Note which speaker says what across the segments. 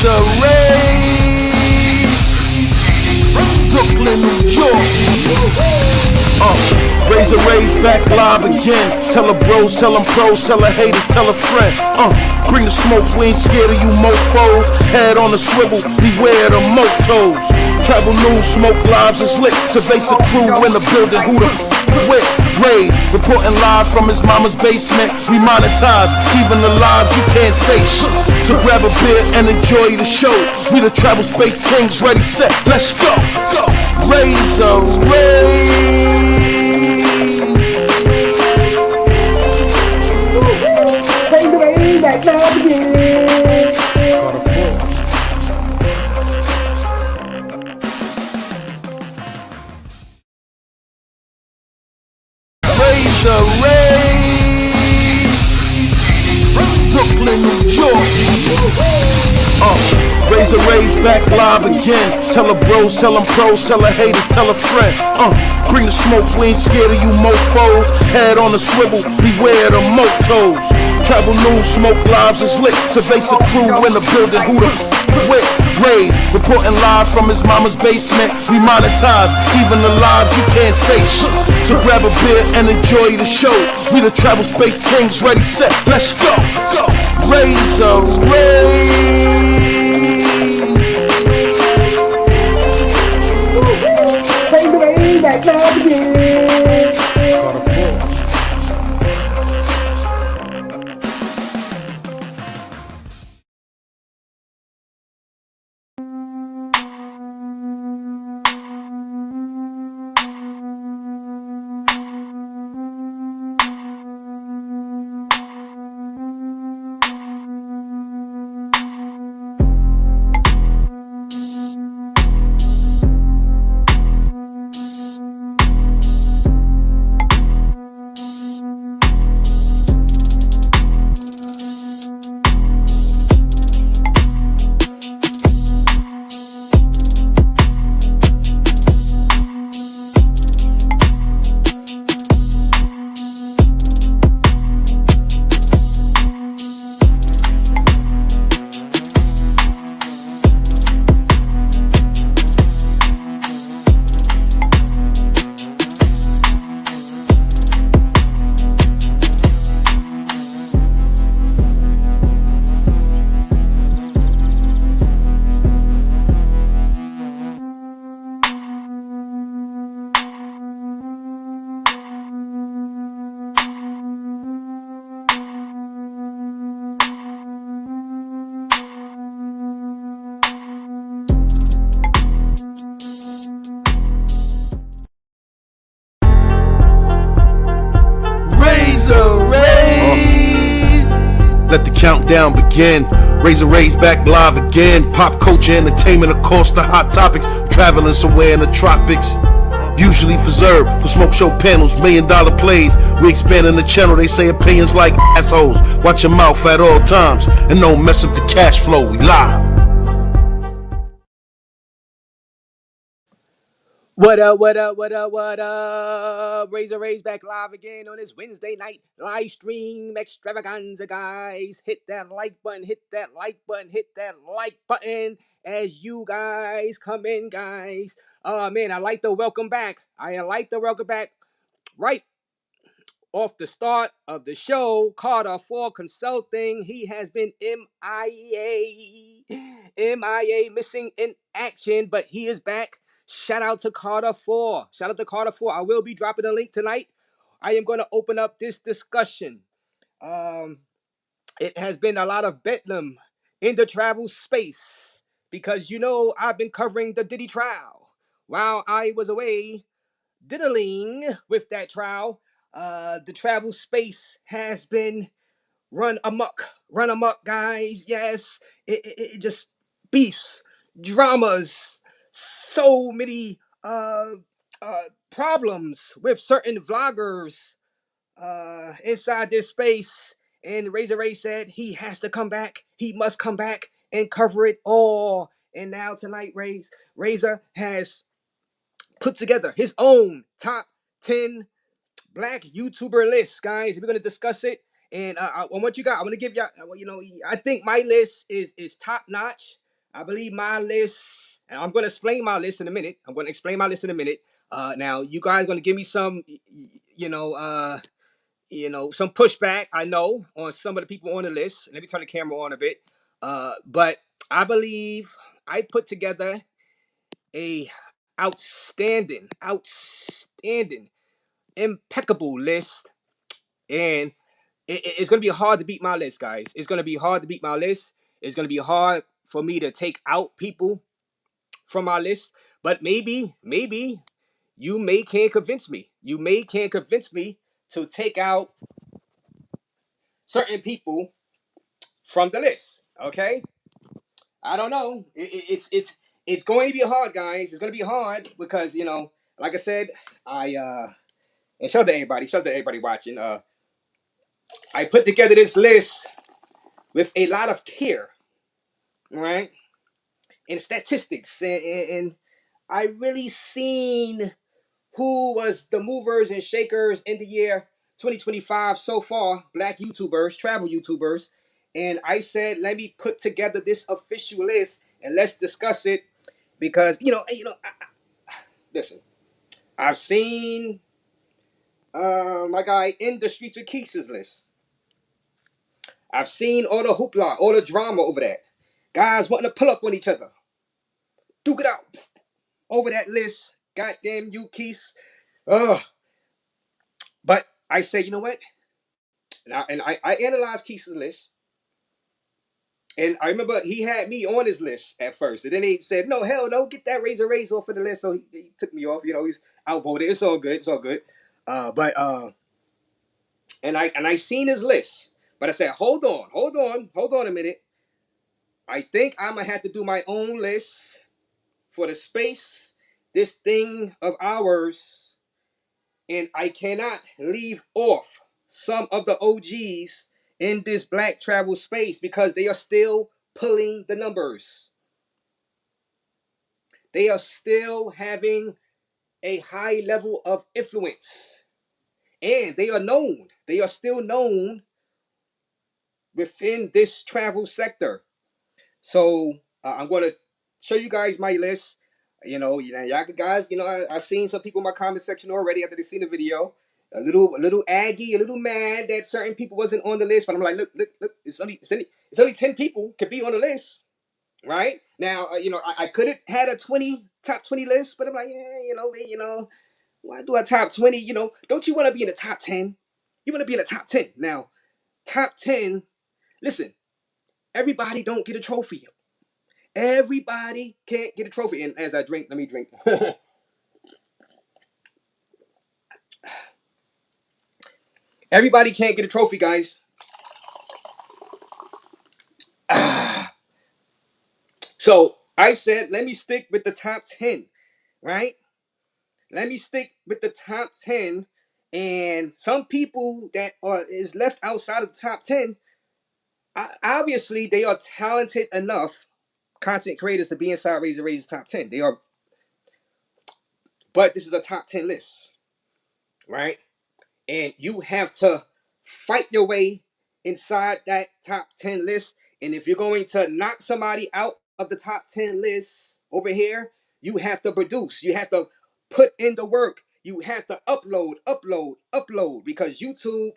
Speaker 1: Razor Raze, Brooklyn, New York. Razor Raze back live again. Tell her bros, tell them pros, tell her haters, tell a friend. Bring the smoke, we ain't scared of you mofos. Head on a swivel, beware the motos. Travel news, smoke lives is lit. Cerveza crew in the building, who the with? Raze, reporting live from his mama's basement. We monetize, even the lives you can't say shit. So grab a beer and enjoy the show. We the travel space kings, ready, set, let's go. Go. Razor Raze. Back now again. Razor Raze, Brooklyn, New York. Razor Raze back live again. Tell her bros, tell them pros, tell her haters, tell a friend. Bring the smoke, we ain't scared of you mofos. Head on a swivel, beware the motos. Travel news, smoke lives is lit. Cerveza crew in the building, who the with? Raze, reporting live from his mama's basement. We monetize, even the lives you can't say shit. So grab a beer and enjoy the show. We the travel space kings, ready, set, let's go. Go. Razor Raze. Back now again. Let the countdown begin. Razor Raze back live again. Pop culture, entertainment, of course, the hot topics. Traveling somewhere in the tropics. Usually preserved for smoke show panels, $1 million plays. We expanding the channel, they say opinions like assholes. Watch your mouth at all times and don't mess up the cash flow. We live.
Speaker 2: What up, what up, what up, what up? Razor Raze back live again on this Wednesday night live stream extravaganza, guys. Hit that like button, hit that like button, hit that like button as you guys come in, guys. Man, I like the welcome back. Right off the start of the show, Carter for Consulting. He has been MIA, missing in action, but he is back. Shout out to Carter 4. I will be dropping a link tonight. I am going to open up this discussion. It has been a lot of bedlam in the travel space because, I've been covering the Diddy trial while I was away diddling with that trial. The travel space has been run amok, guys. Yes, it just beefs, dramas, so many problems with certain vloggers inside this space. And Razor Ray said he has to come back. He must come back and cover it all. And now tonight, Razor has put together his own top 10 black YouTuber list, guys. We're going to discuss it. And I want you guys, I want to give y'all, I think my list is top notch. I believe my list, and I'm going to explain my list in a minute. Now you guys going to give me some, you know, some pushback. I know on some of the people on the list. Let me turn the camera on a bit. But I believe I put together a outstanding, impeccable list, and it's going to be hard to beat my list, guys. It's going to be hard to beat my list. It's going to be hard for me to take out people from my list, but maybe you can convince me. You can convince me to take out certain people from the list. Okay, I don't know. It's going to be hard, guys. It's going to be hard because like I said, I and show to everybody watching. I put together this list with a lot of care, right, and statistics, and I really seen who was the movers and shakers in the year 2025 so far, black YouTubers, travel YouTubers. And I said, let me put together this official list and let's discuss it because, listen, I've seen my guy in the streets with Quis's list. I've seen all the hoopla, all the drama over that. Guys wanting to pull up on each other. Duke it out over that list. Goddamn you, Quis. Ugh. But I say, you know what? I analyzed Keith's list, and I remember he had me on his list at first, and then he said, "No, hell no, get that Raze off of the list." So he took me off. He's outvoted. It's all good. It's all good. But and I seen his list, but I said, hold on a minute. I think I'm gonna have to do my own list for the space, this thing of ours, and I cannot leave off some of the OGs in this black travel space because they are still pulling the numbers. They are still having a high level of influence. And they are known. They are still known within this travel sector. So I'm going to show you guys my list. Y'all guys, I've seen some people in my comment section already after they seen the video. A little aggy, a little mad that certain people wasn't on the list. But I'm like, look, it's only 10 people could be on the list. Right? Now, I could have had a top 20 list, but I'm like, yeah, why do a top 20? Don't you want to be in the top 10? You want to be in the top 10. Now, top 10, listen, everybody don't get a trophy. Everybody can't get a trophy. And as I drink, let me drink. Everybody can't get a trophy, guys. So I said, let me stick with the top 10, right? Let me stick with the top 10. And some people that is left outside of the top 10, obviously they are talented enough content creators to be inside Raze's top 10. They are, but this is a top 10 list, right? And you have to fight your way inside that top 10 list. And if you're going to knock somebody out of the top 10 list over here, you have to produce. You have to put in the work. You have to upload because YouTube,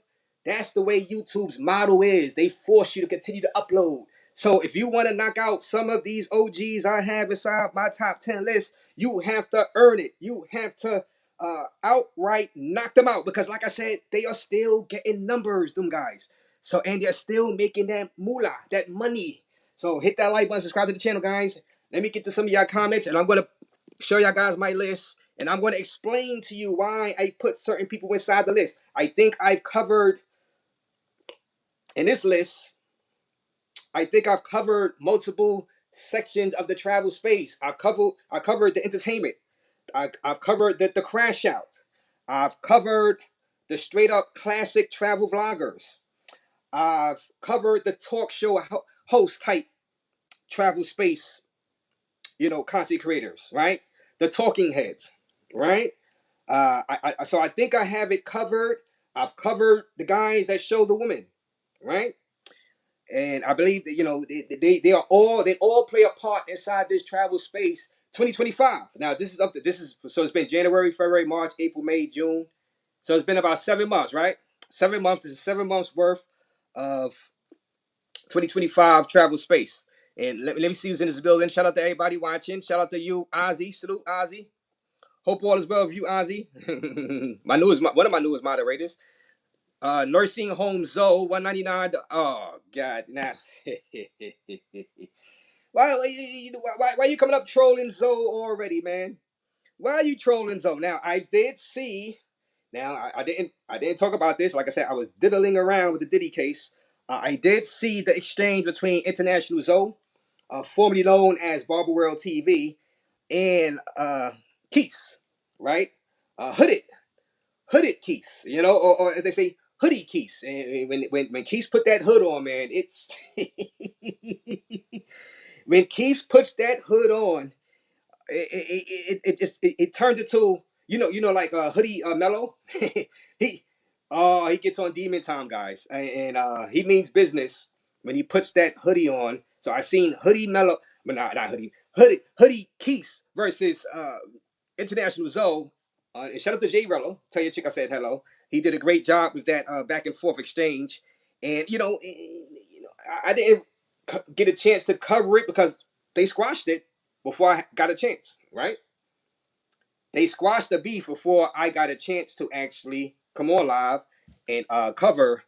Speaker 2: that's the way YouTube's model is. They force you to continue to upload. So if you want to knock out some of these OGs I have inside my top 10 list, you have to earn it. You have to outright knock them out because, like I said, they are still getting numbers, them guys. So, and they're still making that moolah, that money. So, hit that like button, subscribe to the channel, guys. Let me get to some of y'all comments, and I'm gonna show y'all guys my list, and I'm gonna explain to you why I put certain people inside the list. I think I've covered in this list. I think I've covered multiple sections of the travel space. I covered the entertainment. I've covered the crash out. I've covered the straight up classic travel vloggers. I've covered the talk show host type travel space, content creators, right? The talking heads, right? So I think I have it covered. I've covered the guys that show the women, right? and I believe that they all play a part inside this travel space. 2025. Now this is up to this is so it's been January, February, March, April, May, June. So it's been about 7 months, right? 7 months. This is 7 months worth of 2025 travel space. And let me see who's in this building. Shout out to everybody watching. Shout out to you, Ozzy. Salute, Ozzy. Hope all is well with you, Ozzy. One of my newest moderators. Nursing Home Zoe 199. Oh God, now why you coming up trolling Zoe already, man? Why are you trolling Zoe? Now I did see. Now I didn't talk about this. Like I said, I was diddling around with the Diddy case. I did see the exchange between International Zoe, formerly known as Barber World TV, and Quis, right? Hooded Quis, or as they say, hoodie Quis. And when Quis put that hood on, man, it's when Quis puts that hood on, it turned into like hoodie Mellow. he he gets on demon time, guys, and he means business when he puts that hoodie on. So I seen hoodie Mellow, but not hoodie Quis versus International Zoe. And shout out to Jay Rello. Tell your chick I said hello. He did a great job with that back and forth exchange, and I didn't get a chance to cover it because they squashed it before I got a chance. Right? They squashed the beef before I got a chance to actually come on live and cover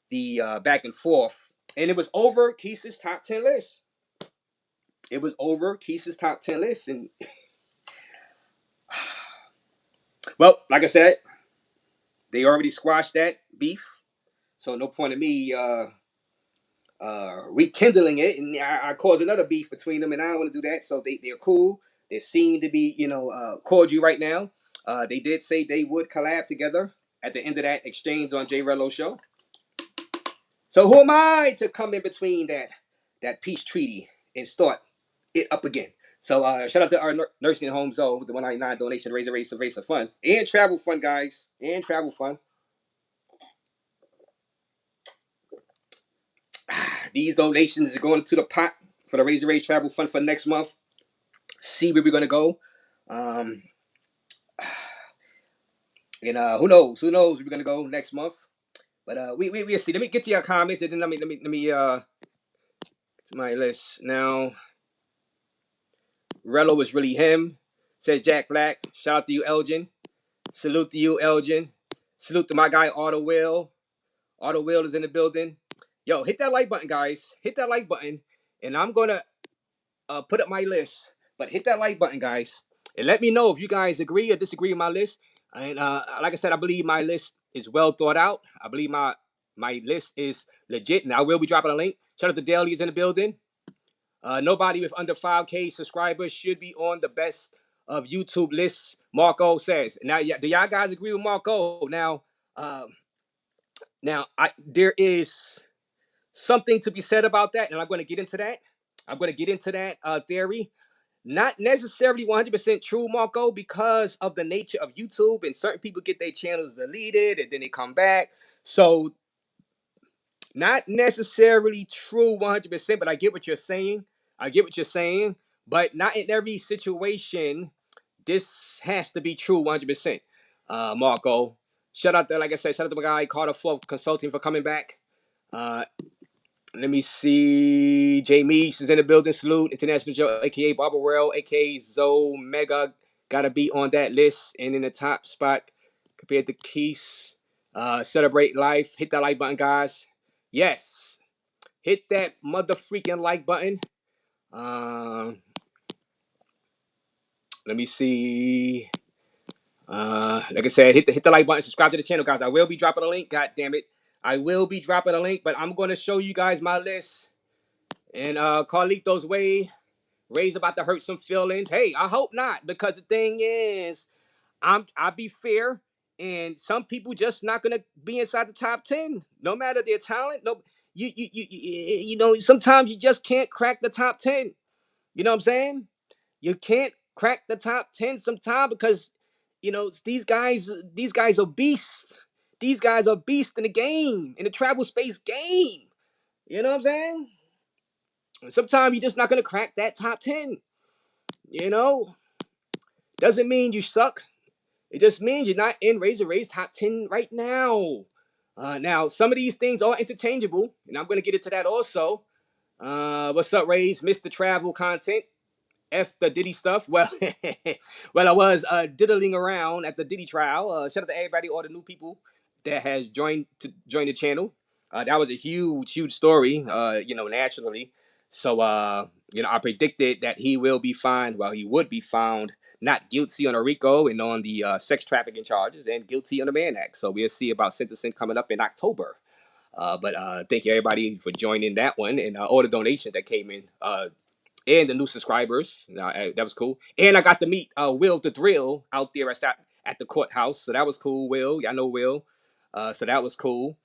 Speaker 2: the back and forth, and it was over Keis's top 10 list. It was over Keis's top 10 list, and well, like I said, they already squashed that beef, so no point in me rekindling it, and I caused another beef between them, and I don't want to do that. So they're cool. They seem to be cordial right now. They did say they would collab together at the end of that exchange on Jay Rello show. So who am I to come in between that peace treaty and start it up again? So shout out to our nursing home Zoe with the 199 donation, Raze Fun, and Travel Fun, guys, and Travel Fun. These donations are going to the pot for the Raze Travel Fund for next month. See where we're gonna go, and who knows where we're gonna go next month. But we'll see. Let me get to your comments, and then let me to my list now. Rello was really him, says Jack Black. Shout out to you, Elgin. Salute to you, Elgin. Salute to my guy, Auto Will. Auto Will is in the building. Yo, hit that like button, guys. Hit that like button. And I'm going to put up my list. But hit that like button, guys. And let me know if you guys agree or disagree with my list. And like I said, I believe my list is well thought out. I believe my list is legit. And I will be dropping a link. Shout out to Daly is in the building. Nobody with under 5K subscribers should be on the best of YouTube lists, Marco says. Now, do y'all guys agree with Marco? Now, there is something to be said about that, and I'm going to get into that. I'm going to get into that theory. Not necessarily 100% true, Marco, because of the nature of YouTube, and certain people get their channels deleted, and then they come back. So, not necessarily true 100%, but I get what you're saying. But not in every situation, this has to be true 100%. Marco, shout out to, like I said, shout out to my guy, Carter Flow Consulting for coming back. Let me see. Jamie is in the building. Salute. International Joe, a.k.a. Barbara World, a.k.a. Zoe Mega. Got to be on that list and in the top spot compared to Quis. Celebrate life. Hit that like button, guys. Yes. Hit that mother freaking like button. Let me see. Like I said, hit the like button, subscribe to the channel, guys. I will be dropping a link. God damn it. I will be dropping a link, but I'm going to show you guys my list. And Carlito's way. Ray's about to hurt some feelings. Hey, I hope not, because the thing is, I'll be fair, and some people just not gonna be inside the top 10, no matter their talent. No, sometimes you just can't crack the top 10. You know what I'm saying? You can't crack the top 10 sometimes because these guys are beasts. These guys are beasts in the game, in the travel space game. You know what I'm saying? Sometimes you're just not gonna crack that top 10. You know, doesn't mean you suck. It just means you're not in Raze top 10 right now. Now, some of these things are interchangeable, and I'm gonna get into that also. What's up, Raze? Mr. Travel content. F the Diddy stuff. Well, well, I was diddling around at the Diddy trial. Shout out to everybody, all the new people that has joined the channel. That was a huge story. Nationally. So, I predicted that he will be fined. Well, he would be found not guilty on a RICO and on the sex trafficking charges, and guilty on the Mann Act. So we'll see about sentencing coming up in October. But thank you everybody for joining that one, and all the donations that came in. And the new subscribers. That was cool. And I got to meet Will the Drill out there at the courthouse. So that was cool, Will. Y'all know Will. So that was cool.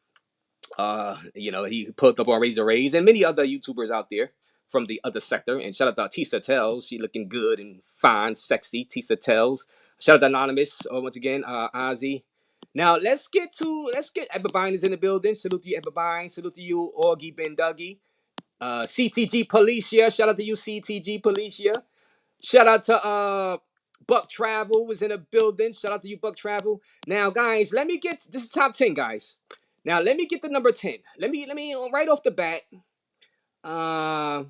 Speaker 2: He pulled up on Raze and many other YouTubers out there from the other sector. And shout out to Tisa Tells. She looking good and fine, sexy. Tisa Tells. Shout out to Anonymous. Once again, Ozzy. Now let's get Ebbabine is in the building. Salute to you, Ebbabine. Salute to you, Augie Ben Dougie. CTG Policia, shout out to you, CTG Policia. Shout out to Buck Travel was in a building. Shout out to you, Buck Travel. Now, guys, let me get this is top 10, guys. Now, let me get the number 10. Let me right off the bat. Let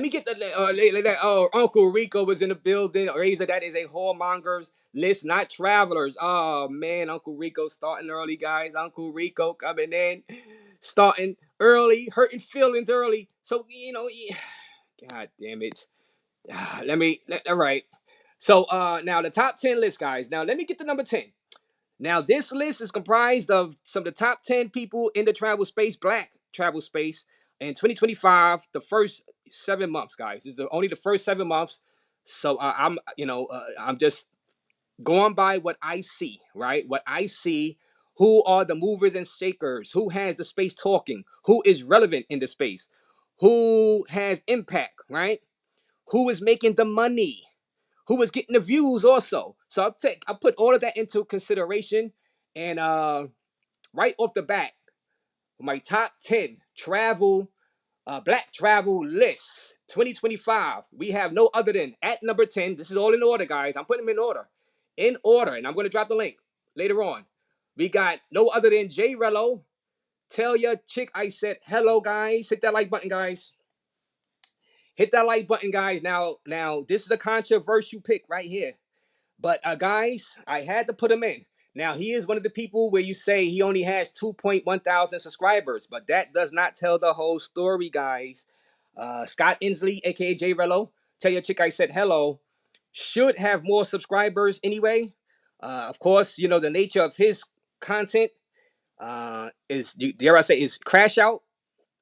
Speaker 2: me get the Uncle Rico was in the building. Razor, that is a whoremongers list, not travelers. Oh man, Uncle Rico starting early, guys. Uncle Rico coming in, starting early, hurting feelings early. So God damn it. All right. So now the top 10 list, guys. Now let me get the number 10. Now, this list is comprised of some of the top 10 people in the travel space, black travel space, in 2025, the first 7 months, guys. This is only the first 7 months. So I'm just going by what I see, right? What I see, who are the movers and shakers, who has the space talking, who is relevant in the space, who has impact, right? Who is making the money, who was getting the views also. So I put all of that into consideration, and right off the bat, my top 10 travel black travel list 2025. We have no other than at number 10. This is all in order, guys. I'm putting them in order, and I'm going to drop the link later on. We got no other than J Rello. Tell your chick I said hello, guys. Hit that like button, guys. Hit that like button, guys. Now, this is a controversial pick right here. But guys, I had to put him in. Now, he is one of the people where you say he only has 2.1 thousand subscribers, but that does not tell the whole story, guys. Scott Inslee, aka J Rello, tell your chick I said hello, should have more subscribers anyway. Of course, the nature of his content is, dare I say, is crash out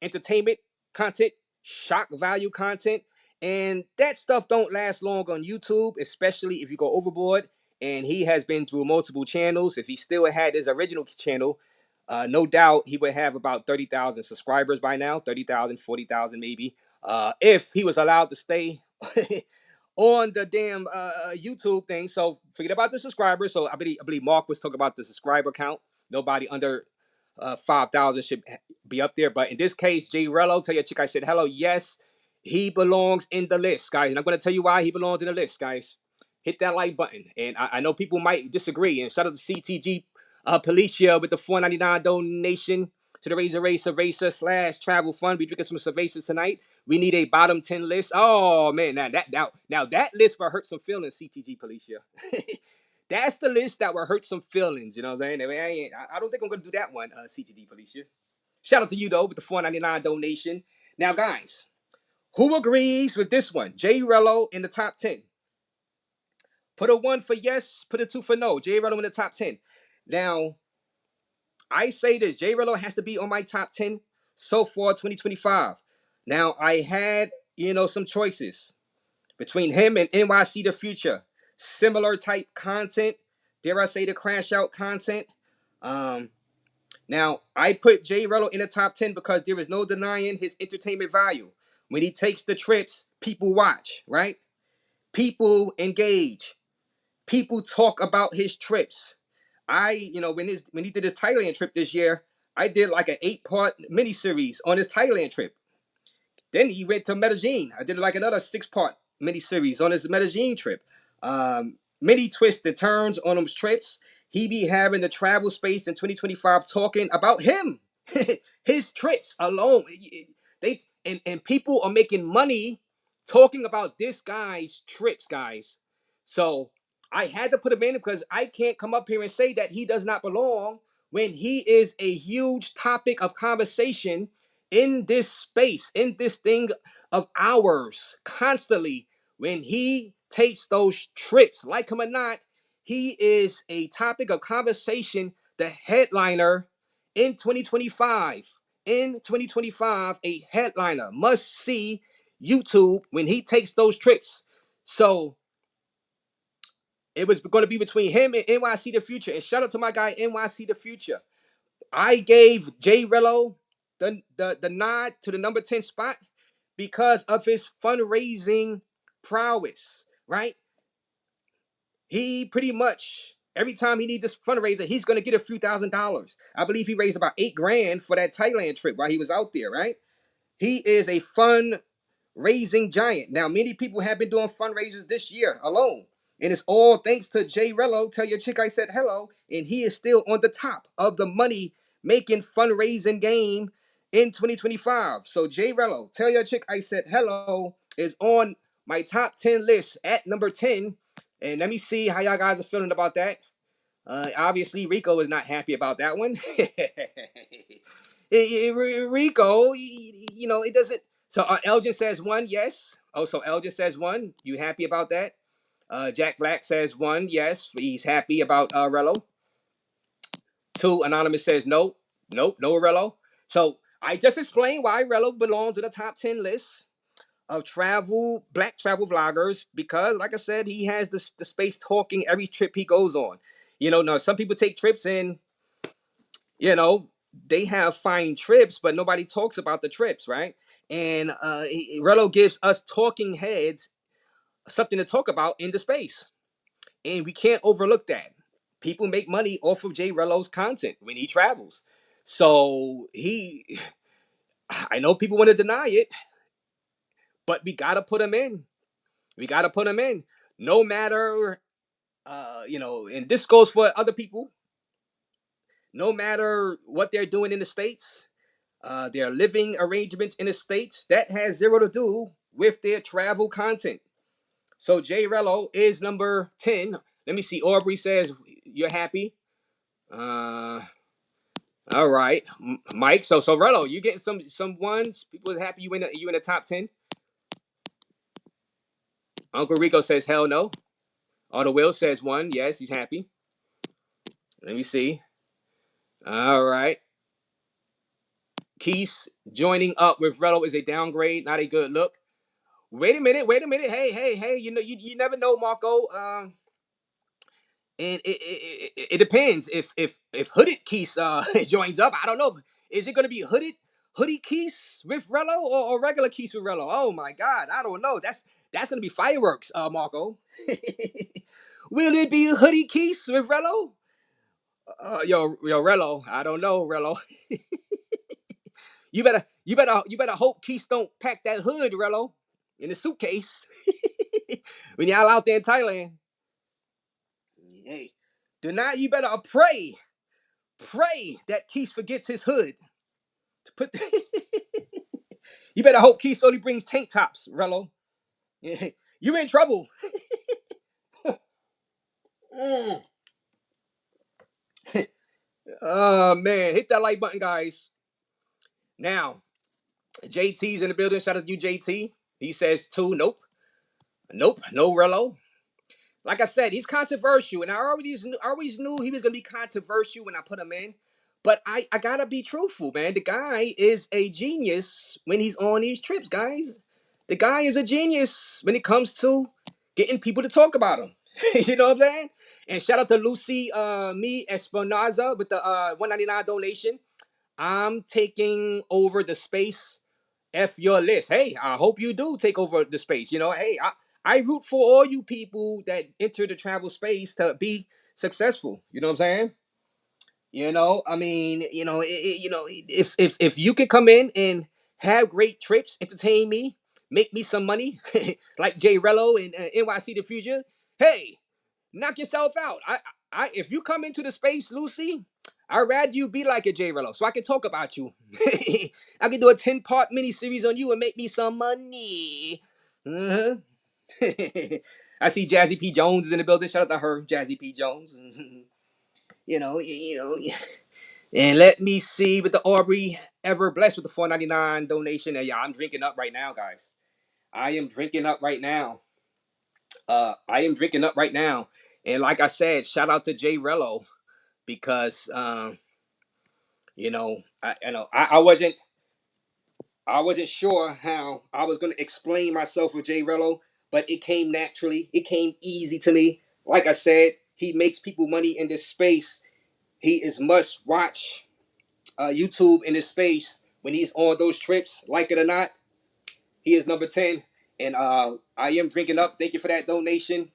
Speaker 2: entertainment content, shock value content, and that stuff don't last long on YouTube, especially if you go overboard. And he has been through multiple channels. If he still had his original channel, no doubt he would have about 30,000 subscribers by now, 30,000, 40,000 maybe, if he was allowed to stay on the damn YouTube thing. So forget about the subscribers. So I believe Mark was talking about the subscriber count. Nobody under 5,000 should be up there. But in this case, J Rello, tell your chick I said hello. Yes, he belongs in the list, guys. And I'm going to tell you why he belongs in the list, guys. Hit that like button. And I know people might disagree. And shout out to CTG Policia with the $4.99 donation to the Razor Racer / Travel Fund. We drinking some cervezas tonight. We need a bottom 10 list. Oh man, now that list will hurt some feelings, CTG Policia. That's the list that will hurt some feelings. You know what I'm saying? I don't think I'm gonna do that one, CTG Felicia. Shout out to you though with the $4.99 donation. Now, guys, who agrees with this one? J Rello in the top 10. Put a 1 for yes, put a 2 for no. J Rello in the top 10. Now, I say this, J Rello has to be on my top 10 so far 2025. Now, I had, some choices between him and NYC The Future. Similar type content. Dare I say the crash out content? Now, I put J Rello in the top 10 because there is no denying his entertainment value. When he takes the trips, people watch, right? People engage. People talk about his trips. When he did his Thailand trip this year, I did like an 8-part miniseries on his Thailand trip. Then he went to Medellin. I did like another 6-part miniseries on his Medellin trip. Many twists and turns on those trips. He be having the travel space in 2025 talking about him, his trips alone. And people are making money talking about this guy's trips, guys. So I had to put him in because I can't come up here and say that he does not belong when he is a huge topic of conversation in this space, in this thing of ours, constantly. When he takes those trips, like him or not, he is a topic of conversation, the headliner in 2025. In 2025, a headliner must see YouTube when he takes those trips. So it was going to be between him and NYC The Future. And shout out to my guy NYC The Future. I gave Jay Rello the nod to the number 10 spot because of his fundraising prowess, right? He pretty much, every time he needs a fundraiser, he's going to get a few $1,000s. I believe he raised about $8,000 for that Thailand trip while he was out there, right? He is a fundraising giant. Now, many people have been doing fundraisers this year alone. And it's all thanks to Jay Rello. Tell your chick I said hello. And he is still on the top of the money making fundraising game in 2025. So Jay Rello, tell your chick I said hello, is on my top 10 list at number 10. And let me see how y'all guys are feeling about that. Obviously, Rico is not happy about that one. Rico, it doesn't. So Elgin says 1, yes. Oh, so Elgin says 1. You happy about that? Jack Black says 1, yes. He's happy about Rello. 2, Anonymous says no. Nope, no Rello. So I just explained why Rello belongs to the top 10 list of black travel vloggers because, like I said, he has the space talking every trip he goes on. Now some people take trips and, they have fine trips, but nobody talks about the trips, right? And Rello gives us talking heads something to talk about in the space. And we can't overlook that. People make money off of Jay Rello's content when he travels. So I know people want to deny it, but we got to put him in. We got to put him in. No matter, and this goes for other people. No matter what they're doing in the States, their living arrangements in the States, that has zero to do with their travel content. So Jay Rello is number 10. Let me see. Aubrey says you're happy. All right, Mike. So Rello, you getting some ones. People are happy you in the top 10. Uncle Rico says hell no. Otto Will says 1. Yes, he's happy. Let me see. All right. Quis joining up with Rello is a downgrade, not a good look. Wait a minute. Hey. You never know, Marco. And it depends. If Hooded Quis joins up, I don't know. Is it going to be Hoodie Quis with Rello or regular Quis with Rello? Oh my God, I don't know. That's going to be fireworks, Marco. Will it be Hoodie Quis with Rello? Yo, Rello. I don't know, Rello. You better hope Quis don't pack that hood, Rello, in the suitcase when y'all out there in Thailand. Hey, you better pray that Quis forgets his hood. To put, you better hope Quis only brings tank tops, Rello. You in trouble. Oh man, hit that like button, guys. Now, JT's in the building. Shout out to you, JT. He says 2. Nope, no Rello. Like I said, he's controversial, and I always knew he was gonna be controversial when I put him in. But I gotta be truthful, man. The guy is a genius when he's on these trips, guys. The guy is a genius when it comes to getting people to talk about him. You know what I'm saying? And shout out to Lucy me Espinoza with the $1.99 donation. I'm taking over the space. F your list. Hey, I hope you do take over the space. Hey, I root for all you people that enter the travel space to be successful. You know what I'm saying? You know, I mean, if you can come in and have great trips, entertain me, make me some money, like Jay Rello and NYC the Future, hey, knock yourself out. If you come into the space, Lucy, I'd rather you be like a Jay Rello, so I can talk about you. I can do a 10-part mini series on you and make me some money. Uh-huh. I see Jazzy P Jones is in the building. Shout out to her, Jazzy P Jones. You know. And let me see with the Aubrey Ever Blessed with the $4.99 donation. And yeah, I'm drinking up right now, guys. I am drinking up right now. And like I said, shout out to Jay Rello because I wasn't sure how I was gonna explain myself with Jay Rello, but it came naturally. It came easy to me. Like I said, he makes people money in this space. He is must watch YouTube in this space when he's on those trips, like it or not. He is number 10. And I am drinking up. Thank you for that donation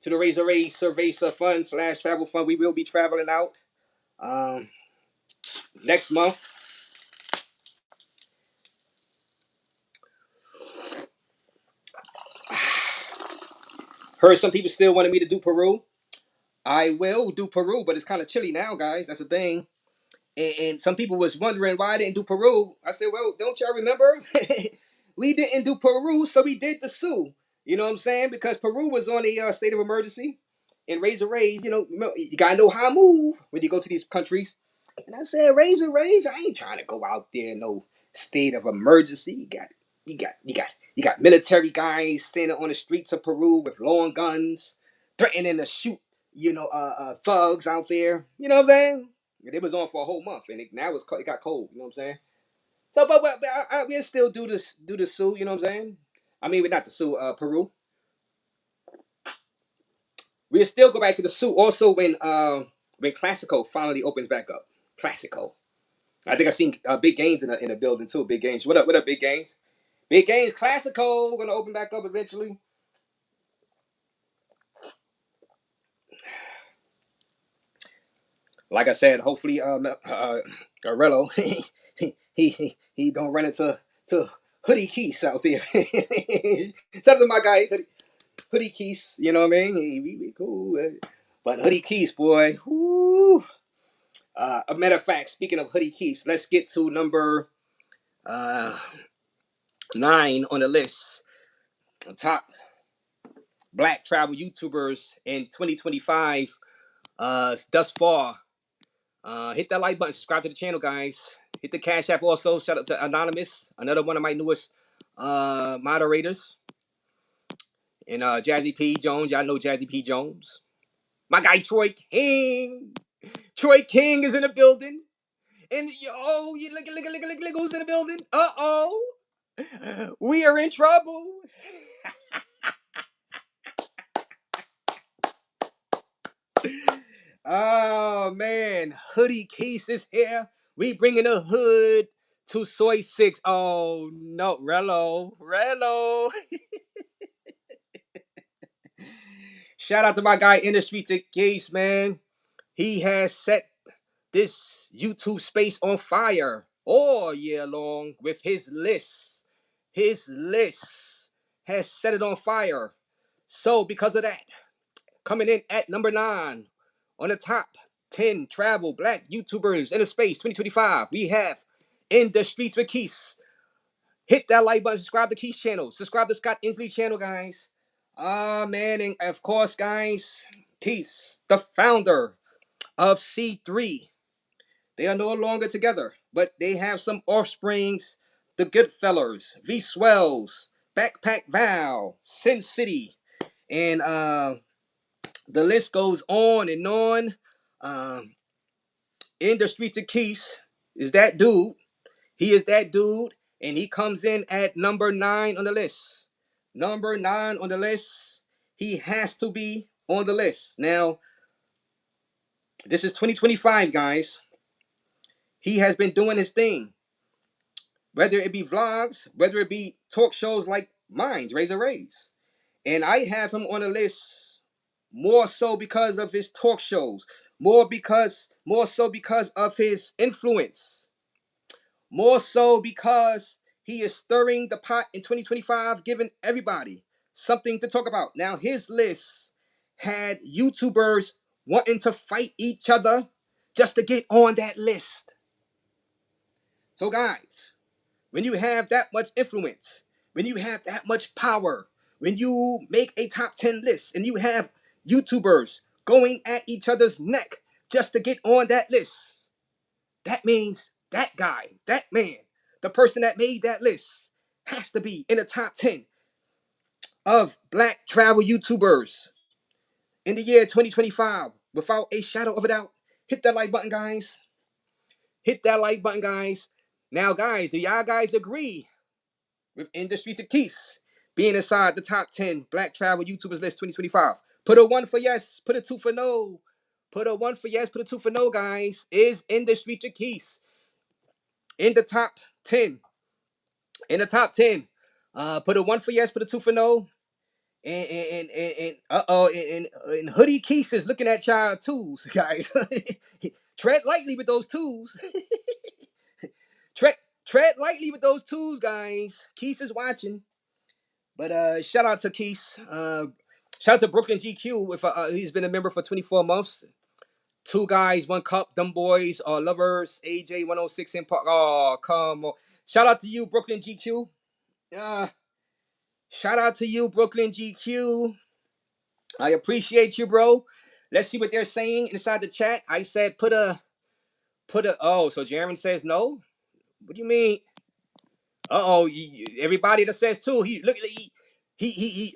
Speaker 2: to the Raze Cerveza Fund / Travel Fund. We will be traveling out next month. Heard some people still wanted me to do Peru. I will do Peru, but it's kind of chilly now, guys. That's the thing. And some people was wondering why I didn't do Peru. I said, well, don't y'all remember? We didn't do Peru, so we did the Sioux. You know what I'm saying? Because Peru was on a state of emergency. And Raze, you gotta know how to move when you go to these countries. And I said, Raze, I ain't trying to go out there in no state of emergency. You got military guys standing on the streets of Peru with long guns, threatening to shoot, thugs out there. You know what I'm saying? It was on for a whole month, and now it got cold. You know what I'm saying? So, but we'll still do the Sioux. You know what I'm saying? I mean, we're not the Sioux, Peru. We'll still go back to the Sioux also when Classico finally opens back up. Classico. I think I seen Big Games in the building too. Big Games. What up, Big Games? Big Games. Classico gonna open back up eventually. Like I said, hopefully, Garello, he don't run into Hoodie Quis out there. Shout out to my guy, Hoodie Quis. You know what I mean? He cool, but Hoodie Quis, boy. Whoo. A matter of fact, speaking of Hoodie Quis, let's get to number 9 on the list. Top Black travel YouTubers in 2025 thus far. Hit that like button, subscribe to the channel, guys. Hit the Cash App also. Shout out to Anonymous, another one of my newest moderators. And Jazzy P Jones, y'all know Jazzy P Jones. My guy Troy King. Troy King is in the building. And you look who's in the building. Uh-oh. We are in trouble. Oh man, Hoodie Case is here. We bringing the hood to Soy 6. Oh no, Rello. Shout out to my guy in the street to Case, man. He has set this YouTube space on fire all year long with his list. His list has set it on fire. So because of that, coming in at number 9 on the top 10 travel black YouTubers in the space 2025, we have In the Streets with Quis. Hit that like button, subscribe to Quis channel, subscribe to Scott Inslee channel, guys. Man, and of course, guys, Quis, the founder of C3. They are no longer together, but they have some offsprings. The Goodfellas, V Swells, Backpack Val, Sin City, and the list goes on and on. In the Streets of Quis is that dude. He is that dude, and he comes in at number 9 on the list. Number 9 on the list. He has to be on the list. Now, this is 2025, guys. He has been doing his thing. Whether it be vlogs, whether it be talk shows like mine, Raze. And I have him on the list more so because of his talk shows. more so because of his influence, more so because he is stirring the pot in 2025, giving everybody something to talk about. Now, his list had YouTubers wanting to fight each other just to get on that list. So, guys, when you have that much influence, when you have that much power, when you make a top 10 list and you have YouTubers going at each other's neck just to get on that list, that means that guy, that man, the person that made that list has to be in the top 10 of black travel YouTubers in the year 2025 without a shadow of a doubt. Hit that like button, guys. Hit that like button, guys. Now, guys, do y'all guys agree with Industry to Quis being inside the top 10 black travel YouTubers list 2025? Put a 1 for yes, put a 2 for no. Put a 1 for yes, put a 2 for no, guys. Is Industry to Quis in the top 10? In the top 10. Put a 1 for yes, put a 2 for no. And Hoodie Keese is looking at y'all tools, guys. Tread lightly with those tools. Tread lightly with those tools, guys. Keese is watching. But shout out to Keese. Shout out to Brooklyn GQ. With he's been a member for 24 months. 2 guys, 1 cup. Them boys are lovers. AJ 106 in Park. Oh, come on. Shout out to you, Brooklyn GQ. Shout out to you, Brooklyn GQ. I appreciate you, bro. Let's see what they're saying inside the chat. I said put a. Oh, so Jaron says no. What do you mean? Everybody that says two. He look. He's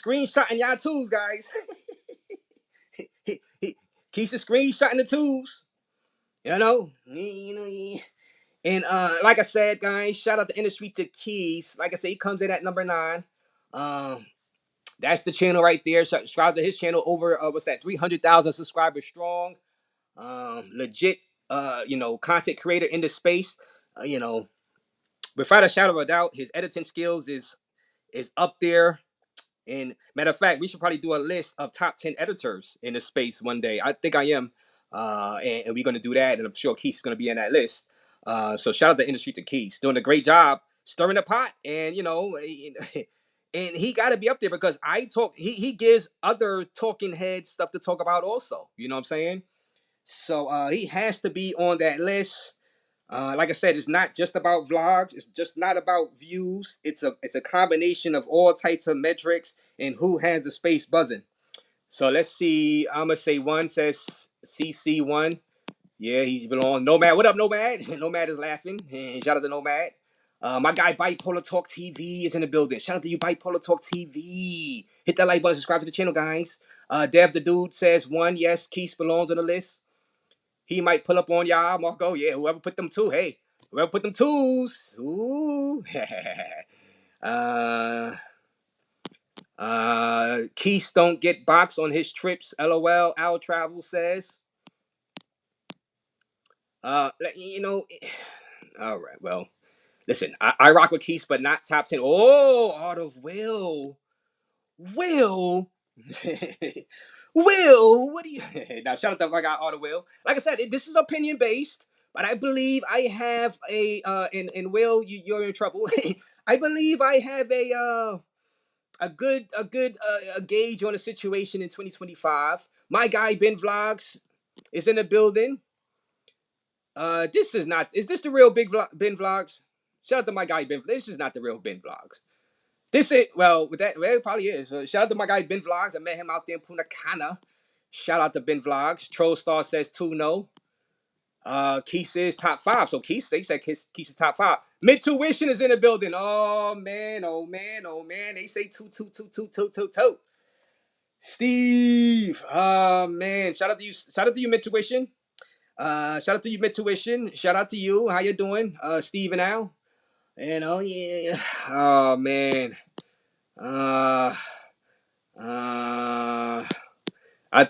Speaker 2: screenshotting y'all twos, guys. he keeps screenshotting the twos. You know. And like I said, guys, shout out the Industry to Keys. Like I said, he comes in at number 9. That's the channel right there. Subscribe to his channel. Over 300,000 subscribers strong. Legit, content creator in the space. Without a shadow of a doubt, his editing skills is up there. And matter of fact, we should probably do a list of top 10 editors in the space one day. I think I am. And we're going to do that. And I'm sure Keith is going to be in that list. So shout out the Industry to Keith. Doing a great job stirring the pot. And, and he got to be up there because he gives other talking heads stuff to talk about also. You know what I'm saying? So he has to be on that list. Like I said, it's not just about vlogs. It's just not about views. It's a combination of all types of metrics and who has the space buzzing. So let's see. I'm gonna say 1 says CC1. Yeah, he's belong. Nomad, what up, Nomad? Nomad is laughing. And shout out to Nomad. My guy Bipolar Talk TV is in the building. Shout out to you, Bipolar Talk TV. Hit that like button, subscribe to the channel, guys. Dev the Dude says 1. Yes, Keith belongs on the list. He might pull up on y'all, Marco. Yeah, whoever put them 2. Hey, whoever put them 2s. Ooh. Keith don't get boxed on his trips. LOL. Al Travel says. All right. Well, listen. I rock with Keith, but not top 10. Oh, Art of Will. Will. Will, what do you now? Shout out to my guy Art of Will. Like I said, this is opinion based, but I believe I have a and Will, you're in trouble. I believe I have a good gauge on the situation in 2025. My guy Ben Vlogs is in the building. This is not. Is this the real Ben Vlogs? Shout out to my guy Ben. This is not the real Ben Vlogs. This is, with that, it probably is. Shout out to my guy Ben Vlogs. I met him out there in Punta Cana. Shout out to Ben Vlogs. Troll Star says 2 no. Keith is top 5. So Keith, they said Keith is top 5. Mid Tuition is in the building. Oh man. They say 2. Steve. Oh man. Shout out to you. Shout out to you, Mid Tuition. Shout out to you, Mid Tuition. Shout out to you. How you doing? Steve and Al. And oh yeah. Oh man. I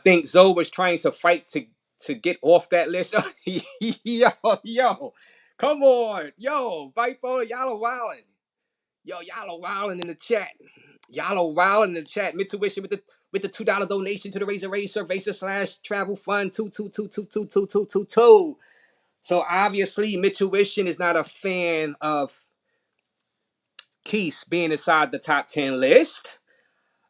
Speaker 2: think Zoe was trying to fight to get off that list. yo, come on, yo, Bipolar, y'all are wilding. Yo, y'all are wilding in the chat. Y'all are wild in the chat. Mitsubishi with the $2 donation to the Razer Travel Fund 222222222. So obviously Mitsubishi is not a fan of Quis being inside the top 10 list.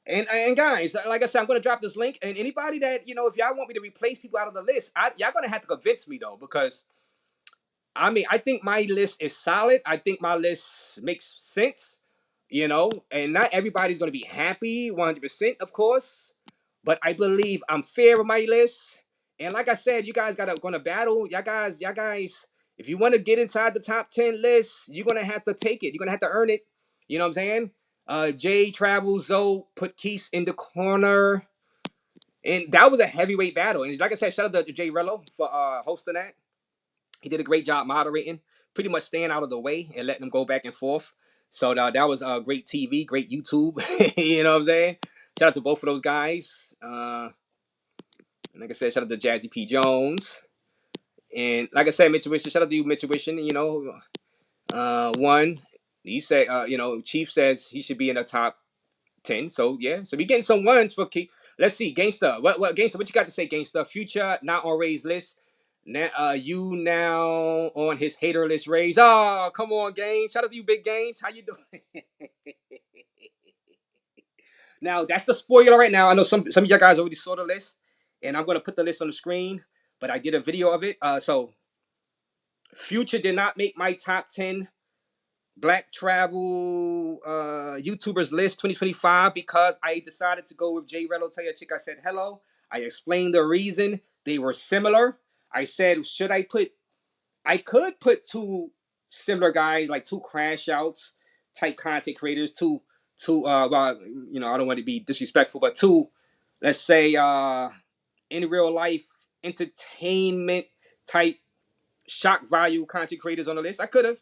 Speaker 2: And guys, like I said, I'm gonna drop this link. And anybody that, if y'all want me to replace people out of the list, y'all gonna have to convince me though, because I mean, I think my list is solid. I think my list makes sense, and not everybody's going to be happy 100%, of course, but I believe I'm fair with my list. And like I said, you guys going to battle. Y'all guys, if you want to get inside the top 10 list, you're going to have to take it. You're going to have to earn it. You know what I'm saying? Jay Travels, Zoe put Keith in the corner. And that was a heavyweight battle. And like I said, shout out to Jay Rello for hosting that. He did a great job moderating, pretty much staying out of the way and letting them go back and forth. So that was great TV, great YouTube. You know what I'm saying? Shout out to both of those guys. Like I said, shout out to Jazzy P. Jones. And like I said, Mitsubishi, shout out to you, Mitsubishi. One, he said, Chief says he should be in the top 10. So yeah, so we getting some ones for Key. Let's see, Gangsta. What Gangsta? What you got to say, Gangsta? Future not on Raze list. Now you now on his hater list, Raze. Oh, come on, Gaines. Shout out to you, Big Gaines. How you doing? Now that's the spoiler right now. I know some of you guys already saw the list, and I'm gonna put the list on the screen. But I did a video of it. So Future did not make my top 10 Black travel YouTubers list 2025 because I decided to go with Jay Rello. Tell you a chick I said hello. I explained the reason. They were similar. I said, I could put two similar guys, like two crash outs type content creators, well, I don't want to be disrespectful, but two, let's say, in real life entertainment type shock value content creators on the list. I could have,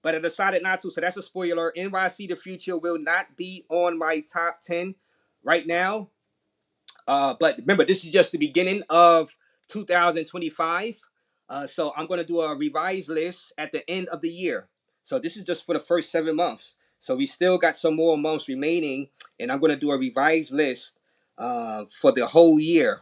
Speaker 2: but I decided not to. So that's a spoiler. NYC The Future will not be on my top 10 right now. But remember, this is just the beginning of 2025. So I'm going to do a revised list at the end of the year. So this is just for the first 7 months. So we still got some more months remaining, and I'm going to do a revised list for the whole year.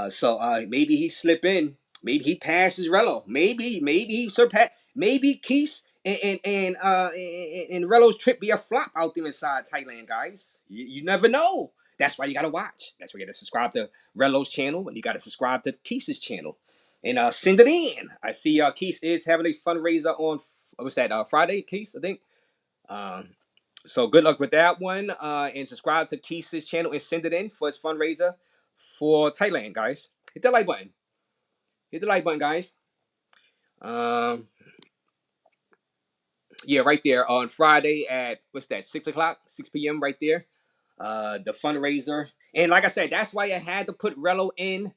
Speaker 2: So maybe he slip in. Maybe he passes Rello. Maybe he surpass. Maybe Keith and Rello's trip be a flop out there inside Thailand, guys. You never know. That's why you gotta watch. That's why you gotta subscribe to Rello's channel, and you gotta subscribe to Keith's channel. And send it in. I see Keith is having a fundraiser on what's that? Friday, Keith, I think. So good luck with that one. And subscribe to Keith's channel and send it in for his fundraiser for Thailand, guys. Hit the like button. Hit the like button, guys. Yeah, right there on Friday at 6 o'clock, 6 p.m. right there. The fundraiser. And like I said, that's why I had to put Rello in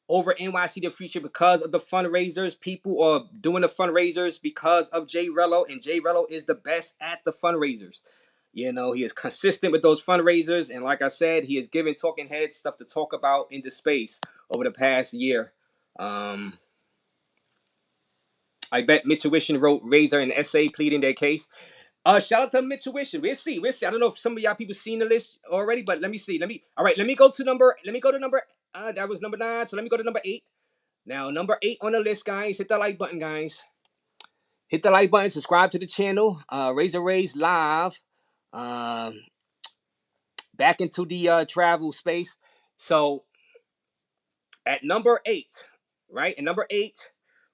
Speaker 2: over NYC The Future because of the fundraisers. People are doing the fundraisers because of Jay Rello, and Jay Rello is the best at the fundraisers. He is consistent with those fundraisers, and like I said, he has given Talking Heads stuff to talk about in the space over the past year. I bet Mitsubishi wrote Razor an essay pleading their case. Shout out to Mitsubishi. We'll see. I don't know if some of y'all people seen the list already, but let me see. Let me go to number. That was number 9. So let me go to number 8. Now, number 8 on the list, guys. Hit the like button, guys. Hit the like button. Subscribe to the channel. Razor Raze live. Back into the travel space. So at number 8, right? At number 8,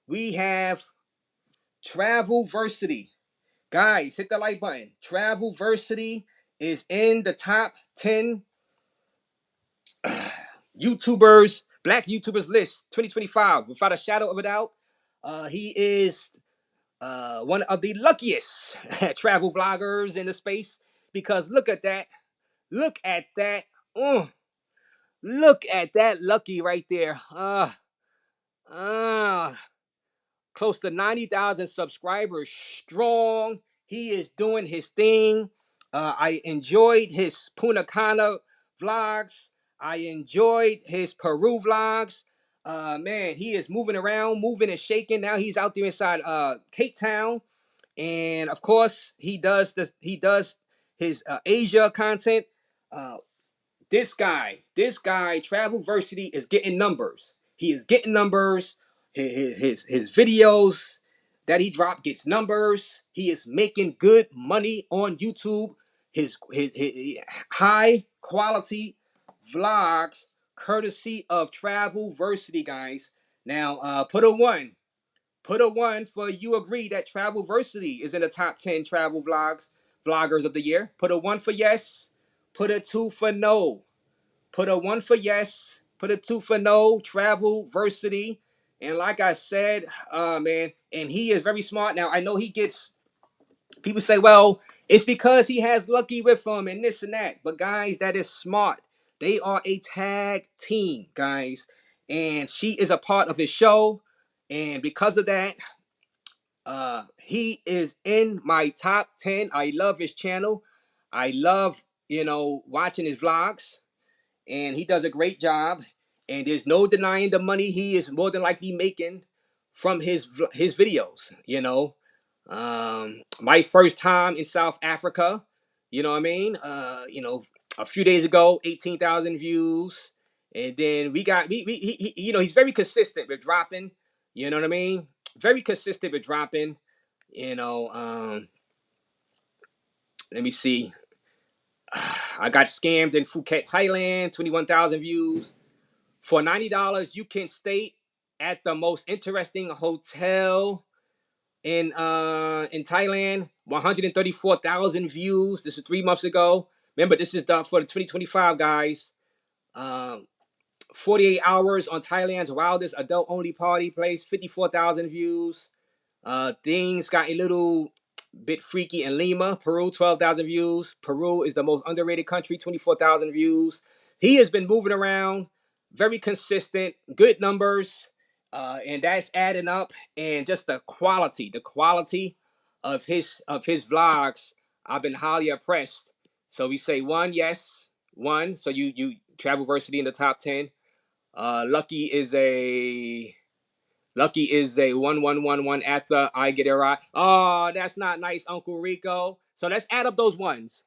Speaker 2: we have Travelversity. Guys, hit the like button. Travelversity is in the top 10 YouTubers, Black YouTubers list 2025. Without a shadow of a doubt, he is one of the luckiest travel vloggers in the space because look at that. Look at that. Look at that lucky right there. Close to 90,000 subscribers strong. He is doing his thing. I enjoyed his Punta Cana vlogs. I enjoyed his Peru vlogs. Man, he is moving around, moving and shaking. Now he's out there inside Cape Town. And of course, he does his Asia content. Uh, this guy, Travelversity is getting numbers. He is getting numbers. His videos that he dropped gets numbers. He is making good money on YouTube. His high quality vlogs, courtesy of Travelversity, guys. Now, put a one. Put a one for you agree that Travelversity is in the top 10 travel vloggers of the year. Put a one for yes. Put a two for no. Put a one for yes. Put a two for no. Travelversity. And like I said, man, and he is very smart. Now, I know he gets, people say, well, it's because he has Lucky with him and this and that. But guys, that is smart. They are a tag team, guys. And she is a part of his show. And because of that, he is in my top 10. I love his channel. I love, watching his vlogs, and he does a great job. And there's no denying the money he is more than likely making from his videos. My first time in South Africa, you know what I mean? A few days ago, 18,000 views, and then he's very consistent with dropping. You know what I mean? Very consistent with dropping. Let me see. I got scammed in Phuket, Thailand, 21,000 views. For $90, you can stay at the most interesting hotel in Thailand. 134,000 views. This is 3 months ago. Remember, this is for the 2025 guys. 48 hours on Thailand's wildest adult-only party place. 54,000 views. Things got a little bit freaky in Lima, Peru, 12,000 views. Peru is the most underrated country, 24,000 views. He has been moving around, very consistent, good numbers, and that's adding up. And just the quality of his vlogs, I've been highly impressed. So we say one, yes, one. So you Travelversity in the top 10. Lucky is a 1111 at the I get it right. Oh, that's not nice, Uncle Rico. So let's add up those ones.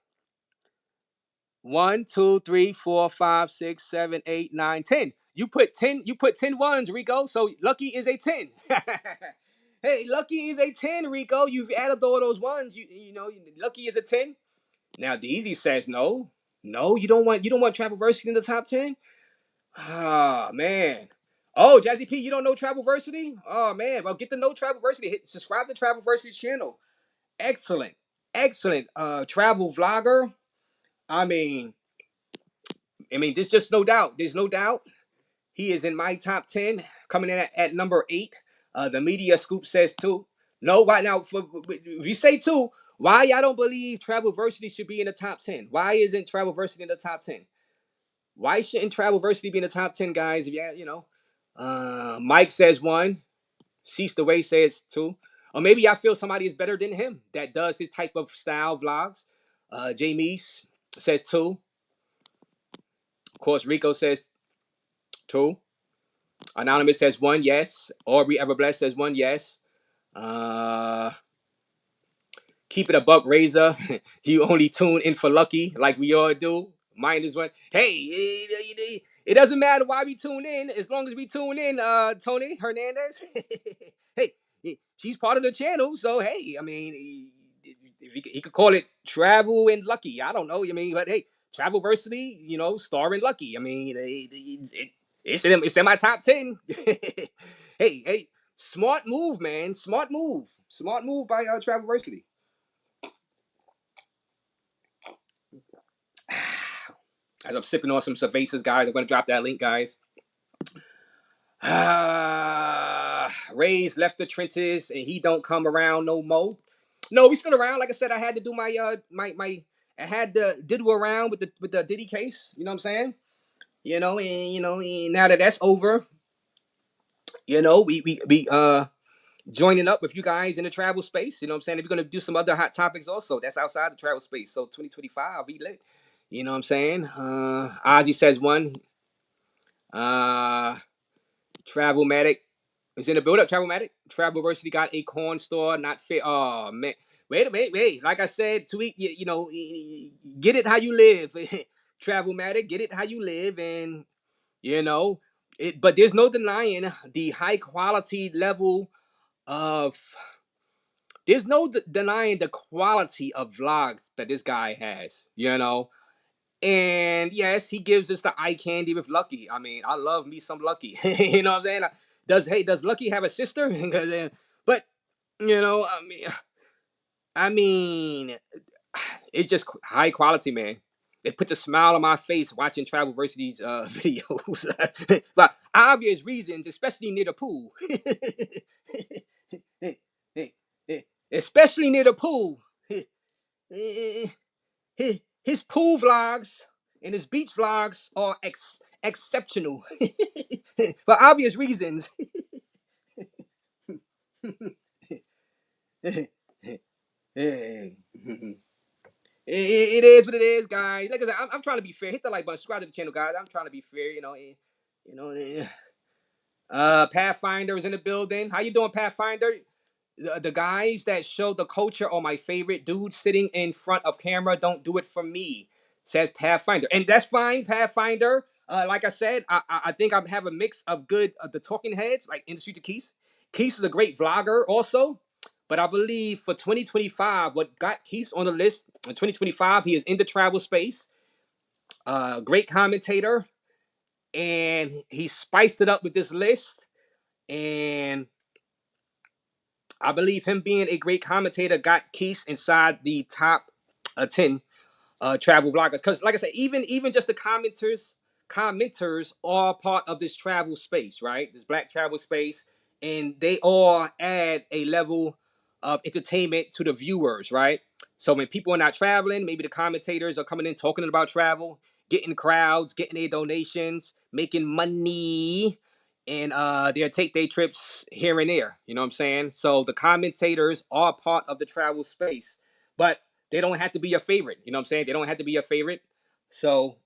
Speaker 2: 1, 2, 3, 4, 5, 6, 7, 8, 9, 10. You put 10. You put 10 ones, Rico. So Lucky is a 10. Hey, Lucky is a 10, Rico. You've added all those ones. Lucky is a 10. Now Deezy says no. No, you don't want Travelversity in the top 10. Ah, man. Oh, Jazzy P, you don't know Travelversity? Oh man, well get to know Travelversity. Subscribe to Travelversity channel. Excellent, excellent travel vlogger. I mean, there's just no doubt. There's no doubt. He is in my top 10, coming in at number 8. The media scoop says 2. No, why now? If you say 2, why y'all don't believe Travelversity should be in the top 10? Why isn't Travelversity in the top 10? Why shouldn't Travelversity be in the top 10, guys? If Mike says 1. Cease the Way says 2. Or maybe I feel somebody is better than him that does his type of style vlogs. Jamies says 2. Of course, Rico says 2. Anonymous says 1, yes. Aubrey Everblessed says 1, yes. Keep it a buck, Razor. You only tune in for Lucky, like we all do. Mine is 1. Hey, it doesn't matter why we tune in, as long as we tune in, Tony Hernandez. Hey, she's part of the channel, so hey, if he could call it Travel and Lucky. I don't know, but hey, Travelversity, Star and Lucky. It's in my top 10. Hey, smart move, man. Smart move by Travelversity. As I'm sipping on some cervezas, guys, I'm going to drop that link, guys. Raze left the trenches and he don't come around no more. No, we still around. Like I said, I had to do I had to diddle around with the Diddy case. You know what I'm saying? And now that that's over, we joining up with you guys in the travel space. You know what I'm saying? If you're gonna do some other hot topics also, that's outside the travel space. So 2025, be lit. You know what I'm saying? Ozzy says 1. Travelmatic is in the build up. Travelversity got a corn store, not fit. Oh man, Wait. Like I said, tweet. Get it how you live. Travelmatic, get it how you live, and you know it. But there's no denying the high quality level of. There's no denying the quality of vlogs that this guy has. And yes, he gives us the eye candy with Lucky. I mean, I love me some Lucky. You know what I'm saying? Does Lucky have a sister? But I mean, it's just high quality, man. It puts a smile on my face watching Travelversity's videos, but obvious reasons, especially near the pool. Especially near the pool. His pool vlogs and his beach vlogs are exceptional for obvious reasons. It is what it is, guys. Like I said, I'm trying to be fair. Hit the like button, subscribe to the channel, guys. I'm trying to be fair. Pathfinder is in the building. How you doing, Pathfinder? The guys that show the culture are my favorite. Dudes sitting in front of camera don't do it for me, says Pathfinder, and that's fine, Pathfinder. Like I said, I think I have a mix of good the talking heads, like in the street to Quis. Quis is a great vlogger, also. But I believe for 2025, what got Quis on the list in 2025, he is in the travel space. Great commentator, and he spiced it up with this list. And I believe him being a great commentator got Quis inside the top 10 travel vloggers. Because, like I said, even just the commenters are part of this travel space, right? This black travel space, and they all add a level of entertainment to the viewers, right? So when people are not traveling, maybe the commentators are coming in talking about travel, getting crowds, getting their donations, making money, and they'll take their trips here and there. You know what I'm saying? So the commentators are part of the travel space, but they don't have to be your favorite. You know what I'm saying? They don't have to be your favorite. So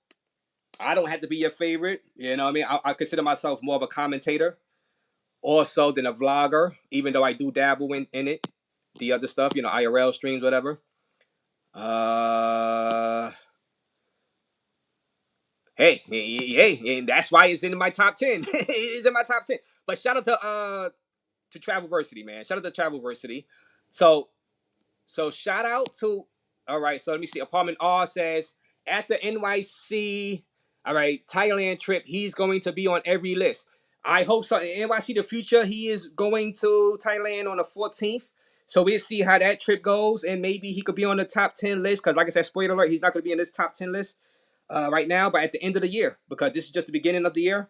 Speaker 2: I don't have to be your favorite. You know what I mean? I consider myself more of a commentator also than a vlogger, even though I do dabble in it. The other stuff, IRL streams, whatever. Hey, and that's why it's in my top 10. It's in my top 10. But shout out to Travelversity, man. Shout out to Travelversity. So shout out to, all right, so let me see. Apartment R says, at the NYC, all right, Thailand trip, he's going to be on every list. I hope so. In NYC the future, he is going to Thailand on the 14th. So we'll see how that trip goes, and maybe he could be on the top 10 list. Because like I said, spoiler alert, he's not going to be in this top 10 list right now, but at the end of the year, because this is just the beginning of the year.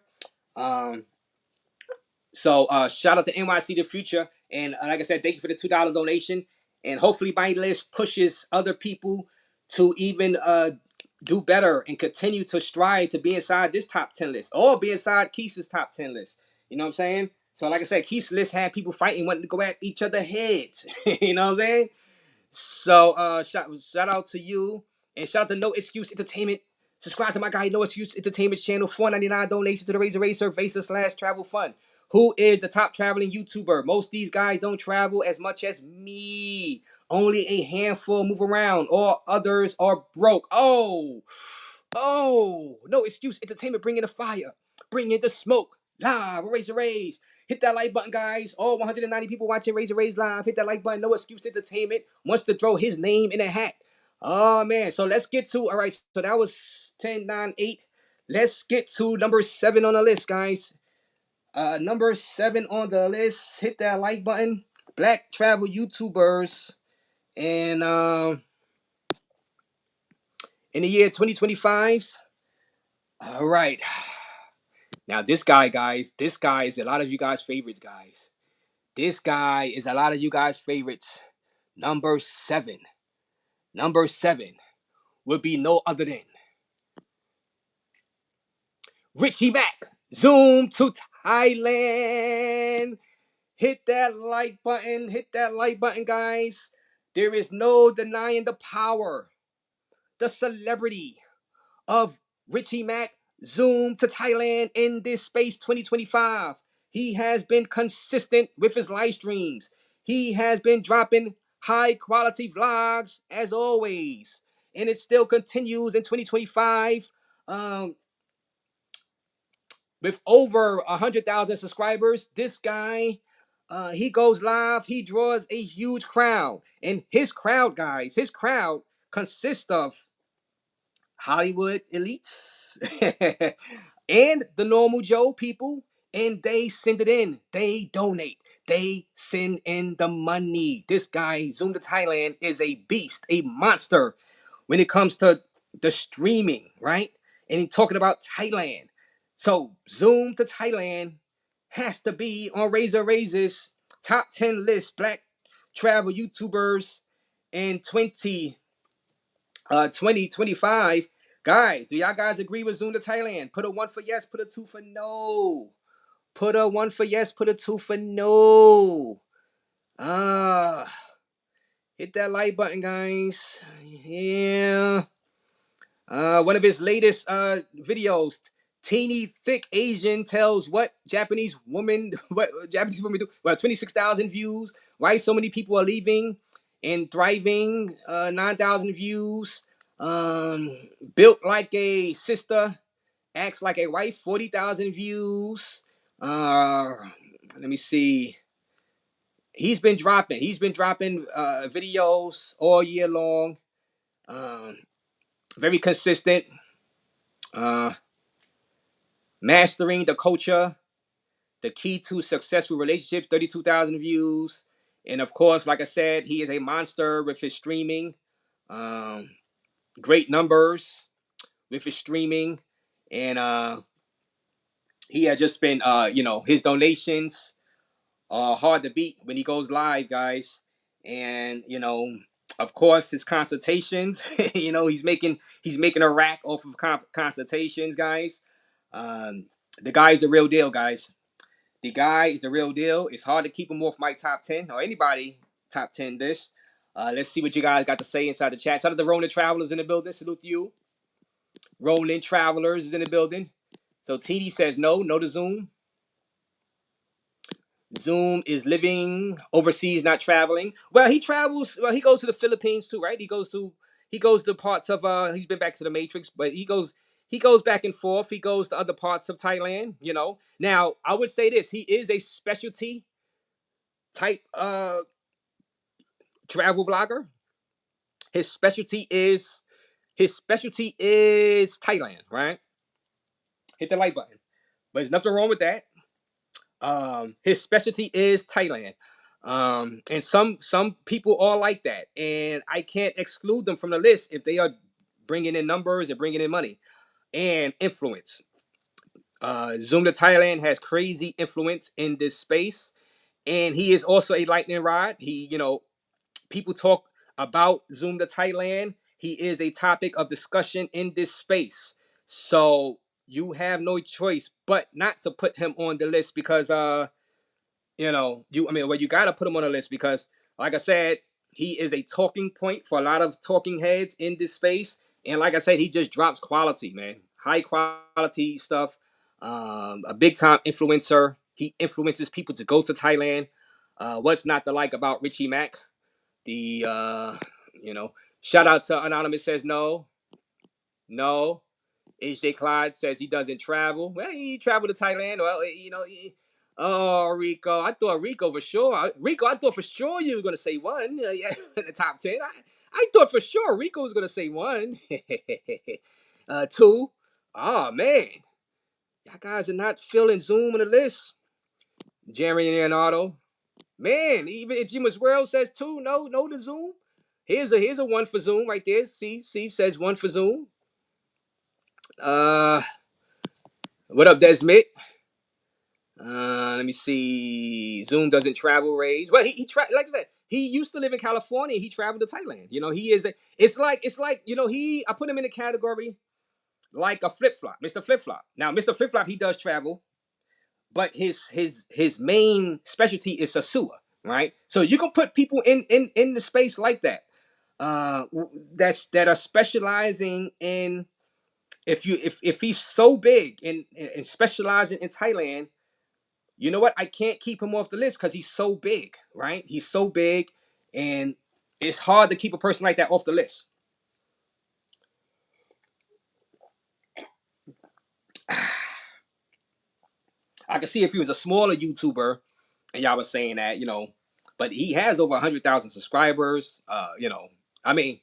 Speaker 2: So shout out to NYC the future, and like I said, thank you for the $2 donation, and hopefully my list pushes other people to even do better and continue to strive to be inside this top 10 list or be inside Keith's top 10 list. You know what I'm saying? So like I said, Keith's list had people fighting, wanting to go at each other heads. You know what I'm saying? So shout out to you, and shout out to No Excuse Entertainment. Subscribe to my guy No Excuse Entertainment channel. $4.99 donation to the Raze Survey / Travel Fund. Who is the top traveling YouTuber? Most of these guys don't travel as much as me. Only a handful move around. All others are broke. Oh, No Excuse Entertainment bringing the fire, bringing the smoke. Live, Raze. Hit that like button, guys. All 190 people watching Raze Live. Hit that like button. No Excuse Entertainment wants to throw his name in a hat. Oh, man. So let's get to, all right. So that was 10, 9, 8. Let's get to number 7 on the list, guys. Number 7 on the list. Hit that like button. Black travel YouTubers. And in the year 2025. All right. Now, this guy, guys, this guy is a lot of you guys' favorites, guys. This guy is a lot of you guys' favorites. Number 7. Number 7 would be no other than Richie Mac. Zoom to Thailand. Hit that like button. Hit that like button, guys. There is no denying the power, the celebrity of Richie Mac. Zoom to Thailand in this space 2025. He has been consistent with his live streams. He has been dropping high quality vlogs as always. And it still continues in 2025. With over 100,000 subscribers, this guy, he goes live. He draws a huge crowd, and his crowd, guys, his crowd consists of Hollywood elites and the normal Joe people, and they send it in. They donate. They send in the money. This guy, Zoom to Thailand, is a beast, a monster when it comes to the streaming, right? And he's talking about Thailand. So Zoom to Thailand has to be on Raze's top 10 list, Black travel YouTubers in 2025. Guys, do y'all guys agree with Zoom to Thailand? Put a 1 for yes, put a 2 for no. Put a 1 for yes, put a 2 for no. Hit that like button, guys. Yeah. One of his latest videos, teeny thick Asian tells what Japanese woman do. Well, 26,000 views. Why so many people are leaving and thriving. 9,000 views. Built like a sister, acts like a wife. 40,000 views. Let me see. He's been dropping videos all year long. Very consistent. Mastering the culture, the key to successful relationships, 32,000 views. And of course, like I said, he is a monster with his streaming. Great numbers with his streaming. And he has just been, his donations are hard to beat when he goes live, guys. And, of course, his consultations, he's making a rack off of consultations, guys. The guy is the real deal, guys. The guy is the real deal. It's hard to keep him off my top 10 or anybody top 10 dish. Let's see what you guys got to say inside the chat. Shout out to Ronin Travelers in the building. Salute to you. Ronin Travelers is in the building. So TD says no to Zoom. Zoom is living overseas, not traveling. Well, he travels. Well, he goes to the Philippines too, right? He goes to parts of. He's been back to the Matrix, but he goes back and forth. He goes to other parts of Thailand. Now I would say this: he is a specialty type travel vlogger. His specialty is Thailand, right? Hit the like button. But there's nothing wrong with that. His specialty is Thailand. And some people are like that, and I can't exclude them from the list if they are bringing in numbers and bringing in money and influence. Zoom to Thailand has crazy influence in this space, and he is also a lightning rod. People talk about Zoom to Thailand. He is a topic of discussion in this space, so you have no choice but not to put him on the list because you gotta put him on the list because, like I said, he is a talking point for a lot of talking heads in this space. And like I said, he just drops quality, man. High quality stuff. A big time influencer. He influences people to go to Thailand. What's not to like about Richie Mack? Shout out to Anonymous says no. HJ Clyde says he doesn't travel. Well, he traveled to Thailand. Well, oh, Rico. I thought Rico for sure. Rico, I thought for sure you were going to say one. Yeah, in the top 10. I thought for sure Rico was going to say one. 2. Oh, man. Y'all guys are not filling Zoom on the list. Jeremy and Leonardo. Man, even Jima's World says 2. No to Zoom. Here's a 1 for Zoom right there. C says 1 for Zoom. What up, Desmit? Let me see. Zoom doesn't travel, Raze. Well, like I said, he used to live in California. He traveled to Thailand. He is. It's like I put him in a category like a flip flop, Mr. Flip Flop. Now, Mr. Flip Flop, he does travel, but his main specialty is Sasua, right? So you can put people in the space like that. That are specializing in. If he's so big and specializing in Thailand, you know what? I can't keep him off the list because he's so big, right? He's so big, and It's hard to keep a person like that off the list. I can see if he was a smaller YouTuber and y'all was saying that, but he has over 100,000 subscribers. I mean,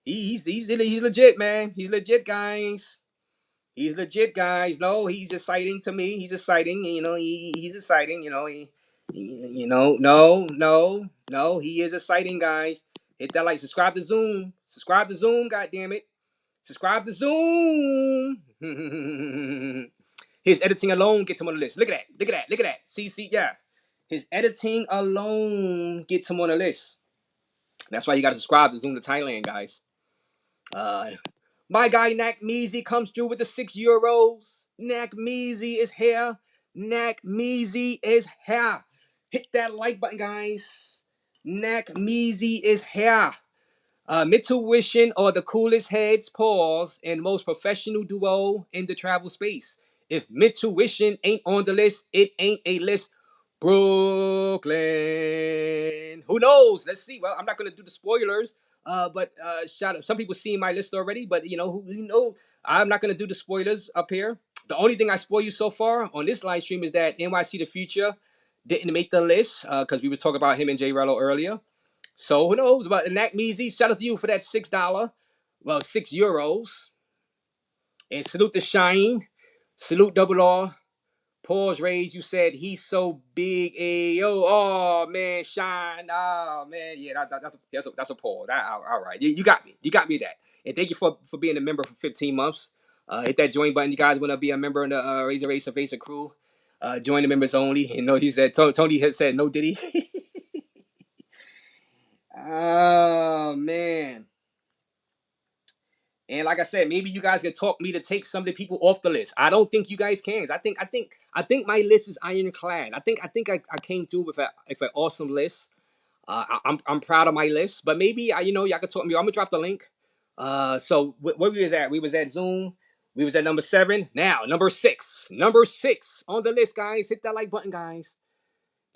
Speaker 2: he's legit, man. He's legit, guys. He's legit, guys. No, he's exciting to me. He's exciting. He's exciting. No, he is exciting, guys. Hit that like, subscribe to Zoom. Subscribe to Zoom, goddammit. Subscribe to Zoom. His editing alone gets him on the list. Look at that. Look at that. Look at that. See, yeah. His editing alone gets him on the list. That's why you got to subscribe to Zoom to Thailand, guys. My guy Nak Meezy comes through with the €6. Nak Meezy is here. Nak Meezy is here. Hit that like button, guys. Nak Meezy is here. Mitsuition are the coolest heads, pause, and most professional duo in the travel space. If Mitsuition ain't on the list, it ain't a list. Brooklyn. Who knows? Let's see. Well, I'm not gonna do the spoilers. But shout out. Some people see my list already, but I'm not gonna do the spoilers up here. The only thing I spoil you so far on this live stream is that NYC The Future didn't make the list because we were talking about him and Jay Rello earlier. So who knows? But Nak Meezy, shout out to you for that $6. Well, €6. And salute to Shine. Salute Double R. Pause, Raze. You said he's so big. Ayo. Oh man, Shine. Oh man, yeah, that's a pause. All right, you got me. You got me that. And thank you for being a member for 15 months. Hit that join button. You guys want to be a member in the Razor Race Surveyor crew? Join the members only. He said Tony had said no Diddy. Oh man. And like I said, maybe you guys can talk me to take some of the people off the list. I don't think you guys can. I think my list is ironclad. I think I came through with an awesome list. I'm proud of my list. But maybe y'all can talk me. I'm gonna drop the link. So where we was at? We was at Zoom. We was at number 7. Now number 6. Number 6 on the list, guys. Hit that like button, guys.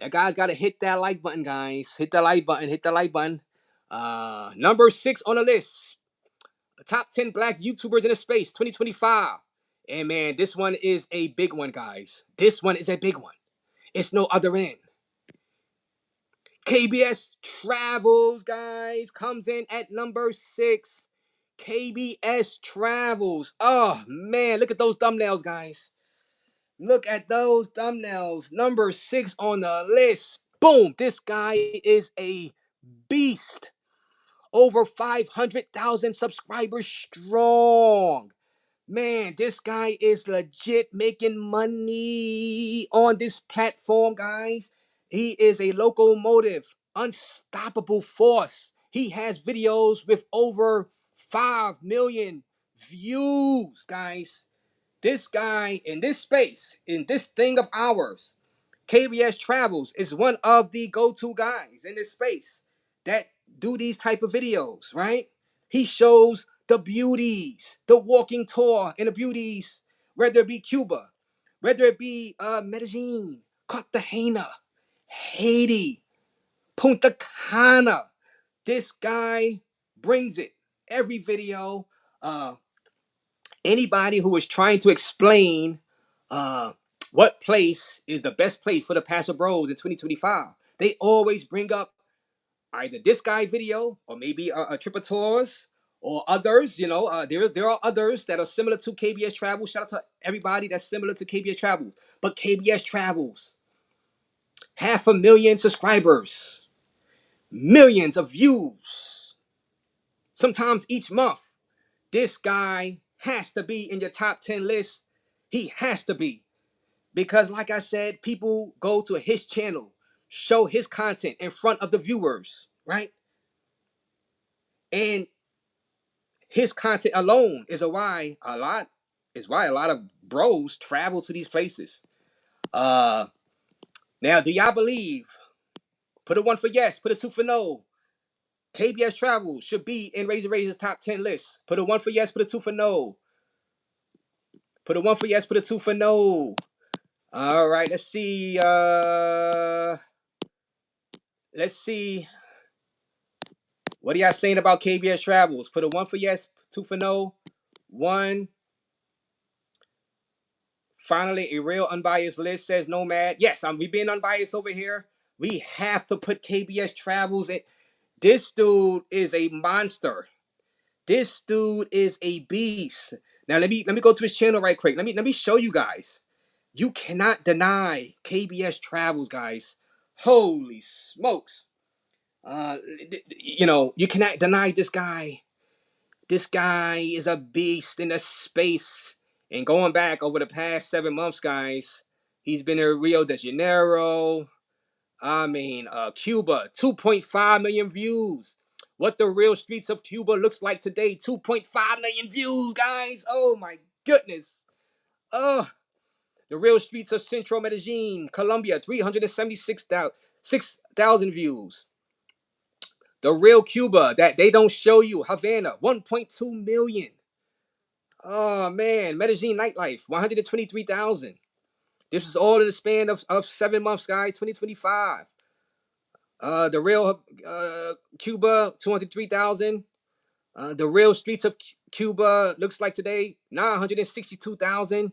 Speaker 2: You guys gotta hit that like button, guys. Hit that like button. Hit that like button. Number 6 on the list. The top 10 black YouTubers in the space 2025. And man, this one is a big one, guys. This one is a big one. It's no other end. KBS Travels, guys, comes in at number 6. KBS Travels. Oh man, look at those thumbnails, guys. Look at those thumbnails. Number 6 on the list. Boom. This guy is a beast. Over 500,000 subscribers strong. Man, this guy is legit making money on this platform, guys. He is a locomotive, unstoppable force. He has videos with over 5 million views, guys. This guy in this space, in this thing of ours, KBS Travels is one of the go-to guys in this space that do these type of videos, right? He shows the beauties, the walking tour and the beauties, whether it be Cuba, whether it be Medellin, Cartagena, Haiti, Punta Cana. This guy brings it. Every video, anybody who is trying to explain what place is the best place for the Paso Bros in 2025, they always bring up either this guy video or maybe a Triple Tours or others. There are others that are similar to KBS Travels. Shout out to everybody that's similar to KBS Travels. But KBS Travels, 500,000 subscribers, millions of views, sometimes each month. This guy has to be in your top 10 list. He has to be. Because like I said, people go to his channel, show his content in front of the viewers, right? And his content alone is why a lot of bros travel to these places. Now, do y'all believe? Put a 1 for yes, put a 2 for no. KBS Travel should be in Razor's top 10 list. Put a 1 for yes, put a 2 for no. Put a 1 for yes, put a 2 for no. All right, let's see. Let's see. What are y'all saying about KBS Travels? Put a 1 for yes, 2 for no. 1. Finally, a real unbiased list says Nomad. Yes, we being unbiased over here. We have to put KBS Travels in. This dude is a monster. This dude is a beast. Now let me go to his channel right quick. Let me show you guys. You cannot deny KBS Travels, guys. Holy smokes. You cannot deny this guy. This guy is a beast in the space. And going back over the past 7 months, guys, he's been in Rio de Janeiro. Cuba, 2.5 million views. What the real streets of Cuba looks like today, 2.5 million views, guys. Oh my goodness. The real streets of Central Medellin, Colombia, 376,000 views. The real Cuba that they don't show you, Havana, 1.2 million. Oh man, Medellin nightlife, 123,000. This is all in the span of 7 months, guys, 2025. The real Cuba, 203,000. The real streets of Cuba looks like today, 962,000.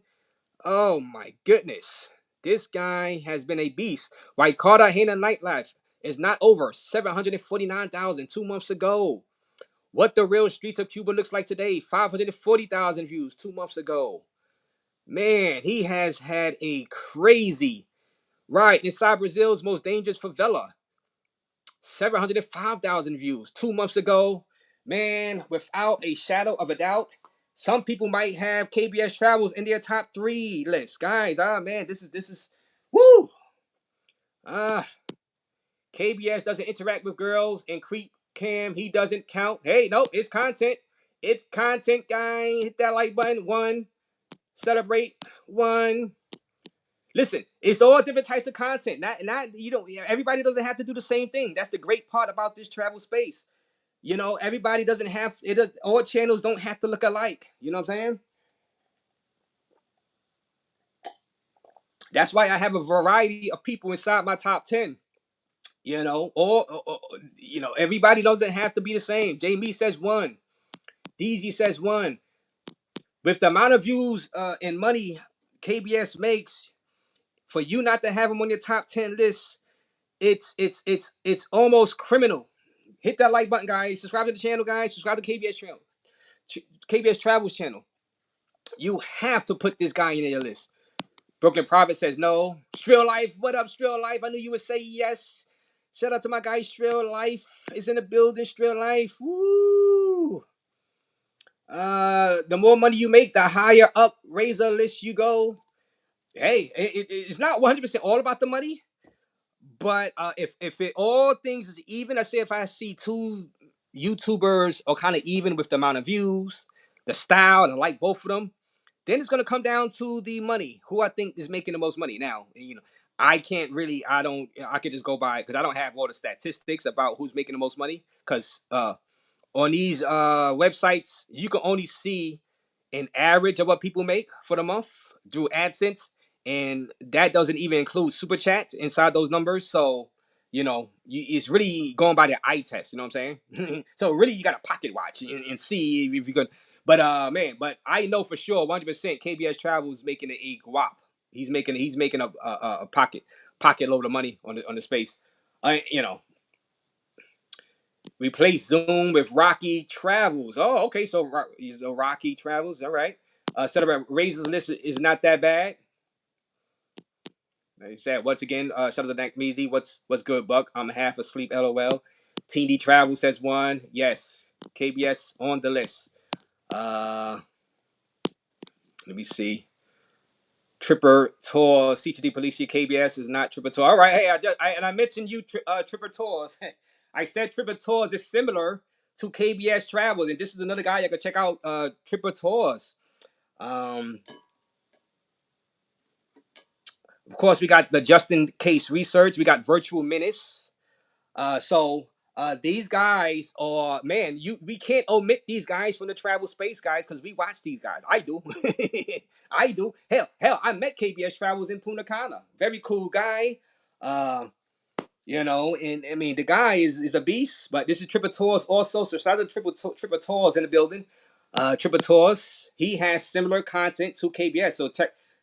Speaker 2: Oh my goodness. This guy has been a beast. White Cartagena nightlife is not over, 749,000 2 months ago. What the real streets of Cuba looks like today, 540,000 views 2 months ago. Man, he has had a crazy ride inside Brazil's most dangerous favela. 705,000 views 2 months ago. Man, without a shadow of a doubt, some people might have KBS Travels in their top 3 list. Guys, man, this is woo. KBS doesn't interact with girls and creep cam. He doesn't count. Hey, nope, it's content. It's content, guys. Hit that like button. 1. Celebrate. 1. Listen, it's all different types of content. Everybody doesn't have to do the same thing. That's the great part about this travel space. Everybody doesn't have it. All channels don't have to look alike. You know what I'm saying? That's why I have a variety of people inside my top 10. Everybody doesn't have to be the same. Jamie says 1. DZ says 1. With the amount of views and money KBS makes, for you not to have them on your top 10 list, it's almost criminal. Hit that like button, guys. Subscribe to the channel, guys. Subscribe to KBS channel, KBS Travels channel. You have to put this guy in your list. Brooklyn Private says no. Strill Life, what up, Strill Life? I knew you would say yes. Shout out to my guy Strill Life is in the building. Strill Life, woo! The more money you make, the higher up Razor list you go. Hey, it's not 100% all about the money, but if it all things is even, I say if I see 2 YouTubers are kind of even with the amount of views, the style, and I like both of them, then it's gonna come down to the money. Who I think is making the most money now. I can't really. I could just go by because I don't have all the statistics about who's making the most money. Because on these websites, you can only see an average of what people make for the month through AdSense, and that doesn't even include super chats inside those numbers. So it's really going by the eye test. You know what I'm saying? So really, you got to pocket watch and see if you could. But but I know for sure 100% KBS Travel is making a guap. He's making a pocket load of money on the space. Replace Zoom with Rocky Travels. Oh, okay. So Rocky Travels. All right. Set up Raze's list is not that bad. Like I said, once again, shout out to Dank Measy. What's good, Buck? I'm half asleep, LOL. TD Travel says 1. Yes. KBS on the list. Let me see. Tripper Tour, CTD Policia KBS is not Tripper Tour. All right. Hey, I mentioned you, Tripper Tours. I said Tripper Tours is similar to KBS Travels, and this is another guy you can check out. Tripper Tours. Of course, we got the just in case research. We got Virtual Menace. These guys are, man, we can't omit these guys from the travel space, guys, because we watch these guys. I do. I do. Hell, I met KBS Travels in Punta Cana. Very cool guy. You know, and I mean the guy is a beast. But this is Triple Tours also. So shout out to Triple Tours in the building. Triple Tours, he has similar content to KBS. So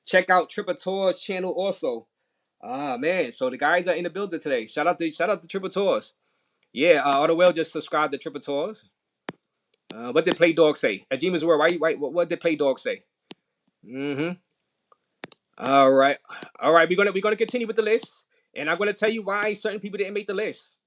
Speaker 2: check out Triple Tours channel also. Ah man, so the guys are in the building today. Shout out to Triple Tours. Yeah, Otto just subscribed to Triple Tours. What did Play Dog say? Ajima's word. Why? What did Play Dog say? Mm-hmm. All right. We're gonna continue with the list, and I'm gonna tell you why certain people didn't make the list.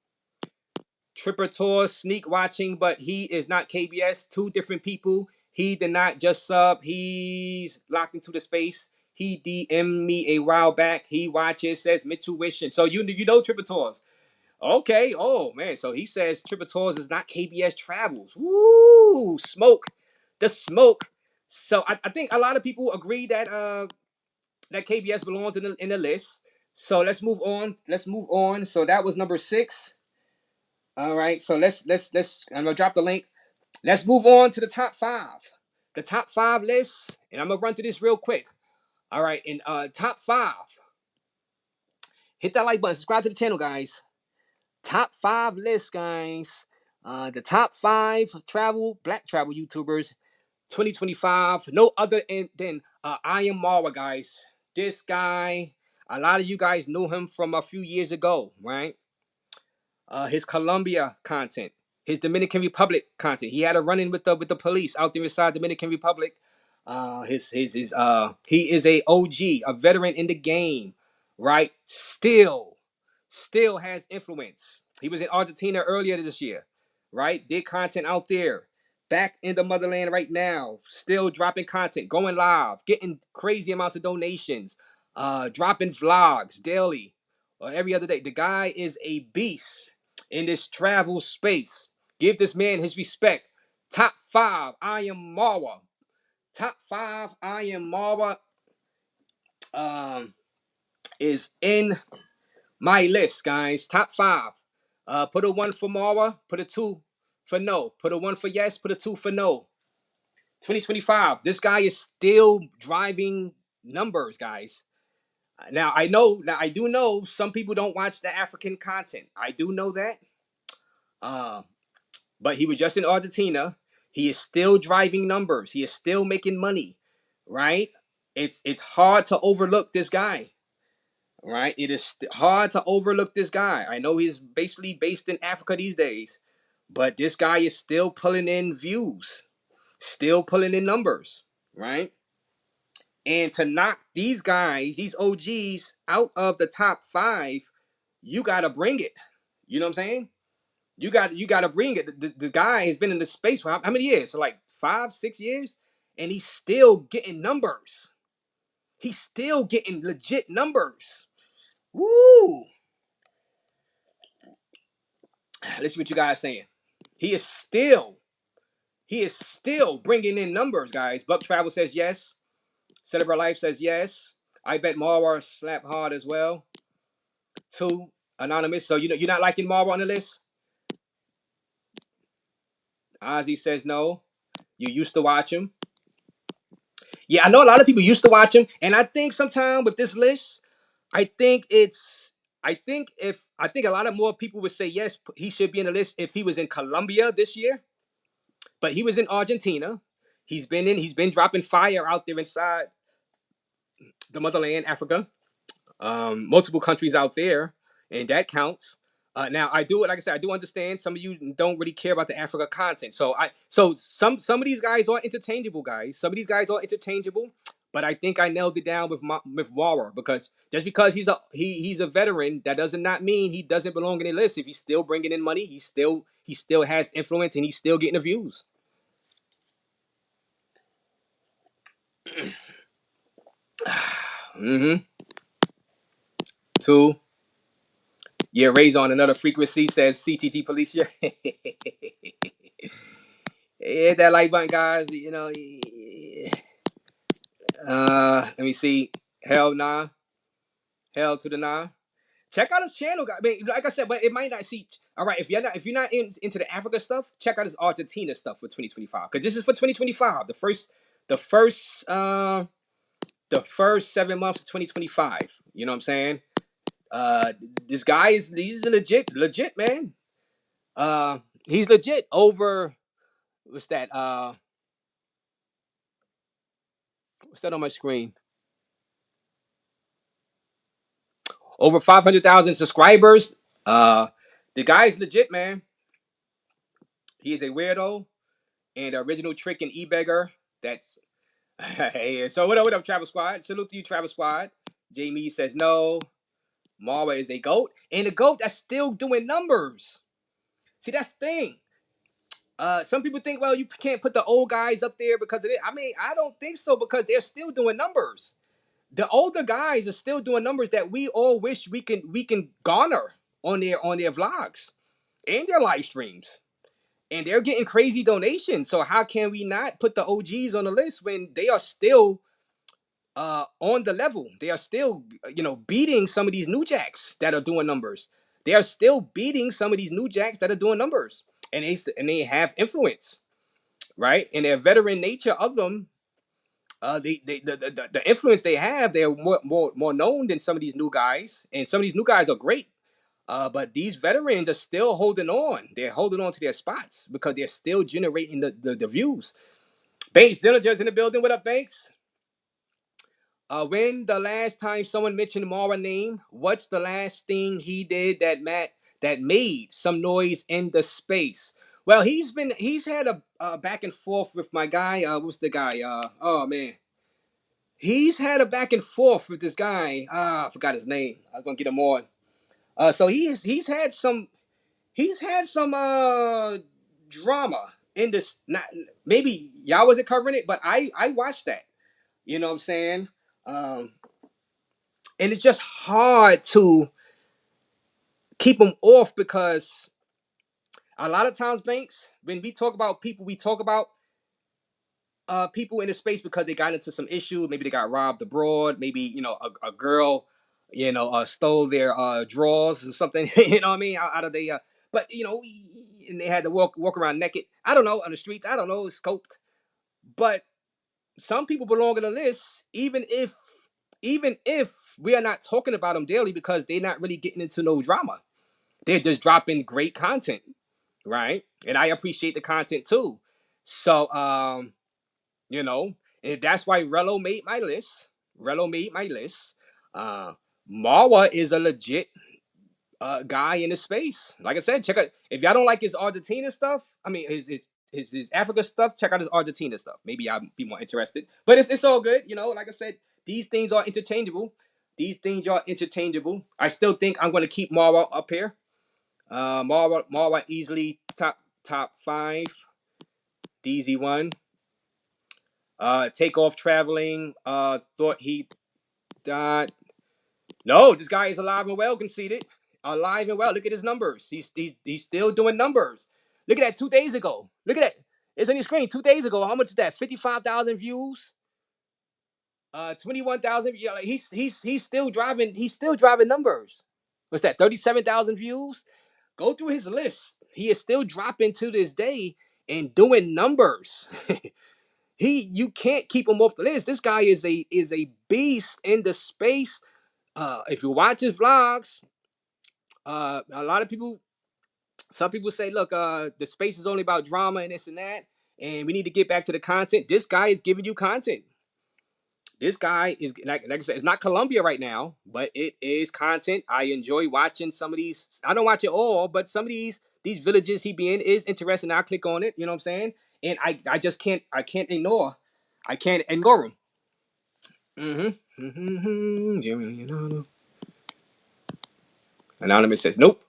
Speaker 2: Triple Tours sneak watching, but he is not KBS. Two different people. He did not just sub. He's locked into the space. He DM'd me a while back. He watches, says Mitsubishi. So you know Triple Tours. Okay. Oh man. So he says Triple Tours is not KBS Travels. Woo! Smoke. The smoke. So I think a lot of people agree that that KBS belongs in the list. So let's move on. So that was number 6. All right. So let's I'm gonna drop the link. Let's move on to the top 5. The top 5 list, and I'm gonna run through this real quick. All right. In top 5, hit that like button. Subscribe to the channel, guys. Top 5 list, guys. The top 5 black travel YouTubers 2025. No other than I Am Marwa, guys. This guy, a lot of you guys knew him from a few years ago, right? His Colombia content, his Dominican Republic content. He had a run-in with the police out there inside Dominican Republic. He is a OG, a veteran in the game, right? Still has influence. He was in Argentina earlier this year, right? Did content out there. Back in the motherland right now, still dropping content, going live, getting crazy amounts of donations, dropping vlogs daily or every other day. The guy is a beast in this travel space. Give this man his respect. Top 5, I Am Marwa. Top 5, I Am Marwa is in my list, guys. Top 5. Put a 1 for Marwa. Put a 2 for no. Put a 1 for yes. Put a 2 for no. 2025. This guy is still driving numbers, guys. Now I do know some people don't watch the African content. I do know that. But he was just in Argentina. He is still driving numbers. He is still making money, right? It's hard to overlook this guy, right? It is hard to overlook this guy. I know he's basically based in Africa these days, but this guy is still pulling in views, still pulling in numbers, right? And to knock these guys, these OGs out of the top 5, you gotta bring it. You know what I'm saying? You got to bring it. The guy has been in the space for how many years? So like 5, 6 years, and he's still getting numbers. He's still getting legit numbers. Woo! Let's see what you guys are saying. He is still bringing in numbers, guys. Buck Travel says yes. Celebrate Life says yes. I bet Marwa slap hard as well. 2 anonymous. So you're not liking Marwa on the list. Ozzy says no. You used to watch him. Yeah, I know a lot of people used to watch him, and I think sometime with this list, I think a lot of more people would say yes, he should be in the list if he was in Colombia this year, but he was in Argentina. He's been dropping fire out there inside the motherland, Africa, multiple countries out there, and that counts. Now like I said, I do understand some of you don't really care about the Africa content. So some of these guys are interchangeable, guys. Some of these guys are interchangeable, but I think I nailed it down with Wara, because just because he's a veteran, that does not mean he doesn't belong in the list. If he's still bringing in money, he still has influence, and he's still getting the views. Mm-hmm. 2. Yeah, Raze on another frequency says CTT Police. Yeah. Hit that like button, guys. You know. Let me see. Hell nah. Hell to the nah. Check out his channel, guys. I mean, like I said, but it might not see. All right, if you're not into the Africa stuff, check out his Argentina stuff for 2025. Because this is for 2025. The first 7 months of 2025. You know what I'm saying? Uh, this guy he's legit man. He's legit over. What's that? What's that on my screen? Over 500,000 subscribers. Uh, the guy's legit, man. He is a weirdo and the original trick and e-beggar. That's hey. So what up, Travel Squad? Salute to you, Travel Squad. Jamie says no. Marwa is a goat, and a goat that's still doing numbers. See, that's the thing. Some people think, well, you can't put the old guys up there because of it. I mean, I don't think so because they're still doing numbers. The older guys are still doing numbers that we all wish we can garner on their vlogs and their live streams. And they're getting crazy donations. So how can we not put the OGs on the list when they are still on the level? They are still, beating some of these new jacks that are doing numbers. They are still beating some of these new jacks that are doing numbers, and they have influence, right? And their veteran nature of them, the influence they have, they're more known than some of these new guys, and some of these new guys are great. But these veterans are still holding on. They're holding on to their spots because they're still generating the views. Banks Dillinger's in the building. What up, Banks? When the last time someone mentioned Mara name, what's the last thing he did that made some noise in the space? Well, he's had a back and forth with my guy. What's the guy? Oh man, he's had a back and forth with this guy. I forgot his name. I was gonna get him on. So he's had some drama in this. Not maybe y'all wasn't covering it, but I watched that. You know what I'm saying? Um, and it's just hard to keep them off because a lot of times, Banks, when we talk about people, we talk about people in the space because they got into some issue. Maybe they got robbed abroad. Maybe a girl, stole their drawers or something. You know what I mean? Out of the but and they had to walk around naked. I don't know on the streets. I don't know. It's scoped, but some people belong on the list, even if we are not talking about them daily because they're not really getting into no drama. They're just dropping great content, right? And I appreciate the content too. So, and that's why Rello made my list. Rello made my list. Uh, Marwa is a legit guy in the space. Like I said, check out if y'all don't like his Argentina stuff. I mean, his Africa stuff. Check out his Argentina stuff. Maybe I'll be more interested. But it's all good. Like I said, these things are interchangeable. These things are interchangeable. I still think I'm going to keep Marwa up here. Marwa easily top 5. DZ1. Take off traveling. Thought he died. No, this guy is alive and well, conceded. Alive and well. Look at his numbers. He's still doing numbers. Look at that 2 days ago. Look at that. It's on your screen. 2 days ago. How much is that? 55,000 views. 21,000. Yeah, like he's still driving. He's still driving numbers. What's that? 37,000 views. Go through his list. He is still dropping to this day and doing numbers. You can't keep him off the list. This guy is a beast in the space. If you watch his vlogs, a lot of people, some people say, look, the space is only about drama and this and that, and we need to get back to the content. This guy is giving you content. This guy is like I said, it's not Colombia right now, but it is content. I enjoy watching some of these. I don't watch it all, but some of these villages he be in is interesting. I click on it, you know what I'm saying? And I just can't ignore. I can't ignore him. Anonymous says nope.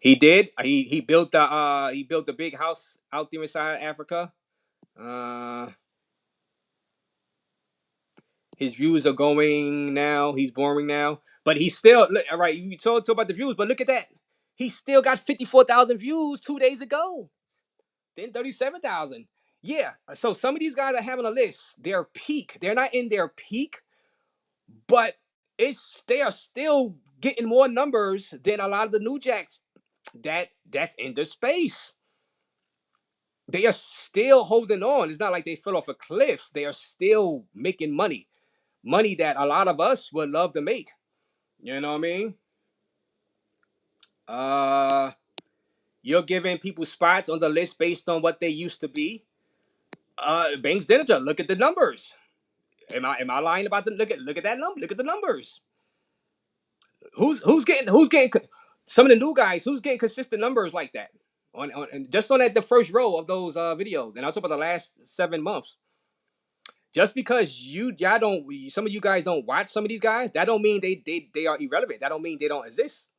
Speaker 2: He did. He built the big house out there inside Africa. His views are going now. He's boring now, but he's still all right. You talk about the views, but look at that. He still got 54,000 views 2 days ago. Then 37,000. Yeah. So some of these guys are having a list. Their peak. They're not in their peak, but they are still getting more numbers than a lot of the new jacks that's in the space. They are still holding on. It's not like they fell off a cliff. They are still making money that a lot of us would love to make. You know what I mean? Uh, you're giving people spots on the list based on what they used to be. Banks Dininger, look at the numbers. Am I lying about the look at that number? Look at the numbers. Who's getting some of the new guys? Who's getting consistent numbers like that? On and just on the first row of those videos, and I'll talk about the last 7 months. Just because y'all don't, some of you guys don't watch some of these guys, that don't mean they are irrelevant. That don't mean they don't exist.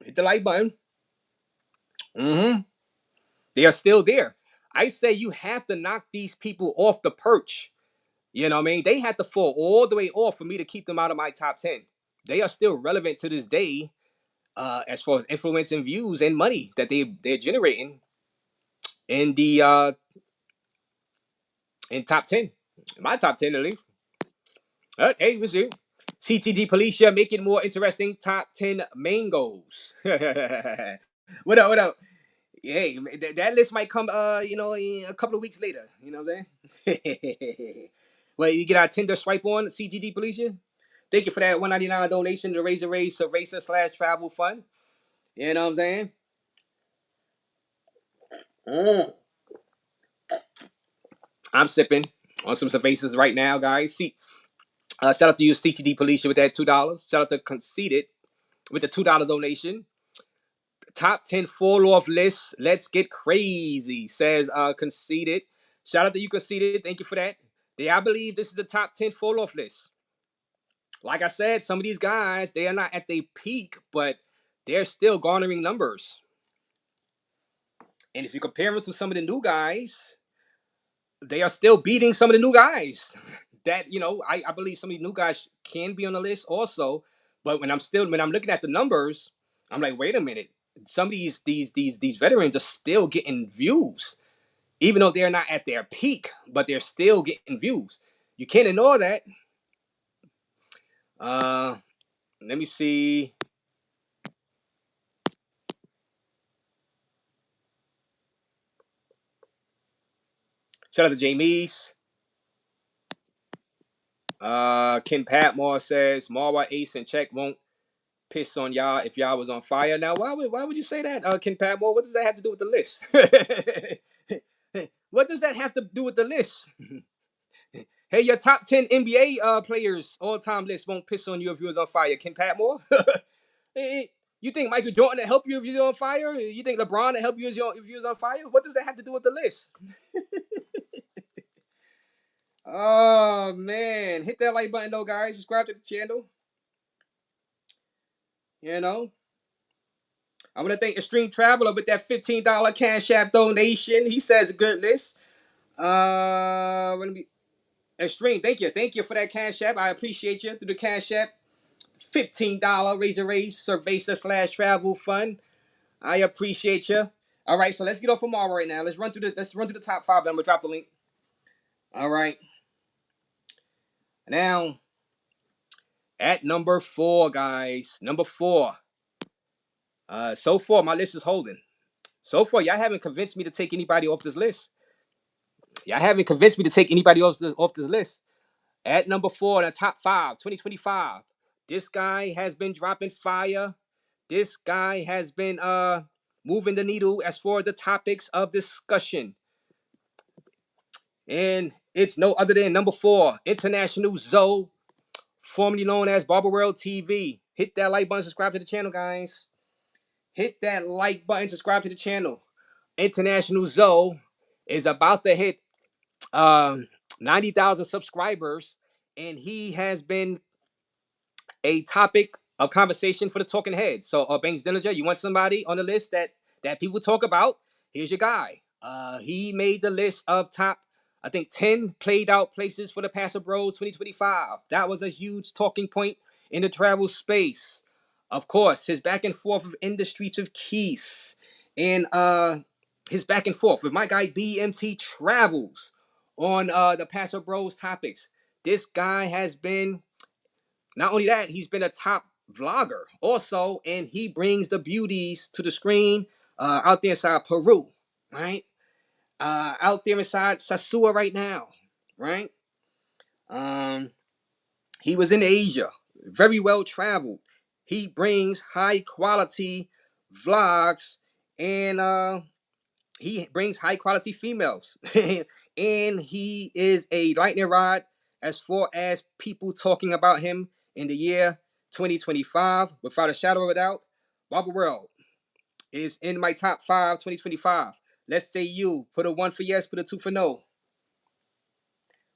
Speaker 2: Hit the like button. Mm-hmm. They are still there. I say you have to knock these people off the perch. You know what I mean? They had to fall all the way off for me to keep them out of my top 10. They are still relevant to this day, as far as influence and views and money that they're generating in the in top 10. My top 10 at least. Hey, we see. CTD Policia, make it more interesting. Top 10 main goals. What up? What up? Hey, that list might come, in a couple of weeks later. You know what I'm saying? Well, you get our Tinder swipe on CTD Policia. Thank you for that $1.99 donation to Raze Racer/Travel Fund. You know what I'm saying? Mm. I'm sipping on some cervezas right now, guys. See, shout out to you, CTD Policia, with that $2. Shout out to Conceited with the $2 donation. Top 10 fall off list. Let's get crazy, says Conceited. Shout out to you, Conceited. Thank you for that. I believe this is the top 10 fall off list. Like I said, some of these guys, they are not at their peak, but they're still garnering numbers. And if you compare them to some of the new guys, they are still beating some of the new guys. That, I believe some of the new guys can be on the list also. But when I'm looking at the numbers, I'm like, wait a minute. Some of these veterans are still getting views, even though they're not at their peak, but they're still getting views. You can't ignore that. Let me see. Shout out to Jamies. Ken Patmore says Marwa Ace and Check won't piss on y'all if y'all was on fire. Now, why would you say that, Ken Patmore? What does that have to do with the list? What does that have to do with the list? Hey, your top 10 NBA players all-time list won't piss on you if you was on fire. Ken Patmore? You think Michael Jordan to help you if you're on fire? You think LeBron to help you if you was on fire? What does that have to do with the list? Oh, man. Hit that like button, though, guys. Subscribe to the channel. You know? I want to thank Extreme Traveler with that $15 Cash App donation. He says a good list. Extreme, thank you for that Cash App. I appreciate you through the Cash App. $15 Raze Cerveza/Travel Fund. I appreciate you. All right, so let's get off from Marvel right now. Let's run through the top 5. Then I'm gonna drop the link. All right. Now, at number 4, guys. Number 4. So far, my list is holding. So far, y'all haven't convinced me to take anybody off this list. Y'all haven't convinced me to take anybody off this list. At number 4 in the top 5, 2025. This guy has been dropping fire. This guy has been moving the needle as for the topics of discussion. And it's no other than number 4, International Zoe, formerly known as Barber World TV. Hit that like button, subscribe to the channel, guys. Hit that like button, subscribe to the channel. International Zoe is about to hit 90,000 subscribers, and he has been a topic of conversation for the talking heads. So, Banks Dillinger, you want somebody on the list that people talk about? Here's your guy. He made the list of top, I think, 10 played out places for the Paso Bros 2025. That was a huge talking point in the travel space. Of course, his back and forth in the streets of Quis, and his back and forth with my guy BMT Travels on the Paso Bros topics. This guy has been, not only that, he's been a top vlogger also, and he brings the beauties to the screen out there inside Peru, right? Out there inside Sasua right now, right? He was in Asia, very well traveled. He brings high quality vlogs, and he brings high quality females. And he is a lightning rod as far as people talking about him in the year 2025, without a shadow of a doubt. Barbara World is in my top 5 2025. Let's say you put a 1 for yes, put a 2 for no.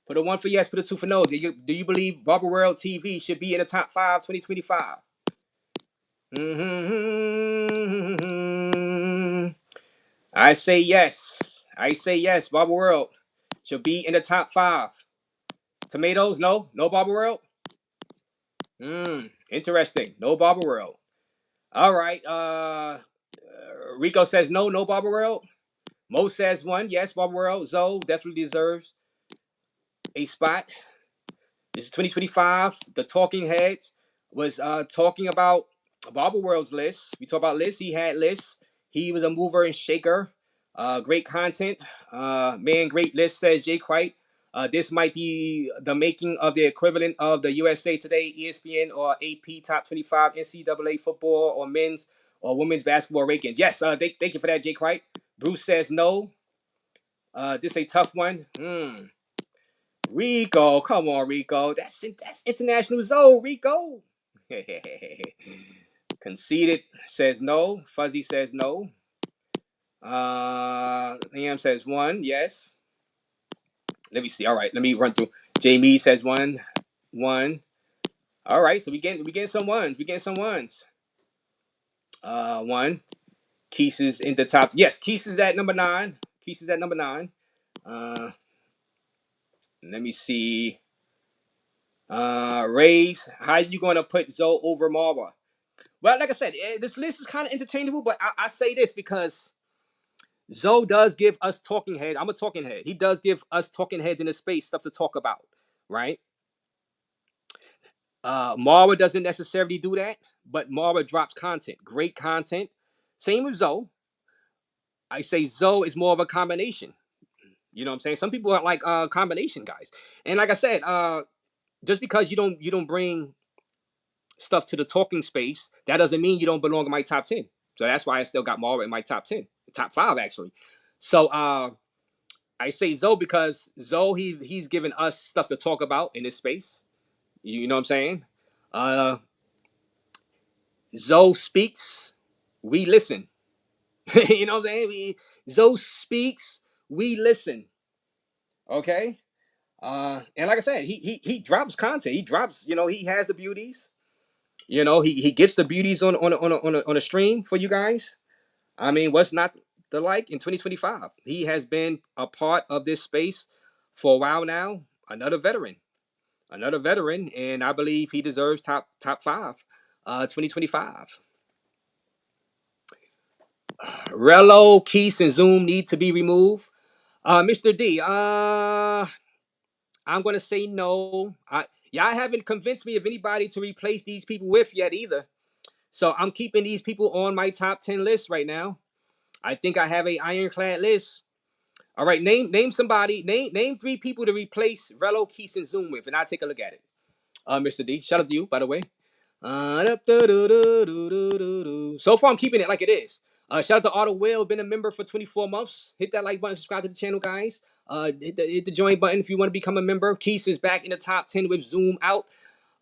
Speaker 2: Put a 1 for yes, put a 2 for no. Do you believe Barbara World TV should be in the top 5 2025? I say yes. I say yes. Barbara World should be in the top 5. Tomatoes? No. No Barbara World? Interesting. No Barbara World. All right. Rico says no. No Barbara World. Mo says 1. Yes, Barbara World. Zoe definitely deserves a spot. This is 2025. The Talking Heads was talking about Barbara World's list. We talk about lists. He had lists. He was a mover and shaker. Great content. Man, great list, says Jay White. This might be the making of the equivalent of the USA Today, ESPN, or AP Top 25 NCAA football or men's or women's basketball rankings. Yes, thank you for that, Jay White. Bruce says no. This is a tough one. Rico, come on, Rico. That's international zone, Rico. Conceited says no. Fuzzy says no. Liam says 1. Yes. Let me see. All right, let me run through. Jamie says 1. 1. All right, so we getting some ones. We getting some ones. 1. Quis is in the top. Yes, Quis is at number 9. Quis is at number 9. Let me see. Raze, how you gonna put Zoe over Marwa? Well, like I said, this list is kind of entertainable, but I say this because Zoe does give us talking head. I'm a talking head. He does give us talking heads in the space stuff to talk about, right? Marwa doesn't necessarily do that, but Marwa drops content, great content. Same with Zoe. I say Zoe is more of a combination. You know what I'm saying? Some people are like combination guys, and like I said, just because you don't bring stuff to the talking space, that doesn't mean you don't belong in my top 10. So that's why I still got Marwa in my top 10, top 5 actually. So I say Zoe because Zoe he's giving us stuff to talk about in this space. You know what I'm saying? Zoe speaks, we listen. You know what I'm saying? Zoe speaks, we listen. Okay? And like I said, he drops content. He drops, he has the beauties. He gets the beauties on a stream for you guys. I mean, what's not the like in 2025? He has been a part of this space for a while now. Another veteran, and I believe he deserves top 5, 2025. Relo, Quis, and Zoom need to be removed. Mr. D, I'm gonna say no. Y'all haven't convinced me of anybody to replace these people with yet either. So I'm keeping these people on my top 10 list right now. I think I have a ironclad list. All right, name somebody. Name 3 people to replace Relo, Quis, and Zoom with, and I'll take a look at it. Mr. D, shout out to you, by the way. So far, I'm keeping it like it is. Shout out to Auto Will, been a member for 24 months. Hit that like button, subscribe to the channel, guys. Hit the join button if you want to become a member. Quis is back in the top 10 with Zoom out.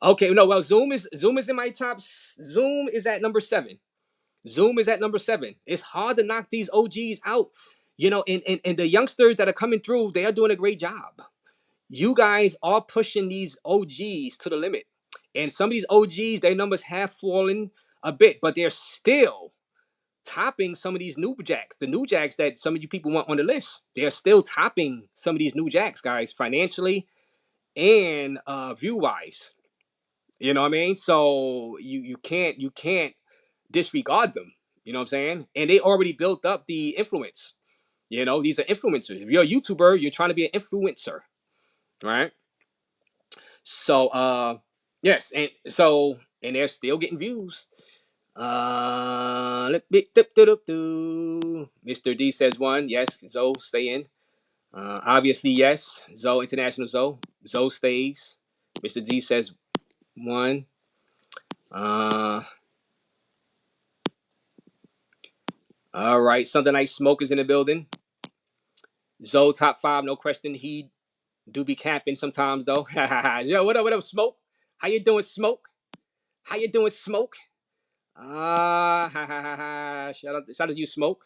Speaker 2: Okay, no, well, Zoom is in my top. Zoom is at number 7. Zoom is at number 7. It's hard to knock these OGs out. And the youngsters that are coming through, they are doing a great job. You guys are pushing these OGs to the limit. And some of these OGs, their numbers have fallen a bit, but they're still topping some of these new jacks. The new jacks that some of you people want on the list. They're still topping some of these new jacks, guys, financially and view-wise. You know what I mean? So you can't disregard them. You know what I'm saying? And they already built up the influence. These are influencers. If you're a YouTuber, you're trying to be an influencer, right? So yes, and they're still getting views. Mr. D says 1. Yes, Zoe stay in. Obviously yes. Zoe international Zoe stays. Mr. D says one. All right, Sunday Night Smoke is in the building. Zoe top 5, no question. He do be camping sometimes though. Yo, what up, Smoke? How you doing, Smoke? How you doing, Smoke? Shout out to you, Smoke.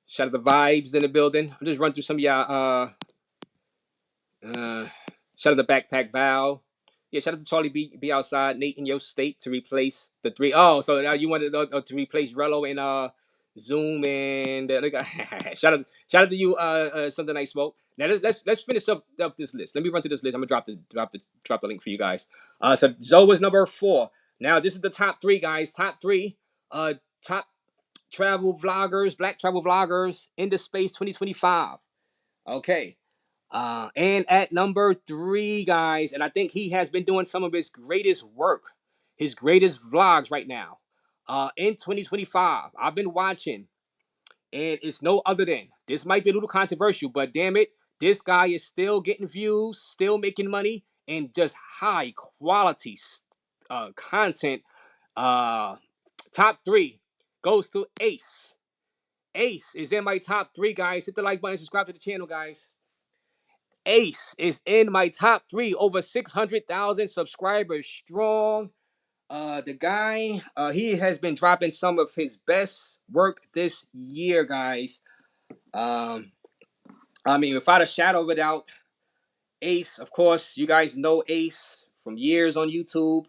Speaker 2: Shout out to Vibes in the building. I'll just run through some of y'all. Shout out to Backpack Val. Yeah, shout out to Charlie B outside. Nate in your state to replace the three. Oh, so now you wanted to replace Rello and Zoom and the other guy. shout out to you, Sunday Night Smoke. Now let's finish up this list. Let me run through this list. I'm gonna drop the link for you guys. So Zoe was number 4. Now this is the top 3, guys. Top 3. Top travel vloggers, black travel vloggers in the space 2025. Okay. And at number 3, guys, and I think he has been doing some of his greatest work, his greatest vlogs right now. In 2025, I've been watching, and it's no other than, this might be a little controversial, but damn it, this guy is still getting views, still making money, and just high quality content. Top 3 goes to Ace. Ace is in my top 3, guys. Hit the like button, subscribe to the channel, guys. Ace is in my top 3, over 600,000 subscribers strong. The guy, he has been dropping some of his best work this year, guys. Without a shadow of a doubt, Ace, of course, you guys know Ace from years on YouTube.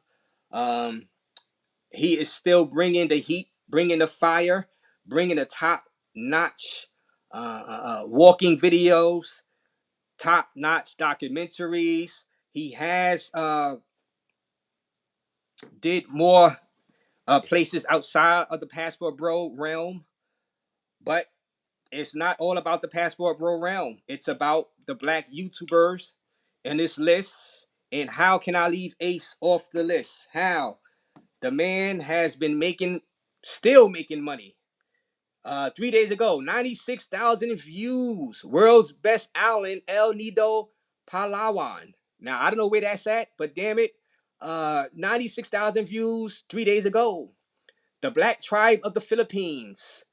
Speaker 2: He is still bringing the heat, bringing the fire, bringing the top-notch walking videos, top-notch documentaries. He has did more places outside of the Passport Bro realm, but it's not all about the Passport Bro realm. It's about the black YouTubers in this list. And how can I leave Ace off the list? How? The man has been still making money. 3 days ago, 96,000 views. World's best island, El Nido, Palawan. Now, I don't know where that's at, but damn it, 96,000 views 3 days ago. The Black Tribe of the Philippines,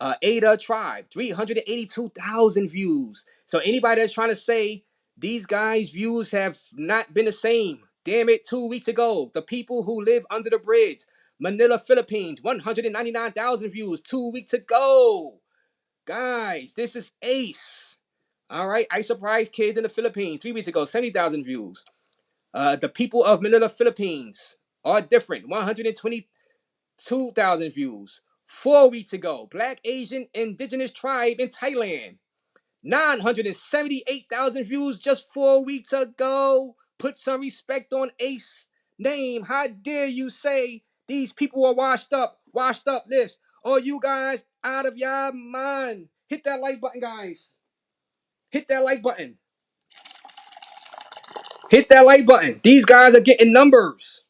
Speaker 2: Ada Tribe, 382,000 views. So anybody that's trying to say these guys' views have not been the same, damn it, 2 weeks ago, the people who live under the bridge, Manila, Philippines, 199,000 views 2 weeks ago. Guys, this is Ace. All right, I surprised kids in the Philippines 3 weeks ago, 70,000 views. The people of Manila, Philippines are different, 122,000 views. 4 weeks ago, Black Asian Indigenous Tribe in Thailand, 978,000 views just 4 weeks ago. Put some respect on Ace name. How dare you say these people are washed up list? Oh, you guys out of your mind. Hit that like button, guys. Hit that like button. Hit that like button. These guys are getting numbers.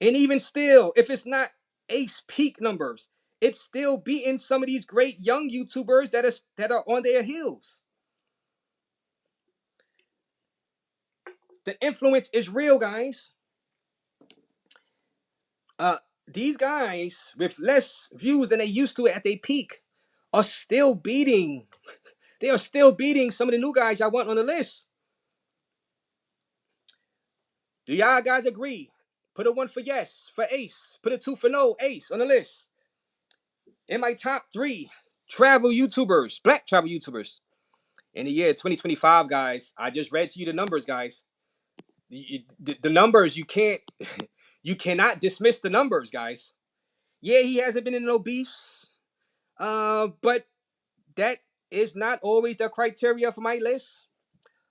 Speaker 2: And even still, if it's not Ace peak numbers, it's still beating some of these great young YouTubers that are on their heels. The influence is real, guys. These guys with less views than they used to at their peak are still beating. They are still beating some of the new guys y'all want on the list. Do y'all guys agree? Put a 1 for yes for Ace. Put a 2 for no, Ace on the list. In my top 3 travel YouTubers, black travel YouTubers in the year 2025, guys. I just read to you the numbers, guys. The numbers, you cannot dismiss the numbers, guys. Yeah, he hasn't been in no beefs, but that is not always the criteria for my list.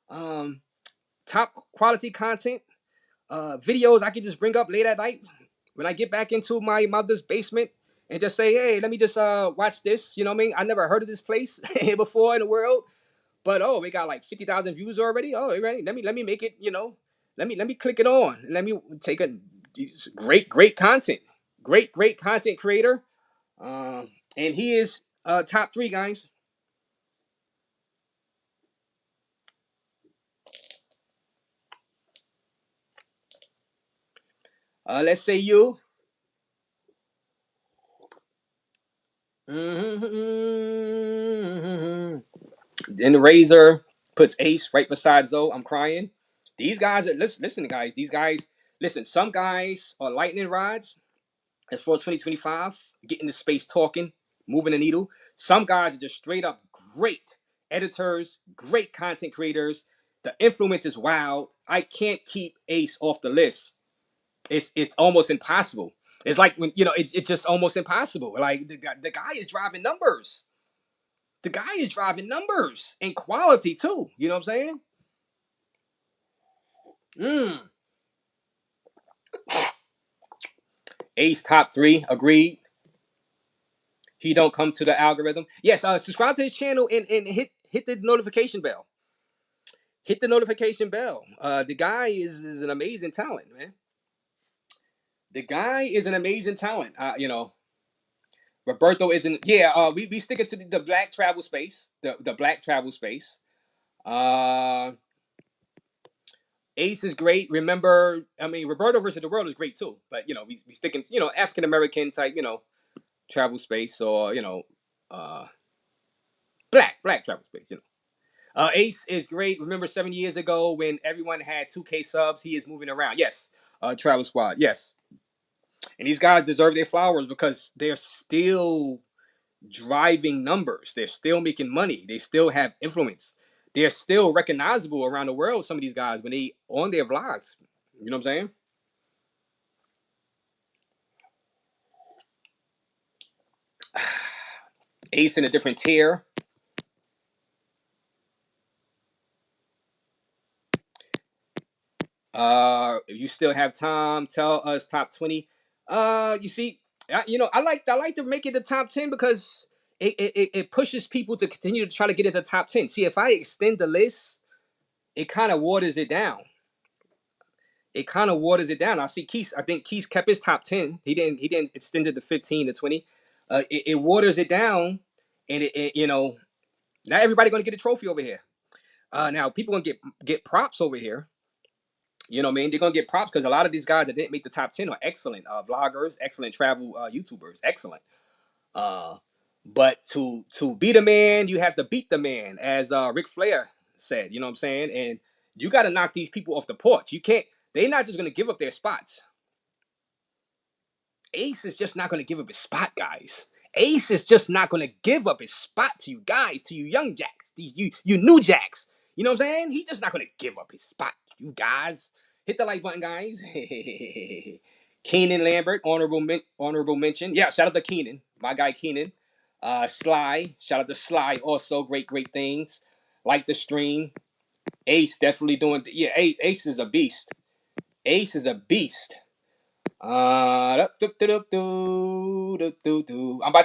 Speaker 2: Top quality content, videos I can just bring up late at night when I get back into my mother's basement and just say, hey, let me just watch this. You know what I mean? I never heard of this place before in the world, but oh, we got like 50,000 views already. Oh, right. Let me make it. Let me click it on and let me take a great content, great content creator, and he is top 3, guys. Let's say you. Mm-hmm. Then the Razor puts Ace right beside Zoe. I'm crying. These guys are listen, guys. These guys, listen. Some guys are lightning rods as far as 2025, getting the space talking, moving the needle. Some guys are just straight up great editors, great content creators. The influence is wild. I can't keep Ace off the list. It's almost impossible. It's like when it's just almost impossible. Like the guy is driving numbers. The guy is driving numbers and quality too. You know what I'm saying? Mm. Ace top three, agreed. He don't come to the algorithm. Yes, subscribe to his channel and hit the notification bell. Hit the notification bell. The guy is an amazing talent, man. The guy is an amazing talent. Roberto isn't. Yeah, we stick it to the black travel space. The black travel space. Uh, Ace is great. Remember, I mean, Roberto versus the world is great too. But we sticking African American type travel space or black travel space. Ace is great. Remember 7 years ago when everyone had 2K subs, he is moving around. Yes. Travel Squad. Yes. And these guys deserve their flowers because they're still driving numbers. They're still making money. They still have influence. They're still recognizable around the world, some of these guys, when they on their vlogs. You know what I'm saying? Ace in a different tier. If you still have time, tell us top 20. You see, I like to make it the top 10 because it pushes people to continue to try to get into the top 10. See, if I extend the list, it kind of waters it down. I see Quis. I think Quis kept his top 10. He didn't extend it to 15 to 20. It waters it down, and not everybody gonna get a trophy over here. Now people gonna get props over here. You know what I mean? They're gonna get props because a lot of these guys that didn't make the top 10 are excellent vloggers, excellent travel YouTubers, excellent. Uh, but to beat a man, you have to beat the man, as Ric Flair said. You know what I'm saying? And you got to knock these people off the porch. You can't. They're not just gonna give up their spots. Ace is just not gonna give up his spot, guys. Ace is just not gonna give up his spot to you guys, to you young jacks, to you new jacks. You know what I'm saying? He's just not gonna give up his spot. You guys, hit the like button, guys. Keenan Lambert, honorable mention. Yeah, shout out to Keenan, my guy Keenan. Sly, shout out to Sly, also great things. Like the stream. Ace definitely doing. Yeah, Ace is a beast. Ace is a beast. I'm about to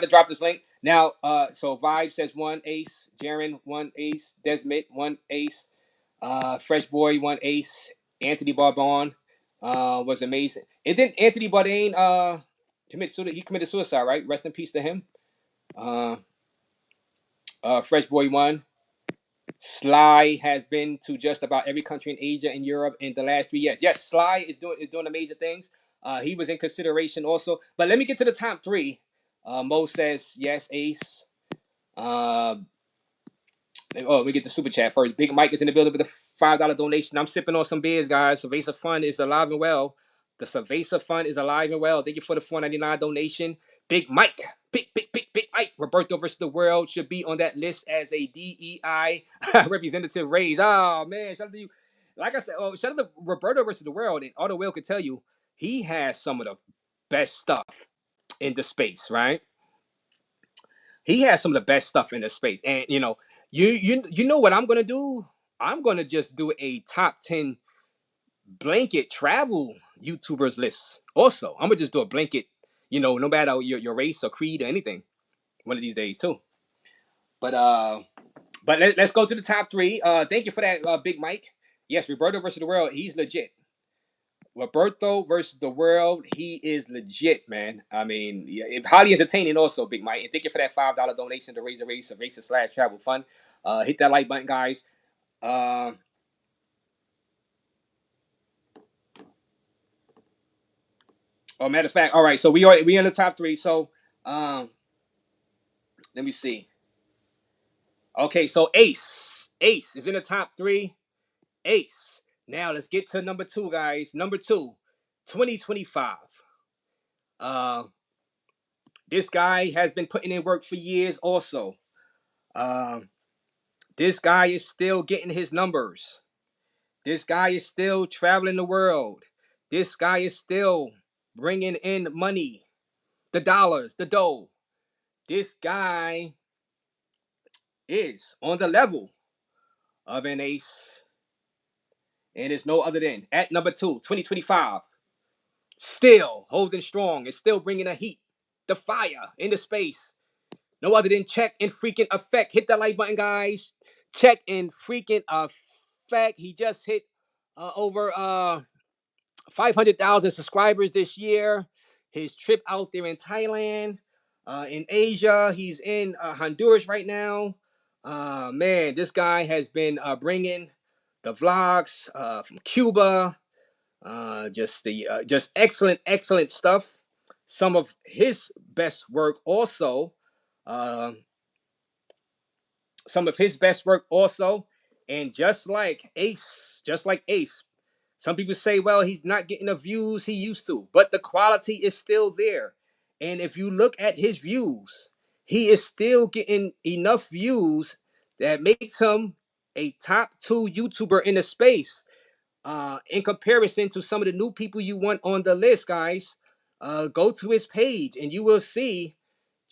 Speaker 2: drop this link now. So Vibe says one ace, Jaren one ace, Desmit one ace, Fresh Boy one ace, Anthony Barbon was amazing. It didn't Anthony Bourdain commit suicide? He committed suicide, right? Rest in peace to him. Uh, Fresh Boy one. Sly has been to just about every country in Asia and Europe in the last 3 years. Yes, Sly is doing amazing things. He was in consideration also. But let me get to the top three. Mo says yes, Ace. Let me get the super chat first. Big Mike is in the building with a $5 donation. I'm sipping on some beers, guys. Cerveza Fund is alive and well. The Cerveza Fund is alive and well. Thank you for the $4.99 donation. Big Mike, big Mike. Roberto versus the world should be on that list as a DEI representative. Raze. Oh man, shout out to you. Like I said, shout out to Roberto versus the world. And Auto Will could tell you he has some of the best stuff in the space, right? He has some of the best stuff in the space, and you know what I'm gonna do? I'm gonna just do a top 10 blanket travel YouTubers list. Also, I'm gonna just do a blanket. No matter your race or creed or anything, one of these days too. But let's go to the top three. Thank you for that, Big Mike. Yes, Roberto versus the world. He's legit. Roberto versus the world, he is legit, man. I mean, yeah, highly entertaining also, Big Mike. And thank you for that $5 donation to Razer / Travel Fund. Hit that like button, guys. Oh, matter of fact, all right. So we in the top three. So let me see. Okay, so Ace is in the top three. Ace. Now let's get to number two, guys. Number two, 2025. Uh, this guy has been putting in work for years. Also, um, this guy is still getting his numbers. This guy is still traveling the world. This guy is still bringing in money, the dollars, the dough. This guy is on the level of an Ace, and it's no other than at number two, 2025. Still holding strong and still bringing the heat, the fire into space. No other than Check and freaking Effect. Hit that like button, guys. Check and freaking Effect. He just hit over 500,000 subscribers this year. His trip out there in Thailand, in Asia. He's in Honduras right now. Man, this guy has been bringing the vlogs from Cuba. Just excellent stuff. Some of his best work also. Uh, some of his best work also. And just like Ace, some people say, well, he's not getting the views he used to, but the quality is still there. And if you look at his views, he is still getting enough views that makes him a top two YouTuber in the space. In comparison to some of the new people you want on the list, guys, go to his page and you will see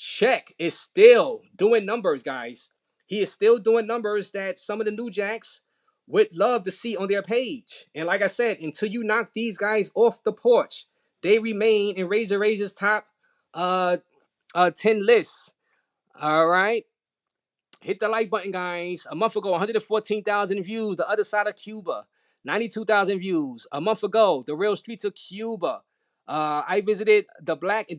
Speaker 2: Check is still doing numbers, guys. He is still doing numbers that some of the new jacks would love to see on their page. And like I said, until you knock these guys off the porch, they remain in Raze's top 10 lists. All right. Hit the like button, guys. A month ago, 114,000 views. The Other Side of Cuba, 92,000 views. A month ago, The Real Streets of Cuba. I visited the Black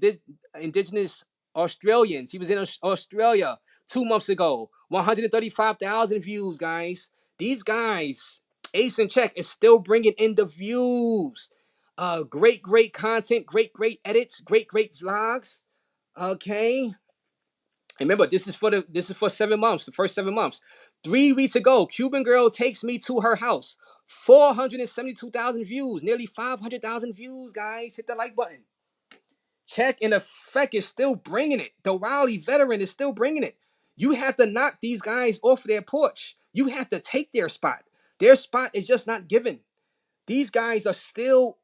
Speaker 2: Indigenous Australians. He was in Australia 2 months ago. 135,000 views, guys. These guys, Ace and Check, is still bringing in the views. Great content. Great edits. Great vlogs. Okay. Remember, this is for 7 months, the first 7 months. 3 weeks ago, Cuban girl takes me to her house. 472,000 views, nearly 500,000 views, guys. Hit the like button. Check and Effect is still bringing it. The Wily veteran is still bringing it. You have to knock these guys off their porch. You have to take their spot. Their spot is just not given. These guys are still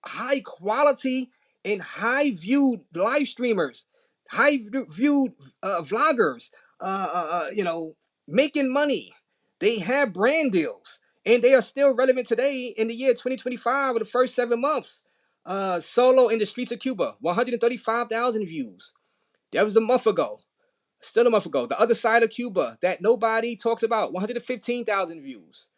Speaker 2: high quality and high viewed live streamers, high viewed vloggers, making money. They have brand deals and they are still relevant today in the year 2025 with the first 7 months. Solo in the Streets of Cuba, 135,000 views. That was a month ago. Still a month ago. The Other Side of Cuba that nobody talks about, 115,000 views.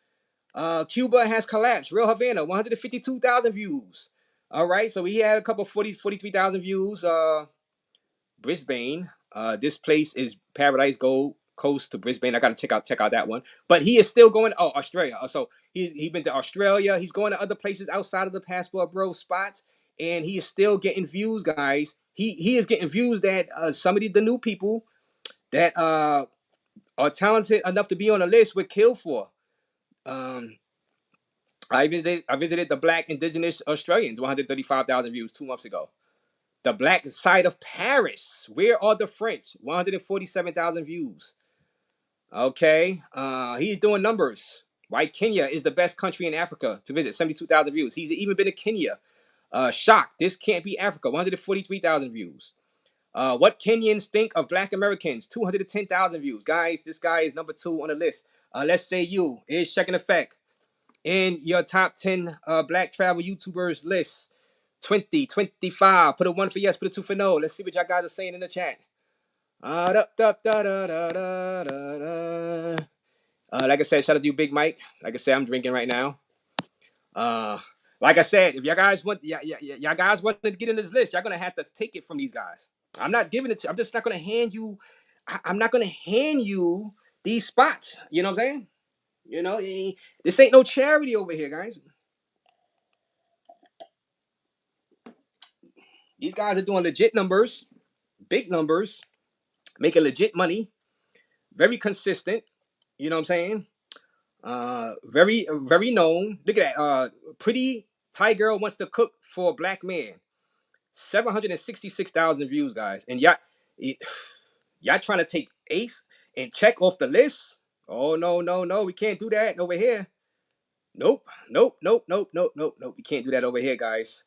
Speaker 2: Cuba has collapsed. Real Havana, 152,000 views. All right, so we had a couple 43,000 views. Brisbane. This place is Paradise Gold Coast to Brisbane. I gotta check out that one. But he is still going. Oh, Australia. So he's been to Australia. He's going to other places outside of the Passport Bro spots, and he is still getting views, guys. He is getting views that some of the new people that are talented enough to be on the list would kill for. Um, I visited the Black Indigenous Australians, 135,000 views 2 months ago. The Black Side of Paris, Where Are the French? 147,000 views. Okay, he's doing numbers. Why Kenya is the best country in Africa to visit, 72,000 views. He's even been to Kenya. Shock, This Can't Be Africa, 143,000 views. What Kenyans Think of Black Americans, 210,000 views. Guys, this guy is number 2 on the list. Let's say you is Check and Effect in your top 10 black travel YouTubers list. 2025. Put a 1 for yes, put a 2 for no. Let's see what y'all guys are saying in the chat. Like I said, shout out to you, Big Mike. Like I said, I'm drinking right now. Like I said, if y'all guys want to get in this list, y'all gonna have to take it from these guys. I'm not giving it to. I'm just not gonna hand you. I'm not gonna hand you these spots. You know what I'm saying? You know, this ain't no charity over here, guys. These guys are doing legit numbers, big numbers, making legit money, very consistent. You know what I'm saying? Very known. Look at that. Pretty Thai girl wants to cook for a black man. 766,000 views, guys. And y'all trying to take Ace and check off the list? Oh no, no, no. We can't do that over here. Nope, nope, nope, nope, nope, nope, nope. We can't do that over here, guys.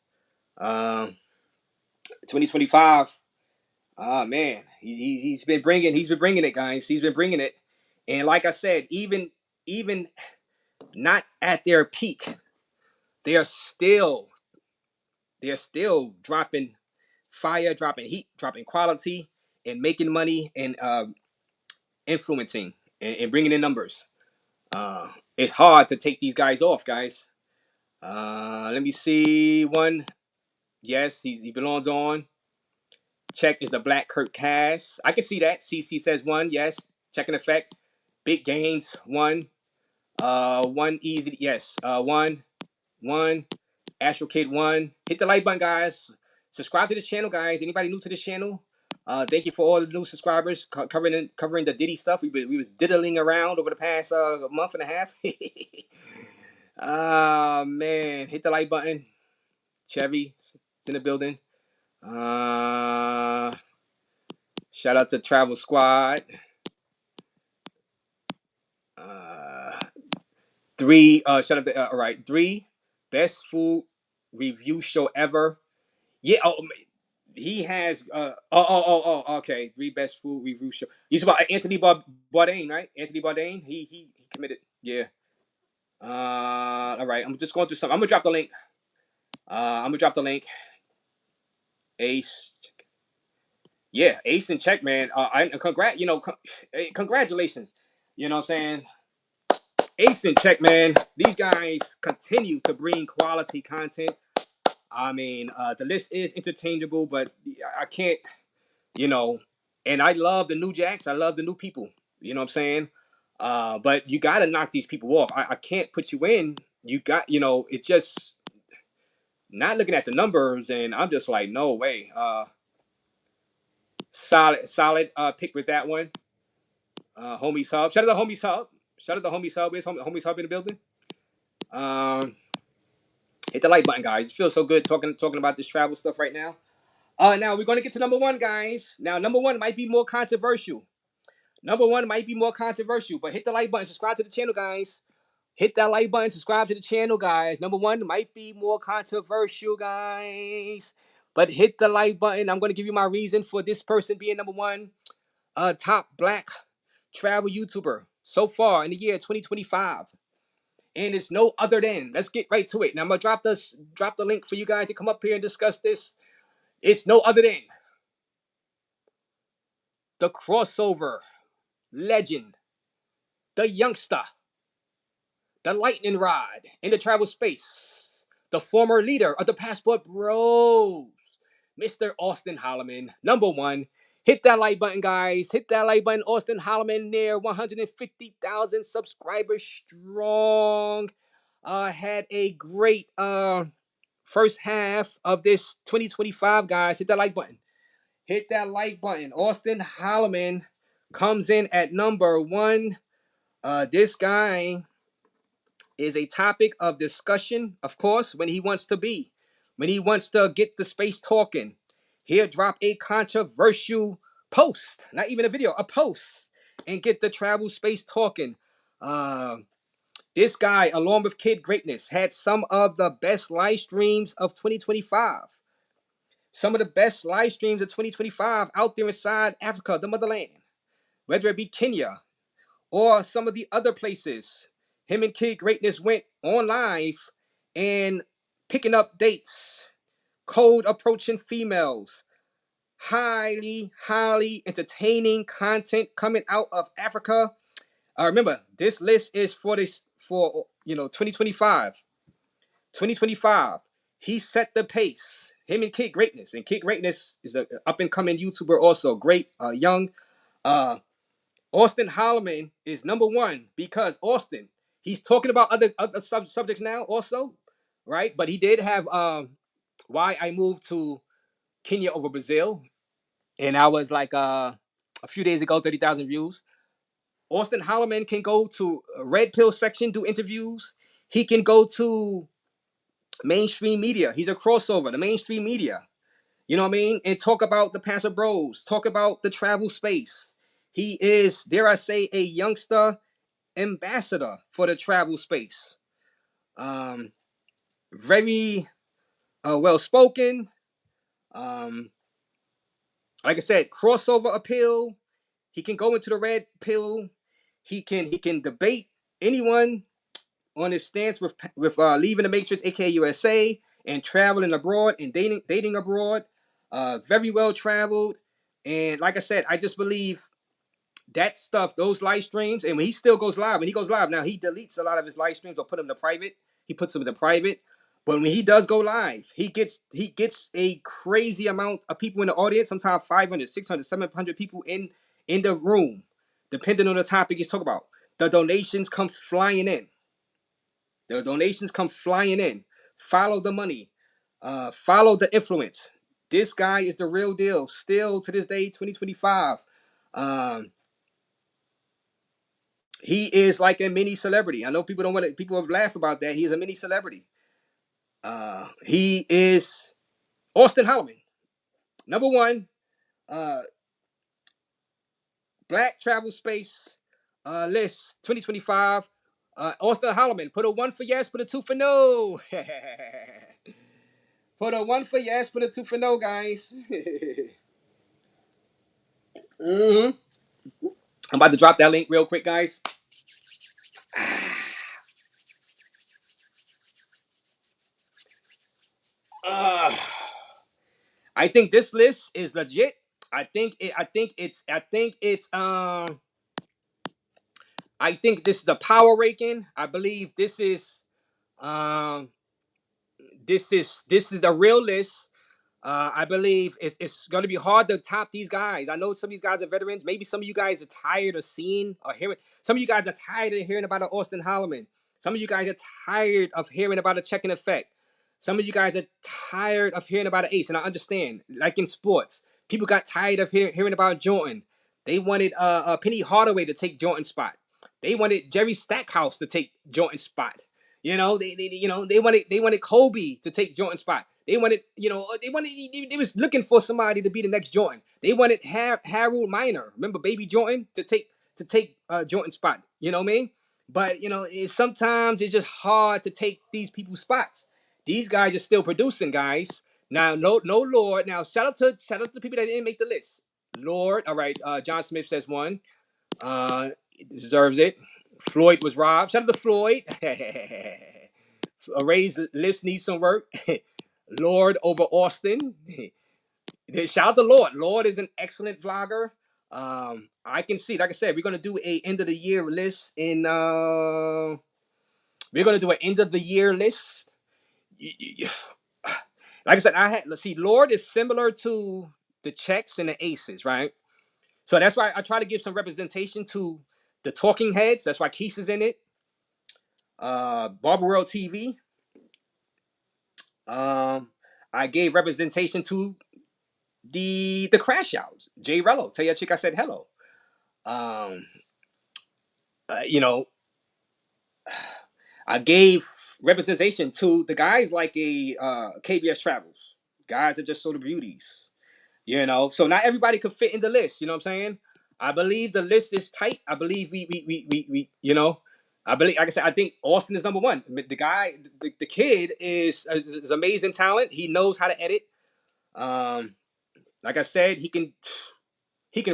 Speaker 2: 2025. Ah man, he's been bringing it, guys. He's been bringing it, and like I said, even not at their peak, they are still dropping fire, dropping heat, dropping quality, and making money and influencing and bringing in numbers. It's hard to take these guys off, guys. Let me see one. Yes, he belongs on. Check is the Black Kurt Cash. I can see that. CC says one. Yes. Check in effect. Big gains. One. One easy. Yes. One. Astro Kid one. Hit the like button, guys. Subscribe to this channel, guys. Anybody new to this channel? Thank you for all the new subscribers covering the Diddy stuff. We was diddling around over the past month and a half. Man, hit the like button. Chevy is in the building. Shout out to Travel Squad. Shout out to all right. 3 best food review show ever. Yeah. Oh, he has. Okay. 3 best food review show. He's about Anthony Bourdain, right? Anthony Bourdain. He committed. Yeah. All right. I'm just going through some. I'm gonna drop the link. Ace. Yeah, Ace in check, man. Congratulations. You know what I'm saying? Ace in check, man. These guys continue to bring quality content. I mean, the list is interchangeable, but I can't, and I love the new jacks. I love the new people. You know what I'm saying? But you got to knock these people off. I can't put you in. You got, it's just not looking at the numbers, and I'm just like, no way. Solid pick with that one. Homies Hub. Shout out to Homies Hub. Is Homies Hub in the building? Hit the like button, guys. It feels so good talking about this travel stuff right now. Now we're gonna get to number one, guys. Now number one might be more controversial. But hit the like button, subscribe to the channel, guys. Hit that like button, subscribe to the channel, guys. Number one might be more controversial, guys. But hit the like button. I'm gonna give you my reason for this person being number one. Top black travel YouTuber so far in the year 2025. And it's no other than, let's get right to it. Now I'm gonna drop the link for you guys to come up here and discuss this. It's no other than the crossover legend, the youngster, the lightning rod in the travel space, the former leader of the Passport Bros, Mr. Austin Hollerman, number one. Hit that like button, guys. Hit that like button. Austin Hollerman near 150,000 subscribers strong. Had a great first half of this 2025, guys. Hit that like button. Austin Hollerman comes in at number one. This guy is a topic of discussion, of course, when he wants to be. When he wants to get the space talking. He'll drop a controversial post, not even a video, a post, and get the travel space talking. This guy, along with Kid Greatness, had some of the best live streams of 2025. Some of the best live streams of 2025 out there inside Africa, the motherland. Whether it be Kenya or some of the other places. Him and Kid Greatness went on live and picking up dates. Cold approaching females. Highly, highly entertaining content coming out of Africa. Remember, this list is for 2025. 2025. He set the pace. Him and Kid Greatness. And Kid Greatness is an up-and-coming YouTuber also. Great, young. Austin Hollerman is number one because Austin, he's talking about other subjects now also, right? But he did have why I moved to Kenya over Brazil, and I was like a few days ago, 30,000 views. Austin Hollerman can go to a red pill section, do interviews. He can go to mainstream media. He's a crossover, the mainstream media. You know what I mean? And talk about the Pastor Bros, talk about the travel space. He is, dare I say, a youngster ambassador for the travel space. Very well spoken. Um, like I said, crossover appeal. He can go into the red pill. He can debate anyone on his stance with leaving the Matrix, aka USA, and traveling abroad and dating abroad. Very well traveled, and like I said, I just believe that stuff, those live streams, and when he still goes live, when he goes live now, he deletes a lot of his live streams or put them to private. He puts them to private. But when he does go live, he gets a crazy amount of people in the audience, sometimes 500, 600, 700 people in the room, depending on the topic he's talking about. The donations come flying in. The donations come flying in. Follow the money. Follow the influence. This guy is the real deal. Still to this day, 2025. He is like a mini celebrity. I know people don't want to. People have laughed about that. He's a mini celebrity. He is Austin Hollerman, number one. Black travel space list 2025. Austin Hollerman. Put a 1 for yes. Put a 2 for no. Put a 1 for yes. Put a 2 for no, guys. I'm about to drop that link real quick, guys. I think this list is legit. I think this is the power ranking. I believe um this is the real list. I believe it's going to be hard to top these guys. I know some of these guys are veterans. Maybe some of you guys are tired of seeing or hearing. Some of you guys are tired of hearing about an Austin Hollerman. Some of you guys are tired of hearing about a checking effect. Some of you guys are tired of hearing about an ace. And I understand, like in sports, people got tired of hearing about Jordan. They wanted Penny Hardaway to take Jordan's spot. They wanted Jerry Stackhouse to take Jordan's spot. You know, they wanted Kobe to take Jordan's spot. They was looking for somebody to be the next Jordan. They wanted Harold Miner, remember Baby Jordan, to take Jordan's spot. You know what I mean? But sometimes it's just hard to take these people's spots. These guys are still producing, guys. Now, no Lord. Now, shout out to the people that didn't make the list. Lord, all right. John Smith says one. Deserves it. Floyd was robbed. Shout out to Floyd. Raze list needs some work. Lord over Austin. Shout out to Lord. Lord is an excellent vlogger. I can see, like I said, we're gonna do a end of the year list in. We're gonna do an end of the year list. Like I said, let's see. Lord is similar to the checks and the aces, right? So that's why I try to give some representation to the talking heads. That's why Quis is in it. Barber World TV. I gave representation to the crash outs. Jay Rello, tell your chick I said hello. I gave representation to the guys like a KBS Travels, guys that just saw the beauties. So not everybody could fit in the list. You know what I'm saying? I believe the list is tight. I believe we I believe, like I said, I think Austin is number one. The guy, the kid is amazing talent. He knows how to edit. Like I said, he can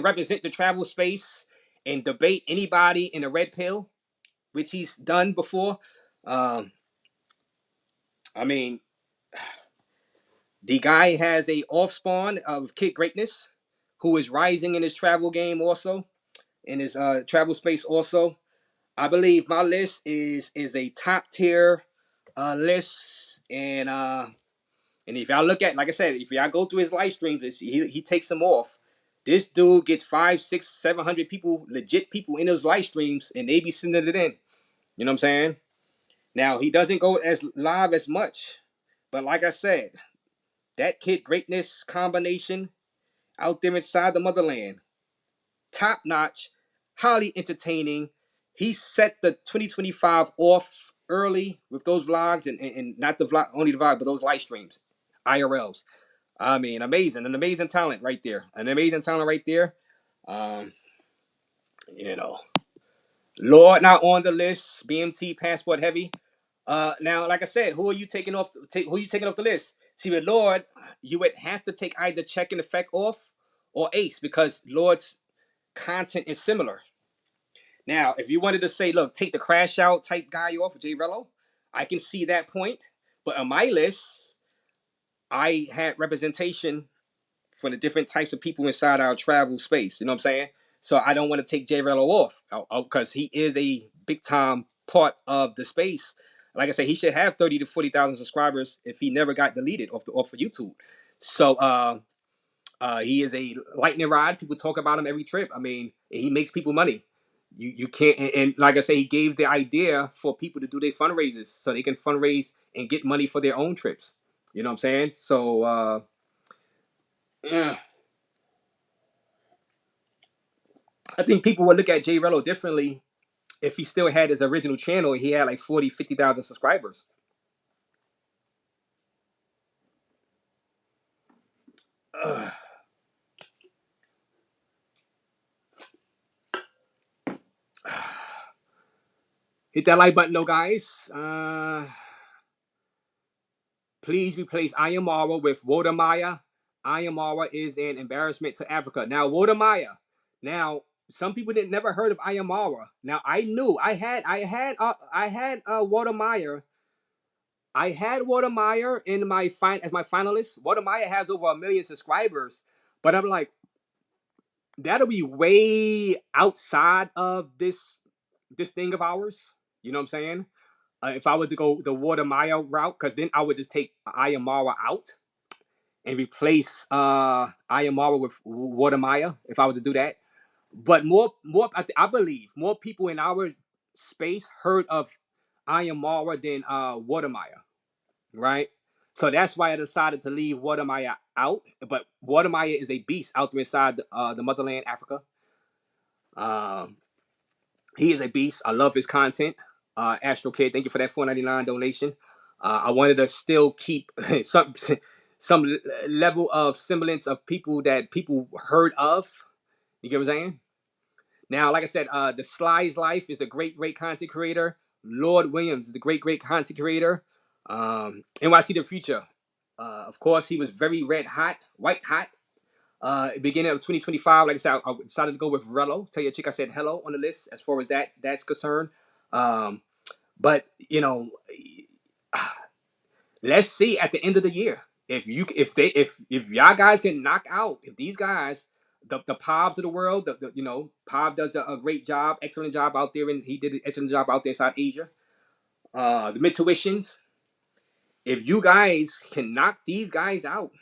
Speaker 2: represent the travel space and debate anybody in the red pill, which he's done before. I mean, the guy has a offspawn of kid greatness, who is rising in his travel game also, in his travel space also. I believe my list is a top tier list, and if y'all look at, like I said, if y'all go through his live streams, he takes them off. This dude gets 500, 600, 700 people, legit people in those live streams, and they be sending it in. You know what I'm saying? Now he doesn't go as live as much, but like I said, That kid greatness combination out there inside the motherland. Top notch, highly entertaining. He set the 2025 off early with those vlogs and not the vlog, only the vlog, but those live streams, IRLs. I mean, amazing, an amazing talent right there. An amazing talent right there. Um, you know, Lord not on the list. BMT passport heavy. Now, like I said, who are you taking off? Who are you taking off the list? See, with Lord, you would have to take either check and effect off or Ace because Lord's content is similar. Now, if you wanted to say, look, take the crash out type guy off, J Rello, I can see that point. But on my list, I had representation for the different types of people inside our travel space. You know what I'm saying? So I don't want to take J Rello off because he is a big time part of the space. Like I said, he should have 30 to 40,000 subscribers if he never got deleted off of YouTube. So he is a lightning rod. People talk about him every trip. I mean, he makes people money. You can't and like I say, he gave the idea for people to do their fundraisers so they can fundraise and get money for their own trips. You know what I'm saying? So yeah. I think people would look at J Rello differently if he still had his original channel and he had like 40, 50,000 subscribers. Ugh. Hit that like button though, guys. Please replace Ayamara with Wodamaya. Ayamara is an embarrassment to Africa. Now, Wodamaya. Now, some people didn't never heard of Ayamara. Now, I knew I had Wodamaya. I had Wodamaya in my as my finalist. Wodamaya has over 1 million subscribers, but I'm like, that'll be way outside of this thing of ours. You know what I'm saying? If I were to go the Wodamaya route, because then I would just take Ayamara out and replace Ayamara with Wodamaya if I were to do that. But I believe more people in our space heard of Ayamara than Wodamaya, right? So that's why I decided to leave Wodamaya out. But Wodamaya is a beast out there inside the motherland, Africa. Um, he is a beast. I love his content. Astro Kid, thank you for that $4.99 donation. I wanted to still keep some level of semblance of people that people heard of. You get what I'm saying? Now, like I said, the Sly's Life is a great content creator. Lord Williams is a great content creator. NYC The Future. Of course, he was very white hot. Beginning of 2025, like I said, I decided to go with Rello. Tell your chick I said hello on the list as far as that's concerned. But you know, let's see at the end of the year if y'all guys can knock out if these guys the Pobs of the world, Pob does a great job, excellent job out there, and he did an excellent job out there inside Asia. The mid tuitions, if you guys can knock these guys out,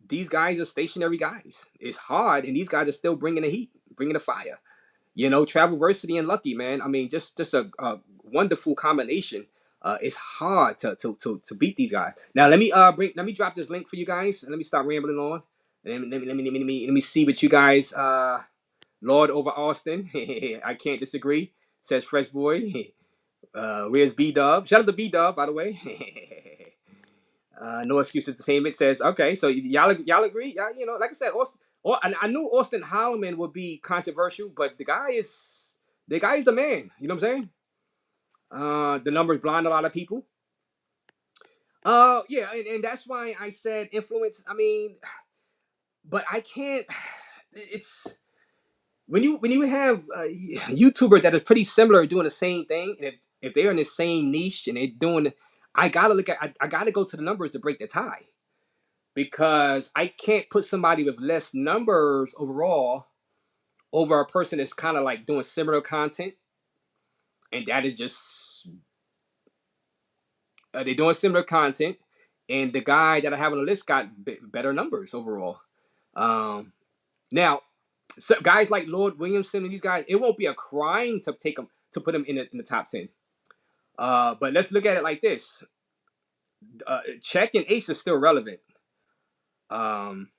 Speaker 2: these guys are stationary guys. It's hard, and these guys are still bringing the heat, bringing the fire. Travelversity and Lucky, man. I mean, just a wonderful combination. It's hard to beat these guys. Now let me drop this link for you guys, and let me stop rambling on. Let me see what you guys Lord over Austin. I can't disagree. Says Fresh Boy. Where's B Dub? Shout out to B Dub, by the way. No Excuse Entertainment says, okay, so y'all agree? Y'all, like I said, Austin. I knew Austin Hollerman would be controversial, but the guy is the man. You know what I'm saying? The numbers blind a lot of people. Yeah, and that's why I said influence. I mean, but I can't. It's when you have YouTubers that are pretty similar doing the same thing, and if they're in the same niche and they're doing, I gotta go to the numbers to break the tie. Because I can't put somebody with less numbers overall over a person that's kind of like doing similar content, and that is just they're doing similar content, and the guy that I have on the list got better numbers overall. Now, so guys like Lord Williamson and these guys, it won't be a crime to take them to put them in the top 10. But let's look at it like this: Check and ace is still relevant. Um,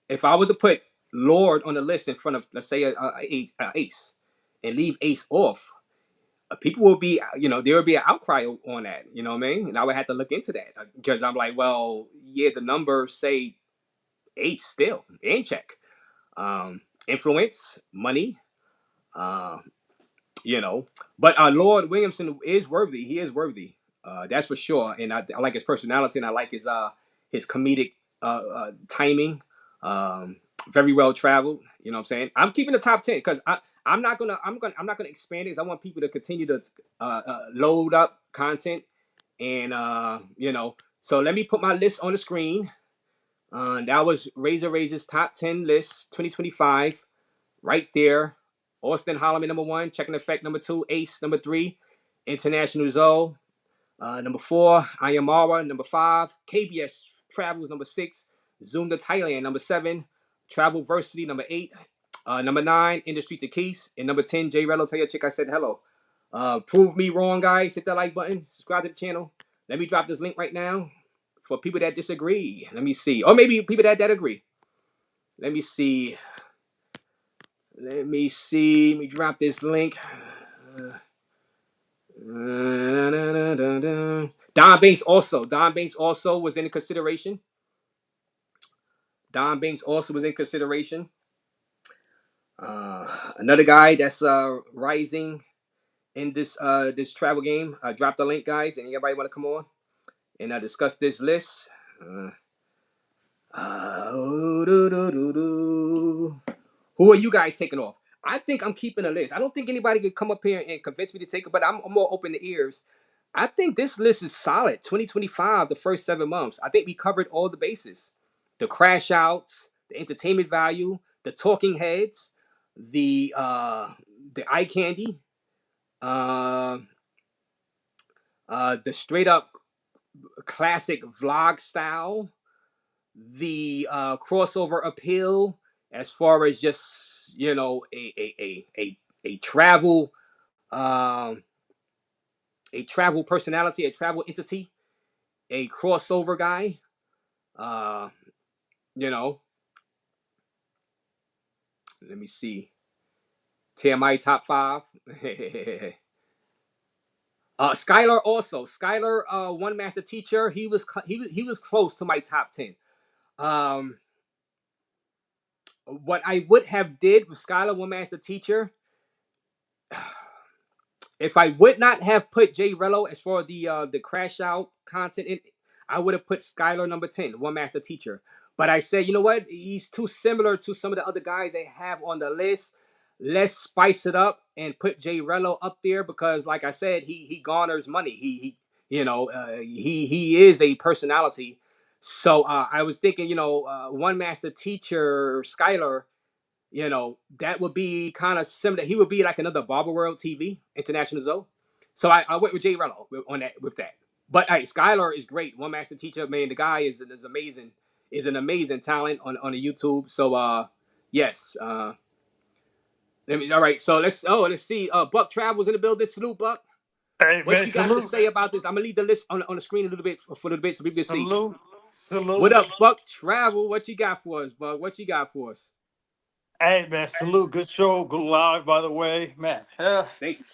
Speaker 2: if I were to put Lord on the list in front of, let's say, a ace, and leave ace off, people will be, there will be an outcry on that. You know what I mean? And I would have to look into that because I'm like, well, yeah, the numbers say ace still in check. Influence, money, uh, you know. But Lord Williamson is worthy. He is worthy. That's for sure. And I like his personality, and I like his comedic timing. Um, very well traveled. You know what I'm saying? I'm keeping the top 10 because I'm not gonna expand it because I want people to continue to load up content and So let me put my list on the screen. That was Raze's top 10 list 2025 right there. Austin Hollerman number one, Checking Effect number two, Ace number three, International Zoe number four, Ayamara number five, KBS Travels number six, Zoom to Thailand number seven, Travelversity number eight, number nine, In the Streets of Quis, and number 10, J Rello, tell your chick I said hello. Prove me wrong, guys. Hit that like button, subscribe to the channel. Let me drop this link right now for people that disagree. Let me see. Or maybe people that agree. Let me see. Let me see. Let me drop this link. Don Banks also. Don Banks also was in consideration. Don Banks also was in consideration. Another guy that's rising in this travel game. Drop the link, guys, and anybody want to come on and discuss this list. Who are you guys taking off? I think I'm keeping a list. I don't think anybody could come up here and convince me to take it, but I'm more open to ears. I think this list is solid. 2025, the first 7 months. I think we covered all the bases. The crash outs, the entertainment value, the talking heads, the eye candy, uh, the straight up classic vlog style, the crossover appeal as far as just a um, travel personality, a travel entity, a crossover guy. Uh, you know, let me see. TMI top five. Skylar also. Skylar, one master teacher. He was close to my top 10. Um, what I would have did with Skylar, one master teacher, if I would not have put Jay Rello as far as the crash out content in, I would have put Skylar number 10, one master teacher. But I said, you know what? He's too similar to some of the other guys they have on the list. Let's spice it up and put Jay Rello up there because, like I said, he garners money. He is a personality. So I was thinking, one master teacher, Skylar, that would be kind of similar. He would be like another Barber World TV, International Zoe. So I went with Jay Rello on that with that. But hey, Skylar is great. One master teacher, man. The guy is amazing. Is an amazing talent on the YouTube. So yes. All right. So let's see. Buck Travels in the building. Salute, Buck.
Speaker 3: Hey
Speaker 2: What
Speaker 3: man,
Speaker 2: you got to
Speaker 3: salute,
Speaker 2: say about this? I'm gonna leave the list on the screen a little bit for a little bit so people can see.
Speaker 3: salute,
Speaker 2: What
Speaker 3: salute.
Speaker 2: up, Buck Travel? What you got for us, Buck? What you got for us?
Speaker 3: Hey man, salute. Good show. Good live, by the way, man.
Speaker 2: Thank you.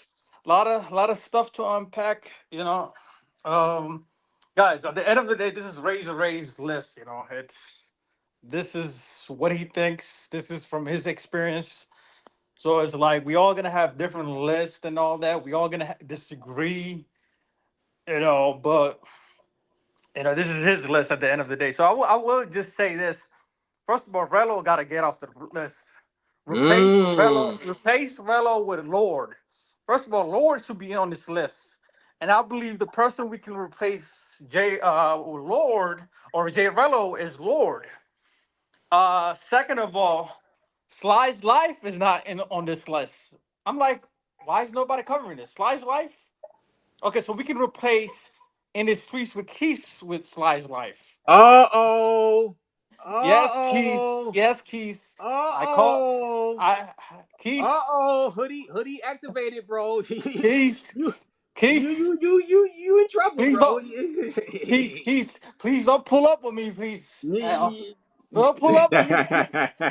Speaker 3: Lot of stuff to unpack. Guys. At the end of the day, this is Ray's list. This is what he thinks. This is from his experience. So it's like we all gonna have different lists and all that. We all gonna disagree. But this is his list at the end of the day. So I will just say this. First of all, Relo got to get off the list.
Speaker 2: Mm.
Speaker 3: Replace Relo with Lord. First of all, Lord should be on this list, and I believe the person we can replace Lord or J Relo is Lord. Second of all, Sly's life is not in on this list. I'm like, why is nobody covering this? Sly's life. Okay, so we can replace in the streets with Keith with Sly's life.
Speaker 2: Uh oh. Uh
Speaker 3: Yes, Keith.
Speaker 2: oh.
Speaker 3: Yes, Keith.
Speaker 2: Uh
Speaker 3: I call
Speaker 2: oh.
Speaker 3: I Keith.
Speaker 2: Uh oh. Hoodie activated, bro.
Speaker 3: Keith.
Speaker 2: you
Speaker 3: Keith,
Speaker 2: You in trouble,
Speaker 3: please
Speaker 2: bro.
Speaker 3: don't. Keith, please don't pull up on me, please. Don't pull up on me,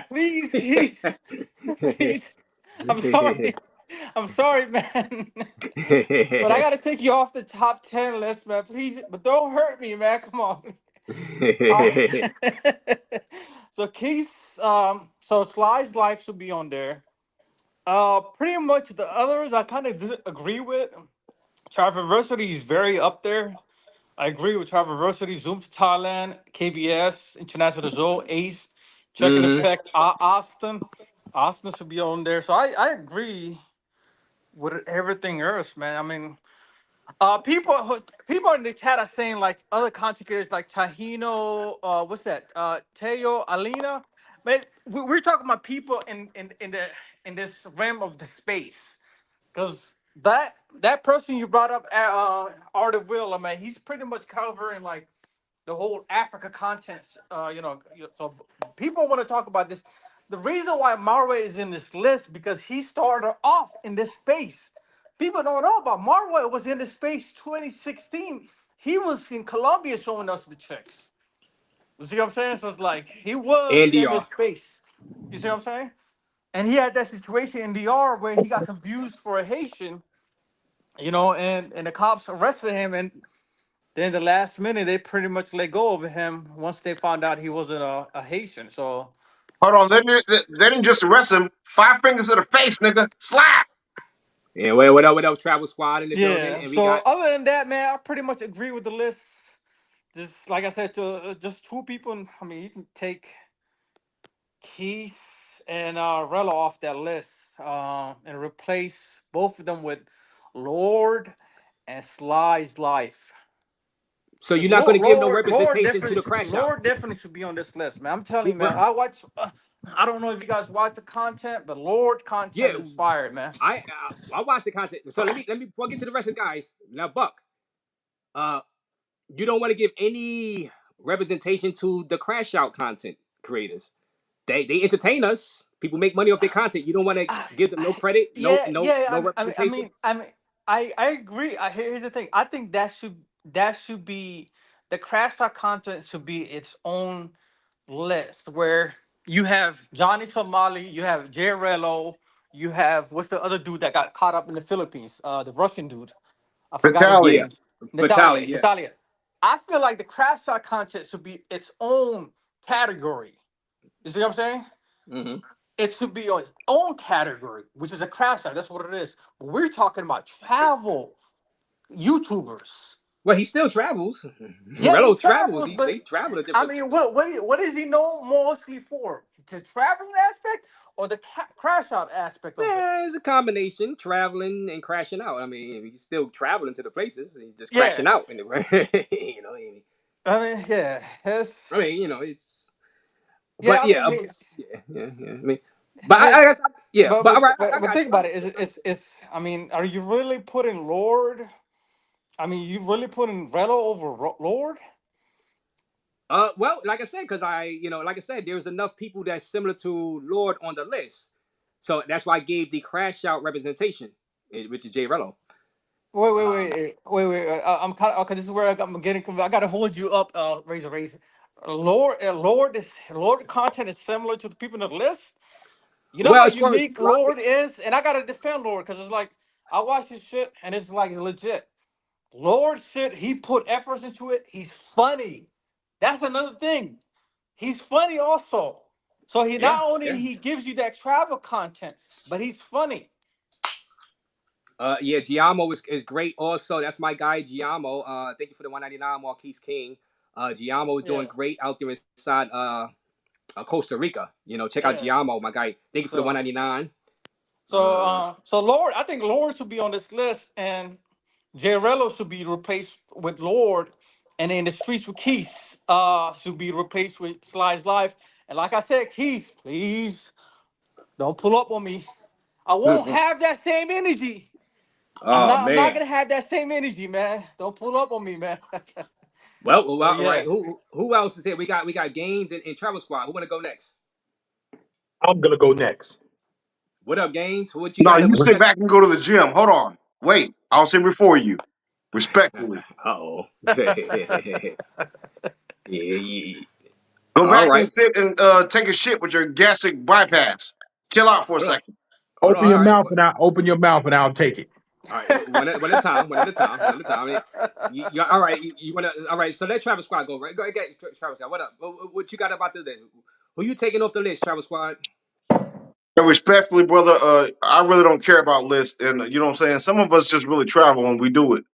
Speaker 3: please, Keith. Please. I'm sorry. I'm sorry, man. But I gotta take you off the top 10 list, man. Please, but don't hurt me, man. Come on. All right. So Keith, so Sly's life should be on there. Pretty much the others I kind of agree with. Travelversity is very up there. I agree with Travelversity, Zoom to Thailand, KBS, International Zoo, Ace, Checking
Speaker 2: Mm-hmm.
Speaker 3: Effect, Austin. Austin should be on there. So I agree with everything else, man. I mean, people in the chat are saying like other content creators like Tahino, what's that? Teo, Alina. Man, we're talking about people in this realm of the space. Because that person you brought up, Art of Will, I mean, he's pretty much covering like the whole Africa content. So people want to talk about this. The reason why Marwa is in this list because he started off in this space. People don't know about Marwa was in this space 2016. He was in Colombia showing us the chicks. You see what I'm saying? So it's like he was in this
Speaker 2: NDR.
Speaker 3: space. You see what I'm saying? And he had that situation in DR where he got confused for a Haitian, and the cops arrested him, and then the last minute they pretty much let go of him once they found out he wasn't a Haitian. So
Speaker 4: Hold on, they didn't just arrest him. 5 fingers to the face, nigga. Slap.
Speaker 2: Yeah, what up, Travel Squad in the building,
Speaker 3: yeah.
Speaker 2: and we
Speaker 3: So
Speaker 2: got
Speaker 3: other than that, man, I pretty much agree with the list. Just like I said, to just two people. I mean, you can take Keith and Rella off that list, and replace both of them with Lord and Sly's life.
Speaker 2: so
Speaker 3: Because
Speaker 2: you're not going
Speaker 3: Lord,
Speaker 2: to give no
Speaker 3: Lord, Lord
Speaker 2: representation to
Speaker 3: definitely,
Speaker 2: the crash out.
Speaker 3: Lord definitely should be on this list, man. I'm telling you, man.
Speaker 2: But
Speaker 3: I watch. I don't know if you guys watch the content, but Lord
Speaker 2: yeah,
Speaker 3: content is fired, man.
Speaker 2: I watched the content. So let me before I get to the rest of the guys. Now, Buck, uh, you don't want to give any representation to the crash out content creators. They entertain us. People make money off their content. You don't want to give them no credit, no
Speaker 3: Yeah,
Speaker 2: no
Speaker 3: yeah.
Speaker 2: no
Speaker 3: I
Speaker 2: representation.
Speaker 3: mean, I agree. Here's the thing. I think that should be the crash out content should be its own list where you have Johnny Somali, you have Jarello, you have what's the other dude that got caught up in the Philippines? The Russian dude. I forgot his
Speaker 4: Vitalia.
Speaker 2: Yeah,
Speaker 3: name.
Speaker 2: Vitaly.
Speaker 3: Natalia.
Speaker 2: Yeah.
Speaker 3: Natalia. I feel like the crash shot content should be its own category. You see what I'm saying?
Speaker 2: Hmm.
Speaker 3: It should be its own category, which is a crash shot. That's what it is. But we're talking about travel YouTubers.
Speaker 2: Well, he still travels.
Speaker 3: Yeah, he
Speaker 2: Rello travels.
Speaker 3: travels,
Speaker 2: He
Speaker 3: but
Speaker 2: they travel to
Speaker 3: I
Speaker 2: different.
Speaker 3: mean, what is he known mostly for? The traveling aspect or the crash out aspect of it?
Speaker 2: Yeah, it's a combination, traveling and crashing out. I mean, he's still traveling to the places. He's just
Speaker 3: Yeah,
Speaker 2: crashing out anyway.
Speaker 3: I mean, yeah,
Speaker 2: I mean, it's.
Speaker 3: yeah.
Speaker 2: But
Speaker 3: I
Speaker 2: yeah,
Speaker 3: mean,
Speaker 2: yeah. I mean, but
Speaker 3: his,
Speaker 2: yeah.
Speaker 3: but
Speaker 2: But all right, I
Speaker 3: but
Speaker 2: got
Speaker 3: think
Speaker 2: you.
Speaker 3: about it. Is I mean, are you really putting Lord? I mean, you really putting Relo over Lord?
Speaker 2: Well, like I said, because like I said, there's enough people that's similar to Lord on the list, so that's why I gave the crash out representation, which is Jay Rello.
Speaker 3: Wait, wait,
Speaker 2: Um,
Speaker 3: wait, wait, wait. I'm kind of okay. This is where I'm getting. I got to hold you up. Razor. Lord content is similar to the people on the list. You know
Speaker 2: well,
Speaker 3: how
Speaker 2: as far as
Speaker 3: unique Lord is, and I gotta defend Lord because it's like I watch his shit and it's like legit. Lord shit, he put efforts into it. He's funny. That's another thing. He's funny also. So he
Speaker 2: yeah,
Speaker 3: not only
Speaker 2: yeah.
Speaker 3: he gives you that travel content, but he's funny.
Speaker 2: Yeah, Giamo is great. Also, that's my guy Giamo. Thank you for the 199, Marquise King. Giamo is doing
Speaker 3: Yeah,
Speaker 2: great out there inside Costa Rica. Check out
Speaker 3: yeah.
Speaker 2: Giamo, my guy. Thank you for the
Speaker 3: So
Speaker 2: 199.
Speaker 3: so Lord, I think Lord should be on this list, and Jarello should be replaced with Lord, and in the streets with Keith should be replaced with Sly's Life. And like I said, Keith, please don't pull up on me. I won't have that same energy. I'm
Speaker 2: Oh
Speaker 3: not. I'm not
Speaker 2: man.
Speaker 3: gonna have that same energy, man. Don't pull up on me, man.
Speaker 2: Well,
Speaker 3: But
Speaker 2: all right.
Speaker 3: yeah,
Speaker 2: Who else is here? We got Gaines and Travel Squad. Who want to go next?
Speaker 4: I'm gonna go next.
Speaker 2: What up, Gaines? What you
Speaker 4: No,
Speaker 2: got?
Speaker 4: you
Speaker 2: What you
Speaker 4: sit
Speaker 2: got?
Speaker 4: back and go to the gym. Hold on. Wait. I'll say before you, respectfully.
Speaker 2: Oh. Yeah, yeah.
Speaker 4: Go
Speaker 2: All
Speaker 4: back and
Speaker 2: right.
Speaker 4: sit and take a shit with your gastric bypass. Chill out for a
Speaker 2: Hold on.
Speaker 4: second.
Speaker 2: Hold on. All right.
Speaker 5: Open your mouth and I'll take it.
Speaker 2: All right. One at a time. One at a time. One at a time. All right. You want to? All right. So let Travis Squad go. Right. Go ahead. Travis Squad. What up? What you got about the list? Who you taking off the list, Travis Squad?
Speaker 4: And respectfully, brother, I really don't care about lists, and you know what I'm saying. Some of us just really travel when we do it.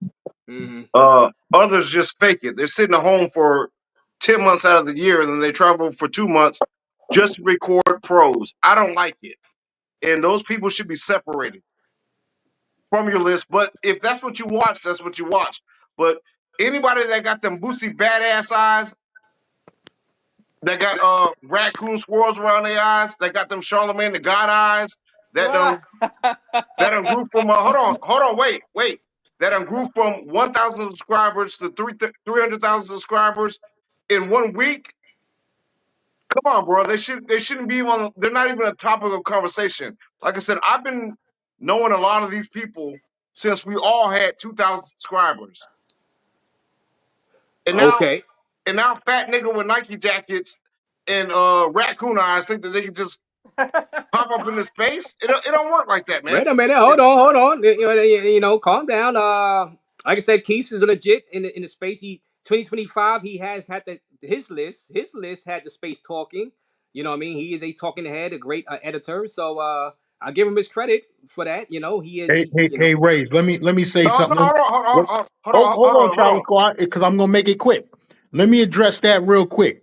Speaker 2: Mm-hmm.
Speaker 4: Others just fake it. They're sitting at home for 10 months out of the year, and then they travel for 2 months just to record pros. I don't like it, and those people should be separated from your list. But if that's what you watch, that's what you watch. But anybody that got them boosty badass eyes, that got raccoon squirrels around their eyes, that got them Charlemagne the God eyes, that done grew from hold on, wait. That done grew from 1,000 subscribers to 300,000 subscribers in 1 week. Come on, bro. They shouldn't be on. They're not even a topic of conversation. Like I said, I've been knowing a lot of these people since we all had 2,000 subscribers, and
Speaker 2: Okay.
Speaker 4: now fat nigga with Nike jackets and raccoon eyes think that they can just pop up in the space. It don't work like that, man.
Speaker 2: Wait a minute. Hold on. Calm down. Like I said, Keith is legit in the space. 2025. He has had his list. His list had the space talking. You know what I mean? He is a talking head, a great editor. So I give him his credit for that. You know, he is.
Speaker 5: Hey, Raze, let me say
Speaker 4: No,
Speaker 5: something. Hold on,
Speaker 4: hold
Speaker 5: Travel
Speaker 4: on.
Speaker 5: Squad, because I'm gonna make it quick. Let me address that real quick.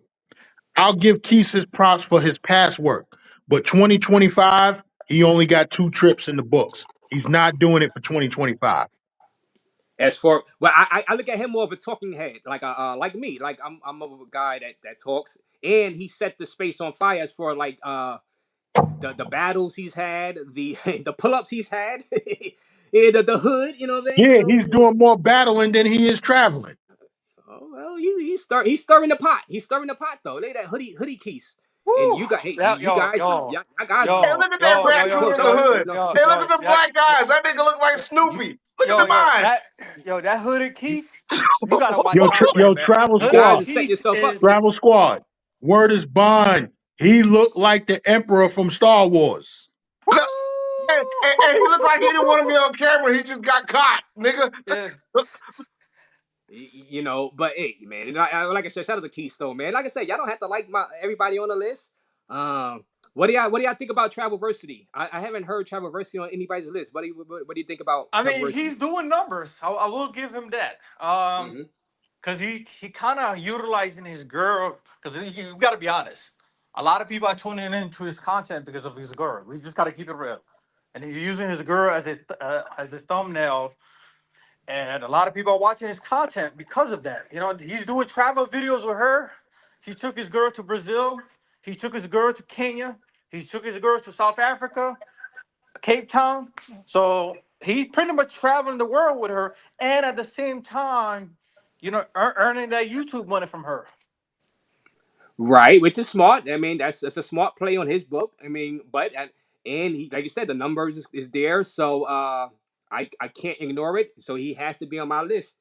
Speaker 5: I'll give Keith his props for his past work, but 2025, he only got 2 trips in the books. He's not doing it for 2025.
Speaker 2: As for I look at him more of a talking head, like me, like I'm a guy that talks, and he set the space on fire as for like the battles he's had, the the pull ups he's had, yeah, the hood, you know what I'm saying?
Speaker 5: Yeah, he's doing more battling than he is traveling.
Speaker 2: Oh well, he's stirring the pot. He's stirring the pot though. Look at that hoodie keys, and
Speaker 3: Woo!
Speaker 2: you got hey
Speaker 3: Yo,
Speaker 2: you
Speaker 3: yo,
Speaker 2: guys,
Speaker 3: yo,
Speaker 2: y'all guys,
Speaker 4: Hey, look at that
Speaker 3: yo, yo,
Speaker 4: raccoon
Speaker 3: yo,
Speaker 4: in the
Speaker 3: yo,
Speaker 4: hood.
Speaker 2: no,
Speaker 3: yo,
Speaker 4: Hey, look
Speaker 3: yo,
Speaker 4: at the
Speaker 3: that,
Speaker 4: black eyes. That nigga look like
Speaker 2: you,
Speaker 4: Snoopy. Look at
Speaker 3: yo,
Speaker 4: them
Speaker 3: yo,
Speaker 4: eyes.
Speaker 3: that hooded Keith, you gotta watch
Speaker 5: Yo,
Speaker 3: out for
Speaker 5: yo,
Speaker 3: him, man.
Speaker 5: Travel
Speaker 2: you
Speaker 3: Hooded
Speaker 2: guys
Speaker 5: Squad,
Speaker 2: are setting
Speaker 3: Keith
Speaker 2: yourself up.
Speaker 3: is
Speaker 5: Travel Squad. Word is bond. He looked like the Emperor from Star Wars.
Speaker 3: woo.
Speaker 4: No, and he looked like he didn't want to be on camera. He just got caught, nigga.
Speaker 3: Yeah.
Speaker 2: But hey, man, like I said, shout out to Keystone, man. Like I said, y'all don't have to like everybody on the list. What do y'all think about Travelversity? I haven't heard Travelversity on anybody's list. What do you think about
Speaker 3: I mean,
Speaker 2: Travelversity?
Speaker 3: he's doing numbers. I will give him that.
Speaker 2: Mm-hmm.
Speaker 3: Because he kind of utilizing his girl. Because you got to be honest, a lot of people are tuning into his content because of his girl. We just got to keep it real, and he's using his girl as his thumbnail. And a lot of people are watching his content because of that. You know, he's doing travel videos with her. He took his girl to Brazil. He took his girl to Kenya. He took his girl to South Africa, Cape Town. So he's pretty much traveling the world with her, and at the same time, earning that YouTube money from her.
Speaker 2: Right, which is smart. I mean, that's a smart play on his book. I mean, and he, like you said, the numbers is there, so I can't ignore it. So he has to be on my list.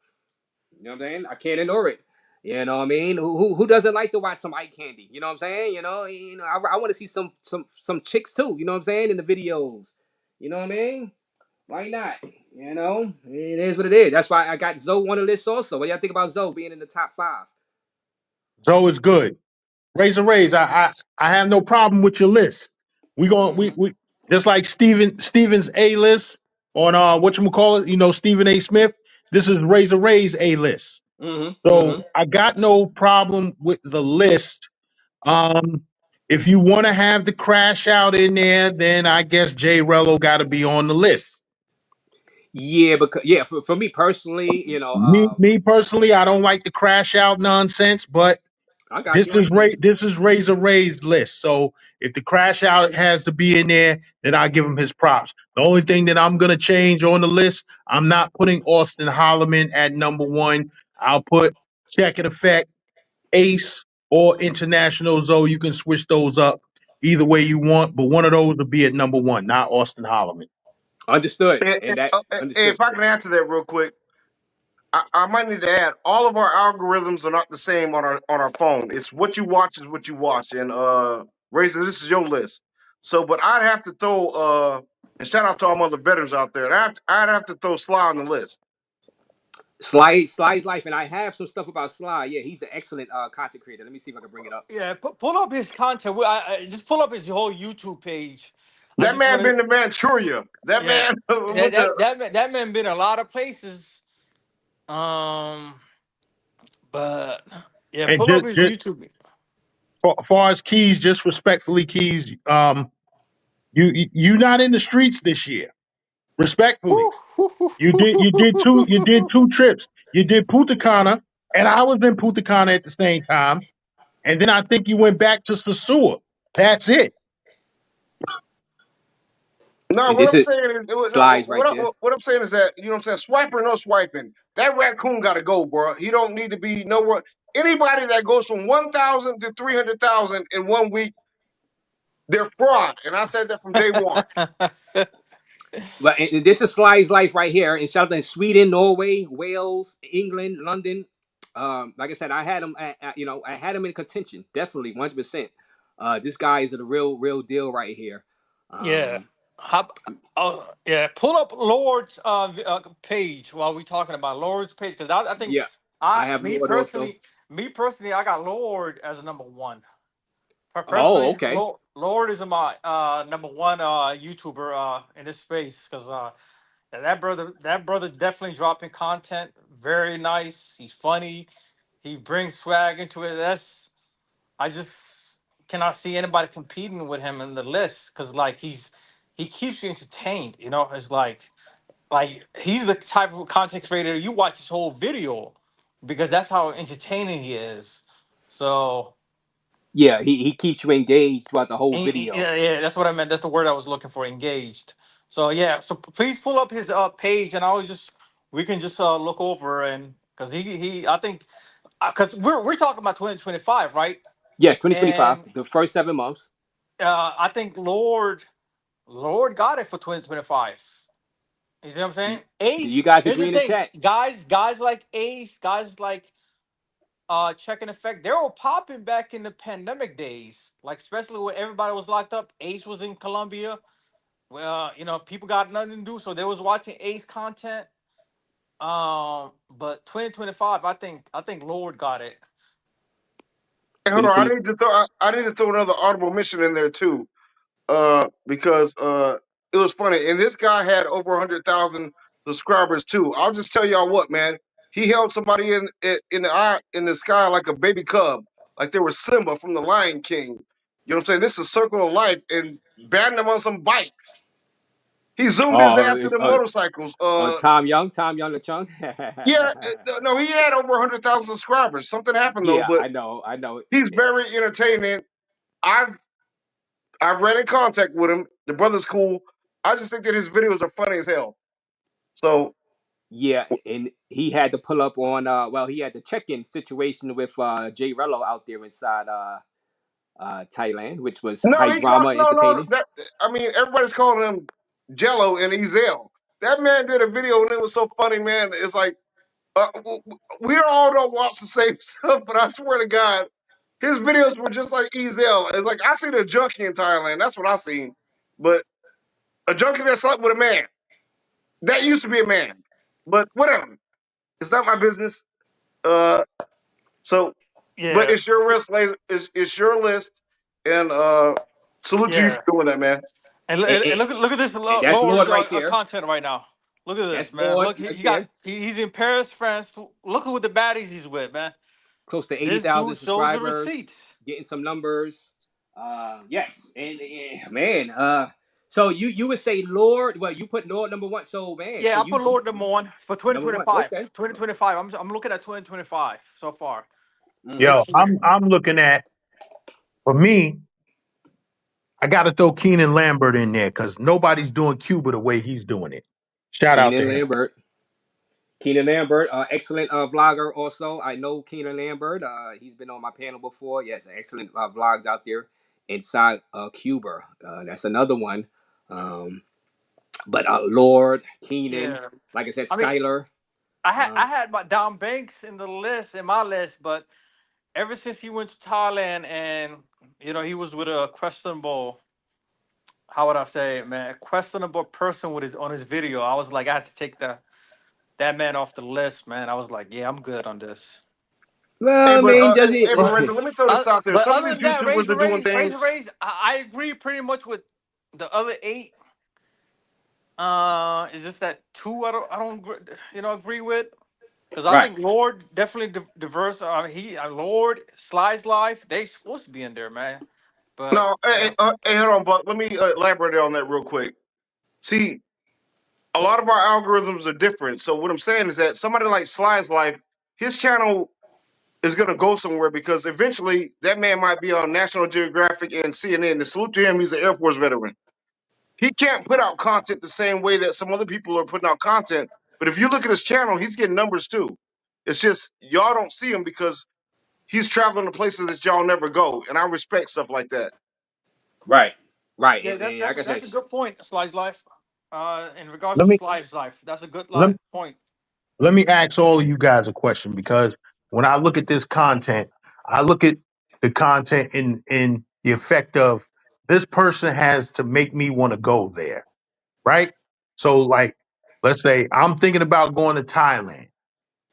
Speaker 2: You know what I'm saying? I can't ignore it. You know what I mean? Who doesn't like to watch some eye candy? You know what I'm saying? I want to see some chicks too. You know what I'm saying in the videos. You know what I mean? Why not? It is what it is. That's why I got Zoe on the list also. What do y'all think about Zoe being in the top 5?
Speaker 5: Zoe is good. Raise. I have no problem with your list. We going
Speaker 2: Mm-hmm.
Speaker 5: we just like Steven's A list on whatchamacallit, Stephen A. Smith. This is Razor Ray's A list.
Speaker 2: Mm-hmm.
Speaker 5: So
Speaker 2: Mm-hmm.
Speaker 5: I got no problem with the list. Um, if you want to have the crash out in there, then I guess Jay Rello got to be on the list.
Speaker 2: Yeah, because for me personally,
Speaker 5: Me personally, I don't like the crash out nonsense, but
Speaker 2: I got you. I understand.
Speaker 5: This is Razor Ray's list. So if the crash out has to be in there, then I give him his props. The only thing that I'm gonna change on the list, I'm not putting Austin Hollerman at number 1. I'll put Check and Effect, Ace, or International Zoe. You can switch those up either way you want, but one of those will be at number 1, not Austin Hollerman.
Speaker 2: Understood.
Speaker 4: And,
Speaker 2: And that
Speaker 4: if
Speaker 2: understood.
Speaker 4: I can answer that real quick, I might need to add all of our algorithms are not the same on our phone. It's what you watch is what you watch. And Razor, this is your list. So, but I'd have to throw and shout out to all my other veterans out there. I'd have to throw Sly on the list.
Speaker 2: Sly's life, and I have some stuff about Sly. Yeah, he's an excellent content creator. Let me see if I can bring it up.
Speaker 3: Yeah, pull up his content. I just pull up his whole YouTube page. I
Speaker 4: That
Speaker 3: just
Speaker 4: man
Speaker 3: want to.
Speaker 4: been to Manchuria. That
Speaker 3: Yeah,
Speaker 4: man
Speaker 3: yeah.
Speaker 4: went to.
Speaker 3: That man been a lot of places. Um, but yeah,
Speaker 5: And
Speaker 3: pull up his YouTube.
Speaker 5: for far as Keys, just respectfully, Keys, you not in the streets this year. Respectfully,
Speaker 3: Whew, whew, whew,
Speaker 5: you did two trips. You did Punta Cana, and I was in Punta Cana at the same time. And then I think you went back to Sasua. That's it.
Speaker 4: No,
Speaker 2: And
Speaker 4: what
Speaker 2: this
Speaker 4: I'm
Speaker 2: is
Speaker 4: saying is, no,
Speaker 2: Sly's right there.
Speaker 4: what I'm saying is that, you know what I'm saying, swiper or no swiping, that raccoon got to go, bro. He don't need to be nowhere. Anybody that goes from 1,000 to 300,000 in 1 week, they're fraud. And I said that from day one.
Speaker 2: But and this is Sly's life right here. And shout out in Sweden, Norway, Wales, England, London. Like I said, I had him. I had him in contention. Definitely, 100%. This guy is a real deal right here.
Speaker 3: Yeah.
Speaker 2: Um,
Speaker 3: How, oh, yeah. Pull up Lord's page while we talking about Lord's page because I think
Speaker 2: yeah, I have Lord also.
Speaker 3: me personally, I got Lord as a number one.
Speaker 2: Oh,
Speaker 3: Personally,
Speaker 2: okay.
Speaker 3: Lord is my number one YouTuber in this space because that brother definitely dropping content. Very nice. He's funny. He brings swag into it. I just cannot see anybody competing with him in the list because like he keeps you entertained. It's like he's the type of content creator you watch his whole video because that's how entertaining he is. So
Speaker 2: Yeah, he keeps you engaged throughout the whole video.
Speaker 3: yeah, that's what I meant. That's the word I was looking for, engaged. So yeah, so please pull up his page and we can just look over and because he I think because we're talking about 2025, right?
Speaker 2: Yes, 2025,
Speaker 3: And
Speaker 2: the first 7 months.
Speaker 3: I think Lord got it for 2025. You see what I'm saying?
Speaker 2: Do you
Speaker 3: Ace.
Speaker 2: guys
Speaker 3: Here's
Speaker 2: agree
Speaker 3: the
Speaker 2: in the
Speaker 3: thing,
Speaker 2: chat?
Speaker 3: guys like Ace, guys like Check and Effect, they were popping back in the pandemic days, like especially when everybody was locked up. Ace was in Colombia. Well, people got nothing to do, so they was watching Ace content. But 2025, I think Lord got it.
Speaker 4: Hey, hold on,
Speaker 2: 2020.
Speaker 4: I need to throw another audible mission in there too. Because it was funny. And this guy had over 100,000 subscribers too. I'll just tell y'all what, man. He held somebody in the eye in the sky like a baby cub, like they were Simba from the Lion King. You know what I'm saying? This is a circle of life and banned them on some bikes. He zoomed his
Speaker 2: Oh,
Speaker 4: ass to the motorcycles.
Speaker 2: Tom Young the Chung.
Speaker 4: Yeah, no, he had over 100,000 subscribers. Something happened though,
Speaker 2: Yeah,
Speaker 4: but
Speaker 2: I know.
Speaker 4: he's very entertaining. I've I've ran in contact with him. The brother's cool. I just think that his videos are funny as hell. So
Speaker 2: Yeah, and he had to pull up on he had the check-in situation with Jay Rello out there inside Thailand, which was
Speaker 4: no,
Speaker 2: high
Speaker 4: he no
Speaker 2: drama,
Speaker 4: no.
Speaker 2: entertaining.
Speaker 4: That, I mean, everybody's calling him Jello and Ezel. That man did a video and it was so funny, man. It's like we all don't watch the same stuff, but I swear to God, his videos were just like Ezel. It's like I seen a junkie in Thailand. That's what I seen. But a junkie that slept with a man. That used to be a man. But whatever. It's not my business. Uh so but
Speaker 3: Yeah,
Speaker 4: it's your list, Laser. It's your list. And salute to you for
Speaker 3: yeah.
Speaker 4: doing that, man.
Speaker 2: And,
Speaker 3: And
Speaker 2: and,
Speaker 3: look at this
Speaker 2: and that's
Speaker 3: Lord's
Speaker 2: Lord right there.
Speaker 3: content right now. Look at
Speaker 2: That's
Speaker 3: this, man.
Speaker 2: Lord
Speaker 3: Look,
Speaker 2: right there.
Speaker 3: he's in Paris, France. Look at what the baddies he's with, man.
Speaker 2: Close to
Speaker 3: This
Speaker 2: 80,000
Speaker 3: dude shows the
Speaker 2: subscribers,
Speaker 3: receipts.
Speaker 2: getting some numbers. Yes, and man. So you would say Lord? Well, you put Lord number one. So man, so
Speaker 3: Yeah, I put
Speaker 2: you
Speaker 3: Lord number one for
Speaker 2: number one.
Speaker 3: 2025.
Speaker 2: Okay.
Speaker 3: 2025. I'm looking at 2025 so far.
Speaker 2: Hmm.
Speaker 5: Yo,
Speaker 3: This year.
Speaker 5: I'm looking at for me. I got to throw Keenan Lambert in there because nobody's doing Cuba the way he's doing it. Shout out to
Speaker 2: Keenan
Speaker 5: him.
Speaker 2: Lambert. Keenan Lambert, excellent vlogger. Also, I know Keenan Lambert. He's been on my panel before. Yes, excellent vlogs out there inside Cuba. That's another one. Um, But Lord, Keenan,
Speaker 3: Yeah.
Speaker 2: like I said,
Speaker 3: I mean,
Speaker 2: Skyler.
Speaker 3: I had my Don Banks in the list in my list, but ever since he went to Thailand and he was with a questionable, how would I say it, man, a questionable person with his on his video, I was like, I had to take that man off the list, man. I was like, yeah, I'm good on this.
Speaker 2: Well,
Speaker 4: Hey,
Speaker 2: I
Speaker 4: but
Speaker 2: mean, does
Speaker 4: hey, but
Speaker 2: it?
Speaker 4: Razor, let me throw this out there.
Speaker 3: But
Speaker 4: Some of
Speaker 3: other
Speaker 4: these
Speaker 3: than that,
Speaker 4: YouTubers are doing
Speaker 3: Razor
Speaker 4: things.
Speaker 3: Rays, I agree pretty much with the other eight. It's just that two I don't agree with, because I
Speaker 2: Right.
Speaker 3: think Lord definitely diverse. Lord Sly's Life, they supposed to be in there, man. But
Speaker 4: No, hey, hold on, Buck. Let me elaborate on that real quick. See, a lot of our algorithms are different. So what I'm saying is that somebody like Sly's Life, his channel is going to go somewhere because eventually that man might be on National Geographic and CNN. And salute to him, he's an Air Force veteran. He can't put out content the same way that some other people are putting out content. But if you look at his channel, he's getting numbers too. It's just y'all don't see him because he's traveling to places that y'all never go. And I respect stuff like that.
Speaker 2: Right. Right.
Speaker 3: yeah,
Speaker 2: And
Speaker 3: that's
Speaker 2: like I
Speaker 3: that's
Speaker 2: said,
Speaker 3: a good point, Sly's Life. In regards
Speaker 5: Let
Speaker 3: to
Speaker 5: me
Speaker 3: Sly's Life, that's a good
Speaker 5: let me,
Speaker 3: point.
Speaker 5: let me ask all of you guys a question because when I look at this content, I look at the content in the effect of this person has to make me want to go there, right? So like let's say I'm thinking about going to Thailand,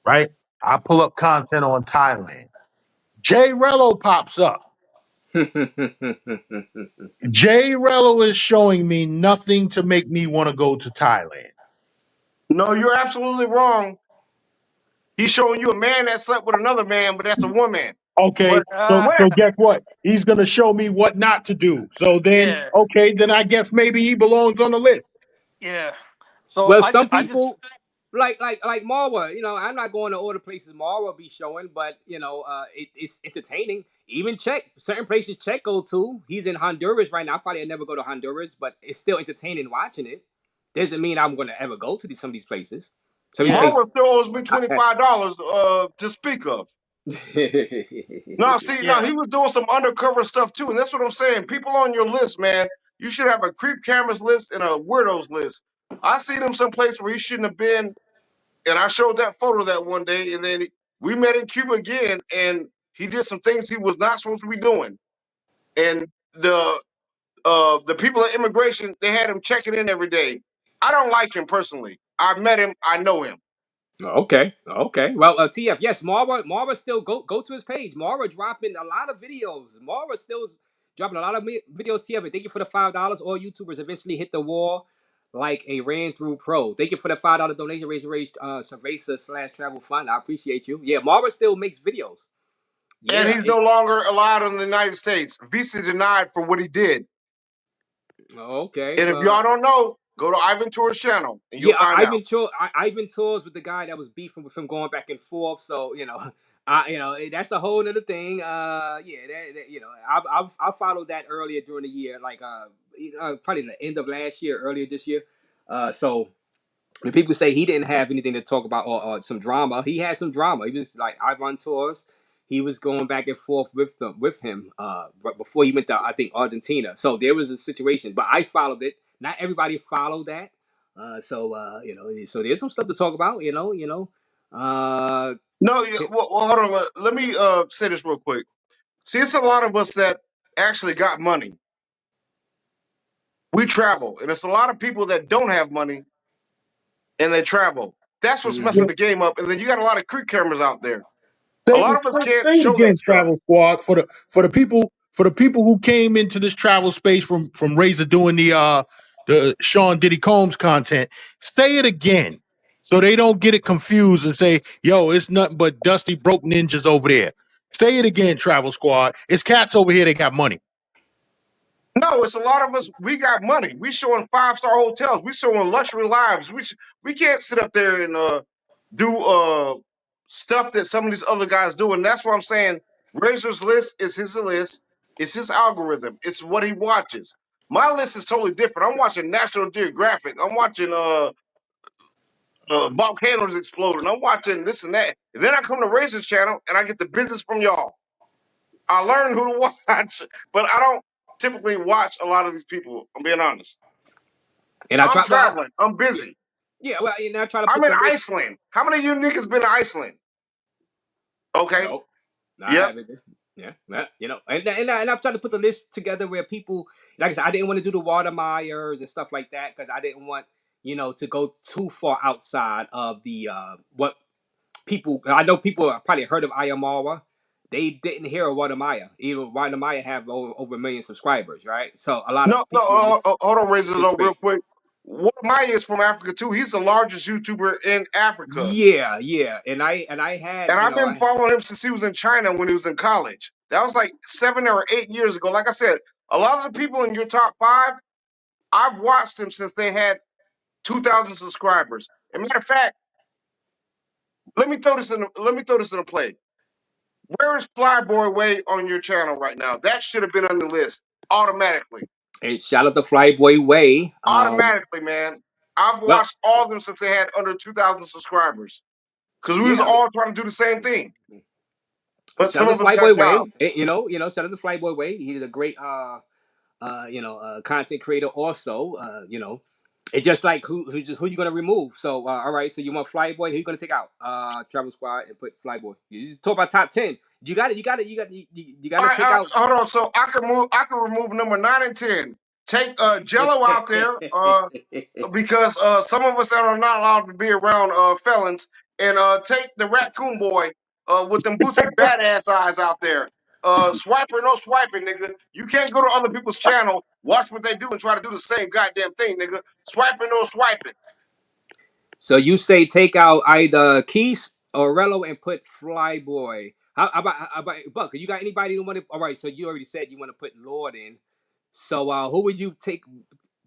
Speaker 5: right? I pull up content on Thailand. Jay Rello pops up. Jay Rello is showing me nothing to make me want to go to Thailand.
Speaker 4: No, you're absolutely wrong. He's showing you a man that slept with another man, but that's a woman.
Speaker 5: Okay,
Speaker 4: But
Speaker 5: so
Speaker 3: Uh,
Speaker 4: where?
Speaker 5: so guess what? He's gonna show me what not to do. So then,
Speaker 3: yeah,
Speaker 5: okay, then I guess maybe he belongs on the list.
Speaker 3: yeah. So
Speaker 2: well,
Speaker 3: I
Speaker 2: some
Speaker 3: I just
Speaker 2: people like Marwa. I'm not going to all the places Marwa be showing, but it's entertaining. Even Czech, certain places Czech go to. He's in Honduras right now. I probably never go to Honduras, but it's still entertaining watching it. Doesn't mean I'm going to ever go to some of these places. Some of these
Speaker 3: yeah,
Speaker 2: places.
Speaker 4: Marlon still owes me $25 to speak of. No, see, no,
Speaker 3: yeah.
Speaker 4: he was doing some undercover stuff too, and that's what I'm saying. People on your list, man, you should have a creep cameras list and a weirdos list. I seen him someplace where he shouldn't have been, and I showed that photo that one day, and then we met in Cuba again, and he did some things he was not supposed to be doing. And the people at immigration, they had him checking in every day. I don't like him personally. I've met him, I know him.
Speaker 2: Okay, okay. Well, TF, yes, Mara still go to his page. Mara dropping a lot of videos. Mara still dropping a lot of videos. TF, and thank you for the $5. All YouTubers eventually hit the wall like a ran through pro. Thank you for the $5 donation. Raise Cerveza / travel fund. I appreciate you. Yeah, Mara still makes videos.
Speaker 4: And
Speaker 2: Yeah.
Speaker 4: he's no longer allowed in the United States. Visa denied for what he did.
Speaker 2: Okay.
Speaker 4: And if
Speaker 2: Well,
Speaker 4: y'all don't know, go to Ivan Tour's channel and you'll
Speaker 2: yeah,
Speaker 4: find out.
Speaker 2: I've been tours with the guy that was beefing with him going back and forth. So that's a whole other thing. Yeah, I followed that earlier during the year, like probably the end of last year, earlier this year. So when people say he didn't have anything to talk about or some drama, he had some drama. He was like I run tours. He was going back and forth with him but before he went to I think Argentina. So there was a situation, but I followed it. Not everybody followed that. So there's some stuff to talk about. Uh,
Speaker 4: No, well, hold on. Let me say this real quick. See, it's a lot of us that actually got money. We travel, and it's a lot of people that don't have money and they travel. That's what's
Speaker 5: Yeah.
Speaker 4: messing
Speaker 2: mhm.
Speaker 4: the game up. And then you got a lot of creek cameras out there. A
Speaker 5: Say,
Speaker 4: lot of us can't
Speaker 5: say it
Speaker 4: show that
Speaker 5: again,
Speaker 4: stuff.
Speaker 5: Travel Squad, for the people who came into this travel space from Razor doing the Sean Diddy Combs content. Say it again so they don't get it confused and say, "Yo, it's nothing but dusty broke ninjas over there." Say it again, Travel Squad. It's cats over here. They got money.
Speaker 4: No, it's a lot of us. We got money. We showing 5-star hotels. We showing luxury lives. We can't sit up there and do stuff that some of these other guys do. And that's what I'm saying. Razor's list is his list. It's his algorithm. It's what he watches. My list is totally different. I'm watching National Geographic. I'm watching volcanoes exploding. I'm watching this and that. And then I come to Razor's channel and I get the business from y'all. I learn who to watch, but I don't typically watch a lot of these people. I'm being honest.
Speaker 2: And I
Speaker 4: I'm
Speaker 2: try, well,
Speaker 4: traveling. I'm
Speaker 2: yeah,
Speaker 4: busy.
Speaker 2: yeah, well, and I try to
Speaker 4: I'm
Speaker 2: put
Speaker 4: in
Speaker 2: the list.
Speaker 4: Iceland. How many of you niggas been to Iceland? Okay.
Speaker 2: No, no, I
Speaker 4: Yep.
Speaker 2: haven't. Yeah, well, and I've tried to put the list together where people, like I said, I didn't want to do the Water Myers and stuff like that because I didn't want, to go too far outside of the what people. I know people have probably heard of Ayamawa. They didn't hear of Watermaya. Even Watermaya have over 1 million subscribers, right? So a lot of
Speaker 4: No, no.
Speaker 2: people in
Speaker 4: Hold on, raise it
Speaker 2: this
Speaker 4: up real
Speaker 2: space.
Speaker 4: quick. One of mine is from Africa too. He's the largest YouTuber in Africa,
Speaker 2: Yeah, yeah, and I had,
Speaker 4: and I've been following him since he was in China when he was in college. That was like 7 or 8 years ago. Like I said, a lot of the people in your top five, I've watched them since they had 2,000 subscribers. As a matter of fact, let me throw this in a play. Where is Flyboy Way on your channel right now? That should have been on the list automatically.
Speaker 2: and shout out to Flyboy Way.
Speaker 4: Automatically, man. I've
Speaker 2: Well,
Speaker 4: watched all of them since they had under 2,000 subscribers because we was
Speaker 2: yeah,
Speaker 4: all trying to do the same thing, but
Speaker 2: shout
Speaker 4: some
Speaker 2: out
Speaker 4: of
Speaker 2: to
Speaker 4: us got
Speaker 2: Flyboy Way.
Speaker 4: jobs.
Speaker 2: Shout out to Flyboy Way. He's a great content creator also. It's just like who you gonna remove. So all right, so you want Flyboy, who you gonna take out? Travel Squad and put Flyboy. You just talk about top 10. You gotta take out.
Speaker 4: Hold on. So I can move. I can remove number 9 and 10. Take Jello out there. Because some of us are not allowed to be around felons, and take the raccoon boy with them boosty badass eyes out there. Swiper, no swiping, nigga. You can't go to other people's channel, watch what they do, and try to do the same goddamn thing, nigga. Swiping, no swiping.
Speaker 2: So you say take out either Quis or Rello and put Flyboy. How about Buck? You got anybody who want to? All right, so you already said you want to put Lord in. So who would you take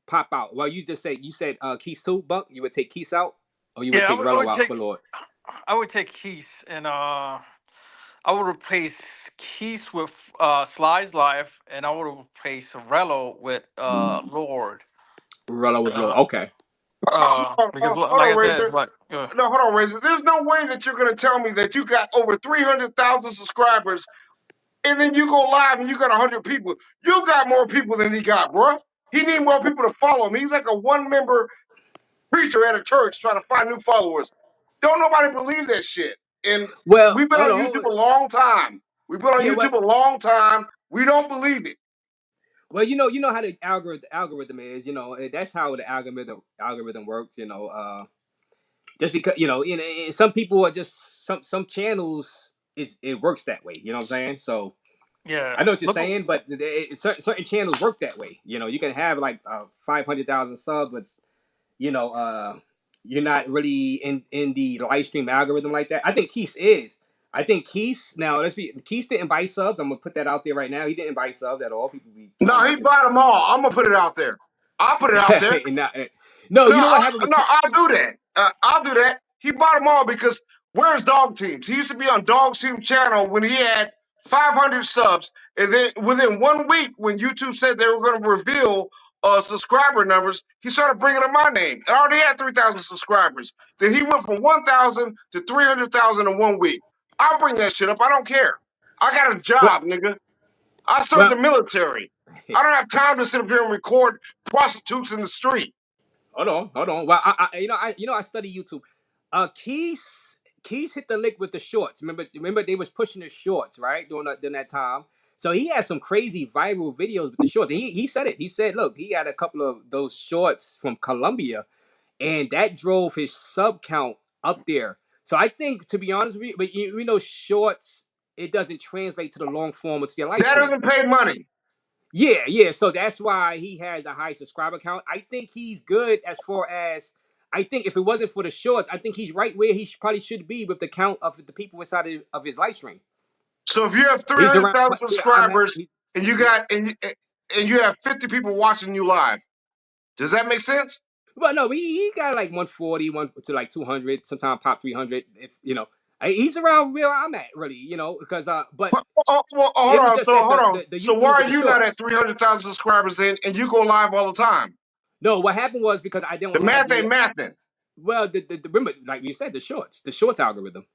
Speaker 2: pop out? Well, you said Keys too, Buck. You would take Keys out, or you would
Speaker 3: Yeah,
Speaker 2: take
Speaker 3: I
Speaker 2: Rello
Speaker 3: would
Speaker 2: out
Speaker 3: take
Speaker 2: for Lord.
Speaker 3: Quis, and I would replace Quis with Sly's Life, and I would replace Rello with Lord.
Speaker 2: Rello with Lord.
Speaker 3: Uh,
Speaker 2: Okay.
Speaker 3: because
Speaker 4: Hold
Speaker 3: like
Speaker 4: on,
Speaker 3: I said,
Speaker 4: Razor.
Speaker 3: it's like
Speaker 4: No, hold on, Razor. There's no way that you're gonna tell me that you got over 300,000 subscribers, and then you go live and you got 100 people. You got more people than he got, bro. He need more people to follow him. He's like a one-member preacher at a church trying to find new followers. Don't nobody believe that shit. And
Speaker 2: Well,
Speaker 4: we've been
Speaker 2: hold
Speaker 4: on
Speaker 2: on.
Speaker 4: YouTube a long time. We've been on
Speaker 2: Yeah. Well,
Speaker 4: YouTube a long time. We don't believe it.
Speaker 2: you know how the algorithm is. That's how the algorithm works. Just because some people are just some channels it works that way. You know what I'm saying? So
Speaker 3: yeah.
Speaker 2: I know what you're
Speaker 3: Look,
Speaker 2: saying, but certain channels work that way. You can have like 500,000 subs, but you know you're not really in the live stream algorithm like that. I think Keith is. I think Keith now. Keith didn't buy subs. I'm gonna put that out there right now. He didn't buy subs at all. People be
Speaker 4: No,
Speaker 2: trying to
Speaker 4: he bought them all. I'm gonna put it out there. I'll put it out there.
Speaker 2: and no,
Speaker 4: No,
Speaker 2: you know what happened with
Speaker 4: no, I'll do that. I'll do that. He bought them all because where's Dog Teams? He used to be on Dog Team channel when he had 500 subs, and then within 1 week, when YouTube said they were going to reveal subscriber numbers, he started bringing up my name. I already had 3,000 subscribers. Then he went from 1,000 to 300,000 in 1 week. I'll bring that shit up. I don't care. I got a
Speaker 2: well,
Speaker 4: job, nigga. I served
Speaker 2: well
Speaker 4: the military. I don't have time to sit up here and record prostitutes in the street.
Speaker 2: hold on. Well, I study YouTube. Keys hit the lick with the shorts. Remember they was pushing the shorts right during that time. So he had some crazy viral videos with the shorts. And he said it. He said, look, he had a couple of those shorts from Colombia, and that drove his sub count up there. So I think, to be honest with you, but we know shorts, it doesn't translate to the long form or to your live
Speaker 4: That
Speaker 2: stream.
Speaker 4: doesn't pay money.
Speaker 2: Yeah. So that's why he has a high subscriber count. I think he's good as far as I think if it wasn't for the shorts, I think he's right where he probably should be with the count of the people inside of his live stream.
Speaker 4: So if you have
Speaker 2: He's around
Speaker 4: 300,000
Speaker 2: where I'm at.
Speaker 4: subscribers and you have 50 people watching you live, does that make sense?
Speaker 2: Well, no, he got like 140, one to like 200, sometimes pop 300. If he's around where I'm at, really, because but
Speaker 4: Hold
Speaker 2: it was
Speaker 4: on.
Speaker 2: just
Speaker 4: So
Speaker 2: that
Speaker 4: hold on.
Speaker 2: the
Speaker 4: So
Speaker 2: YouTube
Speaker 4: why
Speaker 2: with
Speaker 4: are
Speaker 2: the
Speaker 4: you not at
Speaker 2: shorts.
Speaker 4: 300,000 subscribers and you go live all the time?
Speaker 2: No, what happened was because I
Speaker 4: The
Speaker 2: don't have
Speaker 4: math ain't
Speaker 2: the
Speaker 4: mathing.
Speaker 2: well, remember, like you said, the shorts algorithm.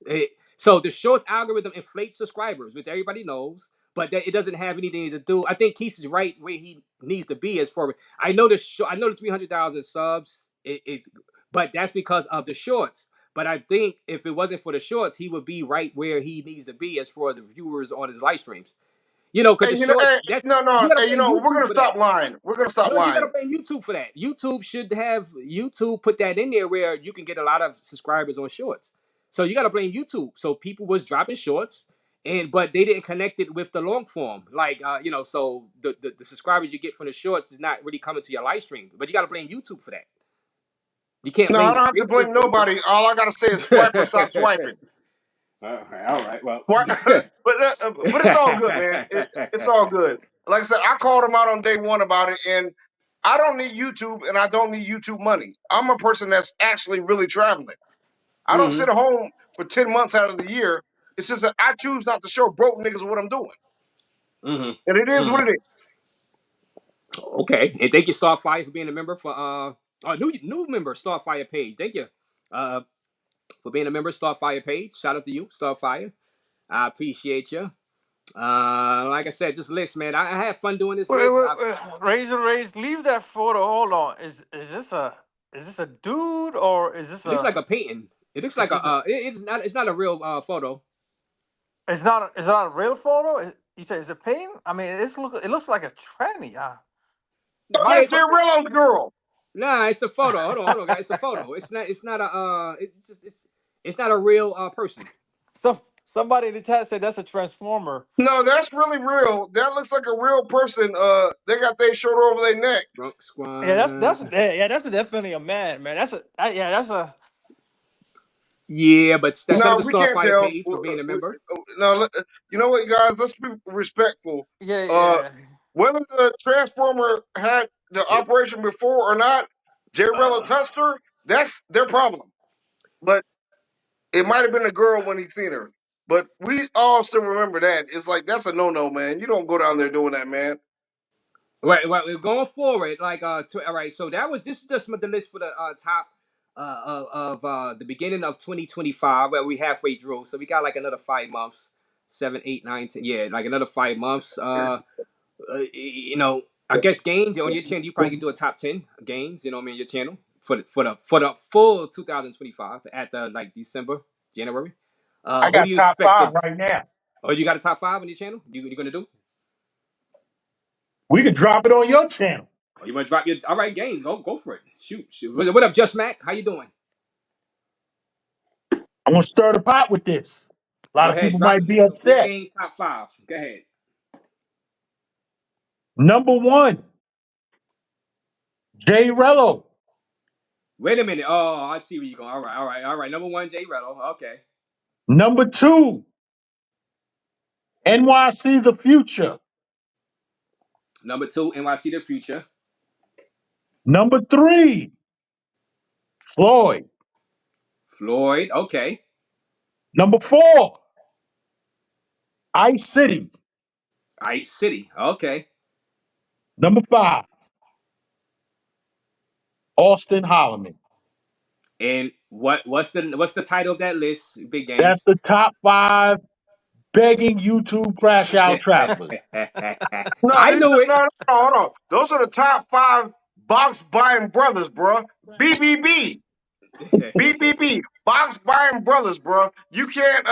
Speaker 2: So the shorts algorithm inflates subscribers, which everybody knows. but it doesn't have anything to do. I think Keith is right where he needs to be as far. I know I know the 300,000 subs is, but that's because of the shorts. But I think if it wasn't for the shorts, he would be right where he needs to be as far as the viewers on his live streams. You know, because
Speaker 4: Hey,
Speaker 2: the shorts,
Speaker 4: hey,
Speaker 2: that's
Speaker 4: no,
Speaker 2: you gotta
Speaker 4: hey,
Speaker 2: blame
Speaker 4: we're
Speaker 2: YouTube
Speaker 4: gonna
Speaker 2: for that.
Speaker 4: stop lying. We're gonna stop
Speaker 2: No, you
Speaker 4: lying.
Speaker 2: gotta blame YouTube for that. YouTube put that in there where you can get a lot of subscribers on shorts. So you gotta blame YouTube. So people was dropping shorts, but they didn't connect it with the long form. Like so the subscribers you get from the shorts is not really coming to your live stream. But you gotta blame YouTube for that. You can't
Speaker 4: No, I
Speaker 2: blame the
Speaker 4: don't have to
Speaker 2: creators
Speaker 4: blame
Speaker 2: for
Speaker 4: nobody. All I gotta say is swipe or stop swiping.
Speaker 2: all right. Well,
Speaker 4: But it's all good, man. It's all good. Like I said, I called him out on day one about it, and I don't need YouTube, and I don't need YouTube money. I'm a person that's actually really traveling. I don't
Speaker 2: hmm
Speaker 4: sit at home for 10 months out of the year. It's just that I choose not to show broke niggas what I'm doing,
Speaker 2: hmm
Speaker 4: and it is what it is.
Speaker 2: Okay, and thank you, Starfire, for being a member for new member Starfire page. Thank you, for being a member Starfire page. Shout out to you, Starfire. I appreciate you. Like I said, this list, man, I had fun doing this list.
Speaker 3: Raise, leave that photo. Hold on. Is this a dude or is this
Speaker 2: It looks
Speaker 3: a
Speaker 2: like a painting. It looks
Speaker 3: is
Speaker 2: like
Speaker 3: this a
Speaker 2: it's not a real photo.
Speaker 3: it's not a real photo? You say it's a paint? I mean, it looks like a tranny.
Speaker 4: No,
Speaker 2: Yeah,
Speaker 3: My
Speaker 4: that's
Speaker 2: it's
Speaker 3: person.
Speaker 4: Jarrello's girl.
Speaker 2: nah, it's a photo. Hold on, guys. It's a photo. It's not a it's not a real person.
Speaker 3: Somebody in the chat said that's a transformer.
Speaker 4: No, that's really real. That looks like a real person. They got their shirt over their neck.
Speaker 2: Drunk
Speaker 3: Yeah,
Speaker 2: squad.
Speaker 3: that's definitely a man, man. That's a
Speaker 2: Yeah, but shout
Speaker 4: No,
Speaker 2: out to
Speaker 4: we can't
Speaker 2: Starfire
Speaker 4: tell.
Speaker 2: page for being a member.
Speaker 4: No, you know what, guys? Let's be respectful.
Speaker 3: yeah
Speaker 4: Uh,
Speaker 3: yeah.
Speaker 4: whether the transformer had the operation before or not, Jarrella touched her. That's their problem. But it might have been a girl when he seen her. But we all still remember that. It's like that's a no-no, man. You don't go down there doing that, man.
Speaker 2: Right, we're going forward. Like, all right. So this is just the list for the top of the beginning of 2025. Well, we halfway through, so we got like another 5 months, 7, 8, 9, 10. Yeah, like another 5 months. I guess gains on your channel. You probably can do a top 10 gains. You know what I mean? Your channel for the full 2025 at the like December, January.
Speaker 5: I
Speaker 2: Who
Speaker 5: got
Speaker 2: do you
Speaker 5: top
Speaker 2: expect
Speaker 5: five
Speaker 2: to?
Speaker 5: right now.
Speaker 2: Oh, you got a top 5 on your channel? You gonna do?
Speaker 5: We could drop it on your channel.
Speaker 2: Oh, you want to drop your all right games? Go for it. Shoot. What up, Just Mac? How you doing?
Speaker 5: I'm gonna stir the pot with this. A
Speaker 2: Go
Speaker 5: lot of
Speaker 2: ahead.
Speaker 5: people
Speaker 2: Drop
Speaker 5: might be
Speaker 2: so your
Speaker 5: upset.
Speaker 2: games top 5. Go ahead.
Speaker 5: Number one, Jay Rello.
Speaker 2: Wait a minute. Oh, I see where you're going. All right. Number 1, Jay Retto. Okay.
Speaker 5: Number two, NYC The Future.
Speaker 2: Number 2, NYC The Future.
Speaker 5: Number three, Floyd.
Speaker 2: Floyd. Okay.
Speaker 5: Number four, Ice City.
Speaker 2: Ice City. Okay.
Speaker 5: Number five, Austin Hollerman.
Speaker 2: And what's the title of that list? Big
Speaker 5: That's
Speaker 2: games.
Speaker 5: the top five begging YouTube crash out travelers.
Speaker 4: No,
Speaker 2: I knew it.
Speaker 4: hold on. Those are the top 5 box buying brothers, bro. BBB. BBB, box buying brothers, bro. You can't.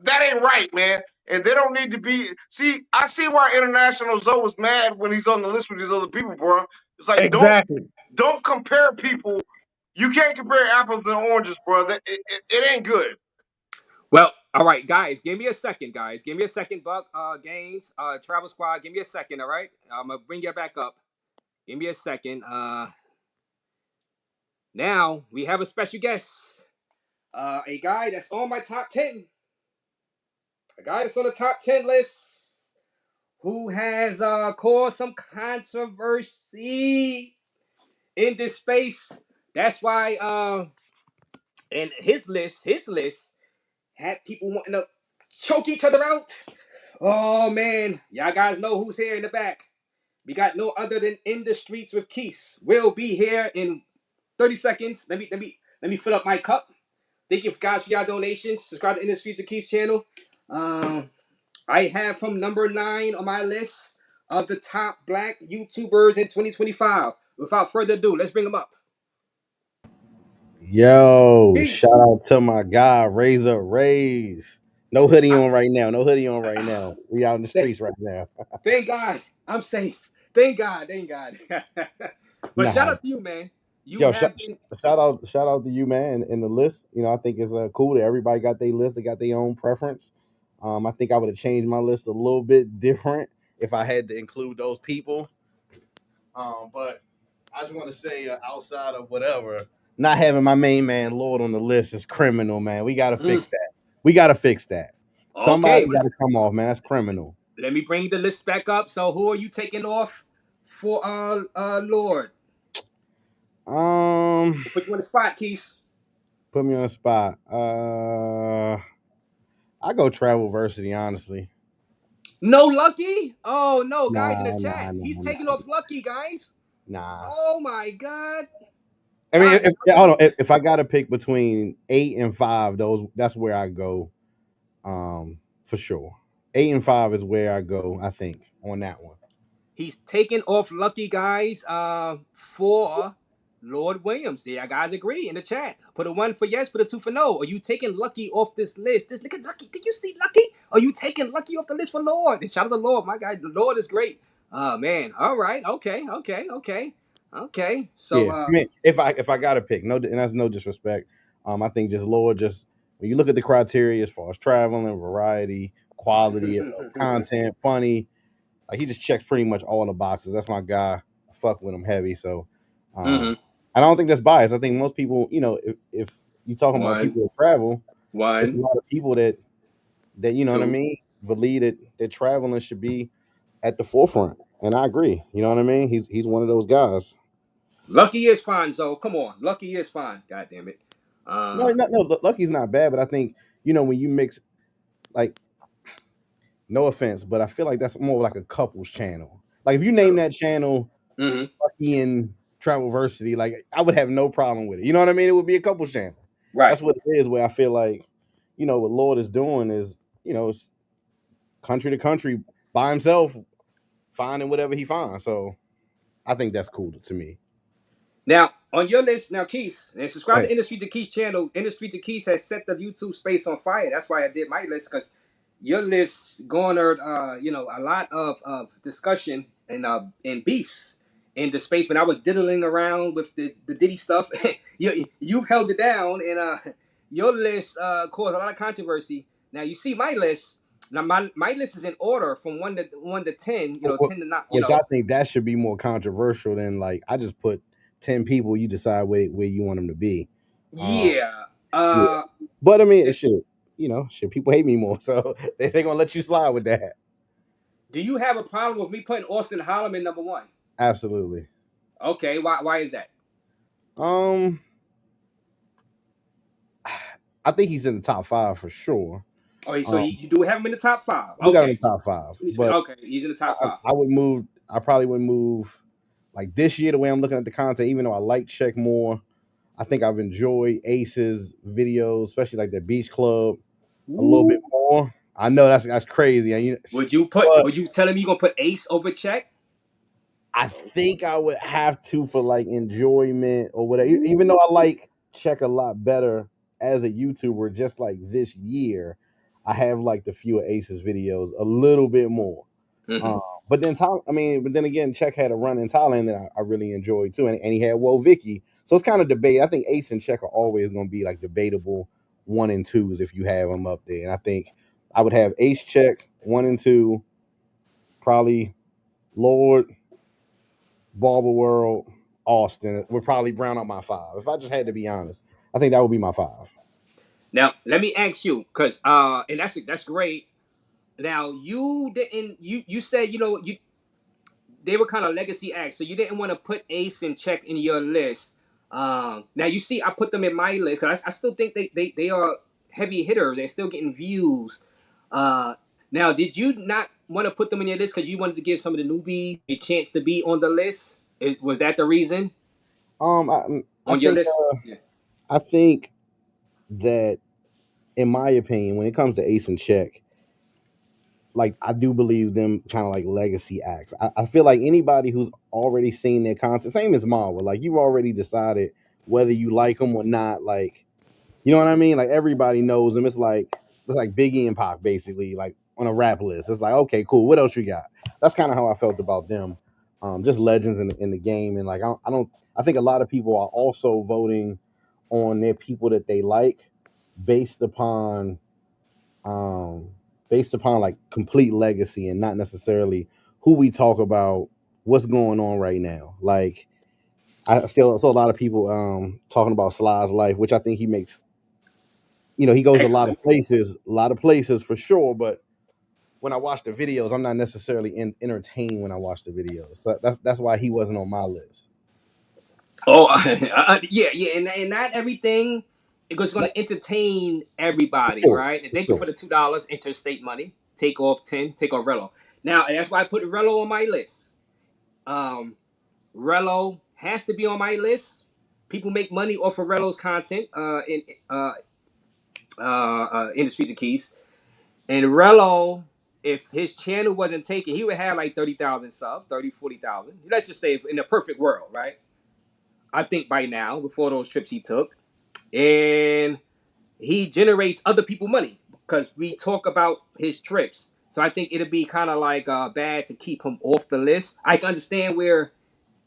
Speaker 4: That ain't right, man. And they don't need to be. See, I see why International Zoe was mad when he's on the list with these other people, bro. It's like
Speaker 5: Exactly.
Speaker 4: don't compare people. You can't compare apples and oranges, bro. It ain't good.
Speaker 2: Well, all right, guys. Give me a second, guys. Give me a second, Buck. Gaines, Travel Squad. Give me a second. All right. I'm gonna bring you back up. Give me a second. Now we have a special guest. A guy that's on my top 10. A guy that's on the top 10 list who has caused some controversy in this space. That's why and his list had people wanting to choke each other out. Oh man, y'all guys know who's here in the back. We got no other than In the Streets with Quis. We'll be here in 30 seconds. Let me fill up my cup. Thank you guys for y'all donations. Subscribe to In the Streets with Quis channel. I have from number 9 on my list of the top black YouTubers in 2025. Without further ado, let's bring them up.
Speaker 6: Yo, shout
Speaker 2: Peace.
Speaker 6: out to my guy, Raze up Raze. No hoodie on right now. No hoodie on right now. We out in the streets right now.
Speaker 2: Thank God I'm safe. Thank God. Thank God. But shout
Speaker 6: Nah,
Speaker 2: out to you, man. You
Speaker 6: yo,
Speaker 2: have been.
Speaker 6: shout out to you, man. In the list, I think it's cool that everybody got their list. They got their own preference. I think I would have changed my list a little bit different if I had to include those people. But I just want to say, outside of whatever, not having my main man Lord on the list is criminal, man. We gotta
Speaker 2: Mm,
Speaker 6: fix that. We gotta fix that.
Speaker 2: okay,
Speaker 6: Somebody got to come off, man. That's criminal.
Speaker 2: let me bring the list back up. So who are you taking off for Lord?
Speaker 6: Um,
Speaker 2: We'll put you on the spot, Keith.
Speaker 6: Put me on the spot. I go Travelversity, honestly.
Speaker 2: No Lucky? Oh no, guys in the
Speaker 6: Nah,
Speaker 2: chat.
Speaker 6: nah,
Speaker 2: He's
Speaker 6: nah,
Speaker 2: taking
Speaker 6: nah,
Speaker 2: off Lucky, guys.
Speaker 6: nah.
Speaker 2: Oh my God.
Speaker 6: I mean,
Speaker 2: Guys,
Speaker 6: hold on. If I got to pick between 8 and 5, that's where I go. For sure. 8 and 5 is where I go. I think on that one.
Speaker 2: he's taking off Lucky, guys, for Lord Williams. Yeah, guys agree in the chat. Put a 1 for yes, put a 2 for no. Are you taking Lucky off this list? Look at Lucky. Did you see Lucky? Are you taking Lucky off the list for Lord? And shout out to Lord, my guy. The Lord is great. Oh man. All right. Okay. So
Speaker 6: Yeah, I mean, if I got to pick, no, and that's no disrespect. I think just Lord, just when you look at the criteria as far as traveling, variety, quality of content, funny, like he just checks pretty much all the boxes. That's my guy. I fuck with him heavy. So,
Speaker 2: hmm
Speaker 6: I don't think that's biased. I think most people, if you talking about
Speaker 2: One.
Speaker 6: people that travel, it's a
Speaker 2: One.
Speaker 6: lot of people that you know what I
Speaker 2: Two.
Speaker 6: mean, believe that traveling should be at the forefront. And I agree. You know what I mean? He's one of those guys.
Speaker 2: Lucky is fine, so come on. Lucky is fine. God damn it.
Speaker 6: No,
Speaker 2: Uh
Speaker 6: no, no. Lucky's not bad, but I think when you mix, like, no offense, but I feel like that's more like a couples channel. Like if you name that channel
Speaker 2: hmm
Speaker 6: Lucky and Travelversity, like I would have no problem with it. You know what I mean? It would be a couples channel.
Speaker 2: Right.
Speaker 6: That's what it is. Where I feel like, what Lord is doing is, it's country to country by himself, finding whatever he finds. So I think that's cool to me.
Speaker 2: Now, on your list, now Keith, and subscribe
Speaker 6: Right.
Speaker 2: to Industry to Keith's channel. Industry to Keith has set the YouTube space on fire. That's why I did my list, because your list garnered a lot of discussion and beefs in the space when I was diddling around with the Diddy stuff. you held it down, and your list caused a lot of controversy. Now you see my list. Now my list is in order from 1 to 10.
Speaker 6: Wh-
Speaker 2: 10 to not.
Speaker 6: Which I think that should be more controversial than, like, I just put 10 people. You decide where you want them to be. Uh,
Speaker 2: Yeah.
Speaker 6: yeah. But I mean, it should. Should people hate me more? So they gonna let you slide with that.
Speaker 2: Do you have a problem with me putting Austin Hollerman number 1?
Speaker 6: Absolutely.
Speaker 2: Okay, why is that?
Speaker 6: Um, I think he's in the top 5 for sure.
Speaker 2: Oh, so
Speaker 6: Um,
Speaker 2: you do have him in the top 5.
Speaker 6: we got him
Speaker 2: Okay.
Speaker 6: in the top 5,
Speaker 2: 2020.
Speaker 6: but
Speaker 2: Okay, he's in the top 5.
Speaker 6: I would move. I probably would move, like, this year, the way I'm looking at the content. Even though I like Check more, I think I've enjoyed Ace's videos, especially like the Beach Club, a little bit
Speaker 2: Ooh.
Speaker 6: more. I know that's crazy, but
Speaker 2: Would you tell him you gonna put Ace over Check?
Speaker 6: I think I would have to, for like enjoyment or whatever. Even though I
Speaker 2: Ooh.
Speaker 6: like Check a lot better as a YouTuber, just like this year, I have like the fewer Aces videos a little bit more.
Speaker 2: hmm
Speaker 6: Um, but then again, Check had a run in Thailand that I really enjoyed too, and he had Woe Vicky. So it's kind of debate. I think Ace and Check are always going to be like debatable 1 and 2s if you have them up there. And I think I would have Ace Check 1 and 2, probably Lord, Barber World, Austin would probably brown out my 5. If I just had to be honest, I think that would be my 5.
Speaker 2: Now let me ask you, cause and that's great. Now you didn't you said you they were kind of legacy acts, so you didn't want to put Ace and Check in your list. Now you see, I put them in my list because I still think they are heavy hitters. They're still getting views. Uh, Now, did you not want to put them in your list because you wanted to give some of the newbies a chance to be on the list? Was that the reason
Speaker 6: I
Speaker 2: on your
Speaker 6: think
Speaker 2: list? Yeah.
Speaker 6: I think that, in my opinion, when it comes to Ace and Check, like I do believe them kind of like legacy acts. I feel like anybody who's already seen their content, same as Marvel, like you've already decided whether you like them or not. Like, you know what I mean? Like everybody knows them. It's like Biggie and Pac basically, like on a rap list. It's like, okay, cool. What else you got? That's kind of how I felt about them. Just legends in the game, and like I don't. I think a lot of people are also voting on their people that they like based upon um like complete legacy and not necessarily who we talk about, what's going on right now. Like I still saw a lot of people talking about Sly's life, which I think he makes, he goes to
Speaker 2: Excellent.
Speaker 6: a lot of places for sure, but when I watch the videos, I'm not necessarily entertained when I watch the videos. So that's why he wasn't on my list.
Speaker 2: Oh, yeah, yeah, and not everything is going
Speaker 6: Not
Speaker 2: to entertain
Speaker 6: for
Speaker 2: everybody,
Speaker 6: sure,
Speaker 2: right? And
Speaker 6: for
Speaker 2: thank you for
Speaker 6: sure.
Speaker 2: the $2 interstate money. Take off 10. Take off Rello. Now, and that's why I put Rello on my list. Um, Rello has to be on my list. People make money off of Rello's content in the streets of Keys. And Rello, if his channel wasn't taken, he would have like 30,000 subs, 30, 40,000. Let's just say in a perfect world, right? I think by now, before those trips he took. And he generates other people money because we talk about his trips. So I think it'd be kind of like bad to keep him off the list. I can understand where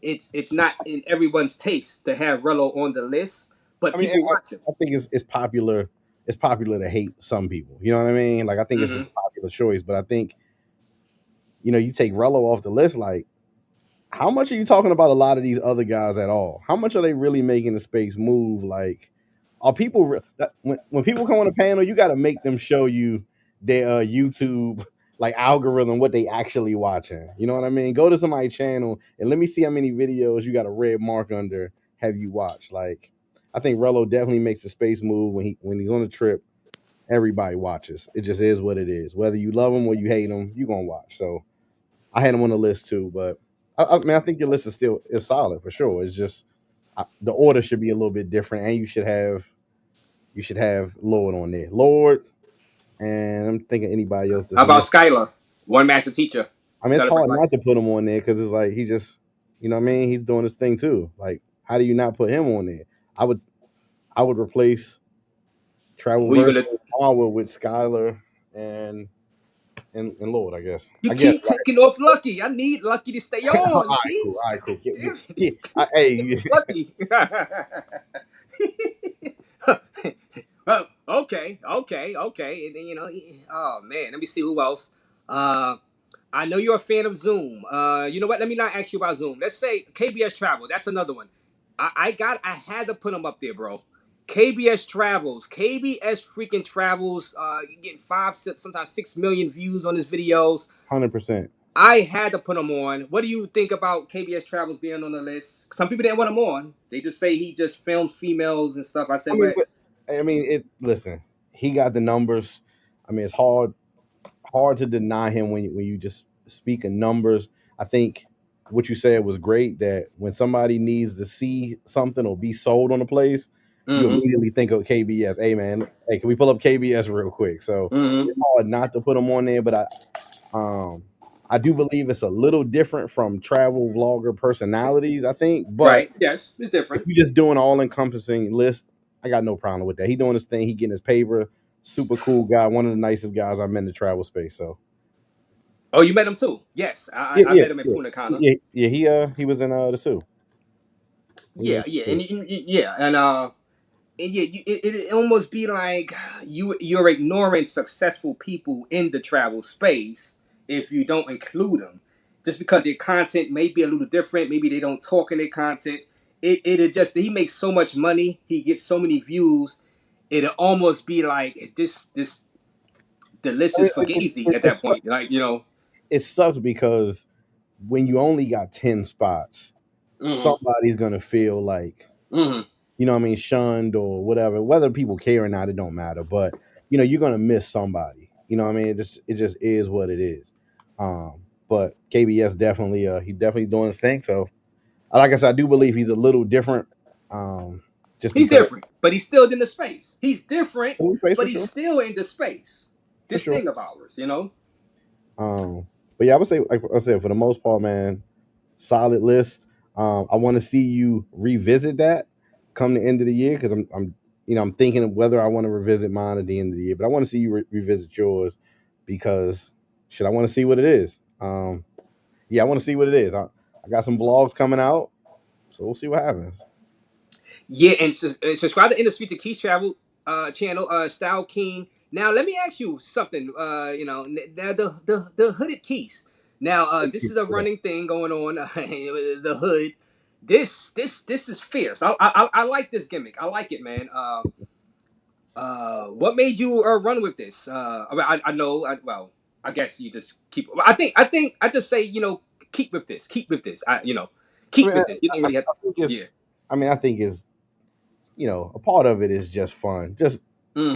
Speaker 2: it's not in everyone's taste to have Rello on the list, but
Speaker 6: I mean,
Speaker 2: people watch him.
Speaker 6: I think it's popular. It's popular to hate some people. You know what I mean? Like I think it's just
Speaker 2: Hmm.
Speaker 6: a popular choice, but I think you take Rello off the list, like how much are you talking about a lot of these other guys at all? How much are they really making the space move? Like, are people when people come on the panel, you got to make them show you their YouTube like algorithm, what they actually watching. You know what I mean? Go to somebody's channel and let me see how many videos you got a red mark under have you watched. Like, I think Rello definitely makes the space move when he's on a trip. Everybody watches. It just is what it is. Whether you love him or you hate him, you gonna watch. So I had him on the list too, but I mean, I think your list is solid for sure. It's just the order should be a little bit different, and you should have Lord on there, Lord, and I'm thinking anybody else that's
Speaker 2: How about
Speaker 6: missing.
Speaker 2: Skylar, one master teacher?
Speaker 6: I mean, it's
Speaker 2: Celebrate
Speaker 6: hard
Speaker 2: life.
Speaker 6: not to put him on there because it's like he just, you know what I mean. He's doing his thing too. Like, how do you not put him on there? I would I would replace
Speaker 2: Who you
Speaker 6: Travelversity
Speaker 2: gonna?
Speaker 6: Marvel with Skylar and and Lord.
Speaker 2: You
Speaker 6: I guess
Speaker 2: keep taking off Lucky. I need Lucky to stay
Speaker 6: all
Speaker 2: on,
Speaker 6: right, cool,
Speaker 2: Keith.
Speaker 6: all right, cool.
Speaker 2: Damn it.
Speaker 6: Yeah,
Speaker 2: Taking
Speaker 6: hey,
Speaker 2: off Lucky. Well, okay. And then oh man, let me see who else. Uh, I know you're a fan of Zoom. You know what? Let me not ask you about Zoom. Let's say KBS Travel. That's another one. I had to put them up there, bro. KBS Travels. KBS freaking Travels. Getting 5, 6, sometimes 6 million views on his videos.
Speaker 6: 100%.
Speaker 2: I had to put him on. What do you think about KBS Travels being on the list? Some people didn't want him on. They just say he just filmed females and stuff. I
Speaker 6: I
Speaker 2: said,
Speaker 6: mean,
Speaker 2: but
Speaker 6: but I mean, it. Listen, he got the numbers. I mean, it's hard to deny him when you just speak in numbers. I think what you said was great. That when somebody needs to see something or be sold on a place, you
Speaker 2: mm-hmm,
Speaker 6: immediately think of KBS. Hey man, hey, can we pull up KBS real quick? So
Speaker 2: mm-hmm.
Speaker 6: it's hard not to put him on there, but um I do believe it's a little different from travel vlogger personalities. I think, but
Speaker 2: Right. Yes, it's
Speaker 6: if
Speaker 2: different.
Speaker 6: you just do an all encompassing list, I got no problem with that. He doing his thing. He getting his paper. Super cool guy. One of the nicest guys I met in the travel space. So
Speaker 2: Oh, you met him too? Yes, I,
Speaker 6: yeah,
Speaker 2: I I
Speaker 6: yeah,
Speaker 2: met him in
Speaker 6: yeah,
Speaker 2: Punta Cana.
Speaker 6: yeah. He was in the Sioux. He
Speaker 2: Yeah,
Speaker 6: was
Speaker 2: yeah,
Speaker 6: in
Speaker 2: and yeah, it almost be like you're ignoring successful people in the travel space if you don't include them, just because their content may be a little different. Maybe they don't talk in their content. It just he makes so much money. He gets so many views. It'll almost be like this. The list
Speaker 6: I mean,
Speaker 2: is fugazi at that point. Like
Speaker 6: it sucks because when you only got 10 spots,
Speaker 2: hmm
Speaker 6: somebody's gonna feel like,
Speaker 2: hmm
Speaker 6: shunned or whatever. Whether people care or not, it don't matter. But you're gonna miss somebody. You know what I mean? It just is what it is. But KBS definitely he definitely doing his thing. So like I said, I do believe he's a little different. Just
Speaker 2: He's
Speaker 6: because
Speaker 2: different, but he's still in the space. He's different,
Speaker 6: space
Speaker 2: but
Speaker 6: for
Speaker 2: he's
Speaker 6: sure,
Speaker 2: still in the space.
Speaker 6: for
Speaker 2: This
Speaker 6: sure.
Speaker 2: thing of ours.
Speaker 6: But yeah, I would say, like I said, for the most part, man, solid list. I want to see you revisit that come the end of the year because I'm thinking of whether I want to revisit mine at the end of the year. But I want to see you revisit yours because I want to see what it is. Yeah, I want to see what it is. I got some vlogs coming out, so we'll see what happens.
Speaker 2: Yeah, and subscribe to Industry to Quis Travel channel, Style King. Now let me ask you something. Now the hooded keys. Now this is a running thing going on. The hood. This is fierce. I like this gimmick. I like it, man. What made you run with this? I know. Well, I guess you just keep. I just say keep with this. Keep with this.
Speaker 6: I
Speaker 2: Keep
Speaker 6: mean,
Speaker 2: with this. You don't really have.
Speaker 6: I think
Speaker 2: Yeah.
Speaker 6: it's. I think it's a part of it is just fun. Just
Speaker 2: Mm-hmm,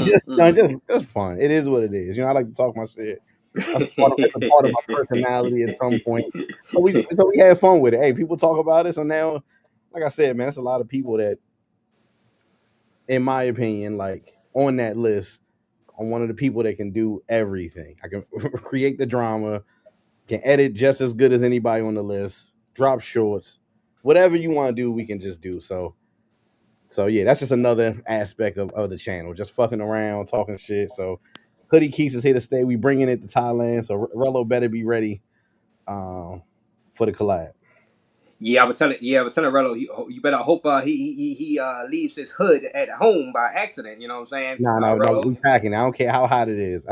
Speaker 6: just fun. It is what it is. I like to talk my shit. It's a part of my personality at some point. So we had fun with it. Hey, people talk about it. So now, like I said, man, it's a lot of people that, in my opinion, like on that list, I'm one of the people that can do everything. I can create the drama, can edit just as good as anybody on the list, drop shorts, whatever you want to do, we can just do. So yeah, that's just another aspect of the channel, just fucking around, talking shit. So Hoodie Keys is here to stay. We bringing it to Thailand, so Rello better be ready for the collab.
Speaker 2: Yeah, I was telling Rello, you better hope he leaves his hood at home by accident. You know what I'm saying,
Speaker 6: No,
Speaker 2: Rello?
Speaker 6: we packing. I don't care how hot it is.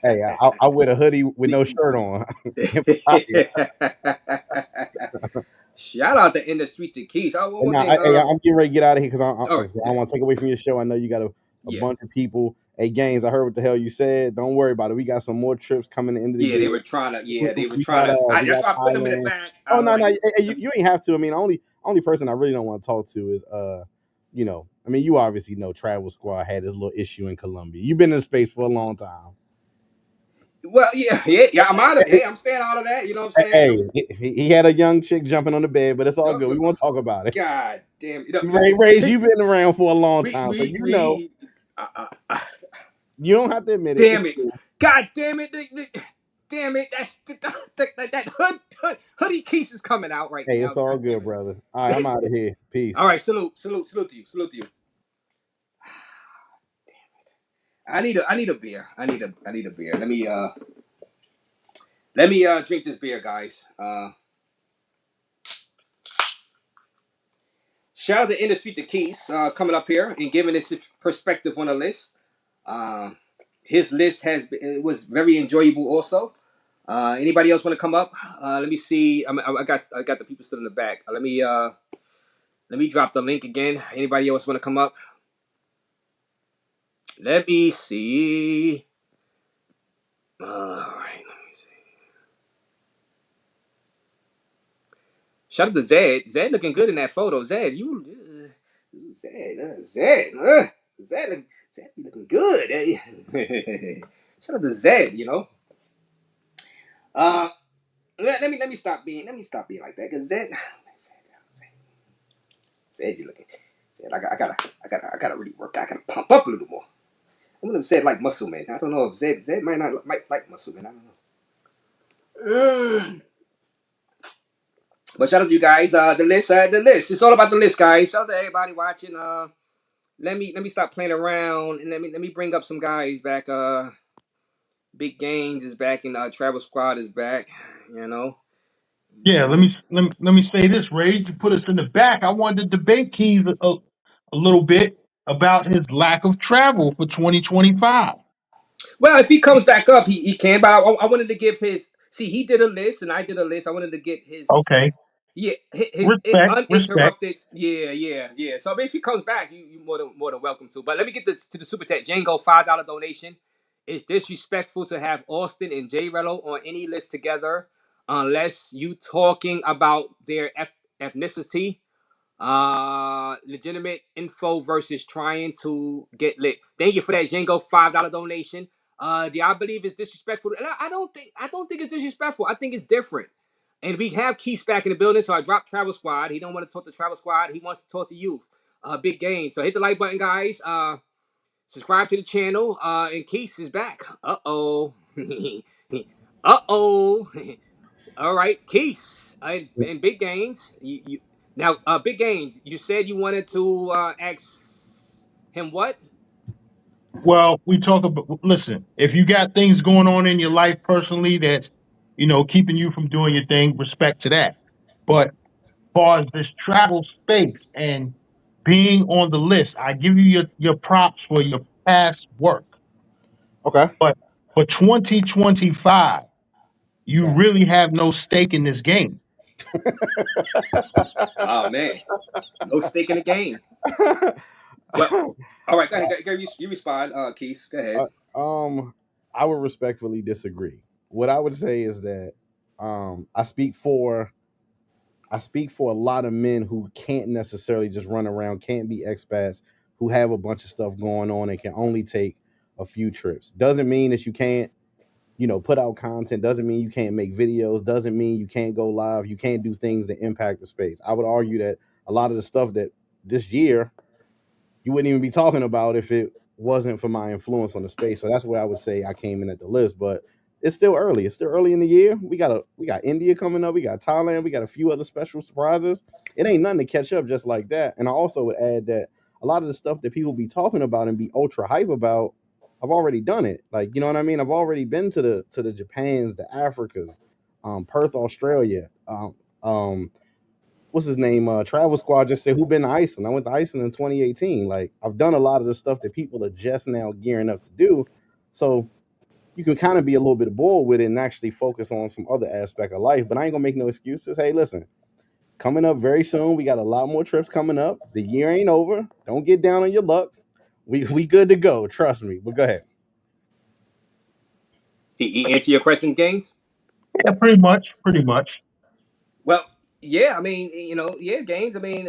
Speaker 6: Hey, I wear a hoodie with no shirt on in my pocket.
Speaker 2: Shout out to In the Streets of Keys. Oh, one
Speaker 6: And
Speaker 2: more
Speaker 6: now,
Speaker 2: thing.
Speaker 6: I'm getting ready to get out of here because
Speaker 2: All
Speaker 6: like I
Speaker 2: right,
Speaker 6: said, I don't want to take away from your show. I know you got a
Speaker 2: yeah,
Speaker 6: bunch of people. Hey, Gaines, I heard what the hell you said. Don't worry about it. We got some more trips coming at the end of the
Speaker 2: yeah,
Speaker 6: year.
Speaker 2: they were
Speaker 6: We
Speaker 2: trying to.
Speaker 6: we
Speaker 2: That's
Speaker 6: got
Speaker 2: why I put them in the
Speaker 6: Thailand.
Speaker 2: back. I
Speaker 6: Oh
Speaker 2: was
Speaker 6: no,
Speaker 2: like,
Speaker 6: no, hey, you ain't have to. I mean, only person I really don't want to talk to is I mean, you obviously know Travel Squad had this little issue in Colombia. You've been in space for a long time.
Speaker 2: well, yeah. I'm out of. Hey, I'm staying out of that. You know what I'm saying?
Speaker 6: Hey, he had a young chick jumping on the bed, but it's all good. We won't talk about it.
Speaker 2: God damn.
Speaker 6: Ray, you've been around for a long
Speaker 2: we
Speaker 6: time, so
Speaker 2: we
Speaker 6: you know.
Speaker 2: we.
Speaker 6: You don't have to admit it. It's
Speaker 2: Damn it!
Speaker 6: cool.
Speaker 2: God damn it! Damn it! That's that hoodie Keys is coming out right
Speaker 6: Hey,
Speaker 2: now.
Speaker 6: it's all
Speaker 2: God damn
Speaker 6: good, brother. All right, I'm
Speaker 2: it!
Speaker 6: out of here.
Speaker 2: All
Speaker 6: Peace.
Speaker 2: right, salute to you. I need a beer. I need a beer. Let me drink this beer, guys. Shout out to Industry to Keys coming up here and giving us perspective on the list. Uh, his list it was very enjoyable also. Anybody else want to come up? Let me see. I got the people still in the back. Let me drop the link again. Anybody else want to come up? Let me see. All right. Let me see. Shout out to Zed. Zed looking good in that photo. Zed, Zed, Zed be looking good. Shout out to Zed. Uh, let me stop being like that because Zed, you looking. Zed, I gotta really work. I gotta pump up a little more. I would have said like Muscle Man. I don't know if Zed might like Muscle Man. I don't know. But shout out to you guys. The list. It's all about the list, guys. Shout out to everybody watching. Let me stop playing around and let me bring up some guys back. Big Gains is back and Travel Squad is back. You know.
Speaker 5: Yeah, let me say this, Ray. You put us in the back. I wanted to debate Keys a little bit about his lack of travel for 2025.
Speaker 2: Well, if he comes back up, he can. But I wanted to give his. See, he did a list and I did a list. I wanted to get his.
Speaker 5: Okay,
Speaker 2: Yeah, his
Speaker 5: respect.
Speaker 2: uninterrupted. Yeah. So I mean, if he comes back, you more than welcome to. But let me get to the super chat. Django $5 donation. It's disrespectful to have Austin and J Rello on any list together unless you talking about their ethnicity. Legitimate info versus trying to get lit. Thank you for that Django $5 donation. I believe it's disrespectful. And I don't think it's disrespectful. I think it's different. And we have Keith back in the building, so I dropped Travel Squad. He don't want to talk to Travel Squad. He wants to talk to you. Big game. So hit the like button, guys. Subscribe to the channel. And Keith is back. Uh-oh. Uh-oh. All right, Keys. And Big Gains. You now, Big Gains. You said you wanted to ask him what?
Speaker 5: Well, we talk about, listen, if you got things going on in your life personally that's, keeping you from doing your thing, respect to that. But as far as this travel space and being on the list, I give you your props for your past work.
Speaker 6: Okay.
Speaker 5: But for 2025, you
Speaker 6: Okay.
Speaker 5: really have no stake in this game.
Speaker 2: Oh man, no stake in the game. Well, all right. Go ahead. You respond, Keys. Go ahead.
Speaker 6: Uh, um, I would respectfully disagree. What I would say is that I speak for a lot of men who can't necessarily just run around, can't be expats, who have a bunch of stuff going on and can only take a few trips. Doesn't mean that you can't, put out content. Doesn't mean you can't make videos. Doesn't mean you can't go live. You can't do things that impact the space. I would argue that a lot of the stuff that this year you wouldn't even be talking about if it wasn't for my influence on the space. So that's where I would say I came in at the list. But it's still early. It's still early in the year. We got India coming up. We got Thailand. We got a few other special surprises. It ain't nothing to catch up just like that. And I also would add that a lot of the stuff that people be talking about and be ultra hype about, I've already done it. Like, you know what I mean? I've already been to the Japans, the Africas, Perth, Australia, what's his name? Travel Squad just said who been to Iceland. I went to Iceland in 2018. Like I've done a lot of the stuff that people are just now gearing up to do. So you can kind of be a little bit bored with it and actually focus on some other aspect of life. But I ain't gonna make no excuses. Hey, listen, coming up very soon. We got a lot more trips coming up. The year ain't over. Don't get down on your luck. We good to go. Trust me. But go ahead.
Speaker 2: He answer your question, Gains.
Speaker 5: Yeah, pretty much, pretty much.
Speaker 2: Well, yeah. I mean, yeah, Gains. I mean,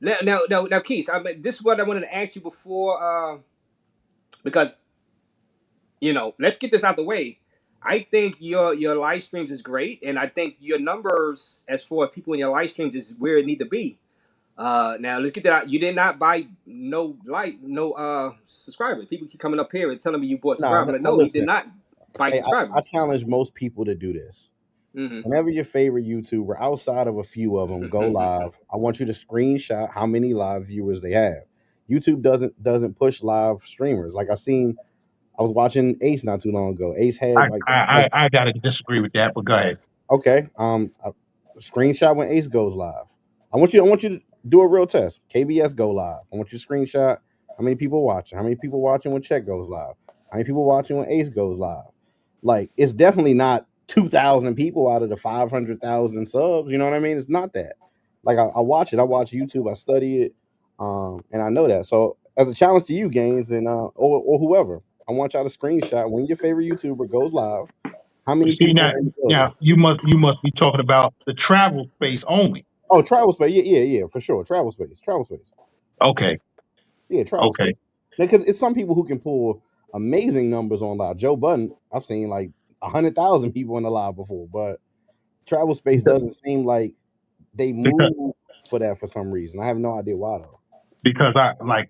Speaker 2: now, Keys. I mean, this is what I wanted to ask you before, because let's get this out the way. I think your live streams is great, and I think your numbers as far as people in your live streams is where it need to be. Now let's get that out. You did not buy no subscribers. People keep coming up here and telling me you bought
Speaker 6: Nah,
Speaker 2: subscribers.
Speaker 6: now
Speaker 2: No, he did
Speaker 6: listen.
Speaker 2: not buy
Speaker 6: Hey, I
Speaker 2: subscribers.
Speaker 6: challenge most people to do this.
Speaker 2: Hmm.
Speaker 6: Whenever your favorite YouTuber, outside of a few of them, go live, I want you to screenshot how many live viewers they have. YouTube doesn't push live streamers. Like I was watching Ace not too long ago. Ace
Speaker 5: I
Speaker 6: had like
Speaker 5: I I, I gotta disagree with that, but go ahead.
Speaker 6: okay, screenshot when Ace goes live. I want you to do a real test. KBS go live. I want you to screenshot how many people watching. How many people watching when Check goes live? How many people watching when Ace goes live? Like it's definitely not 2,000 people out of the 500,000 subs. You know what I mean? It's not that. Like I watch it. I watch YouTube. I study it, and I know that. So as a challenge to you, games and or whoever, I want y'all to screenshot when your favorite YouTuber goes live. How
Speaker 5: You
Speaker 6: many
Speaker 5: see
Speaker 6: people
Speaker 5: now,
Speaker 6: are in the
Speaker 5: now
Speaker 6: building?
Speaker 5: you must be talking about the travel space only.
Speaker 6: Oh, travel space. Yeah, yeah, yeah, for sure. Travel space. Travel space.
Speaker 5: Okay,
Speaker 6: Yeah, travel space.
Speaker 5: okay.
Speaker 6: Because it's some people who can pull amazing numbers on live. Joe Budden, I've seen like 100,000 people in the live before, but travel space
Speaker 5: Because,
Speaker 6: doesn't seem like they
Speaker 5: because
Speaker 6: move for that for some reason. I have no idea why though.
Speaker 5: because I like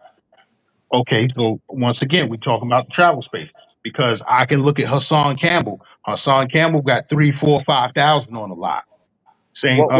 Speaker 5: okay. So once again, we're talking about the travel space because I can look at Hassan Campbell. Hassan Campbell got 3, 4, 5,000 on the lot. Saying
Speaker 6: What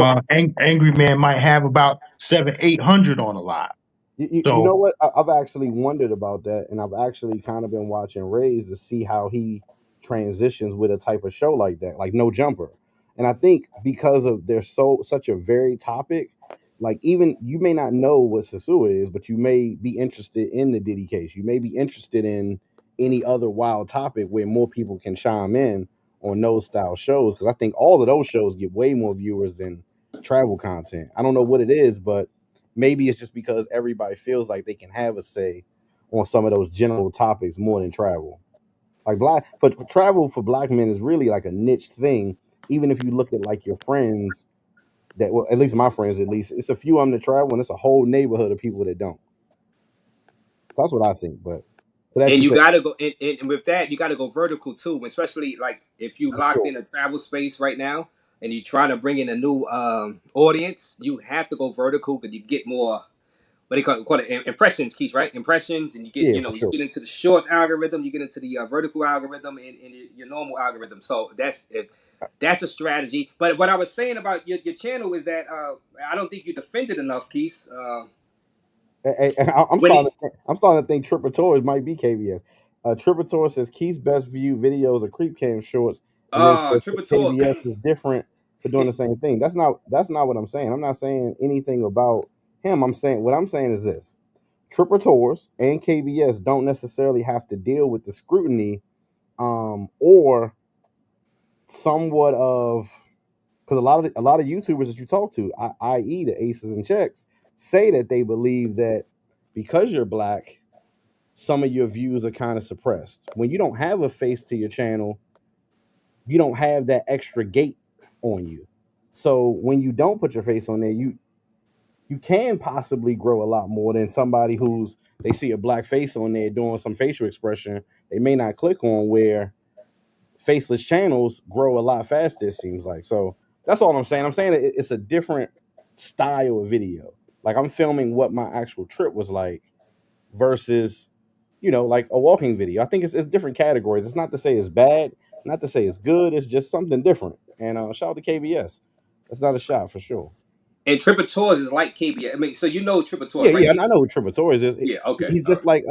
Speaker 5: Angry Man might have about 7, 800 on the lot.
Speaker 6: you
Speaker 5: So
Speaker 6: know what? I've actually wondered about that, and I've actually kind of been watching Raze to see how he transitions with a type of show like that, like No Jumper. And I think because of they're such a varied topic, like even you may not know what Sasua is, but you may be interested in the Diddy case. You may be interested in any other wild topic where more people can chime in on those style shows. Because I think all of those shows get way more viewers than travel content. I don't know what it is, but maybe it's just because everybody feels like they can have a say on some of those general topics more than travel. Like for travel for black men is really like a niche thing. Even if you look at like your friends that, well, at least my friends, at least it's a few of them that travel, and it's a whole neighborhood of people that don't. That's what I think. But for that
Speaker 2: And
Speaker 6: you
Speaker 2: you
Speaker 6: say
Speaker 2: gotta go, and with that, you gotta go vertical too. Especially like if you
Speaker 6: for
Speaker 2: locked
Speaker 6: sure.
Speaker 2: in a travel space right now, and you're trying to bring in a new audience, you have to go vertical because you get what they call it impressions, Keith, right? Impressions, and you get
Speaker 6: Yeah, for
Speaker 2: you
Speaker 6: sure.
Speaker 2: get into the shorts algorithm, you get into the vertical algorithm, and your normal algorithm. So that's a strategy. But what I was saying about your channel is that I don't think you defended enough, Keith.
Speaker 6: I'm
Speaker 2: When
Speaker 6: starting.
Speaker 2: he
Speaker 6: I'm starting to think Triple Tours might be KBS. Triple Tour says Keith's best viewed videos are creep cam shorts, and then says
Speaker 2: triple tour.
Speaker 6: KBS is different for doing the same thing. That's not what I'm saying. I'm not saying anything about him. I'm saying what I'm saying is this: Triple Tours and KBS don't necessarily have to deal with the scrutiny, or somewhat of, because a lot of YouTubers that you talk to, i.e. the aces and checks, say that they believe that because you're black, some of your views are kind of suppressed. When you don't have a face to your channel, you don't have that extra gate on you. So when you don't put your face on there, you can possibly grow a lot more than somebody who's, they see a black face on there doing some facial expression they may not click on, where faceless channels grow a lot faster, it seems like. So that's all I'm saying. I'm saying it's a different style of video. Like, I'm filming what my actual trip was like versus, like a walking video. I think it's different categories. It's not to say it's bad, not to say it's good. It's just something different. And shout out to KBS. That's not a shot for sure.
Speaker 2: And triple tours is like KBS. I mean, so triple tours,
Speaker 6: Yeah,
Speaker 2: right,
Speaker 6: yeah, I
Speaker 2: Keith?
Speaker 6: know who Triple Torres is.
Speaker 2: Yeah. Okay.
Speaker 6: He's
Speaker 2: All
Speaker 6: just
Speaker 2: right.
Speaker 6: like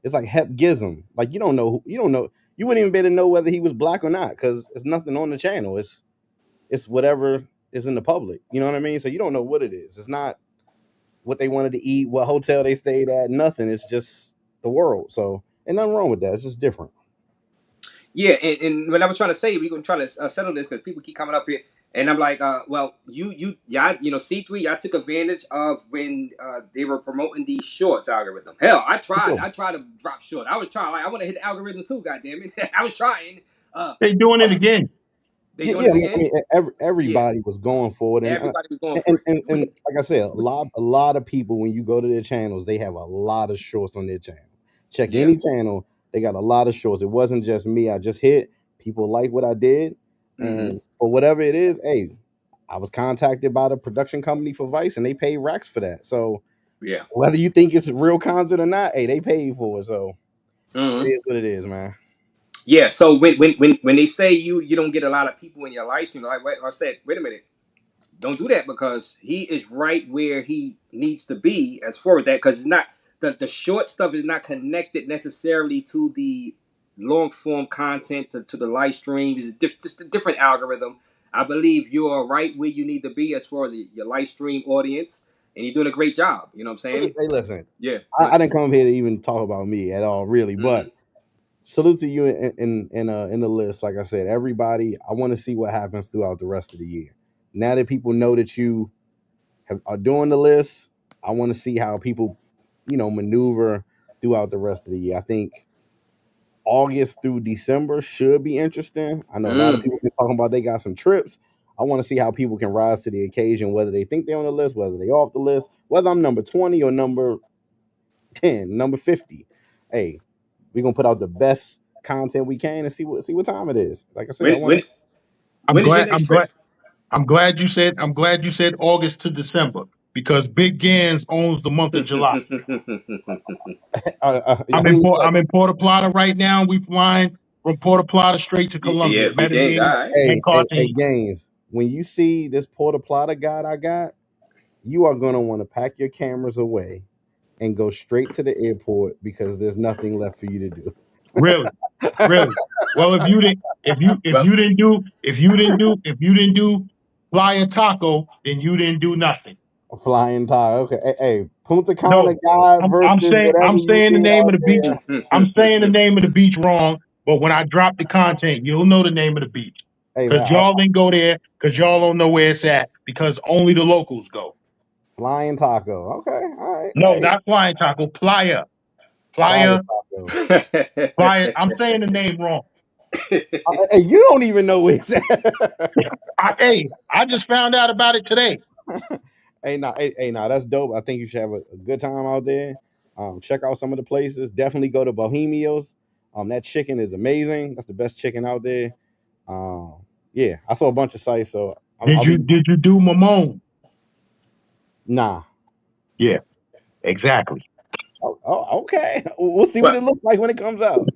Speaker 6: it's like Hep Gizm. Like, you don't know, you wouldn't even be able to know whether he was black or not because it's nothing on the channel. It's whatever is in the public. You know what I mean? So you don't know what it is. It's not what they wanted to eat, what hotel they stayed at, nothing. It's just the world. So, and nothing wrong with that. It's just different.
Speaker 2: Yeah, and what I was trying to say, we're gonna try to settle this because people keep coming up here, and I'm like, well, y'all, C3, y'all took advantage of when they were promoting these shorts algorithm. Hell,
Speaker 6: For sure.
Speaker 2: I tried to drop short. I was trying, like, I want to hit the algorithm too. God damn it, I was trying.
Speaker 5: They doing it again.
Speaker 2: They
Speaker 6: Yeah,
Speaker 2: doing
Speaker 6: yeah.
Speaker 2: it again. Yeah,
Speaker 6: Everybody was going for it,
Speaker 2: everybody was going for
Speaker 6: and,
Speaker 2: it.
Speaker 6: and like I said, a lot of people, when you go to their channels, they have a lot of shorts on their channel. Check
Speaker 2: Yeah.
Speaker 6: any channel, they got a lot of shorts. It wasn't just me. I just hit. People like what I did,
Speaker 2: Mm-hmm.
Speaker 6: and for whatever it is, hey, I was contacted by the production company for Vice, and they paid racks for that. So
Speaker 2: Yeah.
Speaker 6: whether you think it's real content or not, hey, they paid for it. So it
Speaker 2: Mm-hmm.
Speaker 6: is what it is, man.
Speaker 2: Yeah. So when they say you don't get a lot of people in your live stream, like I said, wait a minute. Don't do that because he is right where he needs to be as far as that, because it's not the short stuff is not connected necessarily to the long form content to the live stream. It's just a different algorithm. I believe you are right where you need to be as far as your live stream audience, and you're doing a great job. You know what I'm
Speaker 6: Hey,
Speaker 2: saying?
Speaker 6: hey, listen,
Speaker 2: Yeah.
Speaker 6: I didn't come here to even talk about me at all, really,
Speaker 2: Mm-hmm.
Speaker 6: but salute to you in the list. Like I said, everybody, I want to see what happens throughout the rest of the year. Now that people know that you are doing the list, I want to see how people, maneuver throughout the rest of the year. I think August through December should be interesting. I know a lot of
Speaker 2: Mm.
Speaker 6: people been talking about they got some trips. I want to see how people can rise to the occasion, whether they think they're on the list, whether they off the list, whether I'm number 20 or number 10, number 50. Hey, we're gonna put out the best content we can and see what time it is. Like I said, I
Speaker 2: When
Speaker 6: want
Speaker 2: when
Speaker 6: to.
Speaker 5: I'm
Speaker 2: when is your
Speaker 5: glad.
Speaker 2: next
Speaker 5: I'm
Speaker 2: trip?
Speaker 5: glad. I'm glad you said August to December because Big Gans owns the month of July.
Speaker 6: I mean, look,
Speaker 5: I'm in Puerto Plata right now. We flying from Puerto Plata straight to
Speaker 2: Yeah,
Speaker 5: Colombia,
Speaker 2: big games. All
Speaker 5: Medellin,
Speaker 2: right.
Speaker 5: and
Speaker 6: hey,
Speaker 5: Cartagena.
Speaker 6: Gaines, when you see this Porta Plata guide I got, you are gonna want to pack your cameras away and go straight to the airport because there's nothing left for you to do.
Speaker 5: Really, really. Well,
Speaker 2: Well,
Speaker 5: if you didn't do Playa Taco, then you didn't do nothing.
Speaker 6: A flying tie. Okay, hey, Punta Cana
Speaker 5: No,
Speaker 6: guide versus whatever
Speaker 5: I'm
Speaker 6: you
Speaker 5: saying the
Speaker 6: did
Speaker 5: name
Speaker 6: out
Speaker 5: of the beach.
Speaker 6: there.
Speaker 5: I'm saying the name of the beach wrong, but when I drop the content, you'll know the name of the beach.
Speaker 6: Hey man,
Speaker 5: Because y'all didn't go there because y'all don't know where it's at because only the locals go.
Speaker 6: flying taco. Okay, all right.
Speaker 5: No,
Speaker 6: Hey,
Speaker 5: not Flying Taco, Playa.
Speaker 6: flying
Speaker 5: Playa,
Speaker 6: taco.
Speaker 5: Playa. I'm saying the name wrong.
Speaker 6: Hey, you don't even know where it's at.
Speaker 5: I just found out about it today.
Speaker 6: Hey, that's dope. I think you should have a good time out there. Check out some of the places. Definitely go to Bohemios. That chicken is amazing. That's the best chicken out there. Um, yeah, I saw a bunch of sites, so I'll be
Speaker 5: Did you do Mamone?
Speaker 6: nah.
Speaker 5: Yeah. Exactly.
Speaker 6: Okay. We'll see what
Speaker 2: But
Speaker 6: it looks like when it comes out.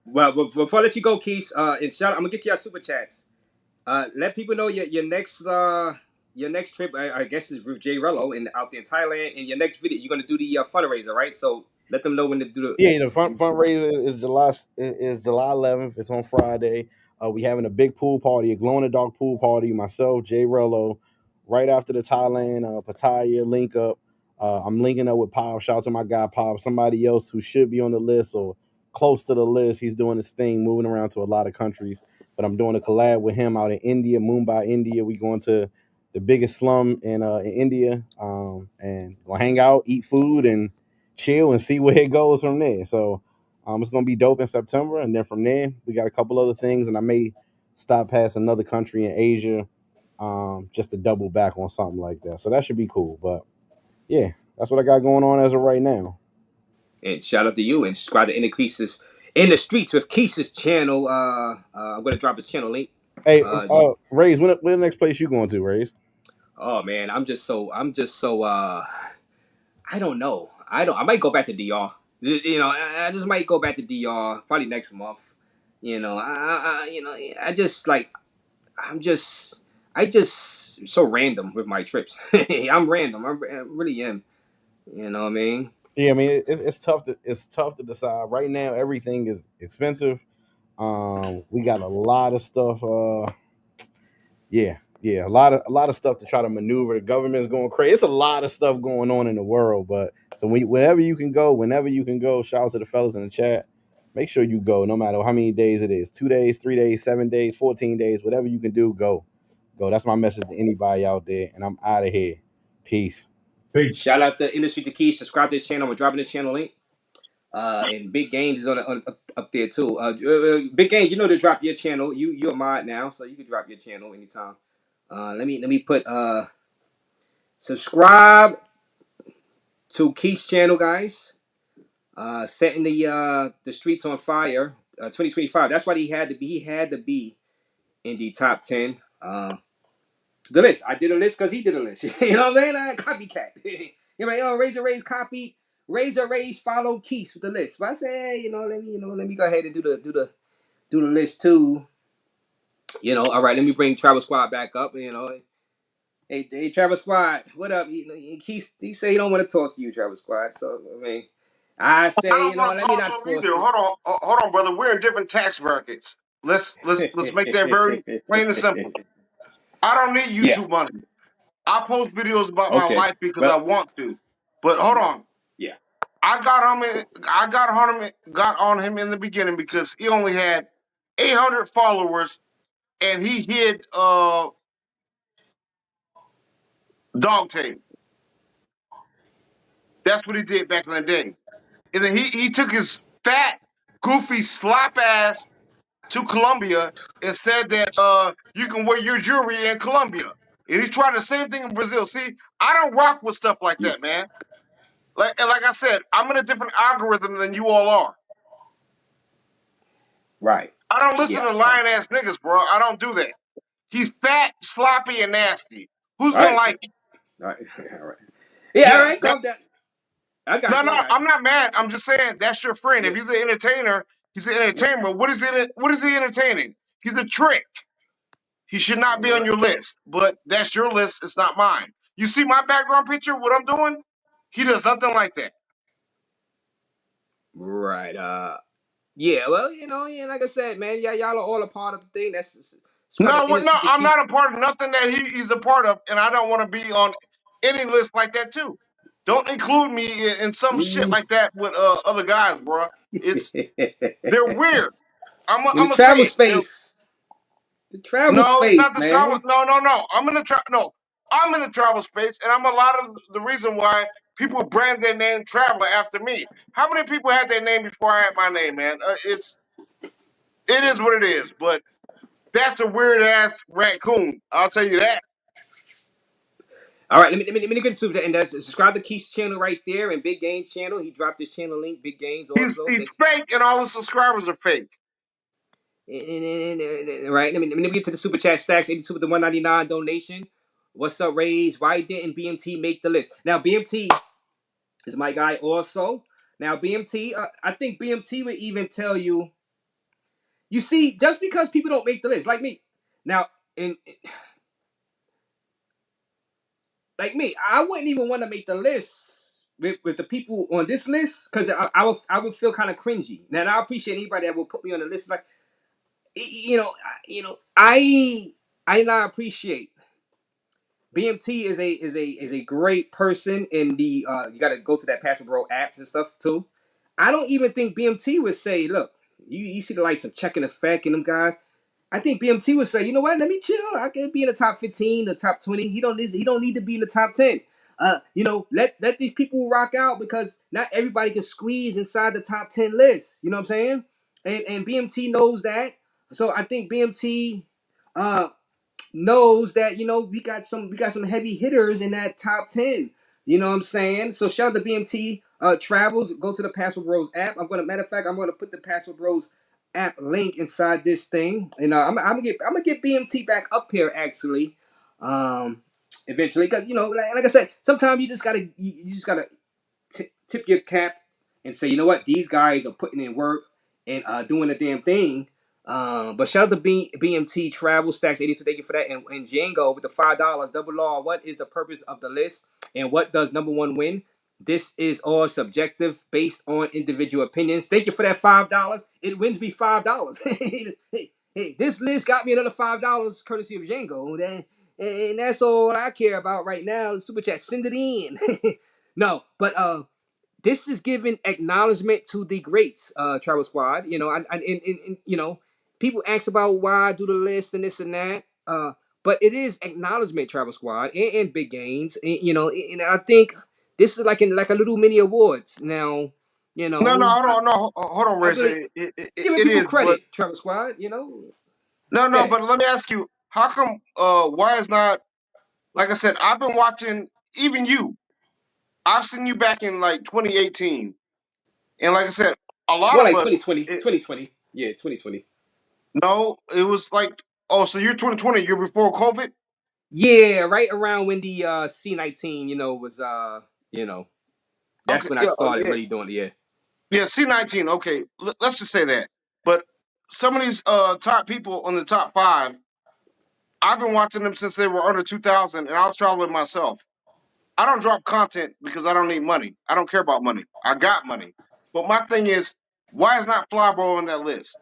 Speaker 2: well, before I let you go, Keith, and shout, I'm gonna get you our super chats. Let people know your next trip. I guess is with Jay Rello and out there in Thailand. And your next video, you're gonna do the fundraiser, right? So let them know when to do
Speaker 6: Yeah, the fundraiser is July 11th. It's on Friday. We having a big pool party, a glow in the dark pool party. Myself, Jay Rello, right after the Thailand Pattaya link up. I'm linking up with Pop. Shout out to my guy Pop. Somebody else who should be on the list or close to the list. He's doing his thing, moving around to a lot of countries. But I'm doing a collab with him out in India, Mumbai, India. We going to the biggest slum in India, and gonna hang out, eat food, and chill and see where it goes from there. So it's gonna be dope in September, and then from there we got a couple other things, and I may stop past another country in Asia, just to double back on something like that. So that should be cool. But yeah, that's what I got going on as of right now.
Speaker 2: And shout out to you and subscribe to Increases in the Streets with Keith's channel. I'm gonna drop his channel link.
Speaker 6: Hey,
Speaker 2: You,
Speaker 6: Raze, when the next place you going to, Raze?
Speaker 2: oh man, I'm just so I don't know. I might go back to DR. You know, I just might go back to DR probably next month. You know, you know, I just like I just so random with my trips. I'm random. I really am. You know what I mean?
Speaker 6: Yeah, I mean it's tough to decide right now. Everything is expensive. We got a lot of stuff. Yeah, a lot of stuff to try to maneuver. The government's going crazy. It's a lot of stuff going on in the world. But so whenever you can go. Shout out to the fellas in the chat. Make sure you go, no matter how many days it is. 2 days, 3 days, 7 days, 14 days, whatever you can do, go. Go. That's my message to anybody out there. And I'm out of here. Peace.
Speaker 5: Peace.
Speaker 2: Shout out to Industry to Keys. Subscribe to his channel. We're dropping the channel link. And Big Games is on up there too. Big Games, you know to drop your channel. You're a mod now, so you can drop your channel anytime. Let me put subscribe to Keith's channel, guys. Setting the streets on fire. 2025. That's what he had to be. He had to be in the top 10. The list. I did a list because he did a list. You know what I'm saying? Copycat. You're like, oh, Razor Raze copy. Razor Raze follow Keith with the list. But I say, hey, let me go ahead and do the list too. You know, all right, let me bring Travel Squad back up. You know, hey, Travel Squad, what up? Keith, he say he don't want to talk to you, Travel Squad. So I mean, I
Speaker 4: I
Speaker 2: say,
Speaker 4: don't want to
Speaker 2: let me
Speaker 4: talk to
Speaker 2: not
Speaker 4: him
Speaker 2: force
Speaker 4: either.
Speaker 2: it.
Speaker 4: Hold on, brother. We're in different tax brackets. Let's make that very plain and simple. I don't need
Speaker 2: Yeah.
Speaker 4: YouTube money. I post videos about my
Speaker 2: Okay.
Speaker 4: life because
Speaker 2: Well.
Speaker 4: I want to. But hold on.
Speaker 2: Yeah.
Speaker 4: Got on him in the beginning because he only had 800 followers and he hid dog tape. That's what he did back in the day. And then he took his fat, goofy, slop ass to Colombia and said that you can wear your jewelry in Colombia. And he tried the same thing in Brazil. See, I don't rock with stuff like that,
Speaker 2: Yes.
Speaker 4: man. Like I said, I'm in a different algorithm than you all are.
Speaker 2: Right.
Speaker 4: I don't listen
Speaker 2: Yeah.
Speaker 4: to lying ass niggas, bro. I don't do that. He's fat, sloppy, and nasty. Who's
Speaker 2: All
Speaker 4: gonna
Speaker 2: right.
Speaker 4: like it?
Speaker 2: All right. All right. Yeah. All
Speaker 4: Yeah.
Speaker 2: right. Calm down. I got
Speaker 4: No,
Speaker 2: you.
Speaker 4: no,
Speaker 2: I got
Speaker 4: I'm
Speaker 2: you.
Speaker 4: not mad. I'm just saying that's your friend.
Speaker 2: Yeah.
Speaker 4: If he's an entertainer, he's an entertainer. What is it? What is he entertaining? He's a trick. He should not be on your list. But that's your list. It's not mine. You see my background picture? What I'm doing? He does nothing like that.
Speaker 2: Right. Yeah. Well, yeah. Like I said, man, y'all are all a part of the thing. It's part of
Speaker 4: No,
Speaker 2: the
Speaker 4: no,
Speaker 2: industry to
Speaker 4: I'm
Speaker 2: keep.
Speaker 4: not a part of nothing that he's a part of, and I don't want to be on any list like that too. Don't include me in some shit
Speaker 2: Mm.
Speaker 4: like that with other guys, bro. It's they're weird. I'm
Speaker 2: In the
Speaker 4: gonna say
Speaker 2: travel
Speaker 4: it.
Speaker 2: space. The travel
Speaker 4: No, it's not
Speaker 2: space,
Speaker 4: the travel.
Speaker 2: man.
Speaker 4: No, no, no. No, I'm in the travel space, and I'm a lot of the reason why people brand their name Traveler after me. How many people had their name before I had my name, man? It is what it is. But that's a weird ass raccoon. I'll tell you that.
Speaker 2: All right, let me get to and that's subscribe to Keith's channel right there and Big Gains channel. He dropped his channel link, Big Gains also.
Speaker 4: He's fake, and all his subscribers are fake.
Speaker 2: Right, let me get to the super chat stacks. 82 with the 199 donation. What's up, Raze? Why didn't BMT make the list? Now BMT, is my guy also. Now BMT, I think BMT would even tell you. You see, just because people don't make the list, like me. Now, in like me, I wouldn't even want to make the list with the people on this list because I would feel kind of cringy. Now, I appreciate anybody that will put me on the list. Like, I not appreciate. BMT is a great person in the you got to go to that Passport Bro apps and stuff too. I don't even think BMT would say, look, you see the lights of Check in Effect and them guys. I think BMT would say, you know what? Let me chill. I can be in the top 15, the top 20. He don't need to be in the top 10. Let these people rock out because not everybody can squeeze inside the top 10 list. You know what I'm saying? And BMT knows that. So I think BMT uh knows that we got some heavy hitters in that top 10. You know what I'm saying? So shout out to BMT Travels. Go to the Passport Bros app. Matter of fact, I'm gonna put the Passport Bros app link inside this thing, and I'm gonna get BMT back up here actually, eventually, because like I said, sometimes you just gotta tip your cap and say, you know what, these guys are putting in work and doing the damn thing. But shout out to BMT Travel Stacks 80. So thank you for that. And Django with the $5 double law. What is the purpose of the list and what does number one win? This is all subjective based on individual opinions. Thank you for that $5. It wins me $5. Hey, this list got me another $5 courtesy of Django. And that's all I care about right now. Super chat, send it in. No, but this is giving acknowledgement to the greats, Travel Squad. People ask about why I do the list and this and that. But it is acknowledgement, Travel Squad, and big gains. And I think this is like a little mini awards. Now,
Speaker 4: No, hold on, no, hold on,
Speaker 2: I
Speaker 4: Rich.
Speaker 2: really giving
Speaker 4: It
Speaker 2: people
Speaker 4: is, but
Speaker 2: credit, Travel Squad.
Speaker 4: no,
Speaker 2: Yeah.
Speaker 4: but let me ask you, how come? Why is not? Like I said, I've been watching. Even you, I've seen you back in like 2018, and like I said, a lot
Speaker 2: More
Speaker 4: of
Speaker 2: like
Speaker 4: us.
Speaker 2: 2020. 2020. Yeah, 2020.
Speaker 4: No, it was like, oh, so you're 2020, you're before COVID.
Speaker 2: Yeah, right around when the C19, was that's
Speaker 4: Okay,
Speaker 2: when I
Speaker 4: yeah,
Speaker 2: started
Speaker 4: yeah,
Speaker 2: really doing it. Yeah.
Speaker 4: yeah. C19. Okay, let's just say that. But some of these top people on the top five, I've been watching them since they were under 2000, and I was traveling myself. I don't drop content because I don't need money. I don't care about money. I got money. But my thing is, why is not Flybo on that list?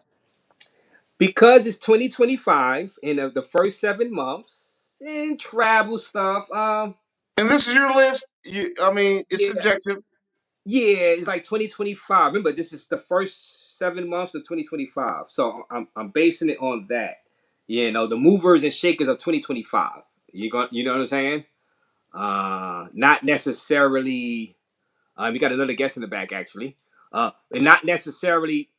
Speaker 2: Because it's 2025 in the first 7 months and travel stuff.
Speaker 4: And this is your list. I mean, it's
Speaker 2: Yeah,
Speaker 4: subjective.
Speaker 2: yeah, it's like 2025. Remember, this is the first 7 months of 2025, so I'm basing it on that. The movers and shakers of 2025. You know what I'm saying? Not necessarily. We got another guest in the back actually. And not necessarily.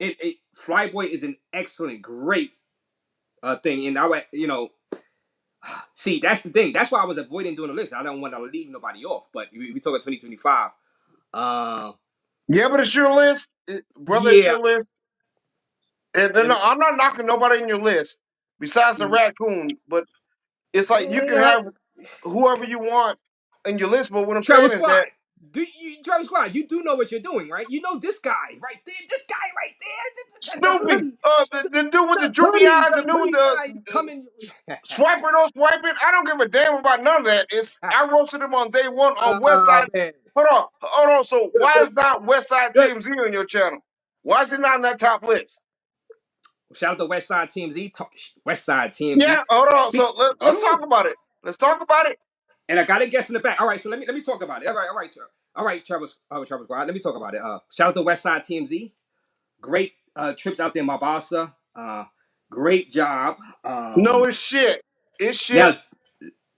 Speaker 2: Flyboy is an excellent, great thing, and see, that's the thing. That's why I was avoiding doing the list. I don't want to leave nobody off. But we talk about 2025. Uh,
Speaker 4: Yeah, but it's your list, brother. It's
Speaker 2: yeah.
Speaker 4: your list. And
Speaker 2: Let
Speaker 4: no,
Speaker 2: me.
Speaker 4: I'm not knocking nobody in your list besides the raccoon. But it's like you can
Speaker 2: Yeah,
Speaker 4: have whoever you want in your list. But what I'm
Speaker 2: Travel
Speaker 4: saying is
Speaker 2: Squad.
Speaker 4: that
Speaker 2: Travel Squad? You do know what you're doing, right? You know this guy right there. This guy right there. The
Speaker 4: Snoopy,
Speaker 2: hoodie.
Speaker 4: the dude with the
Speaker 2: The
Speaker 4: droopy
Speaker 2: hoodie.
Speaker 4: eyes,
Speaker 2: The
Speaker 4: the dude with
Speaker 2: hoodie
Speaker 4: the
Speaker 2: guy coming.
Speaker 4: swiper, no swiping. I don't give a damn about none of that. I roasted him on day one on West
Speaker 2: Oh
Speaker 4: Side.
Speaker 2: man.
Speaker 4: Hold on. So
Speaker 2: Look,
Speaker 4: why
Speaker 2: look,
Speaker 4: is not West Side
Speaker 2: look.
Speaker 4: TMZ on your channel? Why is it not on that top list?
Speaker 2: Shout out to West Side TMZ. West Side TMZ.
Speaker 4: Yeah, hold on. So let's talk
Speaker 2: Oh.
Speaker 4: about it. Let's talk about it.
Speaker 2: And I got a guest in the back. All right, so let me talk about it. All right, Travis Squad. Let me talk about it. Shout out to West Side TMZ. Great trips out there in Mabasa. Great job.
Speaker 4: No, it's shit. It's shit.
Speaker 2: Now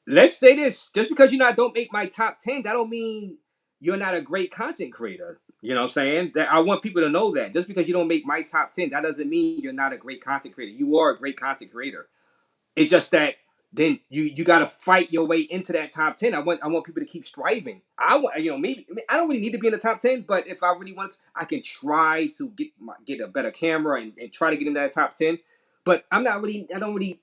Speaker 2: let's say this: just because don't make my top 10, that don't mean you're not a great content creator. You know what I'm saying? That I want people to know that just because you don't make my top 10, that doesn't mean you're not a great content creator. You are a great content creator. It's just that then you got to fight your way into that top 10. I want people to keep striving. I want maybe I don't really need to be in the top 10, but if I really want to, I can try to get a better camera and try to get in that top 10. But I don't really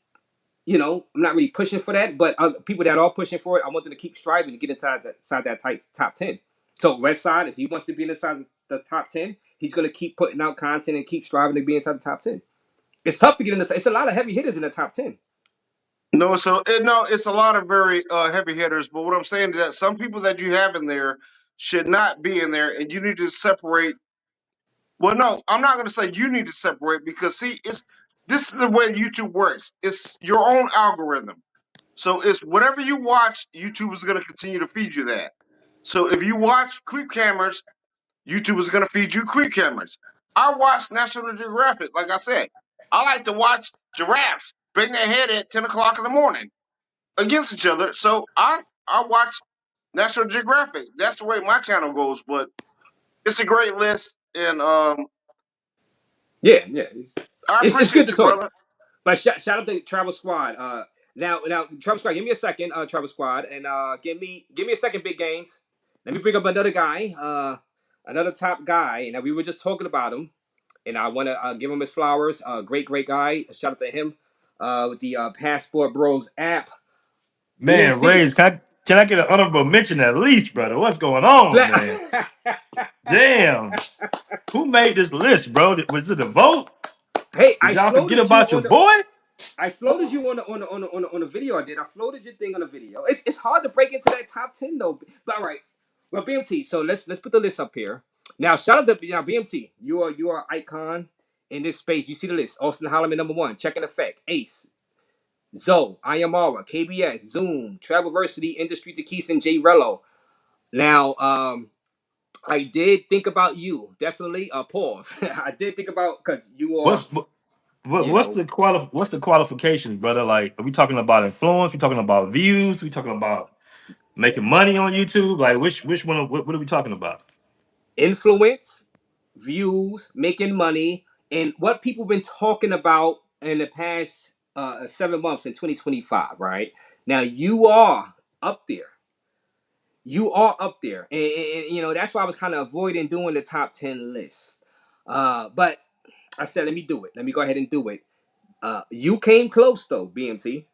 Speaker 2: I'm not really pushing for that, but people that are pushing for it, I want them to keep striving to get inside that top 10. So West Side, if he wants to be inside the top 10, he's gonna keep putting out content and keep striving to be inside the top 10. It's tough to get in the. It's a lot of heavy hitters in the top 10.
Speaker 4: No, no, it's a lot of very heavy hitters. But what I'm saying is that some people that you have in there should not be in there, and you need to separate. Well, no, I'm not going to say you need to separate because see, it's this is the way YouTube works. It's your own algorithm. So it's whatever you watch, YouTube is going to continue to feed you that. So if you watch creep cameras, YouTube is going to feed you creep cameras. I watch National Geographic. Like I said, I like to watch giraffes bang their head at 10 o'clock in the morning against each other. So I watch National Geographic. That's the way my channel goes. But it's a great list, and
Speaker 2: Yeah, yeah. It's,
Speaker 4: I
Speaker 2: it's good
Speaker 4: appreciate
Speaker 2: to
Speaker 4: you,
Speaker 2: talk.
Speaker 4: brother.
Speaker 2: But shout out to Travel Squad. Now Travel Squad, give me a second, Travel Squad, and give me a second, Big Gains. Let me bring up another guy, another top guy. Now we were just talking about him, and I want to give him his flowers. Great guy. Shout out to him. With the Passport Bros app.
Speaker 7: Man,
Speaker 2: BMT.
Speaker 7: Raze, can I get an honorable mention at least, brother? What's going on, man? Damn. Who made this list, bro? Was it a vote?
Speaker 2: Hey,
Speaker 7: Did
Speaker 2: I
Speaker 7: y'all forget
Speaker 2: floated you
Speaker 7: about your
Speaker 2: on the.
Speaker 7: boy?
Speaker 2: I floated you on a video I did. I floated your thing on a video. It's hard to break into that top 10 though. But all right, well BMT. So let's put the list up here. Now shout out to now BMT. You are an icon in this space. You see the list. Austin Hollerman #1. Check in effect. Ace. Zoe. Ayamara. KBS. Zoom. Travelversity. Industry to Keys and J Rello. Now I did think about you. Definitely. Pause. I did think about because you are
Speaker 7: What's what,
Speaker 2: you
Speaker 7: what's
Speaker 2: know
Speaker 7: the what's the qualifications, brother? Like, are we talking about influence? We talking about views? We talking about making money on YouTube? Like, which one? What are we talking about?
Speaker 2: influence, views, making money, and what people been talking about in the past 7 months in 2025. Right now, you are up there. You are up there, and that's why I was kind of avoiding doing the top 10 list. But I said, let me do it. Let me go ahead and do it. You came close though, BMT.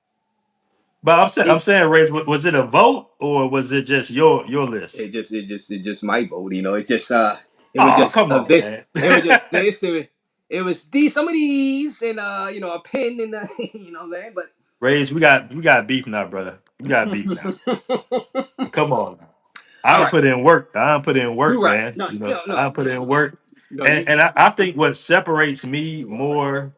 Speaker 7: But I'm
Speaker 2: It
Speaker 7: saying, Raze, was it a vote or was it just your list?
Speaker 2: it just my vote. It was
Speaker 7: Oh,
Speaker 2: just
Speaker 7: come on,
Speaker 2: this.
Speaker 7: man.
Speaker 2: It was just this. It was these some of these and a pin and that. But
Speaker 7: Raze, we got beef now, brother. We got beef now. Come on. I
Speaker 2: all
Speaker 7: don't
Speaker 2: right,
Speaker 7: put in work. I don't put in
Speaker 2: you're
Speaker 7: work,
Speaker 2: right.
Speaker 7: man.
Speaker 2: No, no, no,
Speaker 7: I put in work,
Speaker 2: no.
Speaker 7: and I think what separates me
Speaker 2: You are right.
Speaker 7: more,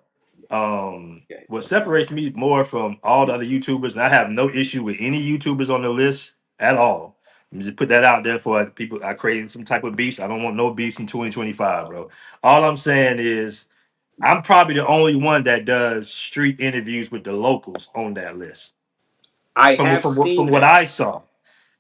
Speaker 2: Okay,
Speaker 7: what separates me more from all the other YouTubers, and I have no issue with any YouTubers on the list at all. Let me just put that out there for people. I created some type of beefs. I don't want no beefs in 2025, bro. All I'm saying is I'm probably the only one that does street interviews with the locals on that list.
Speaker 2: I
Speaker 7: From
Speaker 2: have
Speaker 7: from
Speaker 2: seen
Speaker 7: what
Speaker 2: that.
Speaker 7: I saw.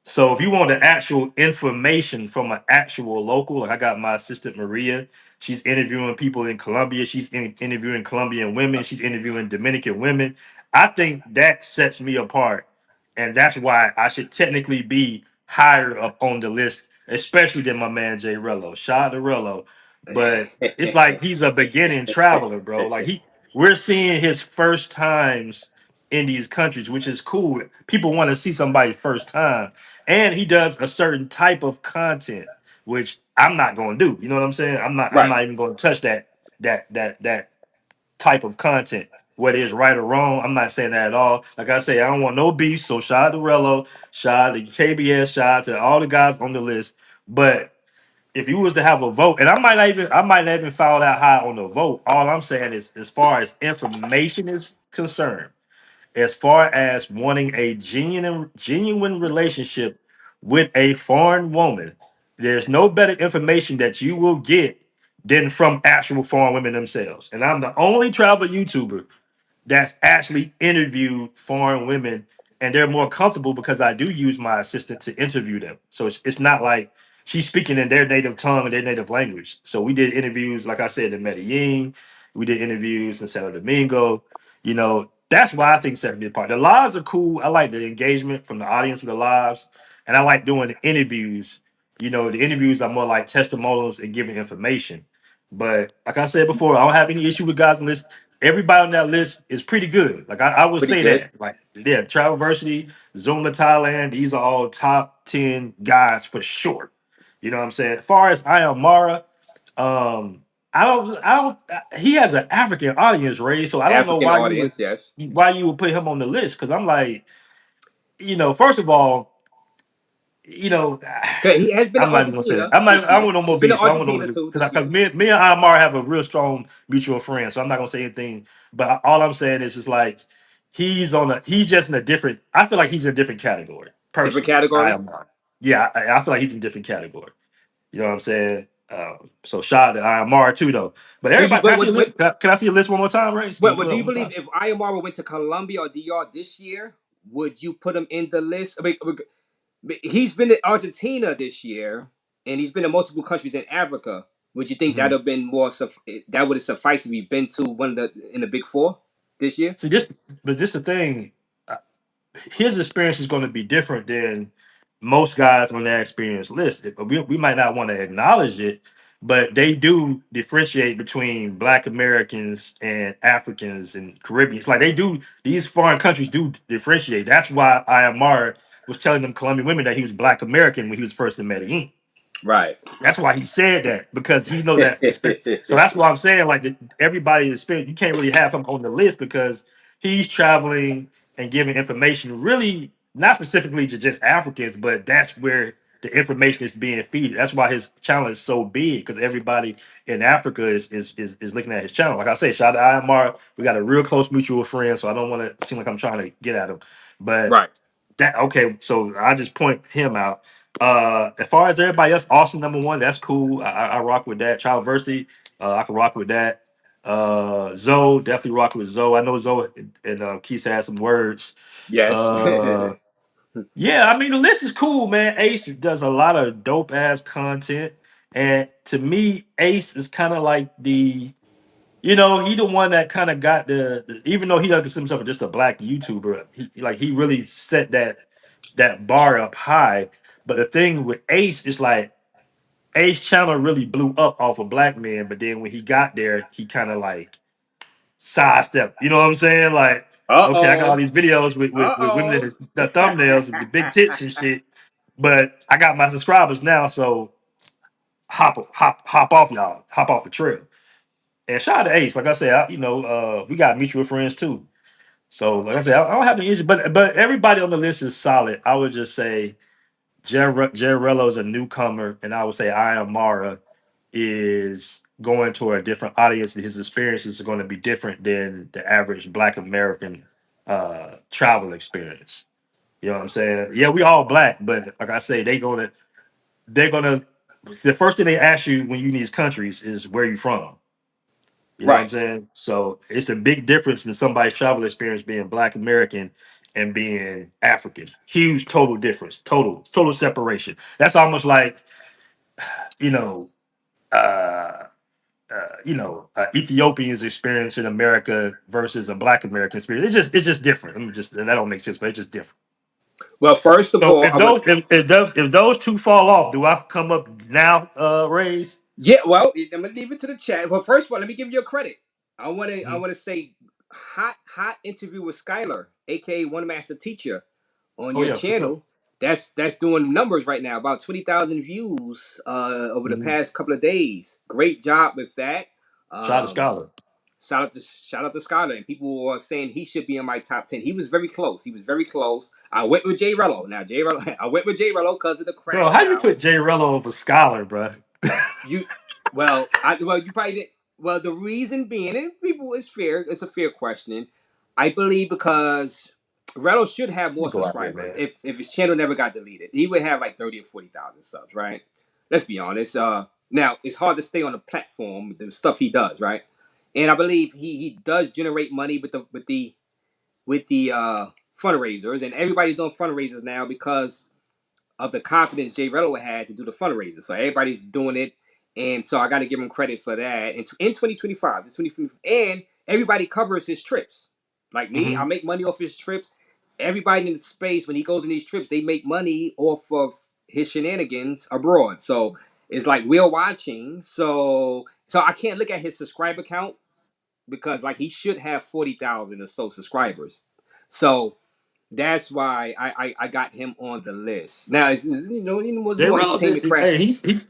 Speaker 7: So if you want the actual information from an actual local, like I got my assistant Maria, she's interviewing people in Colombia, she's interviewing Colombian women, she's interviewing Dominican women. I think that sets me apart, and that's why I should technically be higher up on the list, especially than my man Jay Rello. Shout out to Rello, but it's like he's a beginning traveler, bro. Like we're seeing his first times in these countries, which is cool. People want to see somebody first time, and he does a certain type of content which I'm not going to do. You know what I'm saying? I'm
Speaker 2: Right.
Speaker 7: not even going to touch that type of content, whether it's right or wrong. I'm not saying that at all. Like I say, I don't want no beef. So shout out to Rello, shout out to KBS, shout out to all the guys on the list. But if you was to have a vote, and I might not even foul that high on the vote. All I'm saying is, as far as information is concerned, as far as wanting a genuine relationship with a foreign woman, there's no better information that you will get than from actual foreign women themselves. And I'm the only travel YouTuber that's actually interviewed foreign women, and they're more comfortable because I do use my assistant to interview them. So it's not like she's speaking in their native tongue and their native language. So we did interviews, like I said, in Medellin. We did interviews in Santo Domingo. That's why I think set me apart. The lives are cool. I like the engagement from the audience with the lives, and I like doing the interviews. The interviews are more like testimonials and giving information. But like I said before, I don't have any issue with guys on this. everybody on that list is pretty good. Like I would
Speaker 2: Pretty
Speaker 7: say
Speaker 2: good.
Speaker 7: that. Like yeah, Travelversity, Zuma Thailand, these are all top 10 guys for sure. You know what I'm saying? As far as I am Mara, I don't he has an African audience, Ray, so I don't know
Speaker 2: African
Speaker 7: why
Speaker 2: audience, yes.
Speaker 7: you would put him on the list. Cause I'm like, first of all, you know,
Speaker 2: Okay, he has been to
Speaker 7: I'm not even gonna say that.
Speaker 2: Argentina this
Speaker 7: I
Speaker 2: year.
Speaker 7: want no more
Speaker 2: He's been to
Speaker 7: beef, so I want no
Speaker 2: Argentina too this
Speaker 7: because
Speaker 2: year.
Speaker 7: me and Amar have a real strong mutual friend, so I'm not gonna say anything. But all I'm saying is just like he's just in a different. I feel like he's in a different category
Speaker 2: Different
Speaker 7: personally. I
Speaker 2: category.
Speaker 7: am not. Yeah, I feel like he's in a different category. You know what I'm saying? So shout out to Amar too, though. But
Speaker 2: Do you
Speaker 7: everybody, can I see a
Speaker 2: what
Speaker 7: list? Can I see a list one more time, Ray? Can you
Speaker 2: what
Speaker 7: pull it
Speaker 2: do
Speaker 7: up
Speaker 2: you
Speaker 7: one
Speaker 2: believe
Speaker 7: time?
Speaker 2: if Ayamara went to Colombia or DR this year, would you put him in the list? I mean, he's been to Argentina this year, and he's been to multiple countries in Africa. Would you think
Speaker 7: Mhm.
Speaker 2: that'd have been that would have sufficed if he'd been to one of the big four this year?
Speaker 7: See this, but this the thing. His experience is going to be different than most guys on that experience list. We might not want to acknowledge it, but they do differentiate between Black Americans and Africans and Caribbeans. Like they do, these foreign countries do differentiate. That's why IMR was telling them Colombian women that he was Black American when he was first in Medellin.
Speaker 2: Right.
Speaker 7: That's why he said that because he know that experience. So that's why I'm saying like everybody is experience. You can't really have him on the list because he's traveling and giving information, really not specifically to just Africans, but that's where the information is being fed. That's why his channel is so big because everybody in Africa is looking at his channel. Like I say, shout out to IMR. We got a real close mutual friend, so I don't want to seem like I'm trying to get at him, but
Speaker 2: Right.
Speaker 7: that okay, so I just point him out. As far as everybody else, Austin #1, that's cool. I rock with that. Childversity, I can rock with that. Zoe, definitely rock with Zoe. I know Zoe and Keith had some words.
Speaker 2: Yes.
Speaker 7: Uh, yeah, I mean the list is cool, man. Ace does a lot of dope ass content, and to me, Ace is kind of like he the one that kind of got even though he doesn't consider himself just a black YouTuber, he really set that bar up high. But the thing with Ace is like Ace channel really blew up off of black men, but then when he got there, he kind of like sidestepped. You know what I'm saying? Like,
Speaker 2: Uh
Speaker 7: okay, I got all
Speaker 2: oh.
Speaker 7: these videos with women in
Speaker 2: Uh
Speaker 7: the
Speaker 2: oh.
Speaker 7: thumbnails with the big tits and shit, but I got my subscribers now, so hop off y'all, hop off the trail. And shout out to Ace. Like I said, we got mutual friends too. So like I said, I don't have any issue, but everybody on the list is solid. I would just say Jarrello is a newcomer, and I would say I am Mara is going to a different audience, and his experiences are going to be different than the average Black American travel experience. You know what I'm saying? Yeah, we all black, but like I say, they're gonna the first thing they ask you when you in these countries is where you from. You know what I'm
Speaker 2: Right.
Speaker 7: saying? So it's a big difference in somebody's travel experience being Black American and being African. Huge total difference. Total separation. That's almost like, you know, uh Ethiopian's experience in America versus a Black American experience. It's just different. And that don't make sense, but it's just different.
Speaker 2: Well, first of
Speaker 7: So
Speaker 2: all,
Speaker 7: if
Speaker 2: I want.
Speaker 7: those two fall off, do I come up now, Raise?
Speaker 2: Yeah, well, I'm gonna leave it to the chat. Well, first of all, let me give you a credit. I
Speaker 7: Mhm.
Speaker 2: wanna say hot interview with Skylar, aka One Master Teacher, on
Speaker 7: Oh
Speaker 2: your
Speaker 7: yeah, for sure.
Speaker 2: channel. That's doing numbers right now, about 20,000 views over the
Speaker 7: Mhm.
Speaker 2: past couple of days. Great job with that.
Speaker 7: Shout out to
Speaker 2: Um,
Speaker 7: Scholar.
Speaker 2: shout out to Skylar, and people are saying he should be in my top 10. He was very close. He was very close. I went with J Rello. Now J Rello, I went with J Rello because of the
Speaker 7: Bro,
Speaker 2: crash
Speaker 7: how you
Speaker 2: out.
Speaker 7: put Jay Rello over Scholar, bro?
Speaker 2: You you probably did. Well, the reason being, and people is fair. It's a fair question. I believe because Rello should have
Speaker 7: Let me
Speaker 2: more
Speaker 7: go out here,
Speaker 2: subscribers.
Speaker 7: man.
Speaker 2: If his channel never got deleted, he would have like 30 or 40,000 subs, right? Let's be honest. Now it's hard to stay on the platform with the stuff he does, right? And I believe he does generate money with the fundraisers, and everybody's doing fundraisers now because of the confidence Jay Rello had to do the fundraiser. So everybody's doing it. And so I got to give him credit for that. And in 2025, and everybody covers his trips. Like me,
Speaker 7: Hmm.
Speaker 2: I make money off his trips. Everybody in the space, when he goes on these trips, they make money off of his shenanigans abroad. So it's like we're watching. So I can't look at his subscriber count because like he should have 40,000 or so subscribers. So that's why I got him on the list. Now it was
Speaker 7: Jay
Speaker 2: more
Speaker 7: Reynolds,
Speaker 2: entertainment crash.
Speaker 7: hey,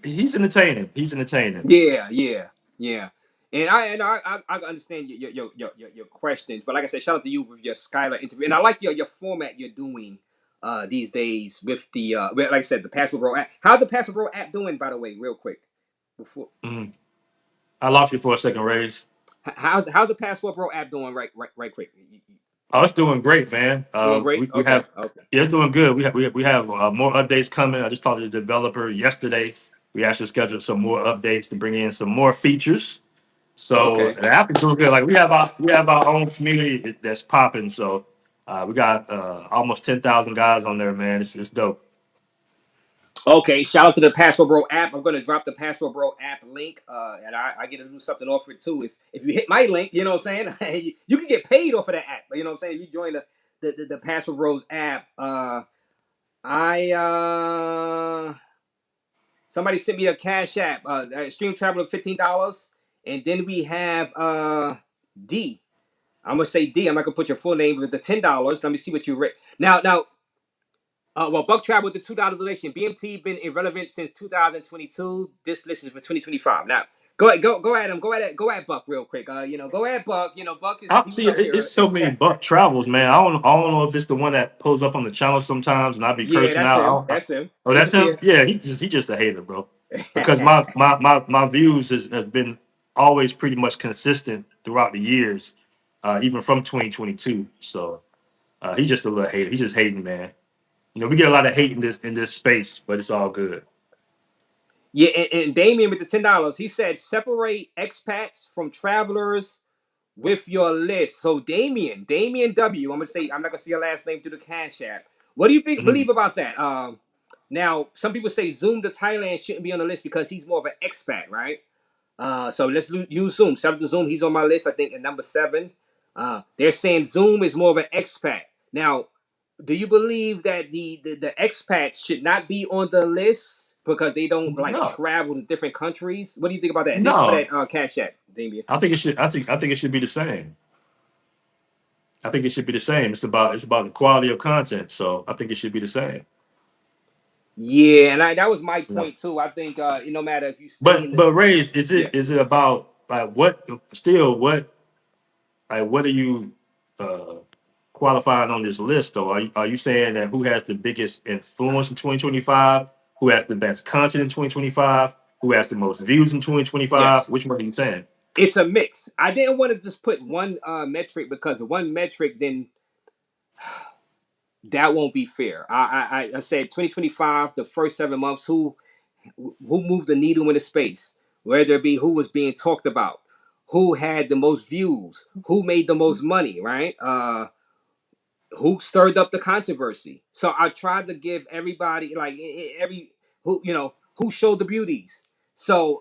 Speaker 7: he's entertaining. He's entertaining.
Speaker 2: Yeah, yeah, yeah. And I understand your questions, but like I said, shout out to you with your Skylar interview, and I like your format you're doing these days with the like I said, the Passport Bro app. How's the Passport Bro app doing, by the way, real quick? Before
Speaker 7: Mhm. I lost you for a second, Raze.
Speaker 2: how's the Passport Bro app doing, right quick?
Speaker 7: Oh, it's doing great, man.
Speaker 2: Doing great.
Speaker 7: We
Speaker 2: Okay,
Speaker 7: have
Speaker 2: okay.
Speaker 7: yeah, it's doing good. We have more updates coming. I just talked to the developer yesterday. We actually scheduled some more updates to bring in some more features. So
Speaker 2: Okay.
Speaker 7: the app is doing good. Like we have our own community that's popping. So we got almost 10,000 guys on there, man. It's dope.
Speaker 2: Okay, shout out to the Passport Bro app. I'm gonna drop the Passport Bro app link, and I get to do something off it too. If you hit my link, you know what I'm saying, you can get paid off of that app. You know what I'm saying? If you join the Passport Bros app, I somebody sent me a cash app, Stream Traveler $15, and then we have D. I'm gonna say D. I'm not gonna put your full name with the $10. Let me see what you read. Now, well, Buck Travel with the $2 donation. BMT been irrelevant since 2022. This list is for 2025. Now, go at him. Go at Buck real quick. Go at Buck. Buck is
Speaker 7: I
Speaker 2: he was
Speaker 7: see
Speaker 2: up here.
Speaker 7: it's so many Buck Travels, man. I don't know if it's the one that pulls up on the channel sometimes, and I be
Speaker 2: Yeah,
Speaker 7: cursing
Speaker 2: that's him.
Speaker 7: out.
Speaker 2: That's him.
Speaker 7: Oh, that's him. Yeah, he just a hater, bro. Because my views has been always pretty much consistent throughout the years, even from 2022. So he's just a little hater. He's just hating, man. We get a lot of hate in this space, but it's all good.
Speaker 2: Yeah, and Damien with the $10. He said separate expats from travelers with your list. So Damien W. I'm not gonna say your last name through the Cash App. What do you
Speaker 7: Mhm.
Speaker 2: believe about that? Now some people say Zoom to Thailand shouldn't be on the list because he's more of an expat, right? So let's use Zoom. Shout out to Zoom. He's on my list, I think, at number 7. They're saying Zoom is more of an expat. Now, do you believe that the expats should not be on the list because they don't like
Speaker 7: No,
Speaker 2: travel to different countries? What do you think about that? Thank you for
Speaker 7: no.
Speaker 2: that Cash App, Damien.
Speaker 7: I think it should. I think it should be the same. I think it should be the same. It's about the quality of content. So I think it should be the same.
Speaker 2: Yeah, and that was my
Speaker 7: Yeah.
Speaker 2: point too. I think no matter if you stay in
Speaker 7: But
Speaker 2: this,
Speaker 7: Rays,
Speaker 2: yeah.
Speaker 7: is it about like what still what are you uh qualifying on this list though? Are you saying that who has the biggest influence in 2025? Who has the best content in 2025? Who has the most views in 2025?
Speaker 2: Yes.
Speaker 7: Which one are you saying?
Speaker 2: It's a mix. I didn't want to just put one metric because one metric then that won't be fair. I said 2025, the first 7 months, who moved the needle into space, whether it be who was being talked about, who had the most views, who made the most money, right? Who stirred up the controversy. So I tried to give everybody like every who showed the beauties. So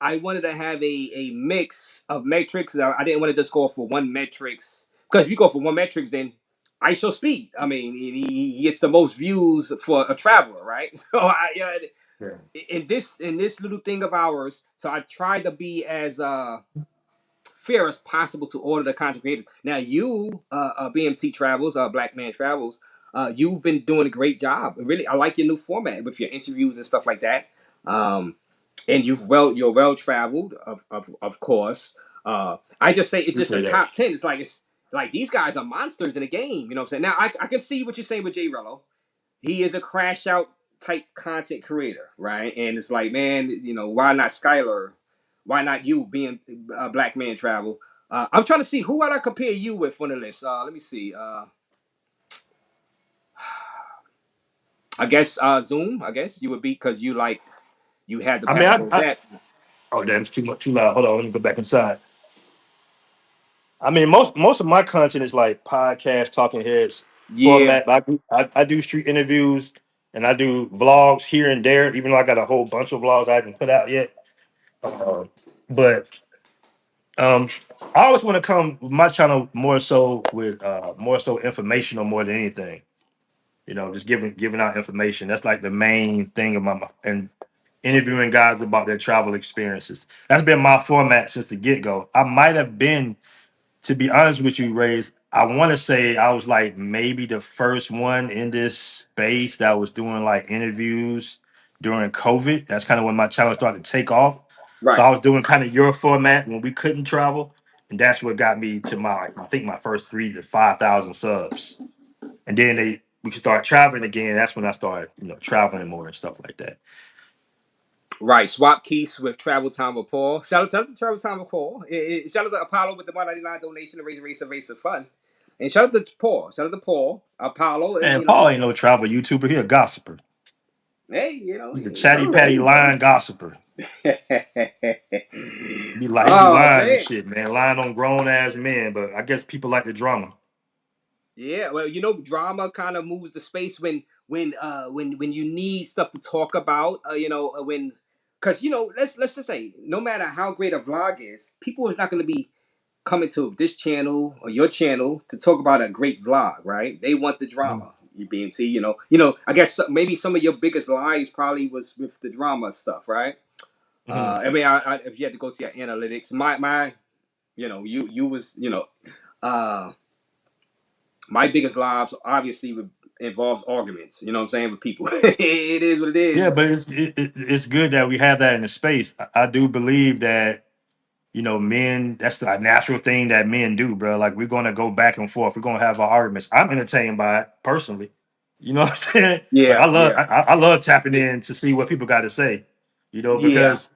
Speaker 2: I wanted to have a mix of metrics. I didn't want to just go for one metrics because if you go for one metrics, then I show speed. I mean, he gets the most views for a traveler, right? So
Speaker 7: Yeah.
Speaker 2: in this little thing of ours, so I tried to be as fair as possible to all of the content creators. Now, you, BMT Travels, Black Man Travels, you've been doing a great job. Really, I like your new format with your interviews and stuff like that. Um, and you're well traveled, of course. I just say it's just a
Speaker 7: Appreciate that.
Speaker 2: top 10. It's like these guys are monsters in the game. You know what I'm saying? Now, I can see what you're saying with Jay Rello. He is a crash out type content creator, right? And it's like, man, why not Skylar? Why not you being a Black Man Travel? I'm trying to see who would I compare you with on the list. Let me see. I guess Zoom. I guess you would be because you had the
Speaker 7: I mean,
Speaker 2: Passport that.
Speaker 7: oh damn, it's too loud. Hold on, let me go back inside. I mean, most of my content is like podcast, talking heads
Speaker 2: Yeah.
Speaker 7: format. I do street interviews and I do vlogs here and there. Even though I got a whole bunch of vlogs I haven't put out yet, uh, but um, I always want to come with my channel more so with more so informational more than anything. Just giving out information. That's like the main thing of my and interviewing guys about their travel experiences. That's been my format since the get go. I might have been, to be honest with you, Rays, I want to say I was like maybe the first one in this space that was doing like interviews during COVID. That's kind of when my channel started to take off. So
Speaker 2: Right.
Speaker 7: I was doing kind of your format when we couldn't travel, and that's what got me to my, I think my first 3 to 5,000 subs. And then we could start traveling again. That's when I started, traveling more and stuff like that.
Speaker 2: Right. Swap Quis with Travel Time with Paul. Shout out to Travel Time with Paul. Shout out to Apollo with the 199 donation to raise a fund. And shout out to Paul. Shout out to Paul. Apollo,
Speaker 7: Man, Paul ain't no travel YouTuber. He a gossiper.
Speaker 2: hey,
Speaker 7: He's a chatty patty
Speaker 2: hey, bro.
Speaker 7: lying gossiper. He be
Speaker 2: Oh
Speaker 7: lying and
Speaker 2: man.
Speaker 7: shit, man. Lying on grown ass men. But I guess people like the drama.
Speaker 2: Yeah, well, drama kind of moves the space when you need stuff to talk about. When because let's just say, no matter how great a vlog is, people is not going to be coming to this channel or your channel to talk about a great vlog, right? They want the
Speaker 7: Mhm.
Speaker 2: drama. You BMT, I guess maybe some of your biggest lies probably was with the drama stuff, right?
Speaker 7: Mhm.
Speaker 2: I mean, if you had to go to your analytics, my, you was, uh my biggest lives obviously involves arguments. You know what I'm saying, with people. It is what it
Speaker 7: Yeah,
Speaker 2: is.
Speaker 7: but it's good that we have that in the space. I do believe that men, that's a natural thing that men do, bro. Like we're gonna go back and forth. We're gonna have our arguments. I'm entertained by it personally. You know what I'm saying? Like
Speaker 2: Yeah, yeah,
Speaker 7: I love tapping in to see what people got to say.
Speaker 2: yeah.
Speaker 7: Because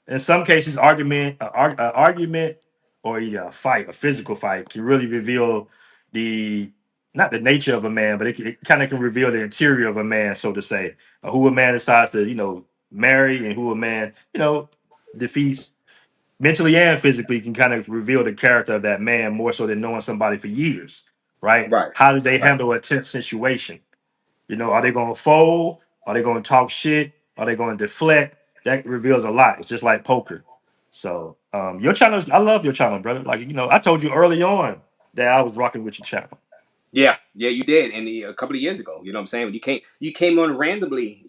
Speaker 7: in some cases, argument or either a physical fight, can really reveal the not the nature of a man, but it kind of can reveal the interior of a man, so to say, who a man decides to marry and who a man defeats mentally and physically can kind of reveal the character of that man more so than knowing somebody for years, right?
Speaker 2: Right,
Speaker 7: How did they
Speaker 2: right.
Speaker 7: handle a tense situation? Are they going to fold? Are they going to talk shit? Are they going to deflect? That reveals a lot. It's just like poker. So, your channel, I love your channel, brother. Like, I told you early on that I was rocking with your channel.
Speaker 2: Yeah, yeah, you did, and a couple of years ago, you know what I'm saying. When you came on randomly,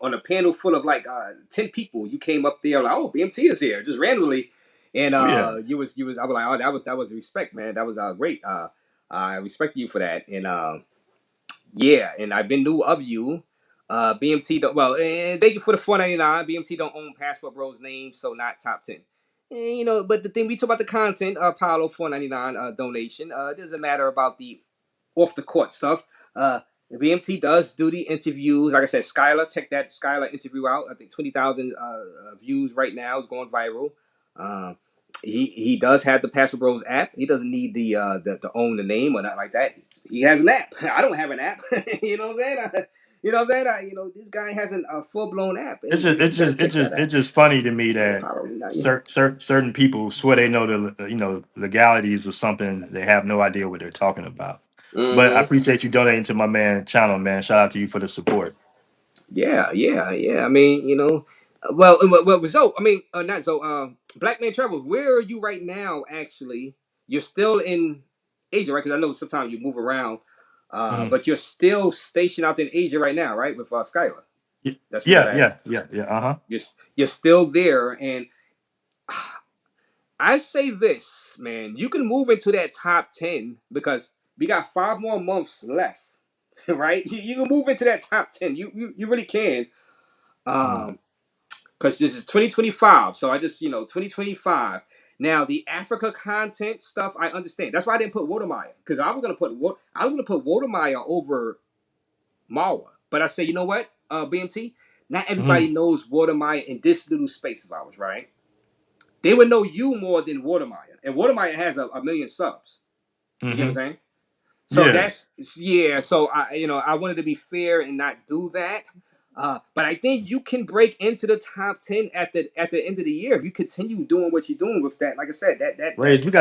Speaker 2: on a panel full of like 10 people. You came up there like, oh, BMT is here, just randomly, and
Speaker 7: Oh yeah.
Speaker 2: you was I was like, oh, that was respect, man. That was great. I respect you for that, and yeah, and I've been knew of you. BMT don't, well, and thank you for the 499. BMT don't own Passport Bros name, so not top 10. And, but the thing we talk about the content, Apollo 499 donation. It doesn't matter about the off the court stuff. The BMT does do the interviews. Like I said, Skylar, check that Skylar interview out. I think 20,000 views right now. Is going viral. Um, he does have the Pastor Bros app. He doesn't need the to own the name or not like that. He has an app. I don't have an app. You know what I'm saying? This guy has a full blown app,
Speaker 7: It's
Speaker 2: and
Speaker 7: just
Speaker 2: you gotta check that
Speaker 7: it's
Speaker 2: out.
Speaker 7: just funny to me
Speaker 2: Yeah,
Speaker 7: that
Speaker 2: Apollo, not you.
Speaker 7: certain people swear they know the legalities of something they have no idea what they're talking about. But I
Speaker 2: Mm-hmm.
Speaker 7: appreciate you donating to my man channel, man. Shout out to you for the support.
Speaker 2: Yeah, yeah, yeah. I mean, well, so I mean, not so. Black Man Travels. Where are you right now? Actually, you're still in Asia, right? Because I know sometimes you move around,
Speaker 7: Mhm.
Speaker 2: but you're still stationed out in Asia right now, right? With Skylar. That's from what
Speaker 7: Yeah,
Speaker 2: I
Speaker 7: yeah,
Speaker 2: asked.
Speaker 7: yeah, yeah. Uh-huh.
Speaker 2: You're still there, and I say this, man. You can move into that top 10 because we got 5 more months left, right? You can move into that top 10. You really can.
Speaker 7: Mhm.
Speaker 2: Um, because this is 2025. So I just, 2025. Now the Africa content stuff, I understand. That's why I didn't put Wodemeyer, because I was gonna put Wodemeyer over Marwa. But I say, you know what, BMT, not everybody
Speaker 7: Mhm.
Speaker 2: knows Watermeyer in this little space of ours, right? They would know you more than Watermeyer, and Watermeyer has a million subs. You get what I'm
Speaker 7: Mhm.
Speaker 2: saying? So
Speaker 7: Yeah.
Speaker 2: that's yeah. So I wanted to be fair and not do that. But I think you can break into the top 10 at the end of the year if you continue doing what you're doing with that. Like I said,
Speaker 7: Raise, we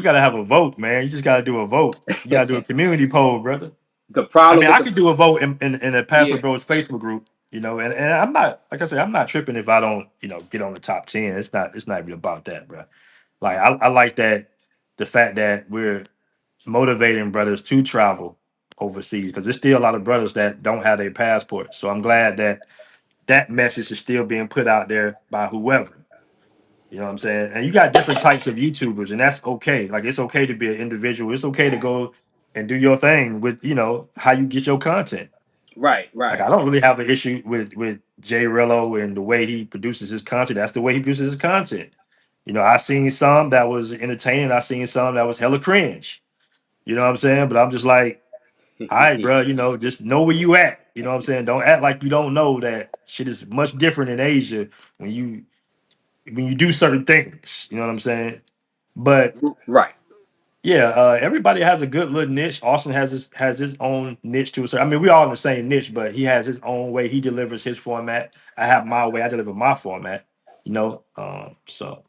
Speaker 7: gotta have a vote, man. You just gotta do a vote. You gotta do a
Speaker 2: that
Speaker 7: community poll, brother.
Speaker 2: the
Speaker 7: I
Speaker 2: problem
Speaker 7: mean,
Speaker 2: with
Speaker 7: I
Speaker 2: the
Speaker 7: could do a vote in the Pathway
Speaker 2: yeah
Speaker 7: Bros Facebook group, and I'm not, like I said, I'm not tripping if I don't, get on the top 10. It's not even about that, bro. Like I like that the fact that we're motivating brothers to travel overseas because there's still a lot of brothers that don't have their passport. So I'm glad that that message is still being put out there by whoever. You know what I'm saying? And you got different types of YouTubers, and that's okay. Like it's okay to be an individual. It's okay to go and do your thing with how you get your content.
Speaker 2: Right,
Speaker 7: Like
Speaker 2: right.
Speaker 7: I don't really have an issue with Jay Rello and the way he produces his content. That's the way he produces his content. I seen some that was entertaining. I seen some that was hella cringe. You know what I'm saying? But I'm just like, all right, bro. Just know where you at. You know what I'm saying? Don't act like you don't know that shit is much different in Asia when you do certain things. You know what I'm saying? But
Speaker 2: Right.
Speaker 7: yeah, everybody has a good little niche. Austin has his own niche to a certain. I mean, we all in the same niche, but he has his own way. He delivers his format. I have my way. I deliver my format. So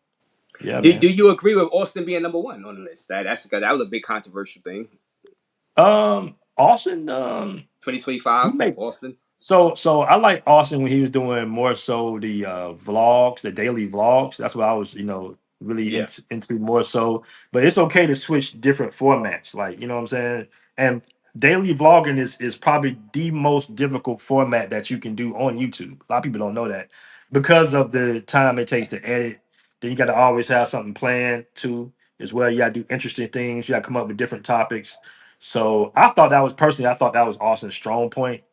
Speaker 7: yeah,
Speaker 2: Do
Speaker 7: man.
Speaker 2: you agree with Austin being number one on the list? That was a big controversial thing.
Speaker 7: Austin, he
Speaker 2: 2025
Speaker 7: make
Speaker 2: Austin.
Speaker 7: so I like Austin when he was doing more so the vlogs, the daily vlogs. That's what I was, really
Speaker 2: Yeah.
Speaker 7: into more so. But it's okay to switch different formats, like what I'm saying. And daily vlogging is probably the most difficult format that you can do on YouTube. A lot of people don't know that because of the time it takes to edit. Then you got to always have something planned too, as well. You got to do interesting things. You got to come up with different topics. So I thought that was Austin's strong point.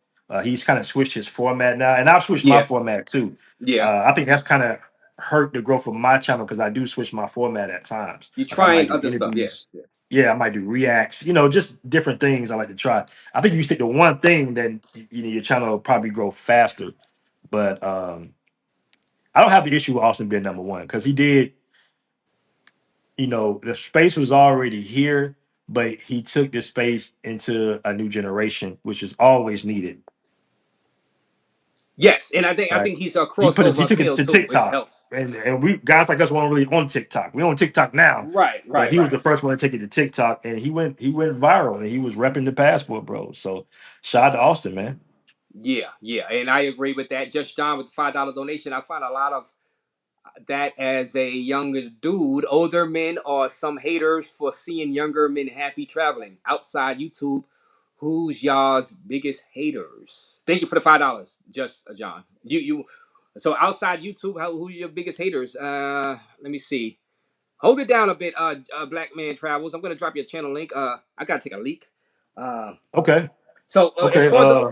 Speaker 7: He's kind of switched his format now, and I've switched my
Speaker 2: Yeah.
Speaker 7: format too.
Speaker 2: Yeah.
Speaker 7: I think that's kind of hurt the growth of my channel because I do switch my format at times.
Speaker 2: You
Speaker 7: Like I might
Speaker 2: trying
Speaker 7: do
Speaker 2: other stuff. Yeah.
Speaker 7: interviews.
Speaker 2: Yeah.
Speaker 7: Yeah, I might do reacts. Just different things I like to try. I think if you stick to one thing, then your channel will probably grow faster. But I don't have the issue with Austin being number one because he did. The space was already here, but he took this space into a new generation, which is always needed.
Speaker 2: Yes, and I
Speaker 7: Right?
Speaker 2: think he's a
Speaker 7: He
Speaker 2: crossover
Speaker 7: took it
Speaker 2: appeal
Speaker 7: to
Speaker 2: too, which
Speaker 7: TikTok,
Speaker 2: helps.
Speaker 7: and we guys like us weren't really on TikTok. We're on TikTok now,
Speaker 2: Right,
Speaker 7: but
Speaker 2: right,
Speaker 7: he was
Speaker 2: right.
Speaker 7: the first one to take it to TikTok, and he went viral, and he was repping the passport, bro. So shout out to Austin, man.
Speaker 2: Yeah, yeah, and I agree with that. Just John with the $5 donation. I find a lot of that as a younger dude. Older men are some haters for seeing younger men happy traveling outside YouTube. Who's y'all's biggest haters? Thank you for the $5, just John. You. So outside YouTube, who's your biggest haters? Let me see. Hold it down a bit, Black Man Travels. I'm gonna drop your channel link. I gotta take a leak. Uh,
Speaker 7: Okay,
Speaker 2: so as
Speaker 7: okay.
Speaker 2: far as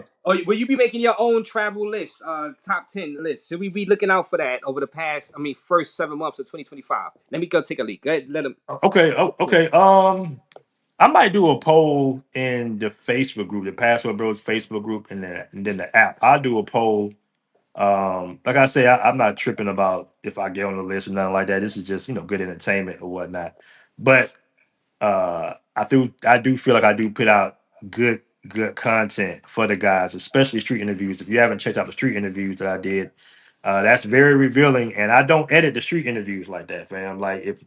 Speaker 2: will you be making your own travel list, top 10 list? Should we be looking out for that over the past, first 7 months of 2025? Let me go take a leak. Go ahead, let him.
Speaker 7: Okay,
Speaker 2: Yeah.
Speaker 7: okay. I might do a poll in the Facebook group, the Password Bros Facebook group, and then the app. I'll do a poll. Like I say, I'm not tripping about if I get on the list or nothing like that. This is just good entertainment or whatnot. But I do feel like I do put out good content for the guys, especially street interviews. If you haven't checked out the street interviews that I did, that's very revealing. And I don't edit the street interviews like that, fam. Like if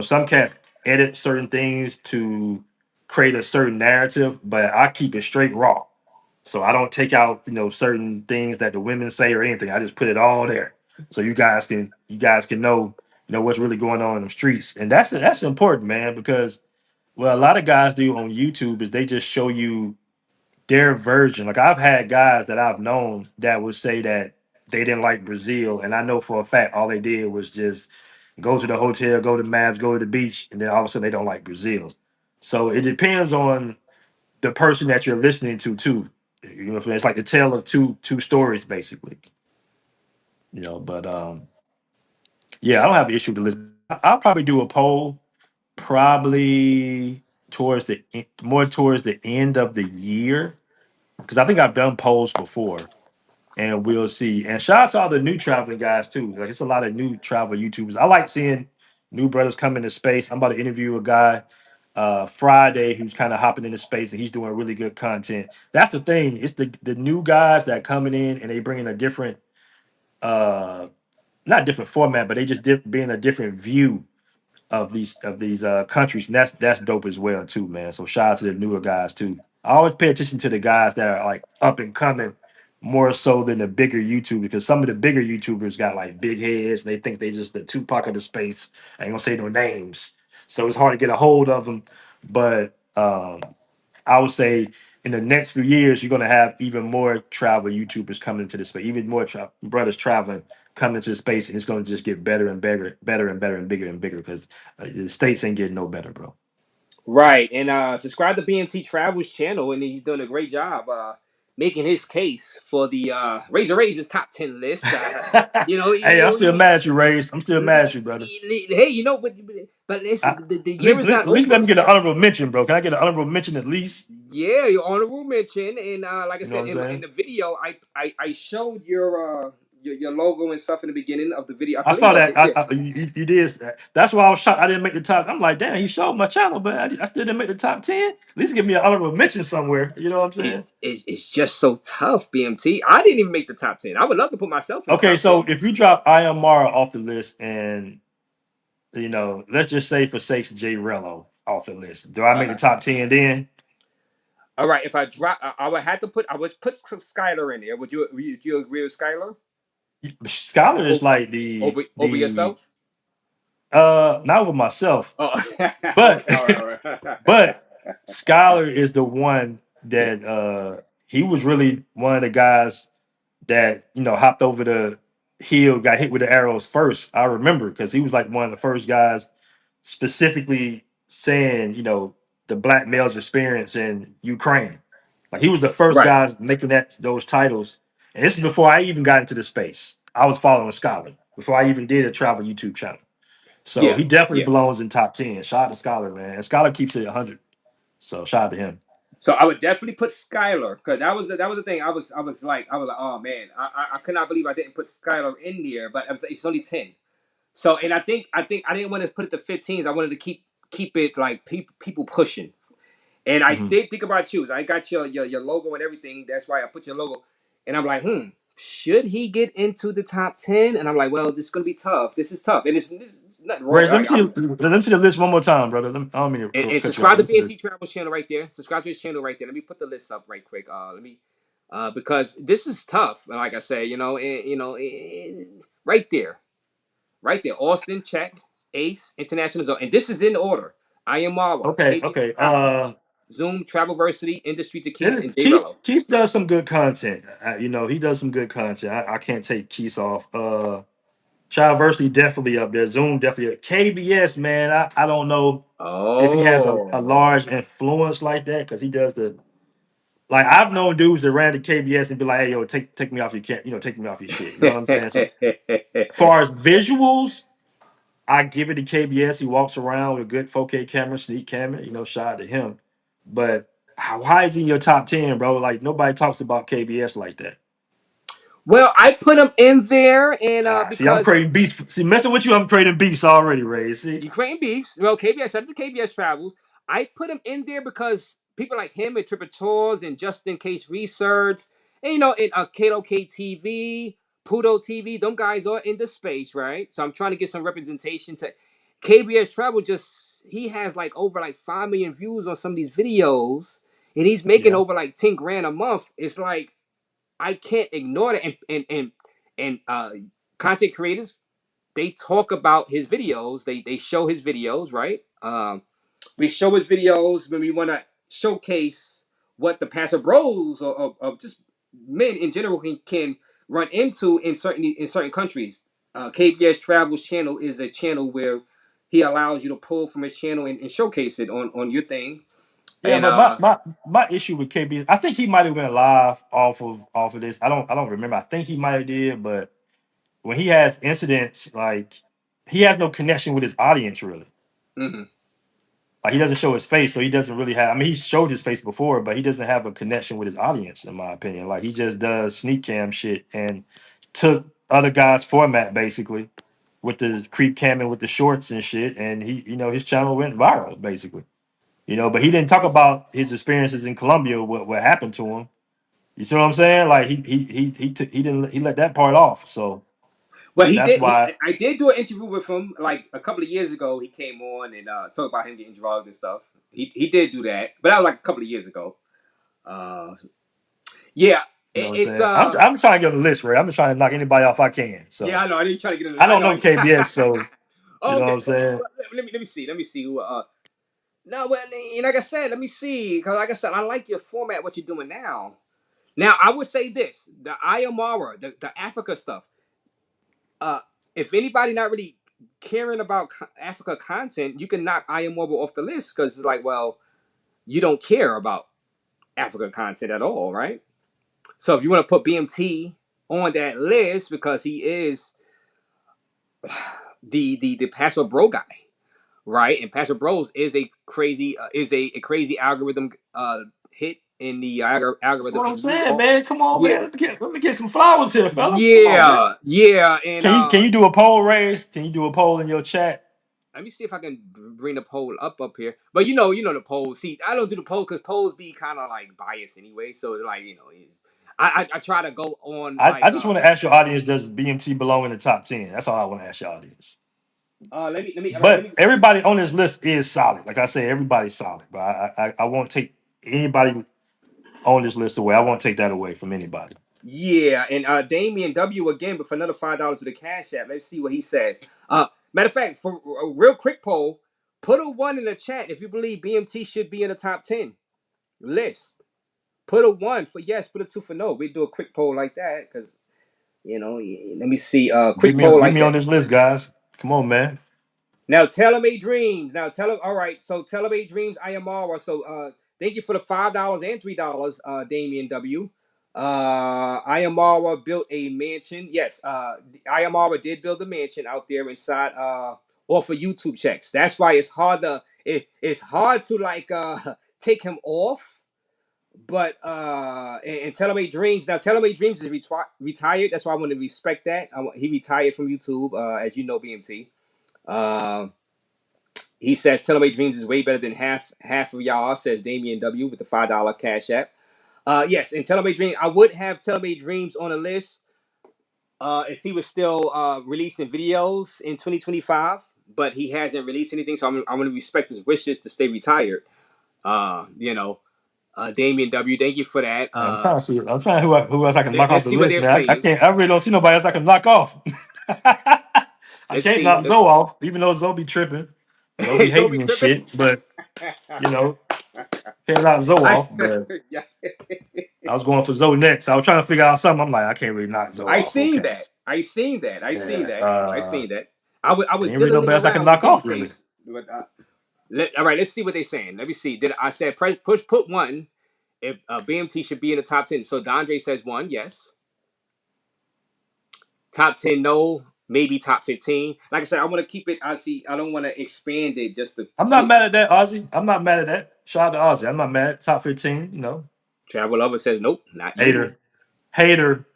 Speaker 7: some cats edit certain things to create a certain narrative, but I keep it straight raw. So I don't take out certain things that the women say or anything. I just put it all there, so you guys can know what's really going on in the streets, and that's important, man, because what a lot of guys do on YouTube is they just show you their version. Like I've had guys that I've known that would say that they didn't like Brazil, and I know for a fact all they did was just go to the hotel, go to Mavs, go to the beach, and then all of a sudden they don't like Brazil. So it depends on the person that you're listening to too. What I'm saying? It's like the tale of two stories, basically. But yeah, I don't have an issue with the list. I'll probably do a poll probably more towards the end of the year because I think I've done polls before, and we'll see. And shout out to all the new traveling guys too. Like it's a lot of new travel YouTubers. I like seeing new brothers come into space. I'm about to interview a guy Friday who's kind of hopping into space and he's doing really good content. That's the thing. It's the new guys that coming in and they bring in a different uh not different format, but they just being a different view of these countries, and that's dope as well too, man. So shout out to the newer guys too. I always pay attention to the guys that are like up and coming more so than the bigger YouTubers because some of the bigger YouTubers got like big heads and they think they just the Tupac of the space. I ain't gonna say no names, so it's hard to get a hold of them. But I would say in the next few years, you're gonna have even more travel YouTubers coming into the space, even more brothers traveling coming into the space, and it's gonna just get better and better, better and better, and bigger because the states ain't getting no better, bro.
Speaker 2: Right, and subscribe to BMT Travels channel, and he's doing a great job making his case for the Razor's top 10 list.
Speaker 7: Hey, I'm still mad at you, Raze. I'm still mad at you, brother.
Speaker 2: Hey, but
Speaker 7: I,
Speaker 2: listen, the year is
Speaker 7: at
Speaker 2: not
Speaker 7: least let
Speaker 2: over.
Speaker 7: me get an honorable mention, bro. Can I get an honorable mention at least?
Speaker 2: Yeah, your honorable mention, and like I
Speaker 7: You know what
Speaker 2: said
Speaker 7: I'm
Speaker 2: in
Speaker 7: saying?
Speaker 2: the video, I showed your logo and stuff in the beginning of the video. I
Speaker 7: I
Speaker 2: believe
Speaker 7: saw
Speaker 2: I
Speaker 7: that.
Speaker 2: did. Yeah,
Speaker 7: You did. That's why I was shocked. I didn't make the top. I'm like, damn, he showed my channel, but I still didn't make the top 10. At least give me an honorable mention somewhere. You know what I'm saying?
Speaker 2: it's just so tough. BMT. I didn't even make the top 10. I would love to put myself in the
Speaker 7: Okay,
Speaker 2: top
Speaker 7: so
Speaker 2: 10.
Speaker 7: if you drop I Am Mara off the list, and let's just say for sakes Jay Rello off the list, do I make the
Speaker 2: Uh-huh.
Speaker 7: top 10 then?
Speaker 2: All right, if I drop, I would have to put. I would put Skylar in there. Would you agree with Skylar
Speaker 7: Scholar is like
Speaker 2: over
Speaker 7: the
Speaker 2: yourself?
Speaker 7: not with myself,
Speaker 2: Oh,
Speaker 7: but
Speaker 2: okay, all right.
Speaker 7: but Scholar is the one that he was really one of the guys that hopped over the hill, got hit with the arrows first. I remember because he was like one of the first guys specifically saying, the black male's experience in Ukraine. Like he was the first
Speaker 2: Right.
Speaker 7: guys making those titles. And this is before I even got into the space. I was following Scholar before I even did a travel YouTube channel. So
Speaker 2: Yeah.
Speaker 7: he definitely
Speaker 2: Yeah.
Speaker 7: belongs in top 10. Shout out to Scholar, man. And Scholar keeps it 100. So shout out to him.
Speaker 2: So I would definitely put Skylar because that was the thing. I was like, oh man, I could not believe I didn't put Skylar in there, but it's only 10. So and I think I didn't want to put it to 15s. I wanted to keep it like people pushing. And I
Speaker 7: Mhm.
Speaker 2: did think about you. I got your logo and everything. That's why I put your logo. And I'm like, should he get into the top 10? And I'm like, well, this is gonna be tough. This is tough, and it's nothing wrong.
Speaker 7: Ray,
Speaker 2: Like,
Speaker 7: let me see the list one more time, brother. I don't mean to
Speaker 2: and
Speaker 7: cut you off.
Speaker 2: subscribe
Speaker 7: Let
Speaker 2: to
Speaker 7: me see
Speaker 2: BNT
Speaker 7: this.
Speaker 2: Travels channel right there. Subscribe to his channel right there. Let me put the list up right quick. Let me, because this is tough. Like I say, right there, right there. Austin, check. Ace, International Zone, and this is in order. I am Marwa,
Speaker 7: Okay,
Speaker 2: KBS
Speaker 7: okay.
Speaker 2: Travels, Zoom, Travelversity, Industry to Keys,
Speaker 7: Then
Speaker 2: and J Rello.
Speaker 7: Keith does some good content. He does some good content. I can't take Keith off. Travelversity definitely up there. Zoom definitely up. KBS, man. I don't know if he has a
Speaker 2: Oh.
Speaker 7: large influence like that because he does the like I've known dudes that ran to KBS and be like, hey yo, take me off your take me off your shit. You know what I'm saying? So as far as visuals, I give it to KBS. He walks around with a good 4K camera, sneak camera. Shout out to him. But why is he in your top 10, bro? Like nobody talks about KBS like that.
Speaker 2: Well, I put him in there, and
Speaker 7: See, I'm
Speaker 2: because
Speaker 7: creating beats. See, messing with you, I'm creating beats already, Ray. See,
Speaker 2: Ukraine beefs. Well, KBS, after KBS Travels, I put him in there because people like him and Triple Tours and Just in Case Research, and in Kato KTV, Pudo TV, them guys are in the space, right? So I'm trying to get some representation to KBS Travel. Just he has like over like 5 million views on some of these videos, and he's making
Speaker 7: yeah,
Speaker 2: over like 10 grand a month. It's like I can't ignore that. And content creators, they talk about his videos. They show his videos, right? We show his videos when we want to showcase what the passer bros or just men in general can run into in certain countries. KBS Travels channel is a channel where he allows you to pull from his channel and showcase it on your thing.
Speaker 7: yeah.
Speaker 2: And
Speaker 7: But my issue with KB, I think he might have went live off of this. I don't remember. I think he might have did, but when he has incidents, like he has no connection with his audience really.
Speaker 2: mhm.
Speaker 7: Like he doesn't show his face, so he doesn't really have. I mean, he showed his face before, but he doesn't have a connection with his audience, in my opinion. Like he just does sneak cam shit and took other guys' format basically with the creep camming with the shorts and shit, and his channel went viral basically. But he didn't talk about his experiences in Colombia, what happened to him. You see what I'm saying? Like he let that part off. So
Speaker 2: Well, he
Speaker 7: that's
Speaker 2: did.
Speaker 7: why.
Speaker 2: I did do an interview with him like a couple of years ago. He came on and talked about him getting drugged and stuff. He did do that, but that was like a couple of years ago. Uh, yeah,
Speaker 7: You know what I'm
Speaker 2: it's
Speaker 7: saying? I'm trying to get on the list, Ray. I'm just trying to knock anybody off I can.
Speaker 2: yeah.
Speaker 7: So
Speaker 2: I know. I didn't try to get in.
Speaker 7: I
Speaker 2: I
Speaker 7: don't
Speaker 2: know.
Speaker 7: know KBS, so you
Speaker 2: Oh,
Speaker 7: know what
Speaker 2: okay.
Speaker 7: I'm saying.
Speaker 2: Let me see. Let me see who. No, but like I said, let me see. Because like I said, I like your format. What you're doing now. Now I would say this: the Ayamara, the Africa stuff. Uh, if anybody not really caring about Africa content, you can knock Ayamara off the list because it's like, well, you don't care about Africa content at all, right? So if you want to put BMT on that list because he is the Pastor Bro guy, right? And Pastor Bros is a crazy a crazy algorithm hit in the
Speaker 7: That's
Speaker 2: algorithm,
Speaker 7: what I'm
Speaker 2: and you
Speaker 7: saying,
Speaker 2: all
Speaker 7: man. Come on,
Speaker 2: yeah
Speaker 7: man. Let me get some flowers here, fellas. Come on, man.
Speaker 2: yeah and
Speaker 7: Can you do a poll raise? Can you do a poll in your chat?
Speaker 2: let me see if I can bring the poll up here. But you know the poll. See, I don't do the poll because polls be kind of like biased anyway. So it's like I try to go on
Speaker 7: I
Speaker 2: like
Speaker 7: just want to ask your audience: does BMT belong in the top 10? That's all I want to ask your audience.
Speaker 2: let me all right let
Speaker 7: But
Speaker 2: me
Speaker 7: everybody on this list is solid. Like I say, everybody's solid. But I won't take anybody on this list away. I won't take that away from anybody.
Speaker 2: yeah and Damian W again, but for another $5 to the Cash App. Let's see what he says. Matter of fact, for a real quick poll, put a one in the chat if you believe BMT should be in the top 10 list. Put a one for yes, put a two for no. We do a quick poll like that because let me see.
Speaker 7: Get
Speaker 2: Quick
Speaker 7: me
Speaker 2: poll
Speaker 7: get
Speaker 2: like
Speaker 7: me on
Speaker 2: that.
Speaker 7: this list, guys. Come on, man.
Speaker 2: Now tell him a dreams. Now tell him. All right. So tell him a dreams. I am Mara. So thank you for the $5 and $3. Damian W. I am Mara built a mansion. Yes. I am Mara did build a mansion out there inside. Off of YouTube checks. That's why it's hard to. It's hard to like take him off. But and tell him a dreams. Now tell him a dreams is retired. That's why I want to respect that. He retired from YouTube. As you know, BMT. He says Tellaway Dreams is way better than half of y'all, says Damian W with the $5 Cash App. Yes, and Tellaway Dreams, I would have Tellaway Dreams on the list if he was still releasing videos in 2025, but he hasn't released anything, so I'm going to respect his wishes to stay retired. Damian W, thank you for that.
Speaker 7: I'm trying to see. I'm trying who else I can knock off
Speaker 2: Let's
Speaker 7: the
Speaker 2: see what
Speaker 7: list,
Speaker 2: they're
Speaker 7: man. I
Speaker 2: saying.
Speaker 7: can't. I really don't see nobody else I can knock off. I
Speaker 2: Let's
Speaker 7: can't
Speaker 2: see.
Speaker 7: knock Zoe off, even though Zoe be tripping. Zoe be
Speaker 2: Zoe
Speaker 7: hating and
Speaker 2: tripping.
Speaker 7: shit. But you know, can't knock Zoe
Speaker 2: I,
Speaker 7: off. But
Speaker 2: yeah.
Speaker 7: I was going for Zoe next. I was trying to figure out something. I'm like, I can't really knock Zoe
Speaker 2: I
Speaker 7: off.
Speaker 2: seen
Speaker 7: Okay.
Speaker 2: that. I seen that. I seen
Speaker 7: Yeah.
Speaker 2: that. I seen that. I was
Speaker 7: Ain't really
Speaker 2: diddling
Speaker 7: nobody else I can
Speaker 2: around with
Speaker 7: knock
Speaker 2: these
Speaker 7: off, really.
Speaker 2: things. But all right, let's see what they're saying. Let me see. Did I said push put one if BMT should be in the top 10? So Dondre says one, yes. Top 10, no. Maybe top 15. Like I said, I want to keep it. I see. I don't want to expand it just to
Speaker 7: I'm not
Speaker 2: fit.
Speaker 7: mad at that, Ozzy. I'm not mad at that. Shout out to Ozzy. I'm not mad. Top 15,
Speaker 2: Travel Lover says nope, not you.
Speaker 7: Hater. Hater.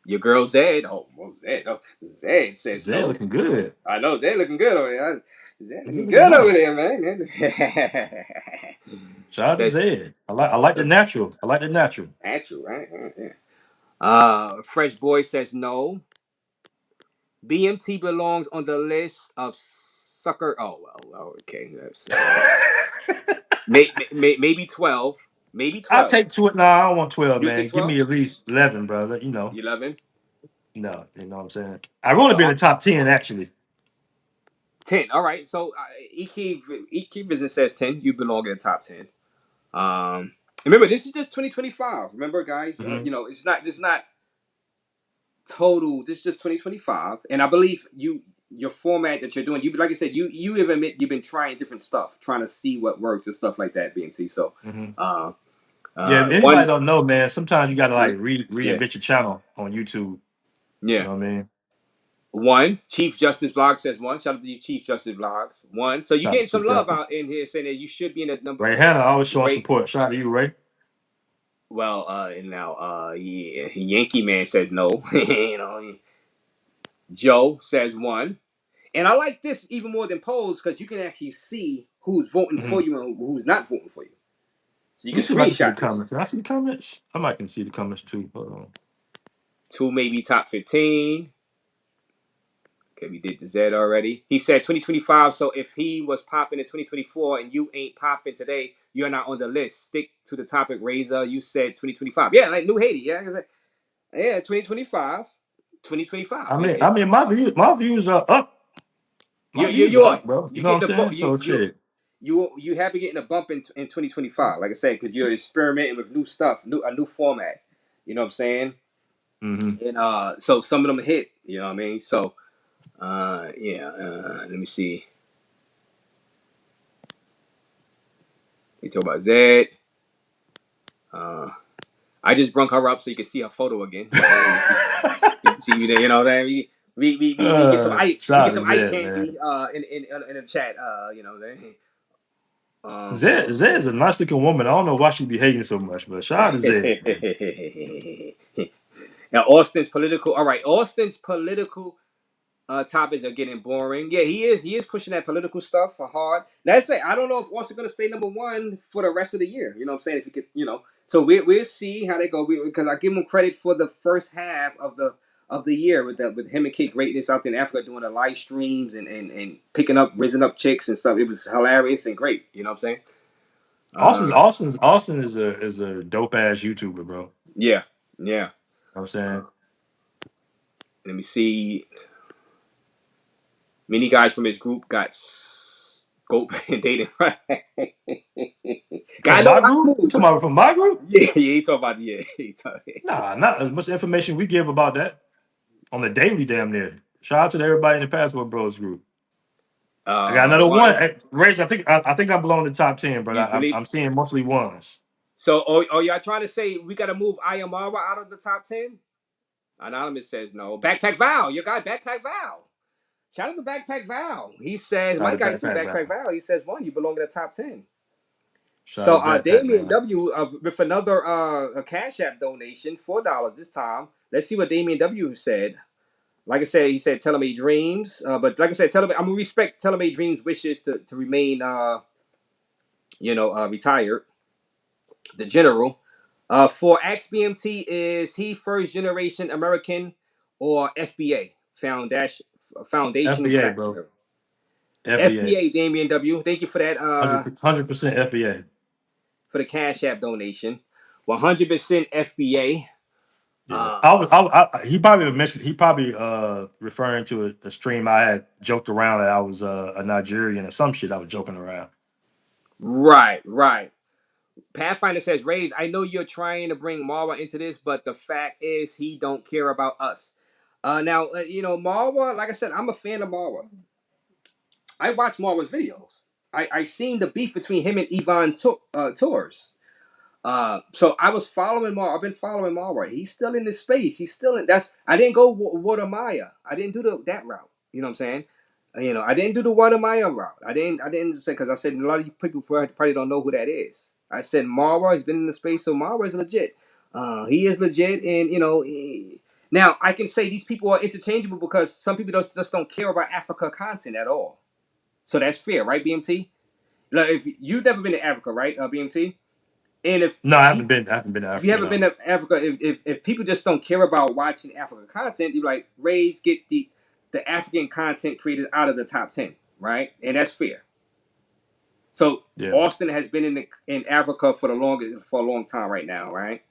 Speaker 2: Your girl Zed. Oh, well, Zed. Oh, Zed says
Speaker 7: Zay
Speaker 2: no.
Speaker 7: looking good.
Speaker 2: I know Zed looking good over there. Zed
Speaker 7: Zay
Speaker 2: looking
Speaker 7: looking
Speaker 2: good over
Speaker 7: nice.
Speaker 2: there, man.
Speaker 7: Shout out to
Speaker 2: Says
Speaker 7: Zed. I like the natural. I like the natural.
Speaker 2: natural, right? Yeah. Fresh Boy says no. BMT belongs on the list of sucker. Oh well, okay. That's maybe 12. Maybe
Speaker 7: I'll
Speaker 2: 12.
Speaker 7: take two. No, I don't want 12,
Speaker 2: You
Speaker 7: man.
Speaker 2: take
Speaker 7: Give
Speaker 2: 12?
Speaker 7: me at least 11, brother.
Speaker 2: You 11?
Speaker 7: No, you know what I'm saying? I want to
Speaker 2: So
Speaker 7: be in the top 10, actually.
Speaker 2: 10. All right. So EQ Business says 10. You belong in the top 10. Remember, this is just 2025. Remember, guys,
Speaker 7: Hmm.
Speaker 2: it's not total. This is just 2025, and I believe your format that you're doing. You like I said, you even admit you've been trying different stuff, trying to see what works and stuff like that. BMT. So,
Speaker 7: Hmm.
Speaker 2: uh,
Speaker 7: Yeah, if anybody
Speaker 2: one,
Speaker 7: don't know, man, sometimes you got to like
Speaker 2: yeah,
Speaker 7: reinvent your channel on YouTube. You
Speaker 2: yeah.
Speaker 7: know what I mean?
Speaker 2: One Chief Justice Vlog says one. Shout out to you, Chief Justice Vlogs. One. So you're
Speaker 7: Shout out
Speaker 2: getting
Speaker 7: to Chief
Speaker 2: some love
Speaker 7: Justice.
Speaker 2: out in here, saying that you should be in the number.
Speaker 7: Ray Hannah always showing
Speaker 2: Ray,
Speaker 7: support. Shout out to you, Ray.
Speaker 2: well, and now, yeah, Yankee Man says no. Joe says one. And I like this even more than polls because you can actually see who's voting
Speaker 7: Hmm.
Speaker 2: for you and who's not voting for you. So you
Speaker 7: Let me
Speaker 2: can
Speaker 7: see if I can see the
Speaker 2: screenshot this.
Speaker 7: comments. Can I see the comments? I might can see the comments too. Hold on.
Speaker 2: Two maybe top 15. Okay, we did the Z already. He said 2025. So if he was popping in 2024 and you ain't popping today, you're not on the list. Stick to the topic, Razor. You said 2025. Yeah, like New Haiti. Yeah, yeah, 2025. 2025.
Speaker 7: I mean, my views are up. My
Speaker 2: You
Speaker 7: views are
Speaker 2: you are
Speaker 7: up, bro. You
Speaker 2: you
Speaker 7: know what I'm
Speaker 2: getting the
Speaker 7: saying? So
Speaker 2: you
Speaker 7: shit.
Speaker 2: you have been getting a bump in 2025, like I said, because you're experimenting with new stuff, a new format. You know what I'm saying?
Speaker 7: Mm-hmm.
Speaker 2: And so some of them hit. You know what I mean? So yeah. Let me see. We talk about Zed. I just brung her up so you can see her photo again. You know, see you there. You know what I mean? We get some we get
Speaker 7: Shout out
Speaker 2: some
Speaker 7: to
Speaker 2: eye
Speaker 7: Zed, man.
Speaker 2: candy in the chat. You know what I mean? Hold
Speaker 7: Zed,
Speaker 2: on.
Speaker 7: Zed is a nice looking woman. I don't know why she be hating so much, but shout out to Zed, man.
Speaker 2: Now Austin's political. All right, Austin's political topics are getting boring. Yeah, he is. He is pushing that political stuff for hard. Let's say I don't know if Austin's gonna stay number one for the rest of the year. You know what I'm saying? If he could, so we'll see how they go. Because I give him credit for the first half of the year with him and Kid Greatness out there in Africa doing the live streams and picking up, risen up chicks and stuff. It was hilarious and great. You know what I'm saying?
Speaker 7: Austin is a dope ass YouTuber, bro. You know
Speaker 2: Yeah, yeah.
Speaker 7: what I'm saying?
Speaker 2: Let me see. Many guys from his group got scope and dating. Right? I
Speaker 7: From
Speaker 2: know
Speaker 7: my
Speaker 2: how to
Speaker 7: group? You
Speaker 2: move.
Speaker 7: talking about from my group?
Speaker 2: Yeah, yeah. He talk about He talk,
Speaker 7: Nah, not as much information we give about that on the daily damn near. Shout out to everybody in the Passport Bros group. I got another one.
Speaker 2: one.
Speaker 7: Hey, Rage, I think I belong in the top 10, but
Speaker 2: You believe?
Speaker 7: I'm seeing mostly ones.
Speaker 2: So, y'all trying to say we got to move Ayamara out of the top 10? Anonymous says no. Backpack Val, your guy Backpack Val. Shout out to Backpack Val. He says
Speaker 7: Shout
Speaker 2: my
Speaker 7: out to
Speaker 2: guy too.
Speaker 7: Backpack
Speaker 2: Backpack
Speaker 7: Val.
Speaker 2: Val. He says one. You belong in the top 10.
Speaker 7: Shout
Speaker 2: So,
Speaker 7: out to Backpack,
Speaker 2: Damien
Speaker 7: man.
Speaker 2: W. With another a Cash App donation, $4 this time. Let's see what Damien W. said. Like I said, he said Telemate Dreams. But like I said, I'm gonna respect Telemate Dreams' wishes to remain retired. The general. For XBMT, is he first generation American or FBA foundational
Speaker 7: FBA, bro.
Speaker 2: factor?
Speaker 7: FBA.
Speaker 2: FBA, Damien W. Thank you for that
Speaker 7: 100% FBA.
Speaker 2: for the Cash App donation. 100% FBA.
Speaker 7: Yeah, he probably mentioned he probably referring to a stream I had joked around that I was a Nigerian or some shit. I was joking around.
Speaker 2: Right, right. Pathfinder says, Raze, I know you're trying to bring Marwa into this, but the fact is he don't care about us. Now, Marwa, like I said, I'm a fan of Marwa. I watch Marwa's videos. I seen the beef between him and Yvonne Tours. So I was following Mar. I've been following Marwa. He's still in this space. He's still in. I didn't go Watermaya. I didn't do that route. You know what I'm saying? I didn't do the Watermaya route. I didn't say because I said a lot of you people probably don't know who that is. I said Marwa has been in the space, so Marwa is legit. He is legit, and now I can say these people are interchangeable because some people just don't care about Africa content at all. So that's fair, right, BMT? Like if you've never been to Africa, right, BMT? And
Speaker 7: No, I haven't been to
Speaker 2: if you
Speaker 7: Africa.
Speaker 2: haven't been
Speaker 7: No.
Speaker 2: to Africa, if people just don't care about watching African content, you're like, Raze, get the African content creators out of the top 10, right? And that's fair. So
Speaker 7: Yeah.
Speaker 2: Austin has been in Africa for a long time right now, right?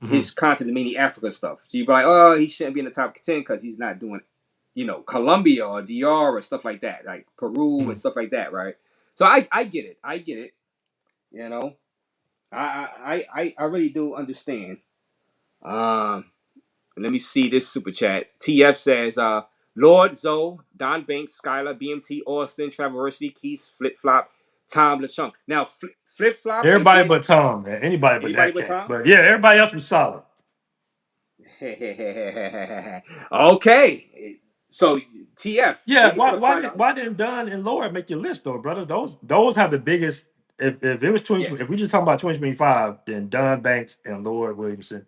Speaker 7: Hmm.
Speaker 2: His content is mainly Africa stuff. So you'd be like, oh, he shouldn't be in the top 10 because he's not doing, Colombia or DR or stuff like that, like Peru
Speaker 7: Hmm.
Speaker 2: and stuff like that, right? So I get it. I get it. You know, I really do understand. Um, Let me see this super chat. TF says, Lord, Zoe, Don Banks, Skylar, BMT, Austin, Travelversity, Quis, Flip Flop, Tom LeChunk. Now, Flip Flop and
Speaker 7: Everybody
Speaker 2: Flip,
Speaker 7: but Tom, man. Anybody but
Speaker 2: anybody
Speaker 7: that
Speaker 2: but
Speaker 7: cat.
Speaker 2: Tom?
Speaker 7: But yeah, everybody else was solid.
Speaker 2: Okay. So, TF,
Speaker 7: Yeah,
Speaker 2: thank you for the $5.
Speaker 7: why didn't Dunn and Laura make your list though, brothers? Those have the biggest. If it was 20,
Speaker 2: Yes.
Speaker 7: if we just talking about 2025, then Dunn Banks and Laura Williamson.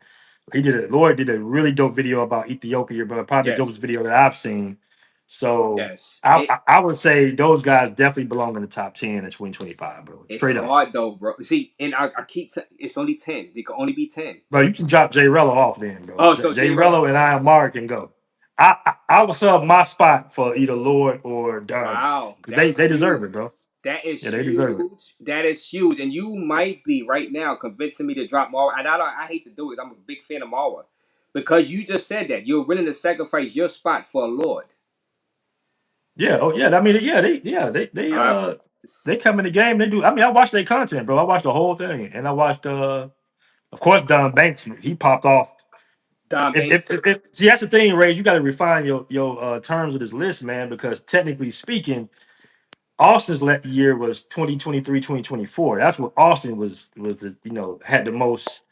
Speaker 7: Laura did a really dope video about Ethiopia, but probably the
Speaker 2: Yes.
Speaker 7: dopest video that I've seen. So
Speaker 2: Yes.
Speaker 7: I would say those guys definitely belong in the top 10 in 2025, bro.
Speaker 2: It's
Speaker 7: Straight up.
Speaker 2: hard, though, bro. See, and I keep it's only 10. It can only be 10.
Speaker 7: Bro, you can drop Jay Rello off then, bro.
Speaker 2: Oh, so
Speaker 7: Jay
Speaker 2: J. Rel.
Speaker 7: Rello and I and Mark can go. I would sub my spot for either Lord or Dunn.
Speaker 2: Wow.
Speaker 7: Because
Speaker 2: That's
Speaker 7: they deserve it,
Speaker 2: huge.
Speaker 7: bro.
Speaker 2: That is
Speaker 7: Yeah, they deserve it.
Speaker 2: huge. That is huge. And you might be right now convincing me to drop Marwa. And I hate to do it. I'm a big fan of Marwa. Because you just said that. You're willing to sacrifice your spot for a Lord.
Speaker 7: Yeah, oh yeah. I mean, yeah,
Speaker 2: Uh,
Speaker 7: they come in the game. They do. I mean, I watched their content, bro. I watched the whole thing, and I watched of course, Don Banks. He popped off.
Speaker 2: Don Banks.
Speaker 7: See, that's the thing, Ray. You got to refine your terms of this list, man, because technically speaking, Austin's year was 2023, 2024. That's what Austin was the had the most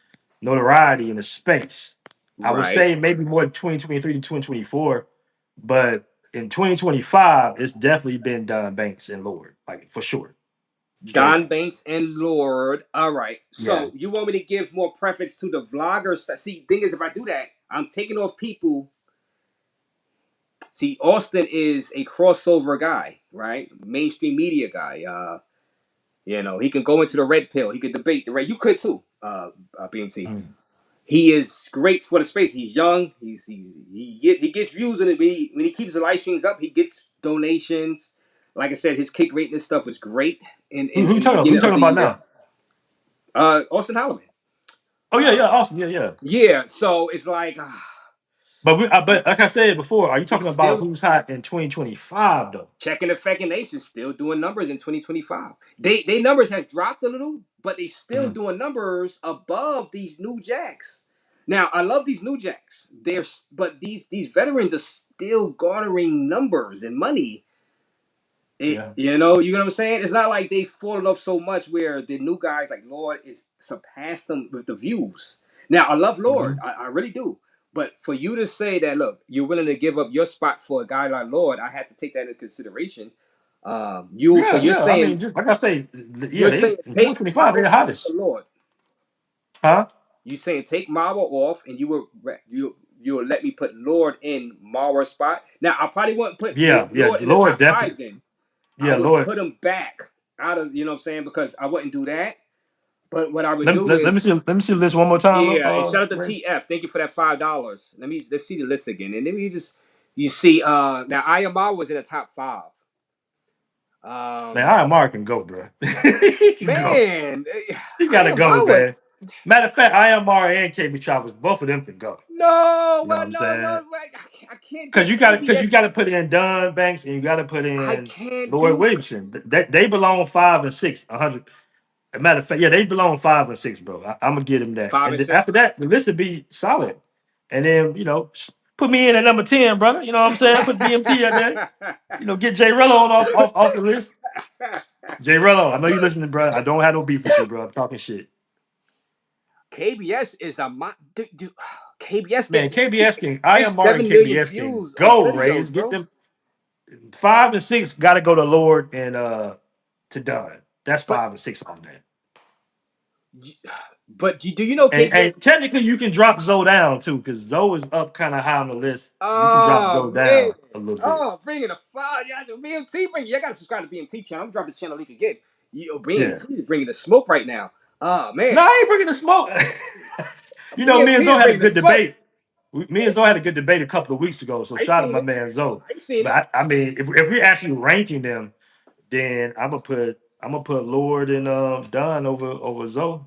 Speaker 7: notoriety in the space. I would
Speaker 2: Right.
Speaker 7: say maybe more 2023 to 2024, but in 2025, it's definitely been Don Banks and Lord, like for sure, straight
Speaker 2: Don
Speaker 7: up.
Speaker 2: Banks and Lord. All right.
Speaker 7: Yeah.
Speaker 2: So you want me to give more preference to the vloggers? See, thing is, if I do that, I'm taking off people. See, Austin is a crossover guy, right? Mainstream media guy. He can go into the red pill. He could debate the red. You could too, BMT.
Speaker 7: Mm.
Speaker 2: He is great for the space. He's young. He gets views in it. When he keeps the live streams up, he gets donations. Like I said, his kick rate and stuff was great
Speaker 7: Who
Speaker 2: in the
Speaker 7: who you
Speaker 2: beginning of
Speaker 7: talking
Speaker 2: the
Speaker 7: about
Speaker 2: year.
Speaker 7: now?
Speaker 2: Austin Hollerman.
Speaker 7: Oh yeah,
Speaker 2: Uh,
Speaker 7: yeah, Austin, yeah, yeah.
Speaker 2: yeah. So it's like
Speaker 7: But like I said before, are you
Speaker 2: he's
Speaker 7: talking about
Speaker 2: still
Speaker 7: who's hot in 2025 though?
Speaker 2: checking the Feckin' Nation, still doing numbers in 2025. They numbers have dropped a little, but they still
Speaker 7: Mhm.
Speaker 2: doing numbers above these new jacks. Now I love these new jacks. But these veterans are still garnering numbers and money.
Speaker 7: Yeah.
Speaker 2: You know what I'm saying? It's not like they've fallen off so much where the new guys like Lord is surpassed them with the views. Now I love Lord,
Speaker 7: Mhm.
Speaker 2: I really do. But for you to say that, look, you're willing to give up your spot for a guy like Lord, I had to take that into consideration. So
Speaker 7: Yeah, yeah. I mean, just like I say, yeah,
Speaker 2: you're
Speaker 7: they
Speaker 2: saying
Speaker 7: in
Speaker 2: take
Speaker 7: 2025 they're
Speaker 2: Mawa
Speaker 7: the
Speaker 2: off for
Speaker 7: hottest.
Speaker 2: Lord.
Speaker 7: Huh?
Speaker 2: You saying take Mawa off, and you will let me put Lord in Mawa's spot. Now I probably wouldn't put
Speaker 7: Yeah, yeah.
Speaker 2: Lord in the
Speaker 7: Lord
Speaker 2: top
Speaker 7: definitely.
Speaker 2: five then. I
Speaker 7: Yeah,
Speaker 2: would
Speaker 7: Lord.
Speaker 2: put him back out of, you know what I'm saying, because I wouldn't do that. But what I would
Speaker 7: Let me
Speaker 2: do
Speaker 7: let, let me
Speaker 2: is,
Speaker 7: see let me see this one more time,
Speaker 2: yeah, and shout out to
Speaker 7: Race.
Speaker 2: TF. Thank you for that $5. Let's see the list again, and then you see now Ayamar was in the top five.
Speaker 7: Man,
Speaker 2: Um,
Speaker 7: I Mark can go, bro. He can go.
Speaker 2: man,
Speaker 7: He gotta go,
Speaker 2: Ayamar was
Speaker 7: man. Matter of fact, IMR and KB Travels, both of them can go.
Speaker 2: no,
Speaker 7: You know what
Speaker 2: well,
Speaker 7: I'm
Speaker 2: no,
Speaker 7: saying?
Speaker 2: no, wait, I can't
Speaker 7: Because
Speaker 2: do
Speaker 7: you
Speaker 2: KBS.
Speaker 7: gotta put in Don Banks and you gotta put
Speaker 2: I
Speaker 7: in
Speaker 2: can't
Speaker 7: Lloyd
Speaker 2: do
Speaker 7: Williamson. They belong 5 and 6, 100. Matter of fact, yeah, they belong 5 and 6, bro. I'm gonna give them that.
Speaker 2: five
Speaker 7: And
Speaker 2: and
Speaker 7: then after
Speaker 2: six.
Speaker 7: that, the list would be solid. And then put me in at number 10, brother. You know what I'm saying? Put BMT out there. Get J Rello on off the list. J Rello, I know you listening, bro. I don't have no beef with you, bro. I'm talking shit.
Speaker 2: KBS is a KBS
Speaker 7: Man,
Speaker 2: getting
Speaker 7: KBS can
Speaker 2: six,
Speaker 7: IMR and
Speaker 2: 7 million
Speaker 7: KBS can
Speaker 2: views of
Speaker 7: go, Rays.
Speaker 2: videos,
Speaker 7: Get
Speaker 2: bro.
Speaker 7: them 5 and 6, gotta go to Lord and to Dunn. That's
Speaker 2: But
Speaker 7: 5 and 6 on that.
Speaker 2: do you know KBS?
Speaker 7: And technically, you can drop Zoe down too, because Zoe is up kind of high on the list. You can drop
Speaker 2: Oh
Speaker 7: Zoe
Speaker 2: man!
Speaker 7: down a little bit.
Speaker 2: Oh, bringing the fire! Yeah, the BMT bring. You gotta subscribe to BMT channel. I'm dropping his channel link again.
Speaker 7: Yeah.
Speaker 2: BMT is bringing the smoke right now. Oh
Speaker 7: No,
Speaker 2: man,
Speaker 7: I ain't bringing the smoke. Me and
Speaker 2: BMT
Speaker 7: Zoe
Speaker 2: is
Speaker 7: had a
Speaker 2: bringing the
Speaker 7: good
Speaker 2: smoke.
Speaker 7: debate. Me and Zoe had a good debate a couple of weeks ago. So
Speaker 2: I
Speaker 7: shout out to
Speaker 2: seen
Speaker 7: my
Speaker 2: it.
Speaker 7: man Zoe.
Speaker 2: I seen
Speaker 7: But
Speaker 2: it.
Speaker 7: I mean, if we're actually ranking them, then I'm gonna put Lord and Don over Zoe.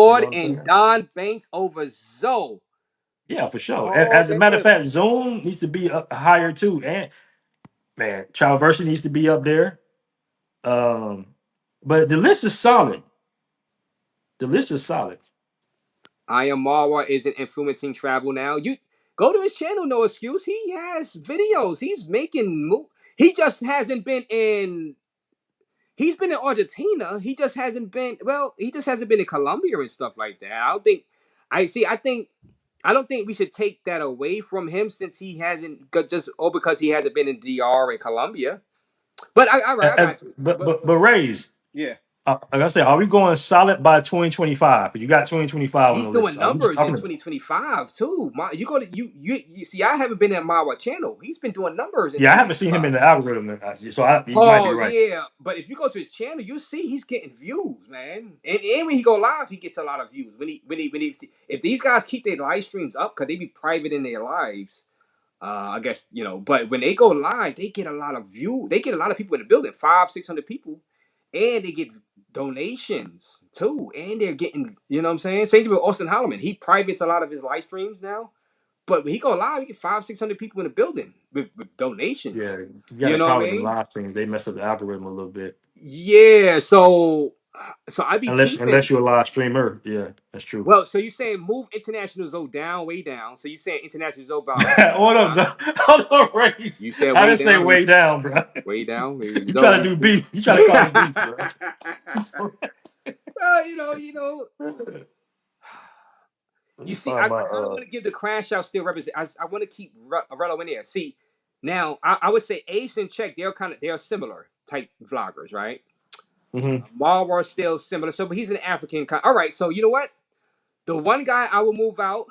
Speaker 7: You know
Speaker 2: Lord
Speaker 7: what I'm
Speaker 2: and
Speaker 7: saying?
Speaker 2: Don Banks over Zoe.
Speaker 7: Yeah, for sure.
Speaker 2: Oh,
Speaker 7: As a matter of fact, Zoom needs to be up higher too. And man, Travelversity needs to be up there. Um, but the list is solid. The list is solid.
Speaker 2: I am Marwa isn't influencing travel now. You go to his channel, no excuse. He has videos. He's making He just hasn't been in. He's been in Argentina. He just hasn't been. Well, he just hasn't been in Colombia and stuff like that. I don't think. I see. I don't think we should take that away from him since he hasn't got just or because he hasn't been in DR and Colombia. But I
Speaker 7: As
Speaker 2: got you.
Speaker 7: but Rays,
Speaker 2: Yeah.
Speaker 7: like I said, are we going solid by 2025? Because you got 2025 on
Speaker 2: He's
Speaker 7: the
Speaker 2: doing
Speaker 7: list. Are we just
Speaker 2: numbers in
Speaker 7: talking about?
Speaker 2: 2025 too. You go to you see. I haven't been in Mawa channel. He's been doing numbers in
Speaker 7: Yeah, I haven't seen him
Speaker 2: 2025.
Speaker 7: in the algorithm, so you might be
Speaker 2: Oh
Speaker 7: right.
Speaker 2: yeah, but if you go to his channel, you see he's getting views, man. And when he go live, he gets a lot of views. When he if these guys keep their live streams up, cause they be private in their lives. I guess but when they go live, they get a lot of view. They get a lot of people in the building, 500-600 people, and they get donations too. And they're getting, you know what I'm saying? Same thing with Austin Hollerman. He privates a lot of his live streams now. But he go live, we get 500-600 people in the building with
Speaker 7: Yeah,
Speaker 2: donations.
Speaker 7: you
Speaker 2: You
Speaker 7: gotta
Speaker 2: know what I
Speaker 7: cover them
Speaker 2: mean?
Speaker 7: live streams. They mess up the algorithm a little bit.
Speaker 2: Yeah. So I be
Speaker 7: Unless
Speaker 2: peeping.
Speaker 7: you're a live streamer. Yeah, that's true.
Speaker 2: Well, so you saying move international zone down, way down. So you saying international zone about
Speaker 7: Hold up,
Speaker 2: huh?
Speaker 7: Zon. Hold on, Race.
Speaker 2: You said
Speaker 7: I
Speaker 2: way
Speaker 7: didn't say
Speaker 2: down. You
Speaker 7: way down, bro.
Speaker 2: way down.
Speaker 7: You try to
Speaker 2: Zone.
Speaker 7: do beef. You try to cause beef, bro.
Speaker 2: Well,
Speaker 7: Let
Speaker 2: you
Speaker 7: me
Speaker 2: see,
Speaker 7: find
Speaker 2: I
Speaker 7: my
Speaker 2: kind of want to give the crash out still represent. I want to keep Rello in there. See, now I would say Ace and Check, they're similar type vloggers, right?
Speaker 7: hmm
Speaker 2: Marwar still similar. So, but he's an African. All right. So you know what? The one guy I will move out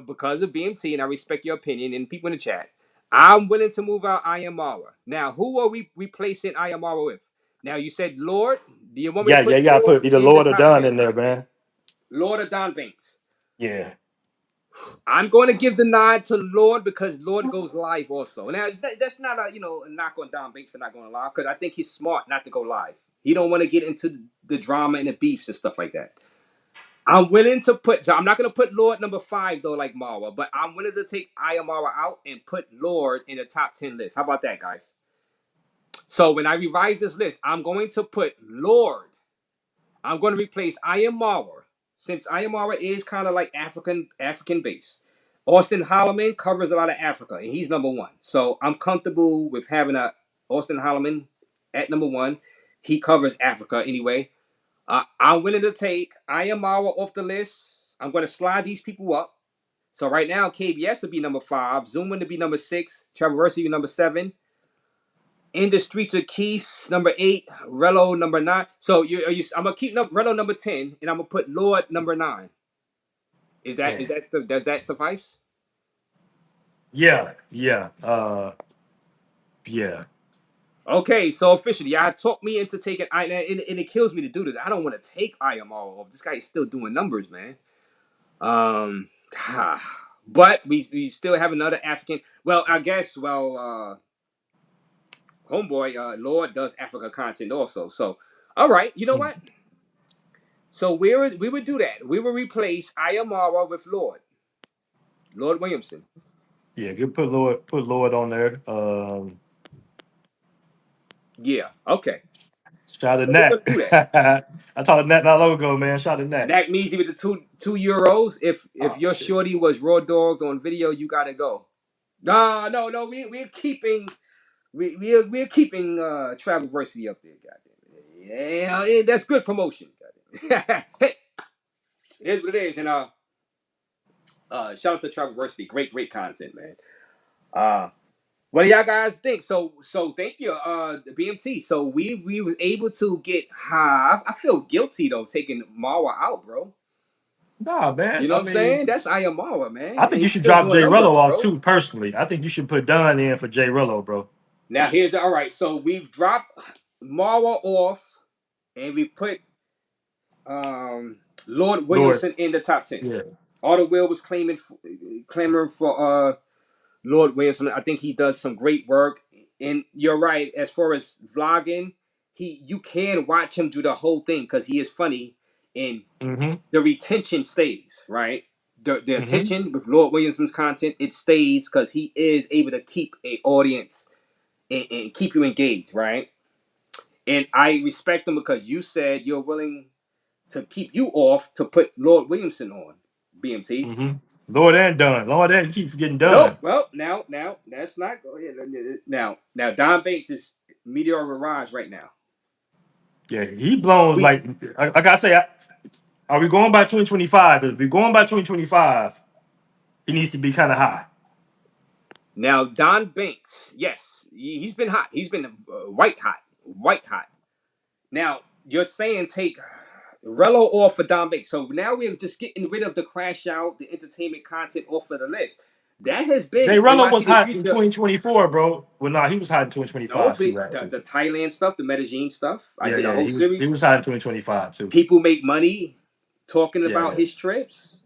Speaker 2: because of BMT, and I respect your opinion and people in the chat. I'm willing to move out I Am Marwa. Now, who are we replacing I Am Marwa with? Now, you said Lord. Do you want me to
Speaker 7: Yeah, yeah,
Speaker 2: put
Speaker 7: you gotta
Speaker 2: Lord
Speaker 7: put either
Speaker 2: in the
Speaker 7: Lord or
Speaker 2: top
Speaker 7: Don
Speaker 2: 10?
Speaker 7: in there, man.
Speaker 2: Lord or Don Banks?
Speaker 7: Yeah.
Speaker 2: I'm going to give the nod to Lord because Lord goes live also. Now, that's not a knock on Don Banks for not going live because I think he's smart not to go live. He don't want to get into the drama and the beefs and stuff like that. I'm willing to put. So I'm not gonna put Lord number 5 though, like Marwa, but I'm willing to take Ayamara out and put Lord in the top 10 list. How about that, guys? So when I revise this list, I'm going to put Lord. I'm going to replace Ayamara since Ayamara is kind of like African base. Austin Hollerman covers a lot of Africa, and he's number 1. So I'm comfortable with having a Austin Hollerman at number 1. He covers Africa anyway. I'm willing to take Ayamawa off the list. I'm going to slide these people up. So right now, KBS will be number 5, Zoom to be number 6, Travelversity number 7, In the Streets of Quis number 8, Rello number 9. So I'm gonna keep Rello number 10, and I'm gonna put Lord number 9.
Speaker 7: Yeah.
Speaker 2: Does that suffice?
Speaker 7: Yeah. Yeah. Yeah.
Speaker 2: Okay, so officially, y'all talked me into taking and it kills me to do this. I don't want to take Ayamawa off. This guy is still doing numbers, man. Um, but we still have another African. Well, I guess homeboy Lord does Africa content also. So, all right, you know what? So we would do that. We will replace Ayamara with Lord Williamson.
Speaker 7: Yeah. Good. Put Lord on there.
Speaker 2: Yeah, okay.
Speaker 7: Shout out to
Speaker 2: So we're
Speaker 7: Nat.
Speaker 2: gonna do that.
Speaker 7: I talked to Nat not long ago, man. Shout out to Nat.
Speaker 2: Nat Measy with the two euros. If
Speaker 7: Oh
Speaker 2: your
Speaker 7: shit.
Speaker 2: shorty was raw dogged on video, you gotta go. No. We're keeping we're keeping Travelversity up there, goddamn. Yeah, that's good promotion. Goddamn. Hey, it is what it is, and shout out to Travelversity, great content, man. What do y'all guys think? So thank you, the BMT. So we were able to get high. I feel guilty though taking Marwa out, bro.
Speaker 7: Nah, man.
Speaker 2: You know
Speaker 7: I
Speaker 2: what I'm saying?
Speaker 7: mean,
Speaker 2: That's Aya Marwa, man,
Speaker 7: I
Speaker 2: and
Speaker 7: think you
Speaker 2: he's
Speaker 7: should
Speaker 2: still
Speaker 7: drop
Speaker 2: doing
Speaker 7: J Rello
Speaker 2: numbers,
Speaker 7: off
Speaker 2: bro.
Speaker 7: too. Personally, I think you should put Don in for J Rello, bro.
Speaker 2: Now here's all right. So we've dropped Marwa off, and we put Lord
Speaker 7: Lord.
Speaker 2: Williamson in the top 10.
Speaker 7: Yeah.
Speaker 2: All Will was clamoring for Lord Williamson. I think he does some great work. And you're right, as far as vlogging, you can watch him do the whole thing because he is funny and
Speaker 7: Mm-hmm.
Speaker 2: the retention stays, right? The
Speaker 7: Mm-hmm.
Speaker 2: attention with Lord Williamson's content, it stays because he is able to keep a audience and keep you engaged, right? And I respect him because you said you're willing to keep you off to put Lord Williamson on BMT.
Speaker 7: Mm-hmm. Lord and Don. Lord and keep getting
Speaker 2: Nope.
Speaker 7: done.
Speaker 2: Well, now that's not go ahead. Now Don Banks is meteor mirage right now.
Speaker 7: Yeah, he blows
Speaker 2: We
Speaker 7: like I say. Are we going by 2025? If we're going by 2025, he needs to be kind of high.
Speaker 2: now Don Banks. Yes, he's been hot. He's been white hot. Now you're saying take Rello off for Don Banks. So now we're just getting rid of the crash out, the entertainment content off of the list. That has
Speaker 7: Jay
Speaker 2: been
Speaker 7: Rello
Speaker 2: I see
Speaker 7: was
Speaker 2: the
Speaker 7: hot in
Speaker 2: future.
Speaker 7: 2024, bro. Well, no, he was hot in
Speaker 2: No,
Speaker 7: 2025
Speaker 2: but
Speaker 7: too, actually.
Speaker 2: the Thailand stuff, the Medellin stuff. I
Speaker 7: Yeah,
Speaker 2: did a
Speaker 7: yeah,
Speaker 2: whole
Speaker 7: he
Speaker 2: series.
Speaker 7: was hot in 2025 too.
Speaker 2: People make money talking
Speaker 7: Yeah,
Speaker 2: about
Speaker 7: yeah.
Speaker 2: his trips.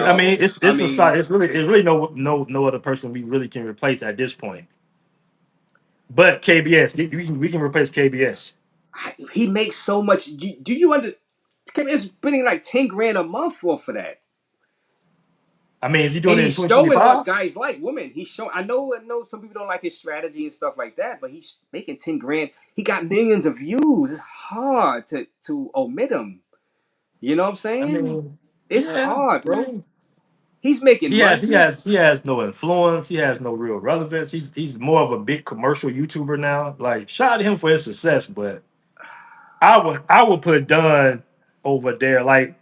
Speaker 7: I mean,
Speaker 2: I
Speaker 7: it's a
Speaker 2: mean,
Speaker 7: side. It's really no other person we really can replace at this point. But KBS, we can replace KBS.
Speaker 2: he makes so much. Do you understand? It's spending like 10 grand a month off for that.
Speaker 7: I mean, is he doing
Speaker 2: And
Speaker 7: it in
Speaker 2: he's showing what
Speaker 7: 2025?
Speaker 2: guys like. Women, he's showing. I know some people don't like his strategy and stuff like that, but he's making 10 grand. He got millions of views. It's hard to omit him. You know what I'm
Speaker 7: I
Speaker 2: saying?
Speaker 7: mean,
Speaker 2: It's
Speaker 7: yeah.
Speaker 2: hard,
Speaker 7: I
Speaker 2: bro.
Speaker 7: mean,
Speaker 2: He's making money.
Speaker 7: he has no influence. He has no real relevance. He's more of a big commercial YouTuber now. Like, shout out to him for his success, but I would put Dunn over there. Like,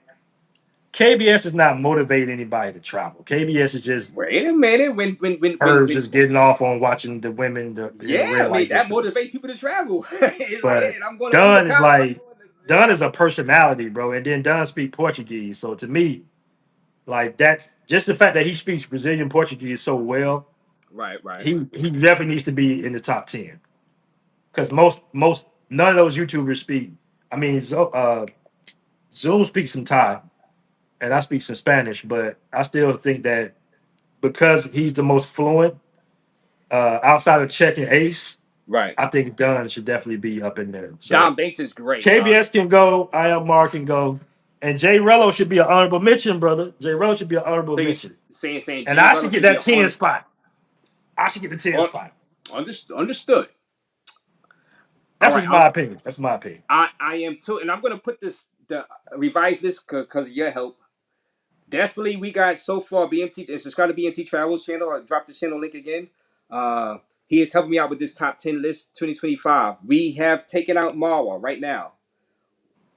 Speaker 7: KBS is not motivating anybody to travel. KBS is just
Speaker 2: Wait a minute.
Speaker 7: Herbs
Speaker 2: When
Speaker 7: just getting off on watching the women in
Speaker 2: yeah,
Speaker 7: red
Speaker 2: I mean
Speaker 7: light
Speaker 2: that
Speaker 7: districts.
Speaker 2: motivates people to travel. It's like,
Speaker 7: But
Speaker 2: hey, I'm going to
Speaker 7: Dunn is
Speaker 2: Cabo. I'm
Speaker 7: like
Speaker 2: going to,
Speaker 7: Dunn is
Speaker 2: yeah.
Speaker 7: a personality, bro. And then Dunn speak Portuguese. So to me, like that's just the fact that he speaks Brazilian Portuguese so well.
Speaker 2: Right, right,
Speaker 7: He definitely needs to be in the top 10 because most none of those YouTubers speak. I mean, Zoom speaks some Thai and I speak some Spanish, but I still think that because he's the most fluent outside of Czech and Ace,
Speaker 2: right.
Speaker 7: I think Dunn should definitely be up in there. So
Speaker 2: Dom Banks is great.
Speaker 7: KBS can go, I am Mark can go, and Jay Rello should be an honorable mention, brother. Jay Rello should be an honorable
Speaker 2: So you're
Speaker 7: mention,
Speaker 2: saying
Speaker 7: and
Speaker 2: Jay
Speaker 7: I
Speaker 2: Rello
Speaker 7: should get
Speaker 2: should be
Speaker 7: that
Speaker 2: an
Speaker 7: 10 spot. I should get the 10
Speaker 2: on
Speaker 7: spot.
Speaker 2: understood. All
Speaker 7: That's
Speaker 2: right,
Speaker 7: just my opinion. That's my opinion.
Speaker 2: I am too, and I'm gonna put this the revise this because of your help. Definitely, we got so far BMT and subscribe to BMT Travels channel. I'll drop the channel link again. He is helping me out with this top 10 list 2025. We have taken out Marwa right now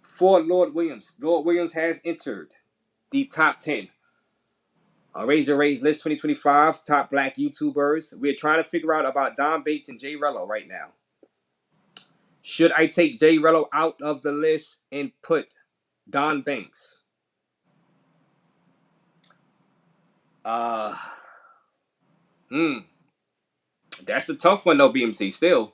Speaker 2: for Lord Williams. Lord Williams has entered the top 10. Raise Your Raise list 2025 top black YouTubers. We're trying to figure out about Don Bates and Jay Rello right now. Should I take Jay Rello out of the list and put Don Banks? Uh, hmm. That's a tough one though, BMT. Still,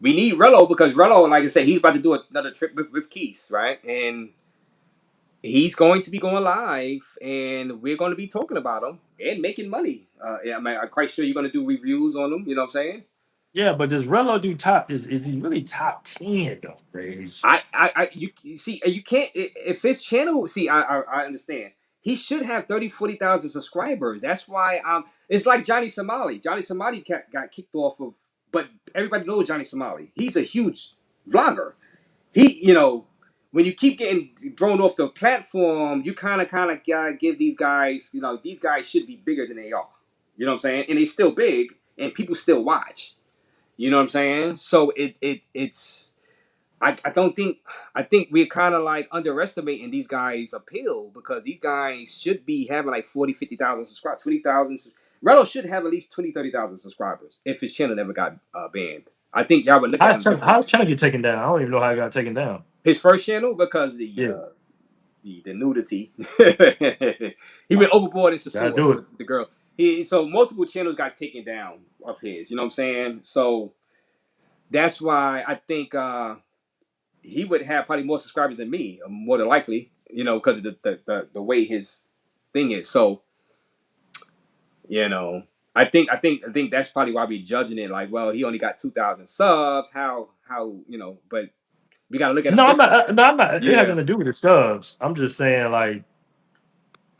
Speaker 2: we need Rello because Rello, like I said, he's about to do another trip with Quis, right? And he's going to be going live, and we're going to be talking about him and making money. Yeah, I'm quite sure you're going to do reviews on him. You know what I'm saying?
Speaker 7: Yeah, but does Rello do top? Is he really top 10 though, Grace?
Speaker 2: You see, you can't if his channel. See, I understand. He should have 30,000-40,000 subscribers. That's why it's like Johnny Somali. Johnny Somali got kicked off of, but everybody knows Johnny Somali. He's a huge vlogger. When you keep getting thrown off the platform, you kind of gotta give these guys. These guys should be bigger than they are. You know what I'm saying? And they still big, and people still watch. You know what I'm saying? So it's I don't think I think we're kind of like underestimating these guys' appeal because these guys should be having like 40,000-50,000 subscribers, 20,000. Rello should have at least 20,000-30,000 subscribers if his channel never got banned. I think y'all would look at him
Speaker 7: How's
Speaker 2: differently.
Speaker 7: China get taken down? I don't even know how he got taken down.
Speaker 2: His first channel because
Speaker 7: Yeah,
Speaker 2: the nudity. He went overboard in
Speaker 7: gotta
Speaker 2: Sasua
Speaker 7: do it.
Speaker 2: with the girl. So multiple channels got taken down of his. You know what I'm saying? So that's why I think he would have probably more subscribers than me, more than likely. Because of the way his thing is. So I think that's probably why we judging it like, well, he only got 2,000 subs. How. But we gotta look at him
Speaker 7: No, I'm not.
Speaker 2: differently.
Speaker 7: No, I'm not. It has
Speaker 2: Yeah.
Speaker 7: nothing to do with the subs. I'm just saying, like,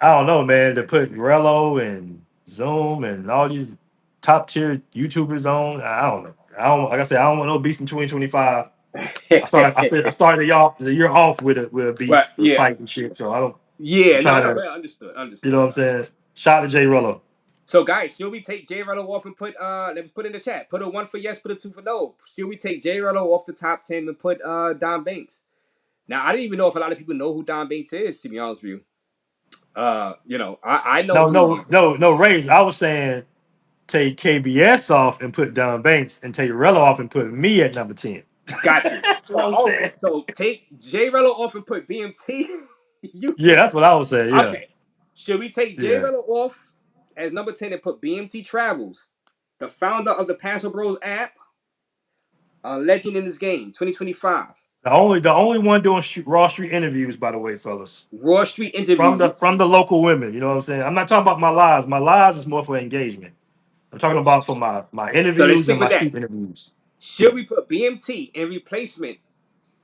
Speaker 7: I don't know, man. To put Rello and Zoom and all these top tier YouTubers on, I don't know. I don't like I said. I don't want no beef in 2025. I started the year off with a
Speaker 2: But
Speaker 7: beef, with
Speaker 2: yeah,
Speaker 7: fight and shit. So I'm
Speaker 2: yeah, no,
Speaker 7: trying
Speaker 2: no,
Speaker 7: to,
Speaker 2: understood,
Speaker 7: you know
Speaker 2: understood,
Speaker 7: what I'm saying.
Speaker 2: understood.
Speaker 7: Shout out to Jay Rello.
Speaker 2: So guys, should we take Jay Rello off and put let me put in the chat. Put a 1 for yes, put a 2 for no. Should we take Jay Rello off the top 10 and put Don Banks? Now I didn't even know if a lot of people know who Don Banks is, to be honest with you. I know
Speaker 7: No,
Speaker 2: who he
Speaker 7: no,
Speaker 2: is.
Speaker 7: no, no. Raise. I was saying take KBS off and put Don Banks, and take Rello off and put me at number 10.
Speaker 2: Got you.
Speaker 7: That's what I was
Speaker 2: Oh,
Speaker 7: saying.
Speaker 2: so take Jay Rello off and put BMT. You
Speaker 7: Yeah, that's what I was saying. Yeah,
Speaker 2: okay? Should we take Jay
Speaker 7: yeah.
Speaker 2: Rello off as number 10 and put BMT Travels, the founder of the Paso Bros app, a legend in this game, 2025,
Speaker 7: The only one doing Raw Street interviews, by the way, fellas,
Speaker 2: Raw Street
Speaker 7: from
Speaker 2: interviews.
Speaker 7: the local women. You know what I'm saying? I'm not talking about my lives. My lives is more for engagement. I'm talking about for my
Speaker 2: So let's
Speaker 7: interviews
Speaker 2: stick
Speaker 7: and
Speaker 2: with
Speaker 7: my
Speaker 2: that.
Speaker 7: street interviews.
Speaker 2: Should
Speaker 7: Yeah.
Speaker 2: we put BMT in replacement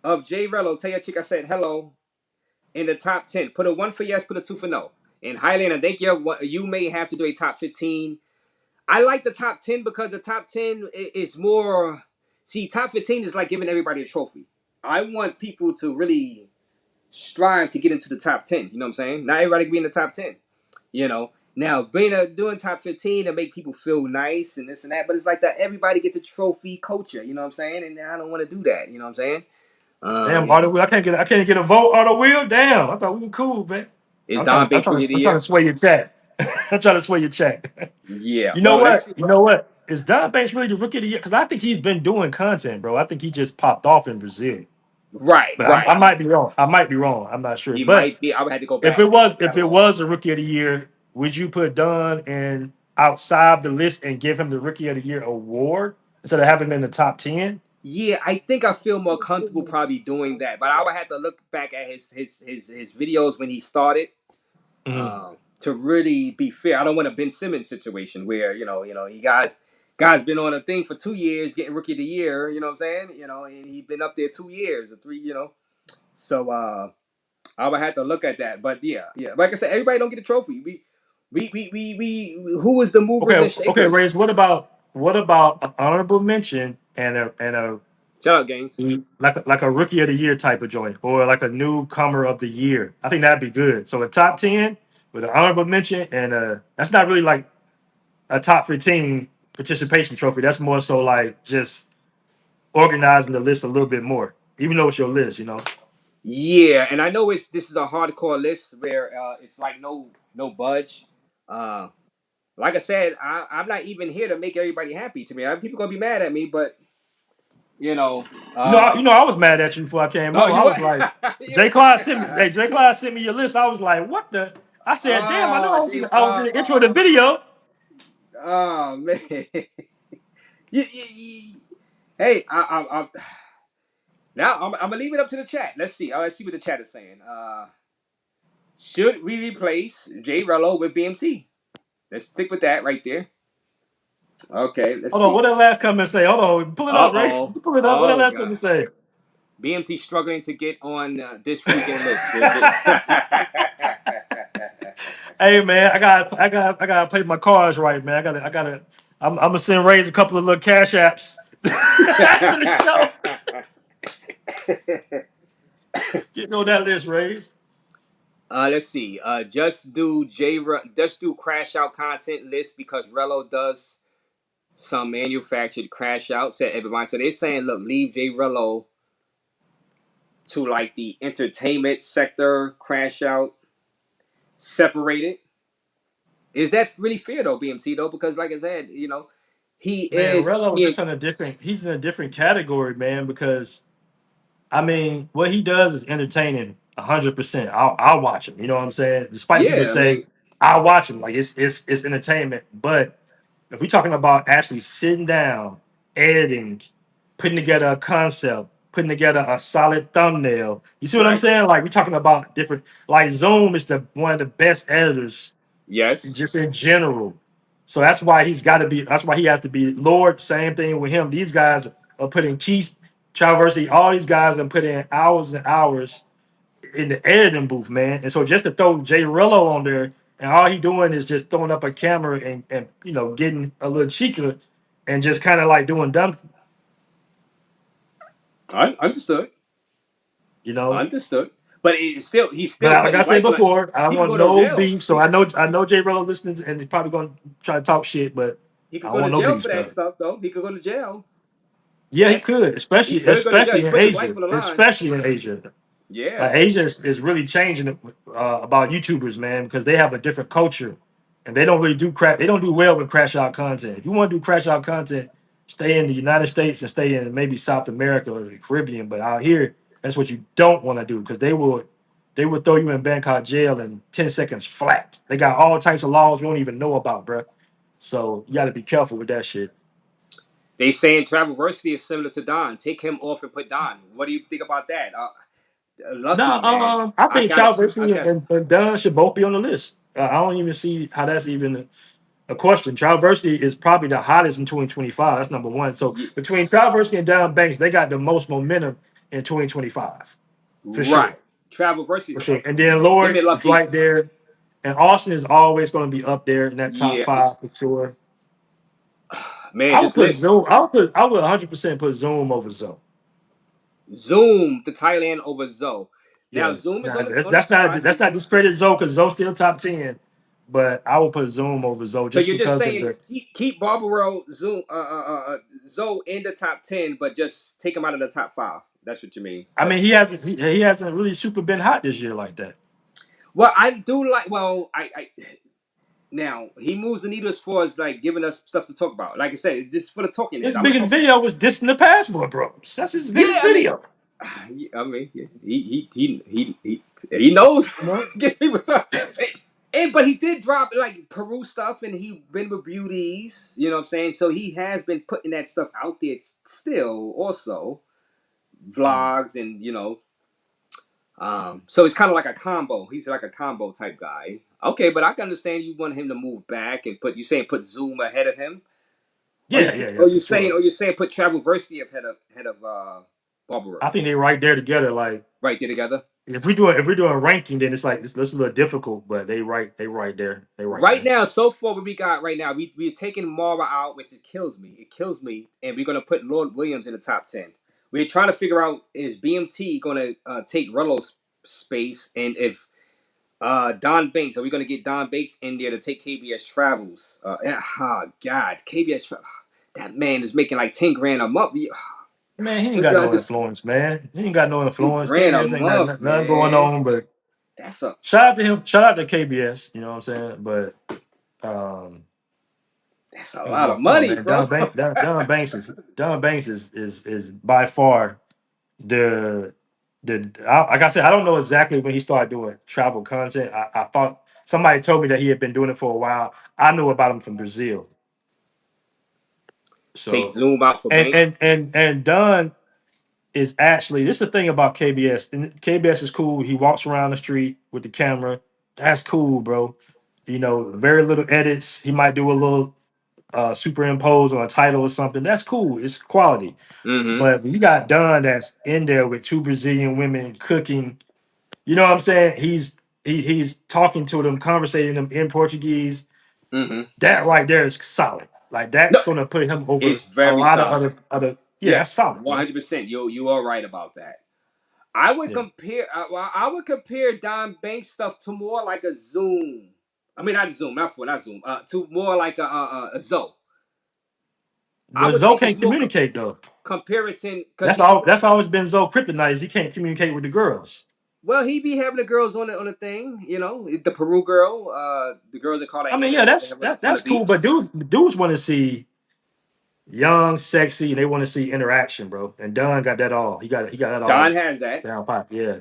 Speaker 2: of Jay Rello? Tell your chick I said hello in the top 10. Put a 1 for yes, put a 2 for no. And Highland, I think you may have to do a top 15. I like the top 10 because the top 10 is more. See, top 15 is like giving everybody a trophy. I want people to really strive to get into the top 10. You know what I'm saying? Not everybody can be in the top 10. You know, now doing top 15 to make people feel nice and this and that, but it's like that everybody gets a trophy culture. You know what I'm saying? And I don't want to do that. You know what I'm saying?
Speaker 7: Damn,
Speaker 2: Um,
Speaker 7: Auto Wheel. I can't get a vote, Auto Wheel. Damn, I thought we were cool, man.
Speaker 2: is
Speaker 7: I'm trying
Speaker 2: Don
Speaker 7: to I'm
Speaker 2: Banks
Speaker 7: trying
Speaker 2: rookie
Speaker 7: to
Speaker 2: of the
Speaker 7: I'm trying to
Speaker 2: year?
Speaker 7: sway your chat. I'm trying to sway your chat.
Speaker 2: Yeah.
Speaker 7: You know
Speaker 2: Well, let's
Speaker 7: what?
Speaker 2: see.
Speaker 7: You know what? Is Don Banks really the rookie of the year? Because I think he's been doing content, bro. I think he just popped off in Brazil.
Speaker 2: Right,
Speaker 7: But I
Speaker 2: right.
Speaker 7: might be wrong. I might be wrong. I'm not sure.
Speaker 2: He
Speaker 7: But
Speaker 2: might be. I would have to go
Speaker 7: if
Speaker 2: back
Speaker 7: it
Speaker 2: and check
Speaker 7: was
Speaker 2: the
Speaker 7: if it
Speaker 2: catalog.
Speaker 7: was a rookie of the year, would you put Don in outside the list and give him the rookie of the year award instead of having him in the top 10?
Speaker 2: Yeah, I think I feel more comfortable probably doing that, but I would have to look back at his videos when he started to really be fair. I don't want a Ben Simmons situation where he guys been on a thing for 2 years getting rookie of the year. You know what I'm saying? And he's been up there 2 years or three. So I would have to look at that. But yeah. Like I said, everybody don't get a trophy. We who was the movers
Speaker 7: Okay,
Speaker 2: and
Speaker 7: okay,
Speaker 2: shakers?
Speaker 7: Ray's. What about an honorable mention and a
Speaker 2: Shout out Gaines.
Speaker 7: like a rookie of the year type of joint or like a newcomer of the year? I think that'd be good. So a top 10 with an honorable mention and that's not really like a top 15 participation trophy. That's more so like just organizing the list a little bit more, even though it's your list.
Speaker 2: Yeah, and I know this is a hardcore list where it's like no budge. Uh, like I said, I'm not even here to make everybody happy. To me, people gonna be mad at me, but you know,
Speaker 7: You know, I,
Speaker 2: uh,
Speaker 7: you know, I was mad at you before I came
Speaker 2: oh,
Speaker 7: on.
Speaker 2: you
Speaker 7: I
Speaker 2: what?
Speaker 7: was like,
Speaker 2: Yeah.
Speaker 7: Jay Clyde sent me. Hey, Jay Clyde sent me your list. I was like, what the? I said, damn. I know
Speaker 2: Oh,
Speaker 7: I was.
Speaker 2: geez.
Speaker 7: I was in the intro of the video.
Speaker 2: Oh man. Hey, now I'm gonna leave it up to the chat. Let's see. Let's see what the chat is saying. Should we replace J Rello with BMT? Let's stick with that right there. Okay, let's
Speaker 7: Hold on. What
Speaker 2: see.
Speaker 7: that last comment say? Hold on. Pull it
Speaker 2: Uh
Speaker 7: up, Ray.
Speaker 2: oh.
Speaker 7: Pull it up. What that
Speaker 2: Oh
Speaker 7: last comment
Speaker 2: god.
Speaker 7: say?
Speaker 2: BMT struggling to get on this freaking list.
Speaker 7: Hey, man, I gotta play my cards right, man. I gotta. I'm gonna send Ray's a couple of little cash apps after the show. Getting on that list, Ray's.
Speaker 2: Let's see. Just do crash out content list because Rello does some manufactured crash out. Said everybody. So they're saying, look, leave J Rello to like the entertainment sector crash out separated. Is that really fair though, BMT though? Because like I said, he
Speaker 7: Man,
Speaker 2: is
Speaker 7: Rello
Speaker 2: he.
Speaker 7: just on a different. He's in a different category, man. Because I mean, what he does is entertaining 100%. I'll watch him. You know what I'm saying? Despite people
Speaker 2: Yeah, I
Speaker 7: say
Speaker 2: mean,
Speaker 7: I'll watch him, like it's entertainment. But if we're talking about actually sitting down, editing, putting together a concept, putting together a solid thumbnail, you see what I'm
Speaker 2: right.
Speaker 7: saying? Like we're talking about different. Like Zoom is the one of the best editors
Speaker 2: Yes.
Speaker 7: just in general. So that's why he's got to be. That's why he has to be Lord. Same thing with him. These guys are putting Quis, Travelversity, all these guys are putting in hours and hours in the editing booth, man. And so just to throw Jay Rello on there, and all he doing is just throwing up a camera and getting a little chica, and just kind of like doing dumb,
Speaker 2: I understood.
Speaker 7: you know.
Speaker 2: Understood. But he's
Speaker 7: But
Speaker 2: still
Speaker 7: like
Speaker 2: what?
Speaker 7: I
Speaker 2: He
Speaker 7: said
Speaker 2: might go.
Speaker 7: before, I
Speaker 2: He could
Speaker 7: want
Speaker 2: go to
Speaker 7: no
Speaker 2: jail.
Speaker 7: beef. So I know Jay Rello listens, and he's probably gonna try to talk shit, but
Speaker 2: He
Speaker 7: I
Speaker 2: could
Speaker 7: don't
Speaker 2: go to
Speaker 7: want no
Speaker 2: jail
Speaker 7: beef,
Speaker 2: for that
Speaker 7: bro.
Speaker 2: stuff though. He could go to jail.
Speaker 7: Yeah, he
Speaker 2: That's
Speaker 7: could,
Speaker 2: he
Speaker 7: especially
Speaker 2: could go to jail.
Speaker 7: especially
Speaker 2: He
Speaker 7: in
Speaker 2: put his life
Speaker 7: Asia,
Speaker 2: on the line.
Speaker 7: especially in Asia.
Speaker 2: Yeah.
Speaker 7: Asia is really changing about YouTubers, man, because they have a different culture, and they don't really do crash. They don't do well with crash out content. If you want to do crash out content, stay in the United States and stay in maybe South America or the Caribbean. But out here, that's what you don't want to do because they would throw you in Bangkok jail in 10 seconds flat. They got all types of laws we don't even know about, bro. So you got to be careful with that shit.
Speaker 2: They saying Travelversity is similar to Don. Take him off and put Don. What do you think about that?
Speaker 7: No,
Speaker 2: Luckily, man,
Speaker 7: I
Speaker 2: I
Speaker 7: think
Speaker 2: gotta keep.
Speaker 7: Travelversity and Dunn should both be on the list. I don't even see how that's even a question. Travelversity is probably the hottest in 2025. That's number one. So
Speaker 2: Yeah,
Speaker 7: between Travelversity and Dunn Banks, they got the most momentum in 2025 for
Speaker 2: right.
Speaker 7: sure,
Speaker 2: Travelversity
Speaker 7: for
Speaker 2: is
Speaker 7: sure. And then
Speaker 2: him
Speaker 7: Lord
Speaker 2: and
Speaker 7: is
Speaker 2: Lucky.
Speaker 7: right there, And Austin is always going to be up there in that top
Speaker 2: Yeah,
Speaker 7: five for sure.
Speaker 2: man,
Speaker 7: I would
Speaker 2: this
Speaker 7: put
Speaker 2: list.
Speaker 7: Zoom. I would 100% put Zoom over Zoom.
Speaker 2: Zoom to Thailand over Zoe. Now
Speaker 7: Yeah,
Speaker 2: Zoom is
Speaker 7: nah,
Speaker 2: on the spot.
Speaker 7: that's not discredit Zoe because Zoe's still top 10. But I would put Zoom over Zoe
Speaker 2: So
Speaker 7: just
Speaker 2: you're just
Speaker 7: because of
Speaker 2: saying
Speaker 7: the.
Speaker 2: keep Barbaro Zoom Zoe in the top 10, but just take him out of the top five. That's what you mean.
Speaker 7: I mean, he hasn't really super been hot this year like that.
Speaker 2: Well, I do like. Well, I now he moves the needle as far as like giving us stuff to talk about. Like I said, just for the talking heads.
Speaker 7: His
Speaker 2: I'm a
Speaker 7: biggest
Speaker 2: talking.
Speaker 7: video was dissing the Passport Bros. That's his
Speaker 2: Yeah,
Speaker 7: biggest video.
Speaker 2: I mean, he knows.
Speaker 7: You know?
Speaker 2: Get people talk. And but he did drop like Peru stuff, and he been with beauties. You know what I'm saying? So he has been putting that stuff out there still, also
Speaker 7: Mm.
Speaker 2: vlogs, and so it's kind of like a combo. He's like a combo type guy. Okay, but I can understand you want him to move back and put you saying put Zoom ahead of him.
Speaker 7: Yeah, for
Speaker 2: Or
Speaker 7: sure.
Speaker 2: you saying put Travelversity ahead of
Speaker 7: I
Speaker 2: Barbaro
Speaker 7: think they're right there together. Like
Speaker 2: right there together.
Speaker 7: if we're doing a ranking, then it's like it's a little difficult, but they right there. They right
Speaker 2: Right
Speaker 7: there.
Speaker 2: now, so far, what we got right now, we're taking Mara out, which it kills me. It kills me, and we're gonna put Lord Williams in the top 10. We're trying to figure out is BMT gonna take Rello's space, and if Don Banks, are we gonna get Don Banks in there to take KBS Travels? God, KBS Travels. That man is making like 10 grand a month.
Speaker 7: Man, he ain't
Speaker 2: You
Speaker 7: got
Speaker 2: got
Speaker 7: no
Speaker 2: this
Speaker 7: influence, man. He ain't got no
Speaker 2: 10
Speaker 7: influence.
Speaker 2: grand a
Speaker 7: KBS ain't got
Speaker 2: month,
Speaker 7: nothing going
Speaker 2: man.
Speaker 7: on, but
Speaker 2: That's a
Speaker 7: shout out to him. Shout out to KBS. You know what I'm saying? But um,
Speaker 2: that's a
Speaker 7: hey,
Speaker 2: lot
Speaker 7: bro,
Speaker 2: of
Speaker 7: come on,
Speaker 2: money,
Speaker 7: man.
Speaker 2: bro.
Speaker 7: Don Banks is by far the like I said, I don't know exactly when he started doing travel content. I thought somebody told me that he had been doing it for a while. I knew about him from Brazil.
Speaker 2: Take
Speaker 7: So
Speaker 2: Zoom out for Banks.
Speaker 7: and Don is actually this is the thing about KBS. And KBS is cool. He walks around the street with the camera. That's cool, bro. You know, very little edits. He might do a little superimpose on a title or something. That's cool. It's quality.
Speaker 2: Mm-hmm.
Speaker 7: But when you got Don that's in there with two Brazilian women cooking, you know what I'm saying? He's talking to them, conversating them in Portuguese.
Speaker 2: Mm-hmm.
Speaker 7: That right there is solid. Like
Speaker 2: No,
Speaker 7: that's gonna put him over
Speaker 2: it's
Speaker 7: a
Speaker 2: very
Speaker 7: lot of
Speaker 2: solid.
Speaker 7: other. Yeah, that's
Speaker 2: Yes,
Speaker 7: solid, man.
Speaker 2: 100%. You are right about that. I would
Speaker 7: Yeah.
Speaker 2: compare. Well, I would compare Don Banks stuff to more like a Zoom. I mean, not Zoom, not Zoom. To more like a Zoe. I
Speaker 7: But
Speaker 2: would
Speaker 7: Zoe
Speaker 2: think it's
Speaker 7: can't
Speaker 2: more
Speaker 7: communicate though.
Speaker 2: comparison because
Speaker 7: That's
Speaker 2: he.
Speaker 7: all. That's always been Zoe kryptonite. Is he can't communicate with the girls.
Speaker 2: Well, he be having the girls on the thing. The Peru girl, the girls that
Speaker 7: I mean, yeah,
Speaker 2: Cartagena, they have her on the
Speaker 7: that's cool.
Speaker 2: beach.
Speaker 7: But dudes want to see young, sexy, and they want to see interaction, bro. And Don got that all. He got that
Speaker 2: Don
Speaker 7: all
Speaker 2: has that.
Speaker 7: down pat. Yeah.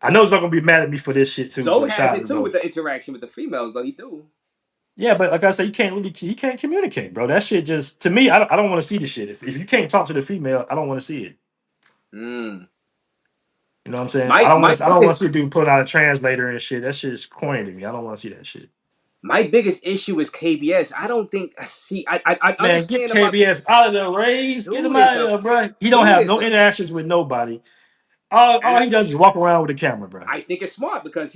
Speaker 7: I know he's not gonna be mad at me for this shit too,
Speaker 2: Zoe
Speaker 7: but
Speaker 2: has
Speaker 7: shout out
Speaker 2: it
Speaker 7: to
Speaker 2: too
Speaker 7: Zoe.
Speaker 2: with the interaction with the females, though. He do.
Speaker 7: Yeah, but like I said, he can't communicate, bro. That shit just to me, I don't want to see the shit. If you can't talk to the female, I don't want to see it.
Speaker 2: Mm.
Speaker 7: You know what I'm saying?
Speaker 2: My my
Speaker 7: I don't want
Speaker 2: biggest
Speaker 7: to see a dude putting out a translator and shit. That shit is corny to me. I don't want to see that shit.
Speaker 2: my biggest issue is KBS. I don't think I see. I
Speaker 7: Man, get
Speaker 2: understand about
Speaker 7: KBS out of the Raze. Get him
Speaker 2: dude
Speaker 7: out
Speaker 2: is
Speaker 7: of
Speaker 2: a
Speaker 7: there, bro. He don't
Speaker 2: dude
Speaker 7: have
Speaker 2: is
Speaker 7: no
Speaker 2: a,
Speaker 7: interactions with nobody.
Speaker 2: and
Speaker 7: All he does is walk around with a camera, bro.
Speaker 2: I think it's smart because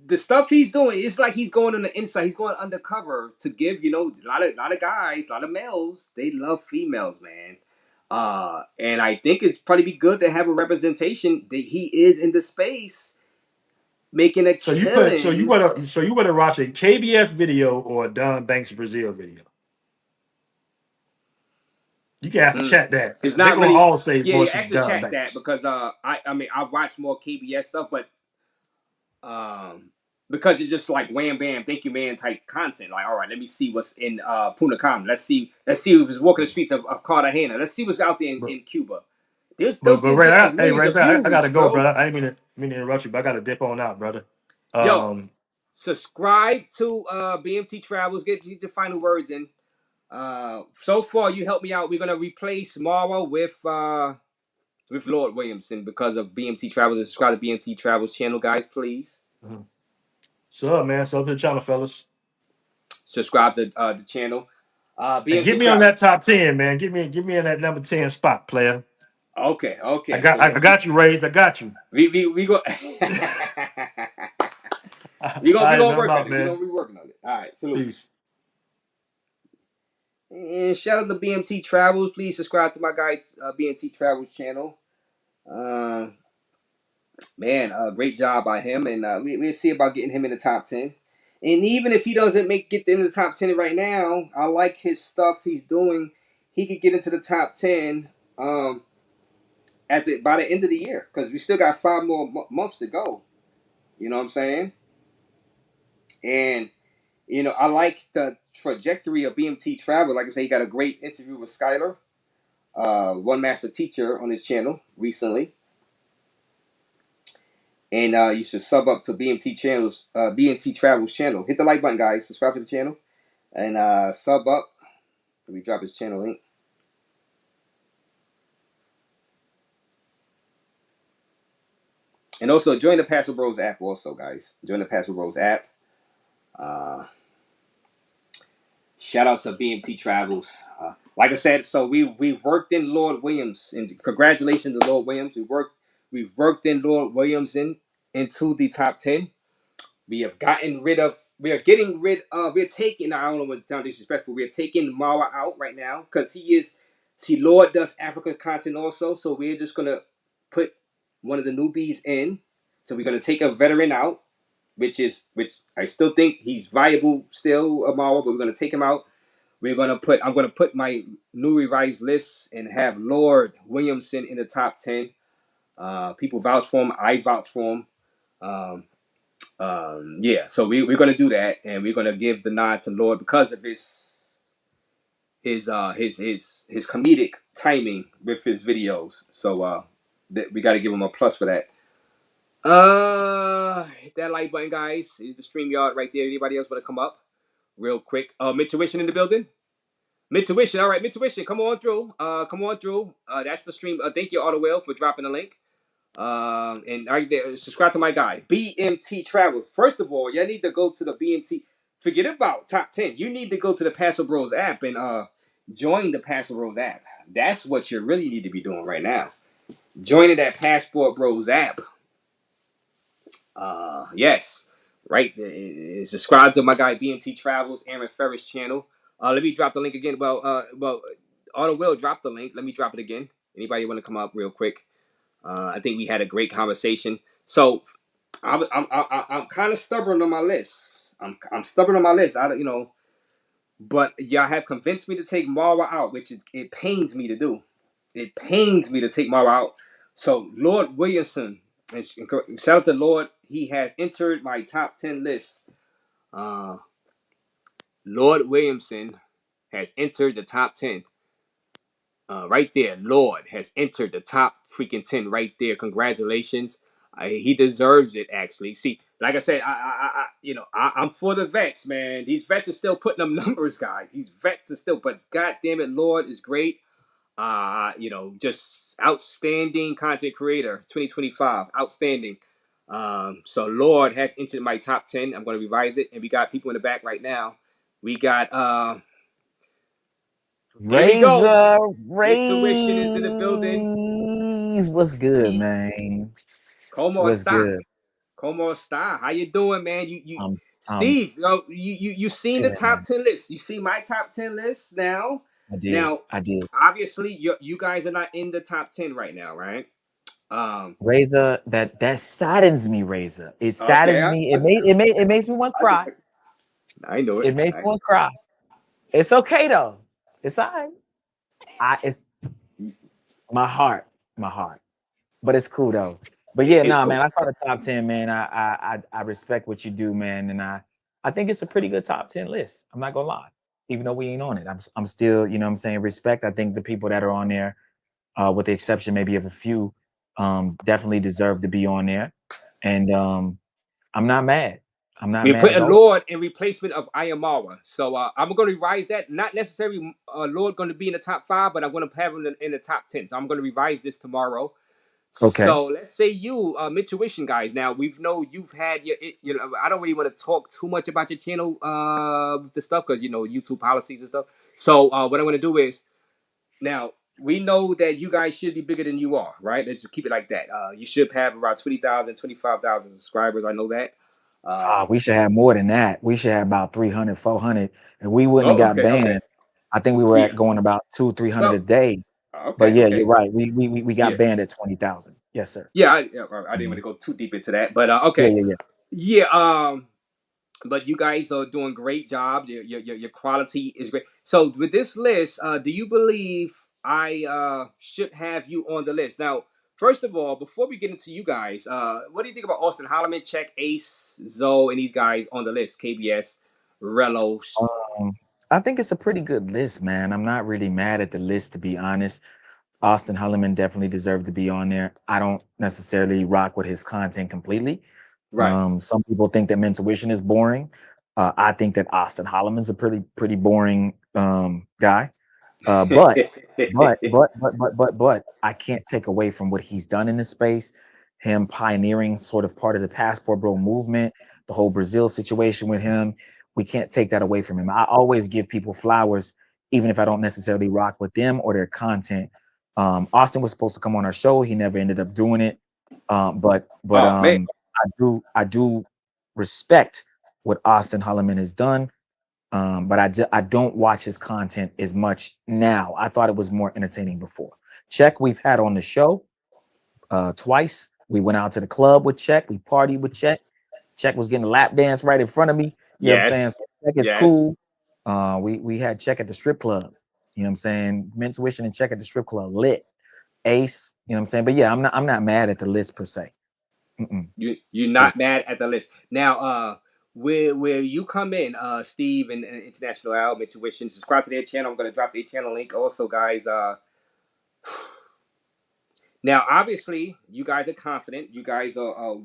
Speaker 2: the stuff he's doing, it's like he's going on the inside. He's going undercover to give a lot of guys, a lot of males. They love females, man. And I think it's probably be good to have a representation that he is in the space making a killing.
Speaker 7: So you would have watched a KBS video or a Don Banks Brazil video. You can ask the
Speaker 2: Mm.
Speaker 7: chat that.
Speaker 2: It's
Speaker 7: They're
Speaker 2: not
Speaker 7: gonna
Speaker 2: really.
Speaker 7: all say
Speaker 2: Yeah,
Speaker 7: more
Speaker 2: yeah.
Speaker 7: shit
Speaker 2: Actually,
Speaker 7: Don
Speaker 2: check that
Speaker 7: Banks.
Speaker 2: because I mean I watch more KBS stuff, but because it's just like wham bam, thank you man type content. Like, all right, let me see what's in Punta. Let's see if it's walking the streets of Cartagena. Let's see what's out there
Speaker 7: But
Speaker 2: in Cuba. Those things
Speaker 7: Ray,
Speaker 2: get like
Speaker 7: hey
Speaker 2: millions
Speaker 7: Ray,
Speaker 2: of
Speaker 7: I
Speaker 2: views,
Speaker 7: gotta go,
Speaker 2: bro.
Speaker 7: brother. I didn't mean to interrupt you, but I gotta dip on out, brother.
Speaker 2: Yo,
Speaker 7: Um,
Speaker 2: subscribe to BMT Travels. Get your final words in. So far you helped me out. We're gonna replace Mara with Lord Williamson because of BMT Travels. Subscribe to BMT Travels channel, guys, please.
Speaker 7: sub man, sub to the channel, fellas,
Speaker 2: Subscribe to the channel.
Speaker 7: and get
Speaker 2: BMT
Speaker 7: me on
Speaker 2: Travel.
Speaker 7: that top 10, man. Get me in that number 10 spot, player.
Speaker 2: Okay. So
Speaker 7: I got you raised. I got you.
Speaker 2: we go. We
Speaker 7: All right,
Speaker 2: gonna
Speaker 7: man. I'm
Speaker 2: work on
Speaker 7: out,
Speaker 2: it. We
Speaker 7: man.
Speaker 2: gonna be working on it. All right, salute.
Speaker 7: Peace.
Speaker 2: And shout out to BMT Travels. Please subscribe to my guy BMT Travels channel. Uh, Man, great job by him, and we'll see about getting him in the top 10. And even if he doesn't get into the top 10 right now, I like his stuff he's doing. He could get into the top 10 by the end of the year, because we still got 5 more months to go. You know what I'm saying? And I like the trajectory of BMT Travel. Like I say, he got a great interview with Skylar, one master teacher, on his channel recently. And you should sub up to BMT Travels channel. Hit the like button, guys. Subscribe to the channel and sub up. Let me drop his channel link. And also join the Pastor Bros app. Also, guys, join the Pastor Bros app. Uh, Shout out to BMT Travels. Like I said, so we worked in Lord Williams, and congratulations to Lord Williams. We've worked in Lord Williams into the top 10. We are getting rid of, we're taking, I don't know what sound disrespectful, we're taking Mara out right now, because Lord does Africa content also, so we're just going to put one of the newbies in. So we're going to take a veteran out, which I still think he's viable still, Mara, but we're going to take him out. I'm going to put my new revised list and have Lord Williamson in the top 10. People vouch for him. I vouch for him. Yeah, so we're gonna do that, and we're gonna give the nod to Lord because of his comedic timing with his videos. So we got to give him a plus for that. Hit that like button, guys. Is the StreamYard right there? Anybody else want to come up real quick? Mitsuition in the building. Mitsuition, all right, Mitsuition, come on through. Come on through. That's the stream. Thank you, Autowell, for dropping the link. And right there, subscribe to my guy, BMT Travel. First of all, you need to go to the BMT. Forget about top 10. You need to go to the Pastor Bros app and join the Pastor Bros app. That's what you really need to be doing right now. Joining that Passport Bros app. Yes, right. Subscribe to my guy BMT Travels, Aaron Ferris channel. Let me drop the link again. Auto will drop the link. Let me drop it again. Anybody want to come up real quick? I think we had a great conversation. So I'm kind of stubborn on my list. I'm stubborn on my list. But y'all have convinced me to take Mara out, which it pains me to do. It pains me to take Mara out. So Lord Williamson, and shout out to Lord, he has entered my top 10 list. Lord Williamson has entered the top 10. Right there, Lord has entered the top freaking 10 right there. Congratulations. He deserves it, actually. See, like I said, I'm for the vets, man. These vets are still putting them numbers, guys. These vets are still, but God damn it, Lord is great. Just outstanding content creator, 2025, outstanding. So Lord has entered my top 10. I'm going to revise it, and we got people in the back right now. We got here we
Speaker 8: Raze,
Speaker 2: go. Intuition is in the building.
Speaker 8: Raze, what's good,
Speaker 2: Steve,
Speaker 8: man?
Speaker 2: como
Speaker 8: What's
Speaker 2: está?
Speaker 8: good?
Speaker 2: Como está? How you doing, man?
Speaker 8: I'm
Speaker 2: Steve, you seen the
Speaker 8: chilling,
Speaker 2: top
Speaker 8: man.
Speaker 2: 10 list. You see my top 10 list now.
Speaker 8: I did,
Speaker 2: Now,
Speaker 8: I did.
Speaker 2: obviously, you guys are not in the top 10 right now, right?
Speaker 8: Razor, that saddens me, Razor. It
Speaker 2: Okay,
Speaker 8: saddens me. It makes me want to cry.
Speaker 2: I know it.
Speaker 8: It makes me want to cry. It's okay though. It's all right. It's my heart, my heart. But it's cool though. But yeah,
Speaker 2: It's
Speaker 8: nah,
Speaker 2: cool.
Speaker 8: man. I saw the top 10, man. I respect what you do, man, and I think it's a pretty good top 10 list. I'm not gonna lie, even though we ain't on it. I'm still, you know, what I'm saying, respect. I think the people that are on there, with the exception maybe of a few, definitely deserve to be on there, and I'm not mad. I'm not
Speaker 2: We're
Speaker 8: mad at
Speaker 2: putting
Speaker 8: all.
Speaker 2: Lord in replacement of Ayamawa. So I'm going to revise that. Not necessarily Lord going to be in the top 5, but I'm going to have him in the top 10. So I'm going to revise this tomorrow.
Speaker 8: Okay.
Speaker 2: So let's say you, Mitsuition guys. Now we know you've had I don't really want to talk too much about your channel, the stuff, because YouTube policies and stuff. So what I'm going to do is, now we know that you guys should be bigger than you are, right? Let's just keep it like that. You should have around 20,000, 25,000 subscribers. I know that.
Speaker 8: We should have more than that. We should have about 300, 400, and we wouldn't have
Speaker 2: Oh,
Speaker 8: got
Speaker 2: okay, okay.
Speaker 8: banned. I think we were
Speaker 2: Yeah.
Speaker 8: at going about 200, 300 a
Speaker 2: Well,
Speaker 8: day. But
Speaker 2: okay,
Speaker 8: yeah,
Speaker 2: okay.
Speaker 8: you're right. We got
Speaker 2: Yeah.
Speaker 8: banned at 20,000. Yes, sir.
Speaker 2: Yeah, I didn't want
Speaker 8: Mhm.
Speaker 2: to go too deep into that, but
Speaker 8: Yeah,
Speaker 2: okay.
Speaker 8: yeah, yeah.
Speaker 2: Yeah, but you guys are doing great job. Your quality is great. So with this list, do you believe I should have you on the list? Now, first of all, before we get into you guys, what do you think about Austin Hollerman, Check, Ace, Zoe, and these guys on the list? KBS, Relos.
Speaker 8: Um, I think it's a pretty good list, man. I'm not really mad at the list, to be honest. Austin Hollerman definitely deserved to be on there. I don't necessarily rock with his content completely.
Speaker 2: Right.
Speaker 8: Some people think that Mentuition is boring. I think that Austin Holloman's a pretty boring guy. Uh, but but I can't take away from what he's done in this space. Him pioneering sort of part of the passport bro movement, the whole Brazil situation with him. We can't take that away from him. I always give people flowers, even if I don't necessarily rock with them or their content. Austin was supposed to come on our show. He never ended up doing it. But
Speaker 2: Oh man.
Speaker 8: I do respect what Austin Holloman has done. But I don't watch his content as much now. I thought it was more entertaining before. Check we've had on the show twice. We went out to the club with Check. We partied with Check. Check was getting a lap dance right in front of me. You know what I'm saying?
Speaker 2: Yes.
Speaker 8: So Check is
Speaker 2: Yes.
Speaker 8: cool. We had Check at the strip club. You know what I'm saying? Mentuition and Check at the strip club lit. Ace. You know what I'm saying? But yeah, I'm not mad at the list per se. Mm-mm.
Speaker 2: You're
Speaker 8: Cool.
Speaker 2: not mad at the list. Now, where you come in, Steve and International Album Intuition, subscribe to their channel. I'm gonna drop their channel link also, guys. Now, obviously, you guys are confident. You guys are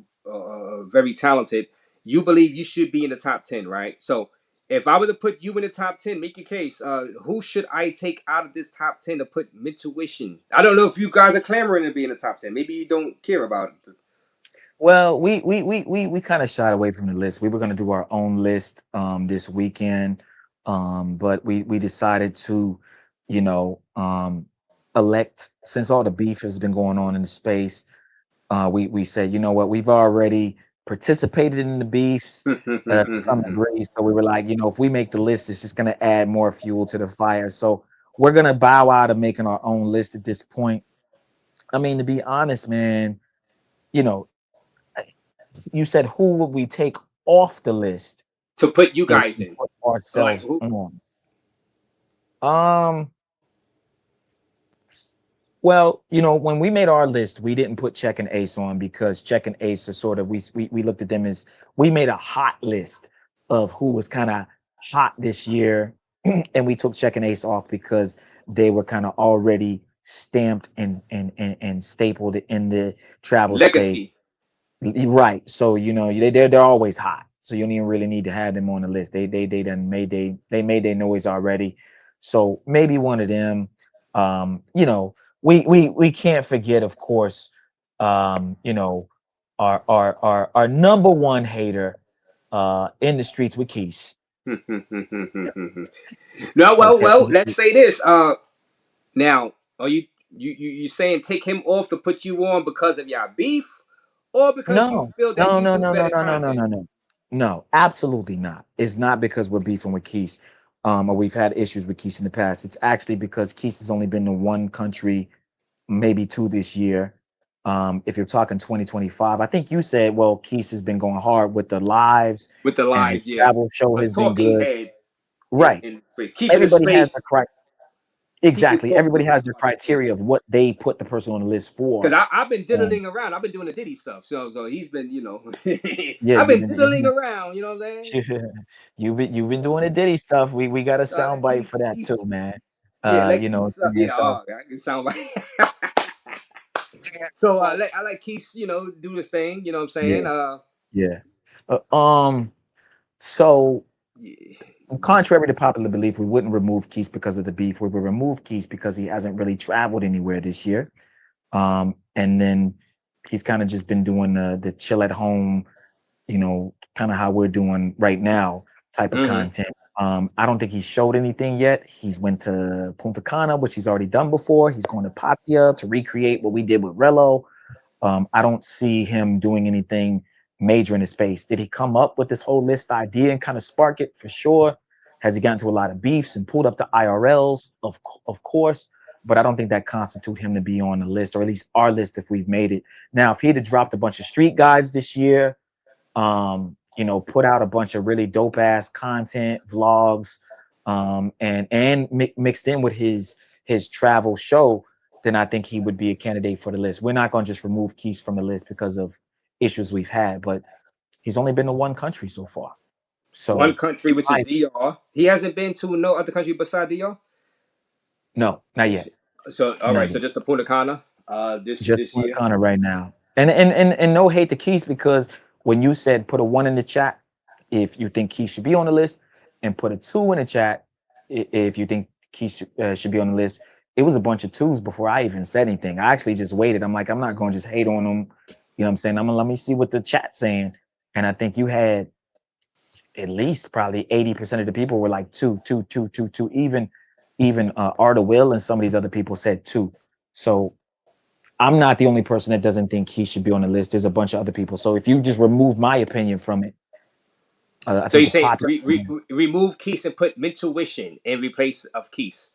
Speaker 2: very talented. You believe you should be in the top 10, right? So, if I were to put you in the top 10, make your case. Who should I take out of this top 10 to put Intuition? I don't know if you guys are clamoring to be in the top 10. Maybe you don't care about it.
Speaker 8: Well, we kind of shied away from the list. We were going to do our own list this weekend, but we decided to, you know, elect since all the beef has been going on in the space. We said, you know what, we've already participated in the beefs to some degree, so we were like, you know, if we make the list, it's just going to add more fuel to the fire. So we're going to bow out of making our own list at this point. I mean, to be honest, man, you know you said who would we take off the list
Speaker 2: To put you
Speaker 8: and
Speaker 2: guys in.
Speaker 8: put
Speaker 2: Like
Speaker 8: ourselves
Speaker 2: who?
Speaker 8: on? Um, well, you know, when we made our list, we didn't put Check and Ace on because Check and Ace are sort of we looked at them as we made a hot list of who was kind of hot this year, and we took Check and Ace off because they were kind of already stamped and stapled in the travel space.
Speaker 2: Legacy.
Speaker 8: Right. So you know they're always hot. So you don't even really need to have them on the list. They done made they made their noise already. So maybe one of them. You know, we can't forget, of course, you know, our number one hater in the streets with Quis.
Speaker 2: No,
Speaker 8: Okay.
Speaker 2: let's say this. Now, are you saying take him off to put you on because of your beef, or because you
Speaker 8: No,
Speaker 2: feel that
Speaker 8: no,
Speaker 2: you
Speaker 8: no,
Speaker 2: do
Speaker 8: no, no,
Speaker 2: better
Speaker 8: no, no, no,
Speaker 2: content?
Speaker 8: no, no. No, absolutely not. It's not because we're beefing with Keith, or we've had issues with Keith in the past. It's actually because Keith has only been to one country, maybe two this year. If you're talking 2025, I think you said, well, Keith has been going hard with the lives,
Speaker 2: With the
Speaker 8: and his
Speaker 2: live, yeah,
Speaker 8: travel show
Speaker 2: a
Speaker 8: has been
Speaker 2: talking
Speaker 8: good.
Speaker 2: head
Speaker 8: Right.
Speaker 2: in space, keeping the
Speaker 8: Everybody has their
Speaker 2: space, keeping
Speaker 8: exactly. Everybody
Speaker 2: focus.
Speaker 8: has their criteria of what they put the person on the list
Speaker 2: Because
Speaker 8: for.
Speaker 2: I've been
Speaker 8: And
Speaker 2: diddling around. I've been doing the Diddy stuff. So he's been,
Speaker 8: yeah,
Speaker 2: I've
Speaker 8: you've
Speaker 2: been
Speaker 8: been
Speaker 2: diddling around. You know what I'm saying?
Speaker 8: you've been doing the Diddy stuff. We got a sound bite for that too,
Speaker 2: He's
Speaker 8: man.
Speaker 2: yeah, like
Speaker 8: You know what
Speaker 2: he's
Speaker 8: I'm saying?
Speaker 2: yeah.
Speaker 8: So
Speaker 2: Oh, I can sound like. So
Speaker 8: so
Speaker 2: I like Keith, do this thing. You know what I'm saying?
Speaker 8: yeah, yeah. Uh, um, so
Speaker 2: Yeah.
Speaker 8: contrary to popular belief, we wouldn't remove Keith because of the beef. We would remove Keith because he hasn't really traveled anywhere this year. And then he's kind of just been doing the chill at home, kind of how we're doing right now type of
Speaker 2: Hmm.
Speaker 8: content. I don't think he showed anything yet. He's went to Punta Cana, which he's already done before. He's going to Patia to recreate what we did with Relo. I don't see him doing anything major in the space. Did he come up with this whole list idea and kind of spark it? For sure. Has he gotten into a lot of beefs and pulled up to IRLs? Of course. But I don't think that constitute him to be on the list, or at least our list if we've made it. Now, if he'd have dropped a bunch of street guys this year, you know, put out a bunch of really dope ass content, vlogs, and mixed in with his travel show, then I think he would be a candidate for the list. We're not going to just remove Quis from the list because of issues we've had, but he's only been to one country so far.
Speaker 2: One
Speaker 8: So
Speaker 2: country, which is DR. He hasn't been to no other country beside DR.
Speaker 8: no, not yet.
Speaker 2: So all
Speaker 8: Not
Speaker 2: right, so
Speaker 8: yet.
Speaker 2: just the Punta Cana,
Speaker 8: Just
Speaker 2: this
Speaker 8: Punta
Speaker 2: year.
Speaker 8: Cana right now. And no hate to Keith, because when you said put a 1 in the chat if you think Keith should be on the list, and put a 2 in the chat if you think Keith should be on the list, it was a bunch of 2s before I even said anything. I actually just waited. I'm like, I'm not going to just hate on them. You know what I'm saying? I'm gonna let me see what the chat's saying. And I think you had at least probably 80% of the people were like 2, 2, 2, 2, 2. Even Arda Will and some of these other people said 2. So I'm not the only person that doesn't think he should be on the list. There's a bunch of other people. So if you just remove my opinion from it, I
Speaker 2: So
Speaker 8: think
Speaker 2: you
Speaker 8: the
Speaker 2: say
Speaker 8: popular opinion,
Speaker 2: remove Keys and put Mintuition in replace of Keys.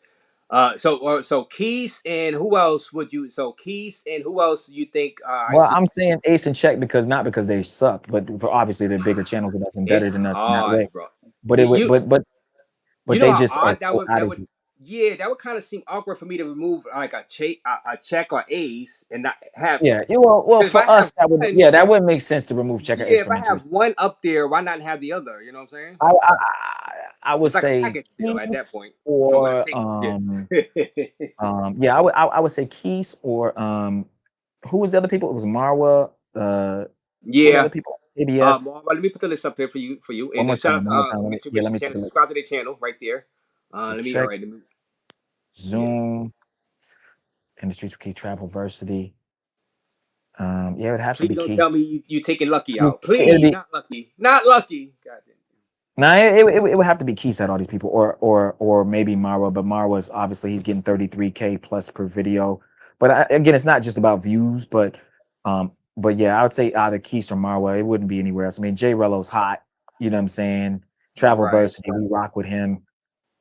Speaker 2: So Keys and who else would you? So Keys and who else you think I
Speaker 8: well,
Speaker 2: should?
Speaker 8: I'm saying Ace and Check because not because they suck, but for obviously they're bigger channels than us and
Speaker 2: It's
Speaker 8: better than us in that way.
Speaker 2: hard, bro.
Speaker 8: But it would,
Speaker 2: You
Speaker 8: but
Speaker 2: you know
Speaker 8: they
Speaker 2: how
Speaker 8: just are
Speaker 2: odd that
Speaker 8: so
Speaker 2: would
Speaker 8: out of here.
Speaker 2: yeah, that would kind of seem awkward for me to remove like a check or Ace and not have.
Speaker 8: Yeah, well,
Speaker 2: Because if I
Speaker 8: for
Speaker 2: have
Speaker 8: us that would,
Speaker 2: one,
Speaker 8: yeah, that wouldn't make sense to remove Checker Ace
Speaker 2: yeah, if
Speaker 8: from
Speaker 2: I have
Speaker 8: Intuition.
Speaker 2: one up there, why not have the other? You know what I'm saying?
Speaker 8: I would
Speaker 2: It's like a
Speaker 8: say
Speaker 2: package deal at that
Speaker 8: Keys
Speaker 2: point. I'm gonna
Speaker 8: or
Speaker 2: take it.
Speaker 8: yeah, I would say Keys or who was the other people? It was Marwa, who were the
Speaker 2: Yeah.
Speaker 8: other people? ABS.
Speaker 2: Well, let me put the list up here for you,
Speaker 8: One
Speaker 2: and
Speaker 8: more
Speaker 2: then shout
Speaker 8: time,
Speaker 2: out
Speaker 8: one more time. Let
Speaker 2: Mitsubishi
Speaker 8: me take
Speaker 2: channel.
Speaker 8: a look.
Speaker 2: Subscribe to their channel right there.
Speaker 8: So
Speaker 2: Let me all
Speaker 8: check
Speaker 2: right. Let me, yeah.
Speaker 8: Zoom, Industries with Key Travelversity. Yeah, it would have to
Speaker 2: Please
Speaker 8: be
Speaker 2: don't tell
Speaker 8: Keys.
Speaker 2: me you taking Lucky
Speaker 8: It'd
Speaker 2: out. Please,
Speaker 8: be
Speaker 2: not Lucky, not Lucky. God damn.
Speaker 8: Nah, it would have to be Keys at all these people, or maybe Marwa, but Marwa's obviously he's getting 33K plus per video. But again, it's not just about views, but yeah, I would say either Keys or Marwa. It wouldn't be anywhere else. I mean, Jay Rello's hot, you know what I'm saying?
Speaker 2: Right.
Speaker 8: Travelversity, we rock with him,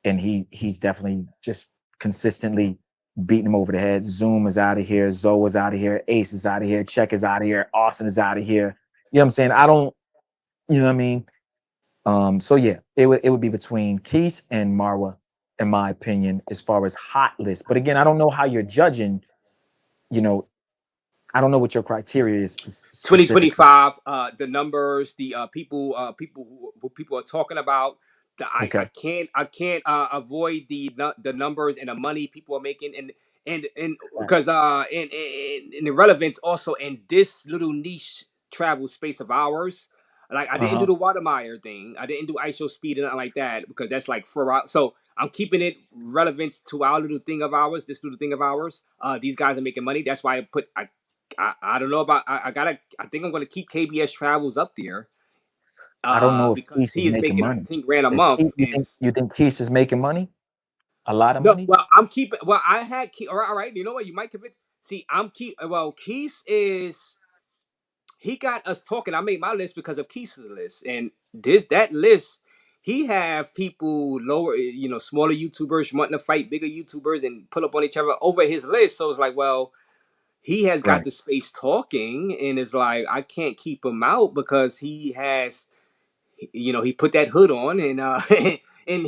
Speaker 8: and he's definitely just consistently beating him over the head. Zoom is out of here, Zoe is out of here, Ace is out of here, Check is out of here, Austin is out of here. You know what I'm saying? I don't, you know what I mean? So yeah, it would be between Keith and Marwa, in my opinion, as far as hot list. But again, I don't know how you're judging. You know, I don't know what your criteria is specifically.
Speaker 2: 2025, the numbers, the people who people are talking about.
Speaker 8: Okay.
Speaker 2: I can't avoid the numbers and the money people are making, and
Speaker 8: Right.
Speaker 2: because and the relevance also in this little niche travel space of ours. Like I didn't do
Speaker 8: Uh-huh.
Speaker 2: the Watermeyer thing. I didn't do ISO speed and nothing like that because that's like for out. So I'm keeping it relevant to our little thing of ours. This little thing of ours. These guys are making money. That's why I don't know about I think I'm gonna keep KBS Travels up there
Speaker 8: I don't know if
Speaker 2: because
Speaker 8: Keith is
Speaker 2: he is
Speaker 8: making
Speaker 2: making
Speaker 8: money.
Speaker 2: 19 grand a
Speaker 8: Is
Speaker 2: month
Speaker 8: Keith?
Speaker 2: and
Speaker 8: You think Keith is making money? A lot of
Speaker 2: no,
Speaker 8: money?
Speaker 2: well I'm keeping well I had all right, you know what, you might convince, see I'm keep well Keith is, he got us talking. I made my list because of Keith's list, and that list he have people lower, smaller YouTubers wanting to fight bigger YouTubers and pull up on each other over his list. So it's like, well, he has got
Speaker 8: Right.
Speaker 2: the space talking, and it's like I can't keep him out because he has, he put that hood on, and and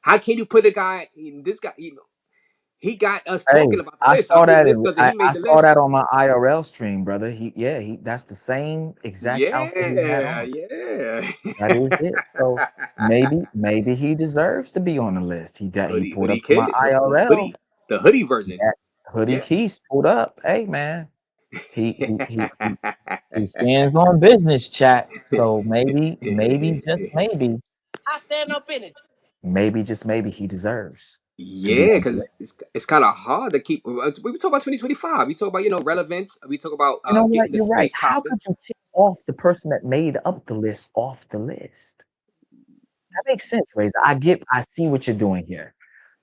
Speaker 2: how can you put a guy, this guy, he got us
Speaker 8: Hey,
Speaker 2: talking about the list. I made the list because he
Speaker 8: I
Speaker 2: made the
Speaker 8: saw
Speaker 2: list.
Speaker 8: that on my IRL stream, brother. He that's the same exact outfit he had
Speaker 2: Yeah,
Speaker 8: on.
Speaker 2: yeah.
Speaker 8: That is it. So maybe he deserves to be on the list. He pulled
Speaker 2: Hoodie
Speaker 8: up to my
Speaker 2: kid,
Speaker 8: IRL.
Speaker 2: the hoodie version.
Speaker 8: That hoodie
Speaker 2: Yeah.
Speaker 8: Keys pulled up. Hey man, he stands on business, chat. So maybe just maybe he deserves to be
Speaker 2: Yeah,
Speaker 8: on the
Speaker 2: because
Speaker 8: list.
Speaker 2: it's kind of hard to keep. We talk about 2025. We talk about relevance. We talk about
Speaker 8: You know what?
Speaker 2: getting the
Speaker 8: You're right.
Speaker 2: space
Speaker 8: How
Speaker 2: popping.
Speaker 8: could you kick off the person that made up the list off the list? That makes sense, Raze. I see what you're doing here.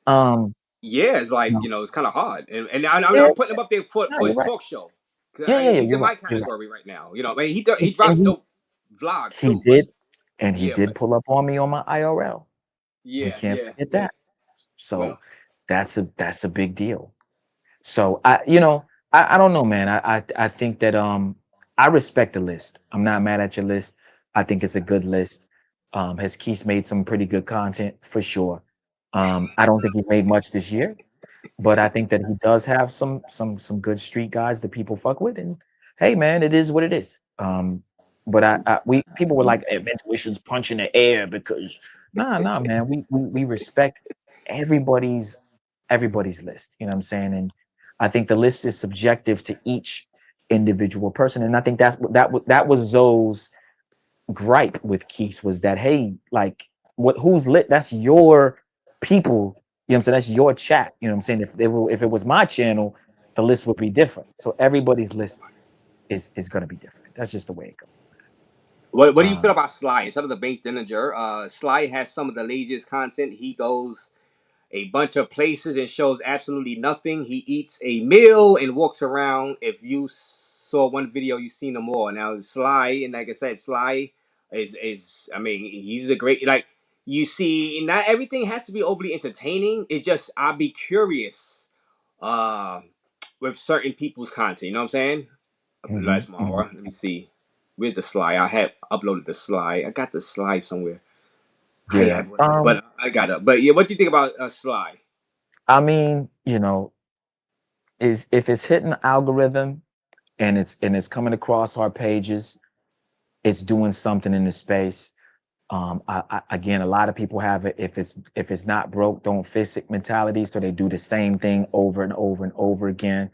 Speaker 8: Um,
Speaker 2: Yeah, it's like
Speaker 8: no,
Speaker 2: it's kind of hard, and
Speaker 8: yeah,
Speaker 2: I'm putting him up there
Speaker 8: no,
Speaker 2: for
Speaker 8: you're
Speaker 2: his
Speaker 8: right.
Speaker 2: talk show.
Speaker 8: Yeah.
Speaker 2: He's
Speaker 8: You're
Speaker 2: in
Speaker 8: right.
Speaker 2: my
Speaker 8: You're right.
Speaker 2: category right now. You know, I mean, he
Speaker 8: And
Speaker 2: drops dope vlogs
Speaker 8: he
Speaker 2: too, but
Speaker 8: did, and he
Speaker 2: yeah,
Speaker 8: did pull up on me on my IRL. We can't forget
Speaker 2: yeah.
Speaker 8: that. So
Speaker 2: Well,
Speaker 8: that's a big deal. So I don't know, man. I think that I respect the list. I'm not mad at your list. I think it's a good list. Has Keith made some pretty good content for sure. I don't think he's made much this year, but I think that he does have some good street guys that people fuck with. And hey, man, it is what it is. But we people were like, hey, intuition's punch in the air because nah, man. We respect everybody's everybody's list. You know what I'm saying? And I think the list is subjective to each individual person. And I think that was Zoe's gripe with Keith was that, hey, like who's lit? That's your people. You know what I'm saying? That's your chat. You know what I'm saying? If it was my channel, the list would be different. So everybody's list is gonna be different. That's just the way it goes.
Speaker 2: what do you
Speaker 8: Uh,
Speaker 2: feel about Sly? Instead of the Banks Dillinger, Sly has some of the laziest content. He goes a bunch of places and shows absolutely nothing. He eats a meal and walks around. If you saw one video, you've seen them all. Now Sly, and like I said, Sly is I mean, he's a great like you see. Not everything has to be overly entertaining. It's just I'll be curious uh, with certain people's content. You know what I'm saying?
Speaker 8: mhm,
Speaker 2: Last
Speaker 8: mhm.
Speaker 2: hour. Let me see. Where's the Sly? I had uploaded the Sly. I got the Sly somewhere.
Speaker 8: Yeah.
Speaker 2: But I got it. But yeah, what do you think about Sly?
Speaker 8: I mean, is if it's hitting the algorithm and it's coming across our pages, it's doing something in the space. Again, a lot of people have it. If it's not broke, don't fix it mentality. So they do the same thing over and over and over again.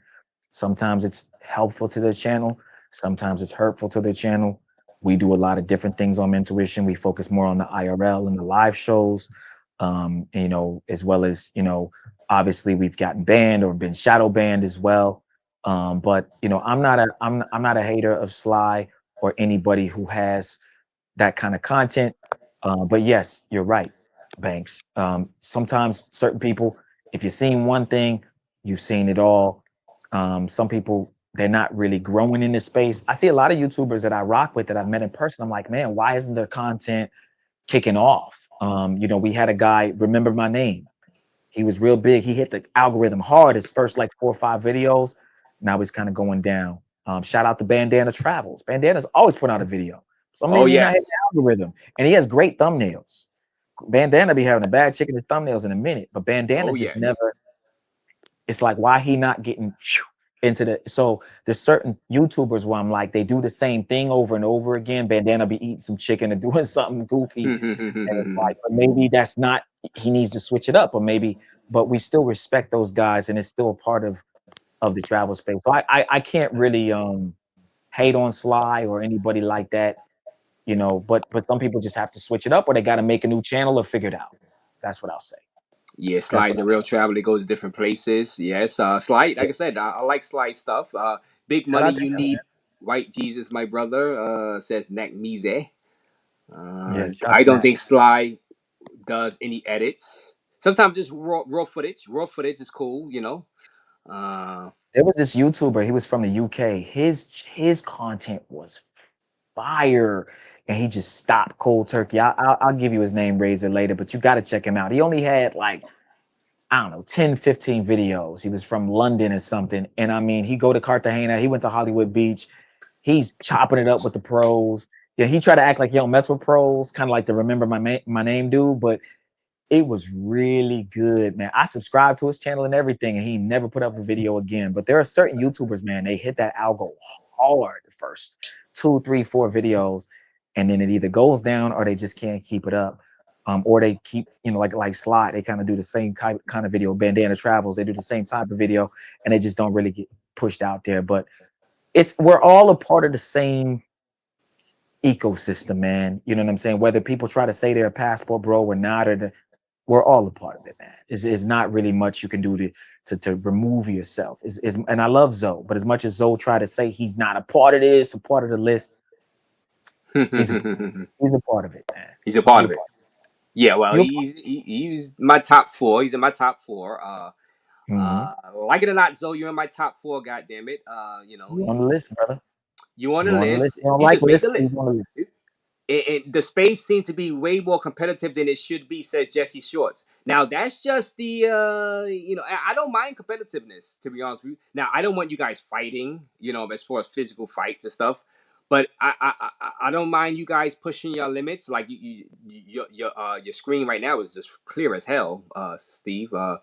Speaker 8: Sometimes it's helpful to their channel. Sometimes it's hurtful to their channel. We do a lot of different things on Intuition. We focus more on the IRL and the live shows, as well as obviously we've gotten banned or been shadow banned as well. But I'm not a hater of Sly or anybody who has that kind of content. But yes, you're right, Banks. Sometimes certain people, if you've seen one thing, you've seen it all. Some people, they're not really growing in this space. I see a lot of YouTubers that I rock with that I've met in person. I'm like, man, why isn't their content kicking off? We had a guy, remember my name. He was real big. He hit the algorithm hard his first like 4 or 5 videos. Now he's kind of going down. Shout out to Bandana Travels. Bandana's always put out a video. For some
Speaker 2: Oh
Speaker 8: reason he's not hitting
Speaker 2: yes.
Speaker 8: the algorithm. And he has great thumbnails. Bandana be having a bad chick in his thumbnails in a minute, but Bandana
Speaker 2: Oh
Speaker 8: just
Speaker 2: yes.
Speaker 8: never, it's like why he not getting into the so there's certain YouTubers where I'm like they do the same thing over and over again. Bandana be eating some chicken and doing something goofy. And it's like, but maybe that's not, he needs to switch it up, or maybe, but we still respect those guys and it's still a part of the travel space. So I can't really hate on Sly or anybody like that, but some people just have to switch it up or they gotta make a new channel or figure it out. That's what I'll say.
Speaker 2: Yeah,
Speaker 8: That's
Speaker 2: Sly's
Speaker 8: what
Speaker 2: a
Speaker 8: I'll
Speaker 2: real
Speaker 8: say.
Speaker 2: traveler. He goes to different places. Yes, Sly. Like I said, I like Sly stuff. Big
Speaker 8: Shout
Speaker 2: money.
Speaker 8: out to
Speaker 2: You
Speaker 8: him,
Speaker 2: need white Jesus, my brother. Says Nak Mize.
Speaker 8: man. Yeah, shout out
Speaker 2: I
Speaker 8: to
Speaker 2: don't
Speaker 8: Matt.
Speaker 2: think Sly does any edits. Sometimes just raw footage. Raw footage is cool. Uh,
Speaker 8: There was this YouTuber, he was from the UK. His content was fire, and he just stopped cold turkey. I'll give you his name, Razor, later, but you got to check him out. He only had like, I don't know, 10, 15 videos. He was from London or something. And I mean, he go to Cartagena, he went to Hollywood Beach. He's chopping it up with the pros. Yeah, he tried to act like he don't mess with pros, kind of like the remember my name dude, but it was really good, man. I subscribed to his channel and everything, and he never put up a video again. But there are certain YouTubers, man, they hit that algo hard the first 2, 3, 4 videos, and then it either goes down or they just can't keep it up. Or they keep, like Slot, they kind of do the same kind of video. Bandana Travels, they do the same type of video, and they just don't really get pushed out there. But we're all a part of the same ecosystem, man. You know what I'm saying? Whether people try to say they're a passport bro or not, we're all a part of it, man. Is not really much you can do to remove yourself. And I love Zoe, but as much as Zoe tried to say he's not a part of this, a part of the list, he's a he's a part of it, man.
Speaker 2: he's a part
Speaker 8: He a
Speaker 2: of it.
Speaker 8: part.
Speaker 2: Yeah, well,
Speaker 8: You
Speaker 2: he's my top four. He's in my top four. Like it or not, Zoe, you're in my top 4. God damn it.
Speaker 8: You on the list, brother.
Speaker 2: You on the
Speaker 8: You on the list.
Speaker 2: list.
Speaker 8: You don't
Speaker 2: You
Speaker 8: like
Speaker 2: just
Speaker 8: what
Speaker 2: made
Speaker 8: this
Speaker 2: the
Speaker 8: you
Speaker 2: list.
Speaker 8: on the list.
Speaker 2: The space seems to be way more competitive than it should be, says Jesse Shorts. Now that's just the I don't mind competitiveness, to be honest with you. Now I don't want you guys fighting, as far as physical fights and stuff. But I don't mind you guys pushing your limits. Like your screen right now is just clear as hell, Steve.
Speaker 8: Yeah,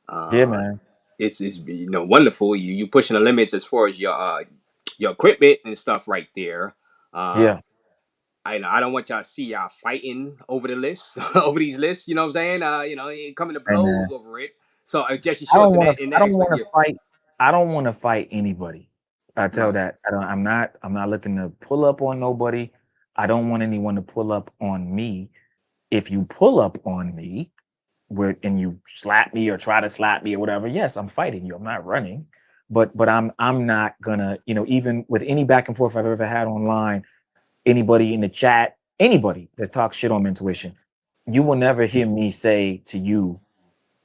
Speaker 2: Uh,
Speaker 8: man.
Speaker 2: it's wonderful. You pushing the limits as far as your equipment and stuff right there. Uh,
Speaker 8: Yeah.
Speaker 2: I don't want y'all to see y'all fighting over the list, over these lists. You know what I'm saying? Coming to
Speaker 8: Hey, man.
Speaker 2: blows over it. So Jesse
Speaker 8: I
Speaker 2: Shorts
Speaker 8: don't
Speaker 2: in
Speaker 8: want
Speaker 2: that
Speaker 8: to.
Speaker 2: in
Speaker 8: I
Speaker 2: that
Speaker 8: don't
Speaker 2: aspect,
Speaker 8: want
Speaker 2: yeah.
Speaker 8: to fight. I don't want to fight anybody. I tell
Speaker 2: Right.
Speaker 8: that. I'm not. I'm not looking to pull up on nobody. I don't want anyone to pull up on me. If you pull up on me, and you slap me or try to slap me or whatever, yes, I'm fighting you. I'm not running. But I'm not gonna. Even with any back and forth I've ever had online, anybody in the chat, anybody that talks shit on intuition, you will never hear me say to you,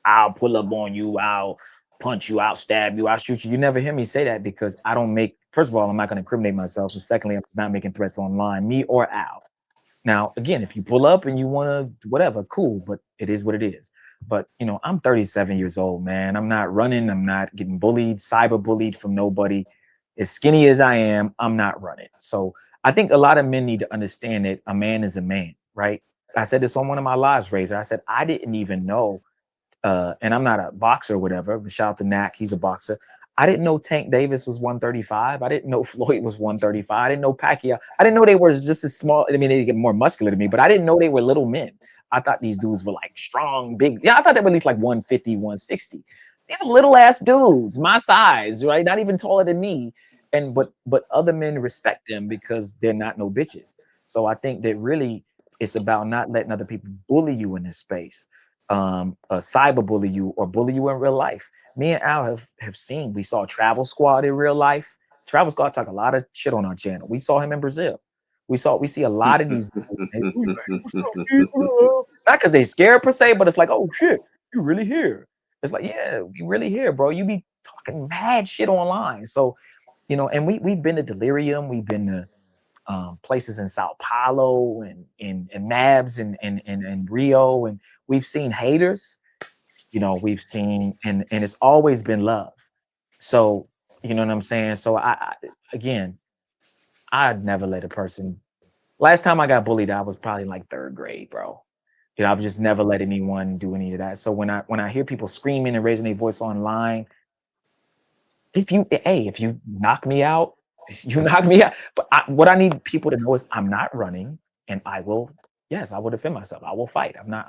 Speaker 8: I'll pull up on you, I'll punch you, I'll stab you, I'll shoot you. You never hear me say that because I don't make, first of all, I'm not going to incriminate myself. And secondly, I'm just not making threats online, me or Al. Now, again, if you pull up and you want to, whatever, cool, but it is what it is. But, I'm 37 years old, man. I'm not running. I'm not getting bullied, cyber bullied from nobody. As skinny as I am, I'm not running. So I think a lot of men need to understand that a man is a man, right? I said this on one of my lives, Razor. I said, I didn't even know and I'm not a boxer or whatever, but shout out to Knack, he's a boxer. I didn't know Tank Davis was 135. I didn't know Floyd was 135. I didn't know Pacquiao. I didn't know they were just as small. I mean, they get more muscular than me, but I didn't know they were little men. I thought these dudes were like strong, big. Yeah, I thought they were at least like 150, 160. These are little ass dudes, my size, right? Not even taller than me. But other men respect them because they're not no bitches. So I think that really it's about not letting other people bully you in this space, cyberbully you or bully you in real life. Me and Al have seen. We saw Travel Squad in real life. Travel Squad talk a lot of shit on our channel. We saw him in Brazil. We see a lot of these dudes. And they, "Ooh, man, what's up, dude?" Not because they scared per se, but it's like, oh shit, you really here? It's like, yeah, we really here, bro. You be talking mad shit online. So, and we've been to Delirium, we've been to places in Sao Paulo and Mabs and Rio, and we've seen haters. We've seen and it's always been love. So you know what I'm saying. So again, I'd never let a person. Last time I got bullied, I was probably like third grade, bro. I've just never let anyone do any of that. So when I hear people screaming and raising their voice online, if you knock me out, you knock me out. But what I need people to know is I'm not running, and yes, I will defend myself. I will fight. I'm not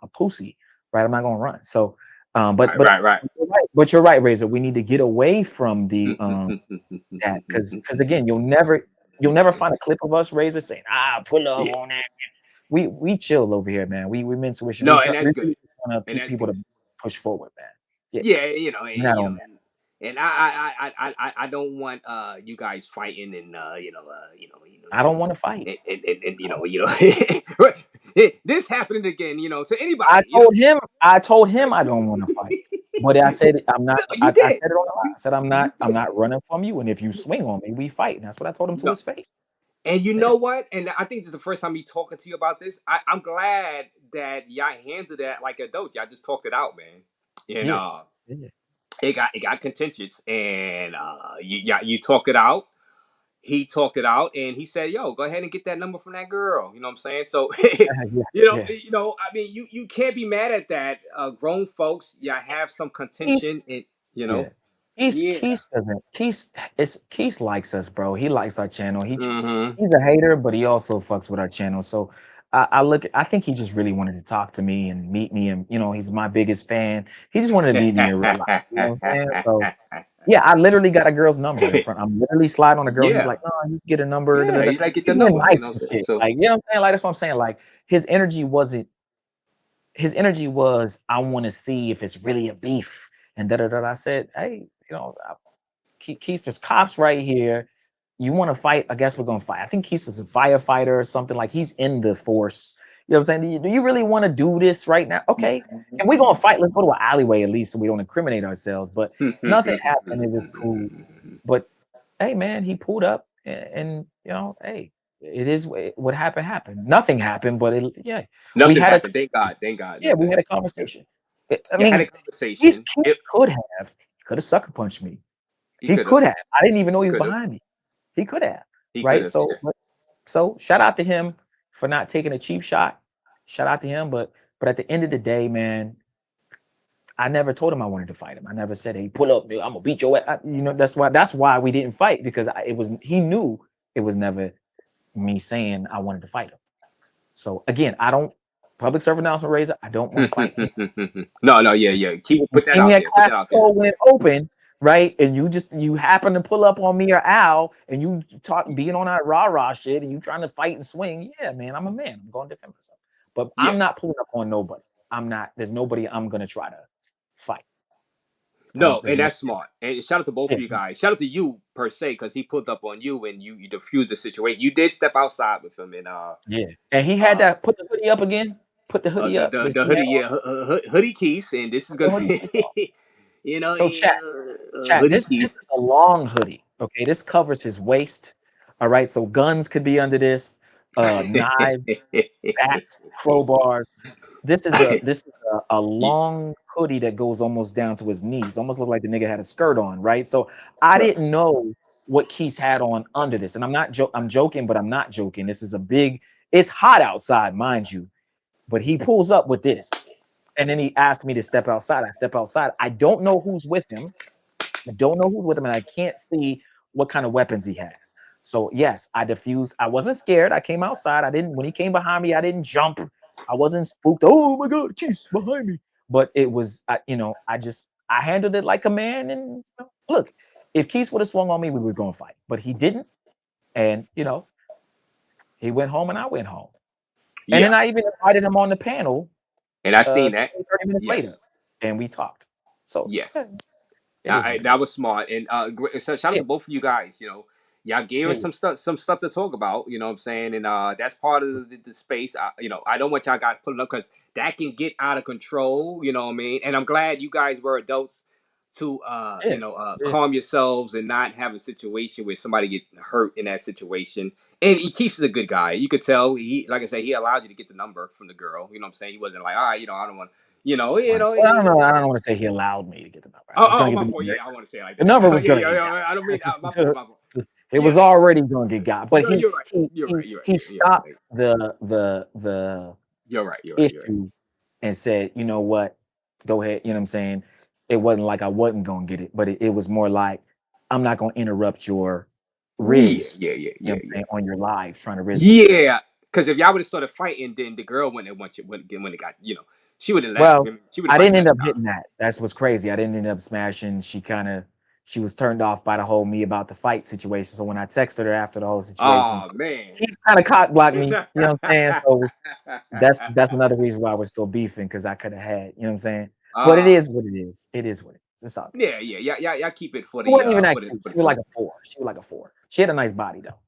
Speaker 8: a pussy, right? I'm not gonna run. So, but
Speaker 2: Right.
Speaker 8: you're right, Razor. We need to get away from the that because again, you'll never find a clip of us, Razor, saying pull up
Speaker 2: Yeah.
Speaker 8: on that. We chill over here, man. We intuition.
Speaker 2: No, and that's
Speaker 8: We
Speaker 2: good.
Speaker 8: really want
Speaker 2: And
Speaker 8: to
Speaker 2: that's
Speaker 8: people to
Speaker 2: good.
Speaker 8: push forward, man. Yeah,
Speaker 2: Yeah,
Speaker 8: we're not on that.
Speaker 2: and I don't want you guys fighting and
Speaker 8: I don't want to fight.
Speaker 2: and this happening again, so
Speaker 8: I
Speaker 2: anybody,
Speaker 8: told him, I told him I don't want to fight. But I said I'm not.
Speaker 2: no, you
Speaker 8: I
Speaker 2: did,
Speaker 8: said it on the line. I said I'm
Speaker 2: you
Speaker 8: not. I'm
Speaker 2: did.
Speaker 8: not running from you. And if you swing on me, we fight. And that's what I told him to
Speaker 2: No,
Speaker 8: his face.
Speaker 2: and you
Speaker 8: Yeah,
Speaker 2: know what? And I think this is the first time me talking to you about this. I'm glad that y'all handled that like adults. Y'all just talked it out, man. And
Speaker 8: yeah, yeah.
Speaker 2: it got contentious, and you talked it out. He talked it out, and he said, "Yo, go ahead and get that number from that girl." You know what I'm saying? So,
Speaker 8: Yeah, yeah.
Speaker 2: I mean, you can't be mad at that. Grown folks, yeah, have some
Speaker 8: He's
Speaker 2: contention, and
Speaker 8: yeah. He's
Speaker 2: yeah.
Speaker 8: Keith doesn't. Keith likes us, bro. He likes our channel.
Speaker 2: Mm-hmm.
Speaker 8: He's a hater, but he also fucks with our channel. So I think he just really wanted to talk to me and meet me, and he's my biggest fan. He just wanted to meet me in real life. You know what I'm saying? So yeah, I literally got a girl's number in front. I'm literally sliding on a girl. He's
Speaker 2: Yeah,
Speaker 8: like, "Oh, you can get a number." Da, da,
Speaker 2: yeah.
Speaker 8: da.
Speaker 2: He's like, get the
Speaker 8: He's been
Speaker 2: number,
Speaker 8: nice and
Speaker 2: So,
Speaker 8: shit. Like, you know what I'm saying? Like, that's what I'm saying. Like, his energy wasn't. His energy was, I want to see if it's really a beef and da da da. I said, hey, Keith, there's cops right here. You want to fight? I guess we're gonna fight. I think Keith is a firefighter or something. Like he's in the force. You know what I'm saying? Do you really want to do this right now? Okay. And we're gonna fight. Let's go to an alleyway at least so we don't incriminate ourselves. But nothing happened. It was cool. But hey, man, he pulled up and you know, hey, it is what happened happened. Nothing happened, but yeah, we
Speaker 2: Nothing
Speaker 8: had a
Speaker 2: happened. Thank God. Thank God.
Speaker 8: yeah, we
Speaker 2: Nothing
Speaker 8: had a
Speaker 2: happened.
Speaker 8: conversation. I
Speaker 2: You had a
Speaker 8: mean,
Speaker 2: conversation.
Speaker 8: Keith could have sucker punched me.
Speaker 2: He
Speaker 8: He
Speaker 2: could have.
Speaker 8: could have. I didn't even know
Speaker 2: He
Speaker 8: he was
Speaker 2: could have.
Speaker 8: behind me. He could have,
Speaker 2: He could
Speaker 8: right?
Speaker 2: have.
Speaker 8: So shout out to him for not taking a cheap shot. Shout out to him, but at the end of the day, man, I never told him I wanted to fight him. I never said, "Hey, pull up, I'm gonna beat your ass." You know, that's why we didn't fight because it was he knew it was never me saying I wanted to fight him. So again, I don't public service announcement Razor. I don't want to fight him.
Speaker 2: No, yeah.
Speaker 8: You
Speaker 2: Put that
Speaker 8: see me
Speaker 2: out
Speaker 8: at
Speaker 2: there. Put that
Speaker 8: Classic
Speaker 2: out there.
Speaker 8: Code when it open, right? And you happen to pull up on me or Al, and you talk being on that rah shit, and you trying to fight and swing. Yeah, man, I'm a man. I'm going to defend myself. But
Speaker 2: Yeah.
Speaker 8: I'm not pulling up on nobody. I'm not. There's nobody I'm gonna try to fight. Right?
Speaker 2: No,
Speaker 8: There's
Speaker 2: and
Speaker 8: no.
Speaker 2: that's smart. And shout out to both
Speaker 8: Yeah,
Speaker 2: of you guys. Shout out to you per se, because he pulled up on you and you diffused the situation. You did step outside with him and
Speaker 8: yeah. And he had
Speaker 2: uh
Speaker 8: that. Put the hoodie up again. Put the hoodie up that
Speaker 2: the
Speaker 8: he had
Speaker 2: hoodie,
Speaker 8: on.
Speaker 2: yeah, hoodie Keys, and this is
Speaker 8: Put the
Speaker 2: gonna
Speaker 8: hoodie piece on.
Speaker 2: you know,
Speaker 8: So chat.
Speaker 2: hoodie
Speaker 8: This
Speaker 2: Keys.
Speaker 8: is a long hoodie. Okay, this covers his waist. All right, so guns could be under this. Knives, bats, crowbars. This is a long hoodie that goes almost down to his knees. Almost look like the nigga had a skirt on, right? So I didn't know what Keith had on under this, and I'm joking, but I'm not joking. This is a big. It's hot outside, mind you, but he pulls up with this, and then he asked me to step outside. I step outside. I don't know who's with him. I don't know who's with him, and I can't see what kind of weapons he has. So yes, I diffused. I wasn't scared. I came outside. I didn't when he came behind me. I didn't jump. I wasn't spooked. Oh my God, Keith behind me. But it was, I handled it like a man. And look, if Keith would have swung on me, we were going to fight. But he didn't, and he went home, and I went home. And
Speaker 2: Yeah,
Speaker 8: then I even invited him on the panel
Speaker 2: and I seen that.
Speaker 8: 20, 30 minutes later,
Speaker 2: Yes,
Speaker 8: and we talked. So
Speaker 2: yes.
Speaker 8: yeah, it is what it is.
Speaker 2: That was smart, and so shout out
Speaker 8: Yeah,
Speaker 2: to both of you guys. Y'all gave
Speaker 8: yeah,
Speaker 2: us some stuff to talk about. You know what I'm saying, and that's part of the space. I don't want y'all guys putting up because that can get out of control. You know what I mean, and I'm glad you guys were adults to
Speaker 8: yeah, yeah.
Speaker 2: calm yourselves and not have a situation where somebody get hurt in that situation. And Keith is a good guy. You could tell like I said, he allowed you to get the number from the girl. You know what I'm saying? He wasn't like, all right, I don't want.
Speaker 8: Right. Well, I don't know. I don't want to say he allowed me to get the number. I was going to
Speaker 2: My
Speaker 8: get the
Speaker 2: fault.
Speaker 8: number.
Speaker 2: Yeah, I want to say it like
Speaker 8: The
Speaker 2: that.
Speaker 8: number was
Speaker 2: Yeah,
Speaker 8: going to
Speaker 2: yeah,
Speaker 8: get
Speaker 2: yeah. I don't mean my fault.
Speaker 8: got.
Speaker 2: My fault.
Speaker 8: It
Speaker 2: Yeah,
Speaker 8: was already going to get got. But
Speaker 2: no, you're right.
Speaker 8: he
Speaker 2: You're right.
Speaker 8: he
Speaker 2: You're right.
Speaker 8: he
Speaker 2: You're
Speaker 8: stopped
Speaker 2: right.
Speaker 8: the
Speaker 2: You're right. You're right. You're right.
Speaker 8: issue and said, you know what, go ahead. You know what I'm saying? It wasn't like I wasn't going to get it, but it was more like I'm not going to interrupt your
Speaker 2: Yeah,
Speaker 8: Riz.
Speaker 2: yeah, yeah,
Speaker 8: You know
Speaker 2: yeah,
Speaker 8: what I'm
Speaker 2: yeah.
Speaker 8: saying on your live trying to Riz some shit.
Speaker 2: Yeah, because if y'all would have started fighting, then the girl wouldn't have want you when it got she would have left.
Speaker 8: Well,
Speaker 2: She would have
Speaker 8: I
Speaker 2: probably
Speaker 8: didn't end
Speaker 2: left.
Speaker 8: up hitting that. That's what's crazy. I didn't end up smashing. She was turned off by the whole me about the fight situation. So when I texted her after the whole situation,
Speaker 2: Oh man.
Speaker 8: she's kind of cock blocked me. You know what I'm saying? So that's another reason why we're still beefing because I could have had. You know what I'm saying? But it
Speaker 2: uh
Speaker 8: is what it is. It is what it is. It's all good.
Speaker 2: yeah. Y'all keep it
Speaker 8: She wasn't even that
Speaker 2: for
Speaker 8: cute.
Speaker 2: the
Speaker 8: She was like
Speaker 2: two.
Speaker 8: a four. She was like a four. She had a nice body though.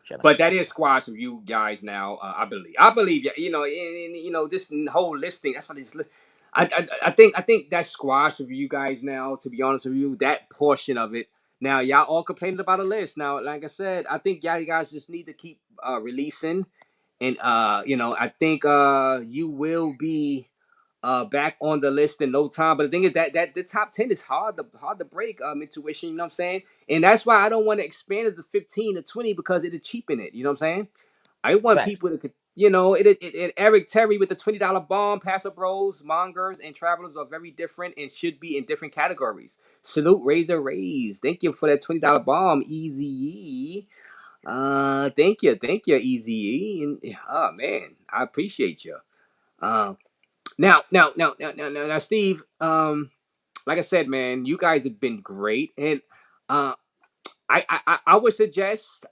Speaker 8: She had a nice
Speaker 2: But that
Speaker 8: body.
Speaker 2: is squash of you guys now. I believe. I believe. This whole listing. That's what this. I think that squash of you guys now. To be honest with you, that portion of it. Now y'all all complaining about a list. Now, like I said, I think y'all guys just need to keep releasing, and I think you will be back on the list in no time. But the thing is that the top 10 is hard to break intuition, you know what I'm saying? And that's why I don't want to expand it to 15 to 20 because it'll cheapen it, you know what I'm saying? I want
Speaker 8: Facts.
Speaker 2: people to Eric Terry with the $20 bomb, Paso Bros, Mongers, and Travelers are very different and should be in different categories. Salute Razor Raze. Thank you for that $20 bomb, Easy E. Thank you, Easy E. And oh man, I appreciate you. Um, now, Steve. Like I said, man, you guys have been great, and uh, I would suggest.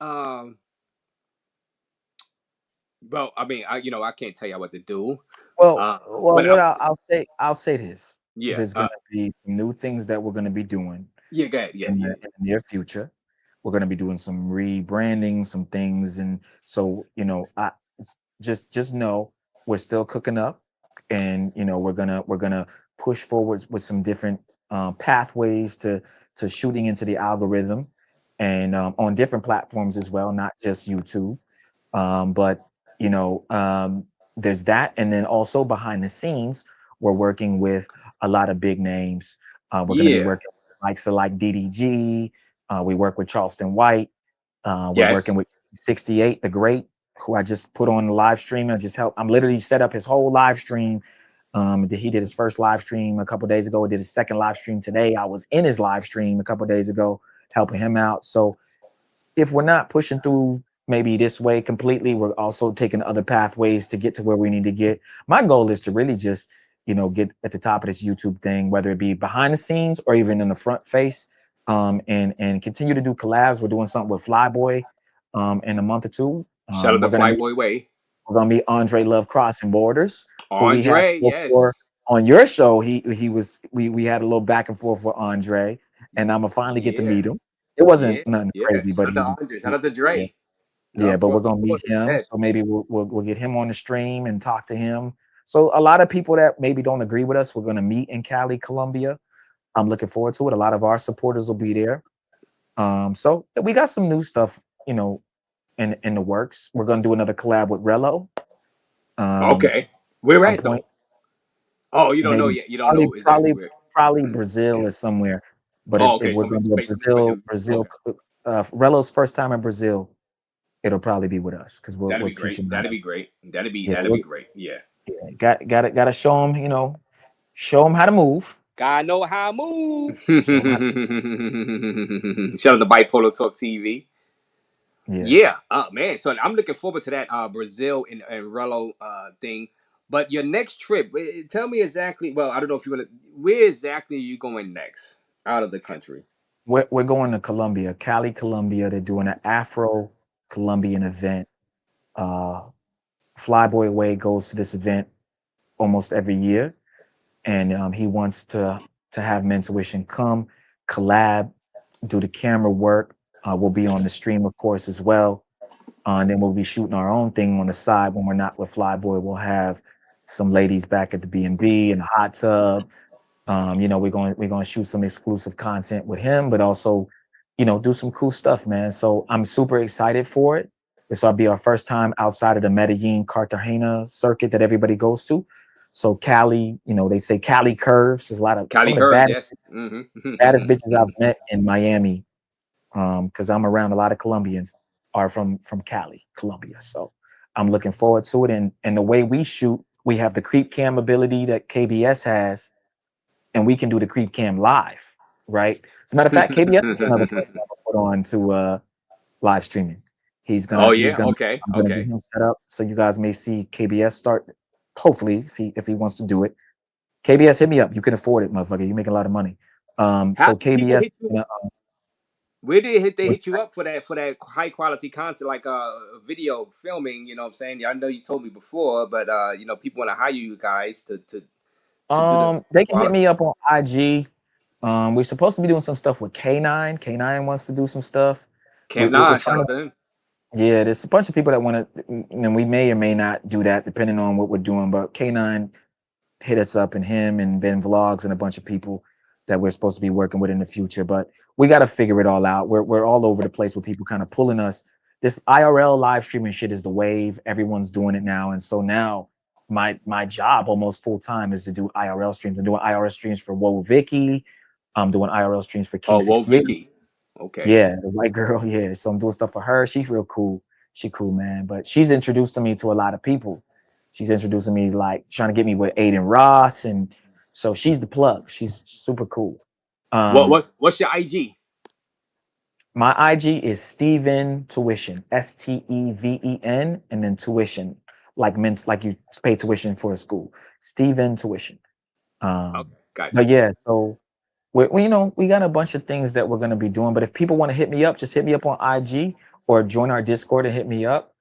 Speaker 2: Well, I mean, I can't tell you what to do.
Speaker 8: Well,
Speaker 2: But I
Speaker 8: what
Speaker 2: would,
Speaker 8: I'll say this.
Speaker 2: yeah,
Speaker 8: There's gonna be some new things that we're gonna be doing
Speaker 2: yeah, go ahead, yeah,
Speaker 8: in
Speaker 2: yeah,
Speaker 8: the near future. We're going to be doing some rebranding, some things, and so I just know we're still cooking up, and we're gonna push forwards with some different pathways to shooting into the algorithm, and on different platforms as well, not just YouTube. But you know, there's that, and then also behind the scenes, we're working with a lot of big names. We're going to be
Speaker 2: Yeah.
Speaker 8: working with likes of like DDG. We work with Charleston White. We're working
Speaker 2: Yes.
Speaker 8: with 68 the Great, who I just put on the live stream. I just helped. I'm literally set up his whole live stream. He did his first live stream a couple days ago. He did his second live stream today. I was in his live stream a couple days ago, helping him out. So if we're not pushing through maybe this way completely, we're also taking other pathways to get to where we need to get. My goal is to really just, get at the top of this YouTube thing, whether it be behind the scenes or even in the front face, and continue to do collabs. We're doing something with Flyboy in a month or two.
Speaker 2: Shout out to
Speaker 8: We're gonna meet
Speaker 2: Flyboy Way.
Speaker 8: Andre Love Crossing Borders, who we had
Speaker 2: Andre,
Speaker 8: spoke for
Speaker 2: yes.
Speaker 8: on your show. He was we had a little back and forth with Andre, and I'm gonna finally get to
Speaker 2: Yeah.
Speaker 8: meet him. It wasn't
Speaker 2: Yeah.
Speaker 8: nothing
Speaker 2: Yeah.
Speaker 8: crazy,
Speaker 2: Shout
Speaker 8: but
Speaker 2: out to Andre. Shout out to
Speaker 8: yeah,
Speaker 2: Dre.
Speaker 8: yeah,
Speaker 2: Yup,
Speaker 8: but we're
Speaker 2: brought the
Speaker 8: gonna meet
Speaker 2: force
Speaker 8: him.
Speaker 2: instead.
Speaker 8: So maybe we'll get him on the stream and talk to him. So a lot of people that maybe don't agree with us, we're gonna meet in Cali, Colombia. I'm looking forward to it. A lot of our supporters will be there. So we got some new stuff, in the works. We're gonna do another collab with Relo.
Speaker 2: Okay. Where
Speaker 8: Some
Speaker 2: at
Speaker 8: point,
Speaker 2: though? Oh, you don't know
Speaker 8: maybe
Speaker 2: yet. You don't
Speaker 8: probably
Speaker 2: know exactly
Speaker 8: probably
Speaker 2: where.
Speaker 8: probably Brazil or somewhere. But
Speaker 2: Oh,
Speaker 8: if
Speaker 2: okay.
Speaker 8: we're
Speaker 2: Some
Speaker 8: gonna do a
Speaker 2: basically put him.
Speaker 8: Brazil,
Speaker 2: Okay.
Speaker 8: Relo's first time in Brazil, it'll probably be with us because we'll
Speaker 2: That'd
Speaker 8: we'll
Speaker 2: be
Speaker 8: teach
Speaker 2: great.
Speaker 8: him how
Speaker 2: That'd
Speaker 8: to.
Speaker 2: be great. That'd be
Speaker 8: Yeah,
Speaker 2: that'd be great. Yeah.
Speaker 8: yeah, gotta show him, show him how to move.
Speaker 2: God know how I move.
Speaker 8: Show him how to.
Speaker 2: Shout out to Bipolar Talk TV.
Speaker 8: Yeah.
Speaker 2: Yeah, man. So I'm looking forward to that Brazil and Relo thing. But your next trip, tell me exactly. Well, I don't know if you want to. Where exactly are you going next out of the country?
Speaker 8: We're going to Colombia, Cali, Colombia. They're doing an Afro Colombian event. Uh, Flyboy Way goes to this event almost every year, and he wants to have Mentuition come collab, do the camera work. We'll be on the stream, of course, as well. And then we'll be shooting our own thing on the side when we're not with Flyboy. We'll have some ladies back at the B&B in the hot tub. We're going to shoot some exclusive content with him, but also, do some cool stuff, man. So I'm super excited for it. This will be our first time outside of the Medellin, Cartagena circuit that everybody goes to. So Cali, they say Cali curves. There's a lot of some
Speaker 2: Cali
Speaker 8: of the
Speaker 2: Curves, yes.
Speaker 8: baddest bitches I've met in Miami, because I'm around a lot of Colombians are from Cali, Colombia. So I'm looking forward to it. And the way we shoot, we have the creep cam ability that KBS has, and we can do the creep cam live, right? As a matter of fact, KBS is another person I'm gonna put on to live streaming. He's
Speaker 2: Oh
Speaker 8: gonna he's
Speaker 2: yeah.
Speaker 8: gonna
Speaker 2: Okay.
Speaker 8: I'm gonna get
Speaker 2: Okay.
Speaker 8: him set up so you guys may see KBS start. Hopefully, if he wants to do it, KBS hit me up. You can afford it, motherfucker. You're making a lot of money.
Speaker 2: How
Speaker 8: So
Speaker 2: do people
Speaker 8: KBS,
Speaker 2: hit you? Where did they hit you up for that high quality content like video filming? You know what I'm saying? I know you told me before, but people want to hire you guys to do the
Speaker 8: they can hit
Speaker 2: quality.
Speaker 8: me up on IG. We're supposed to be doing some stuff with K9. K9 wants to do some stuff.
Speaker 2: Camp
Speaker 8: We're
Speaker 2: Nine, shout
Speaker 8: trying to.
Speaker 2: out to them.
Speaker 8: Yeah, there's a bunch of people that want to, and we may or may not do that depending on what we're doing. But K9 hit us up, and him and Ben Vlogs and a bunch of people that we're supposed to be working with in the future. But we got to figure it all out. We're all over the place with people kind of pulling us. This IRL live streaming shit is the wave. Everyone's doing it now, and so now my job almost full time is to do IRL streams. I'm doing IRL streams for Whoa Vicky. I'm doing IRL streams for King
Speaker 2: Oh, whoa,
Speaker 8: 68.
Speaker 2: Vicky. Okay.
Speaker 8: Yeah, the white girl. Yeah, so I'm doing stuff for her. She's real cool. She cool, man. But she's introduced me to a lot of people. She's introducing me, like trying to get me with Aiden Ross, and so she's the plug. She's super cool.
Speaker 2: What's your IG?
Speaker 8: My IG is Steven Tuition, Steven, and then tuition, like you pay tuition for a school. Steven Tuition.
Speaker 2: Okay,
Speaker 8: But
Speaker 2: gotcha.
Speaker 8: yeah, so we got a bunch of things that we're gonna be doing. But if people want to hit me up, just hit me up on IG or join our Discord and hit me up,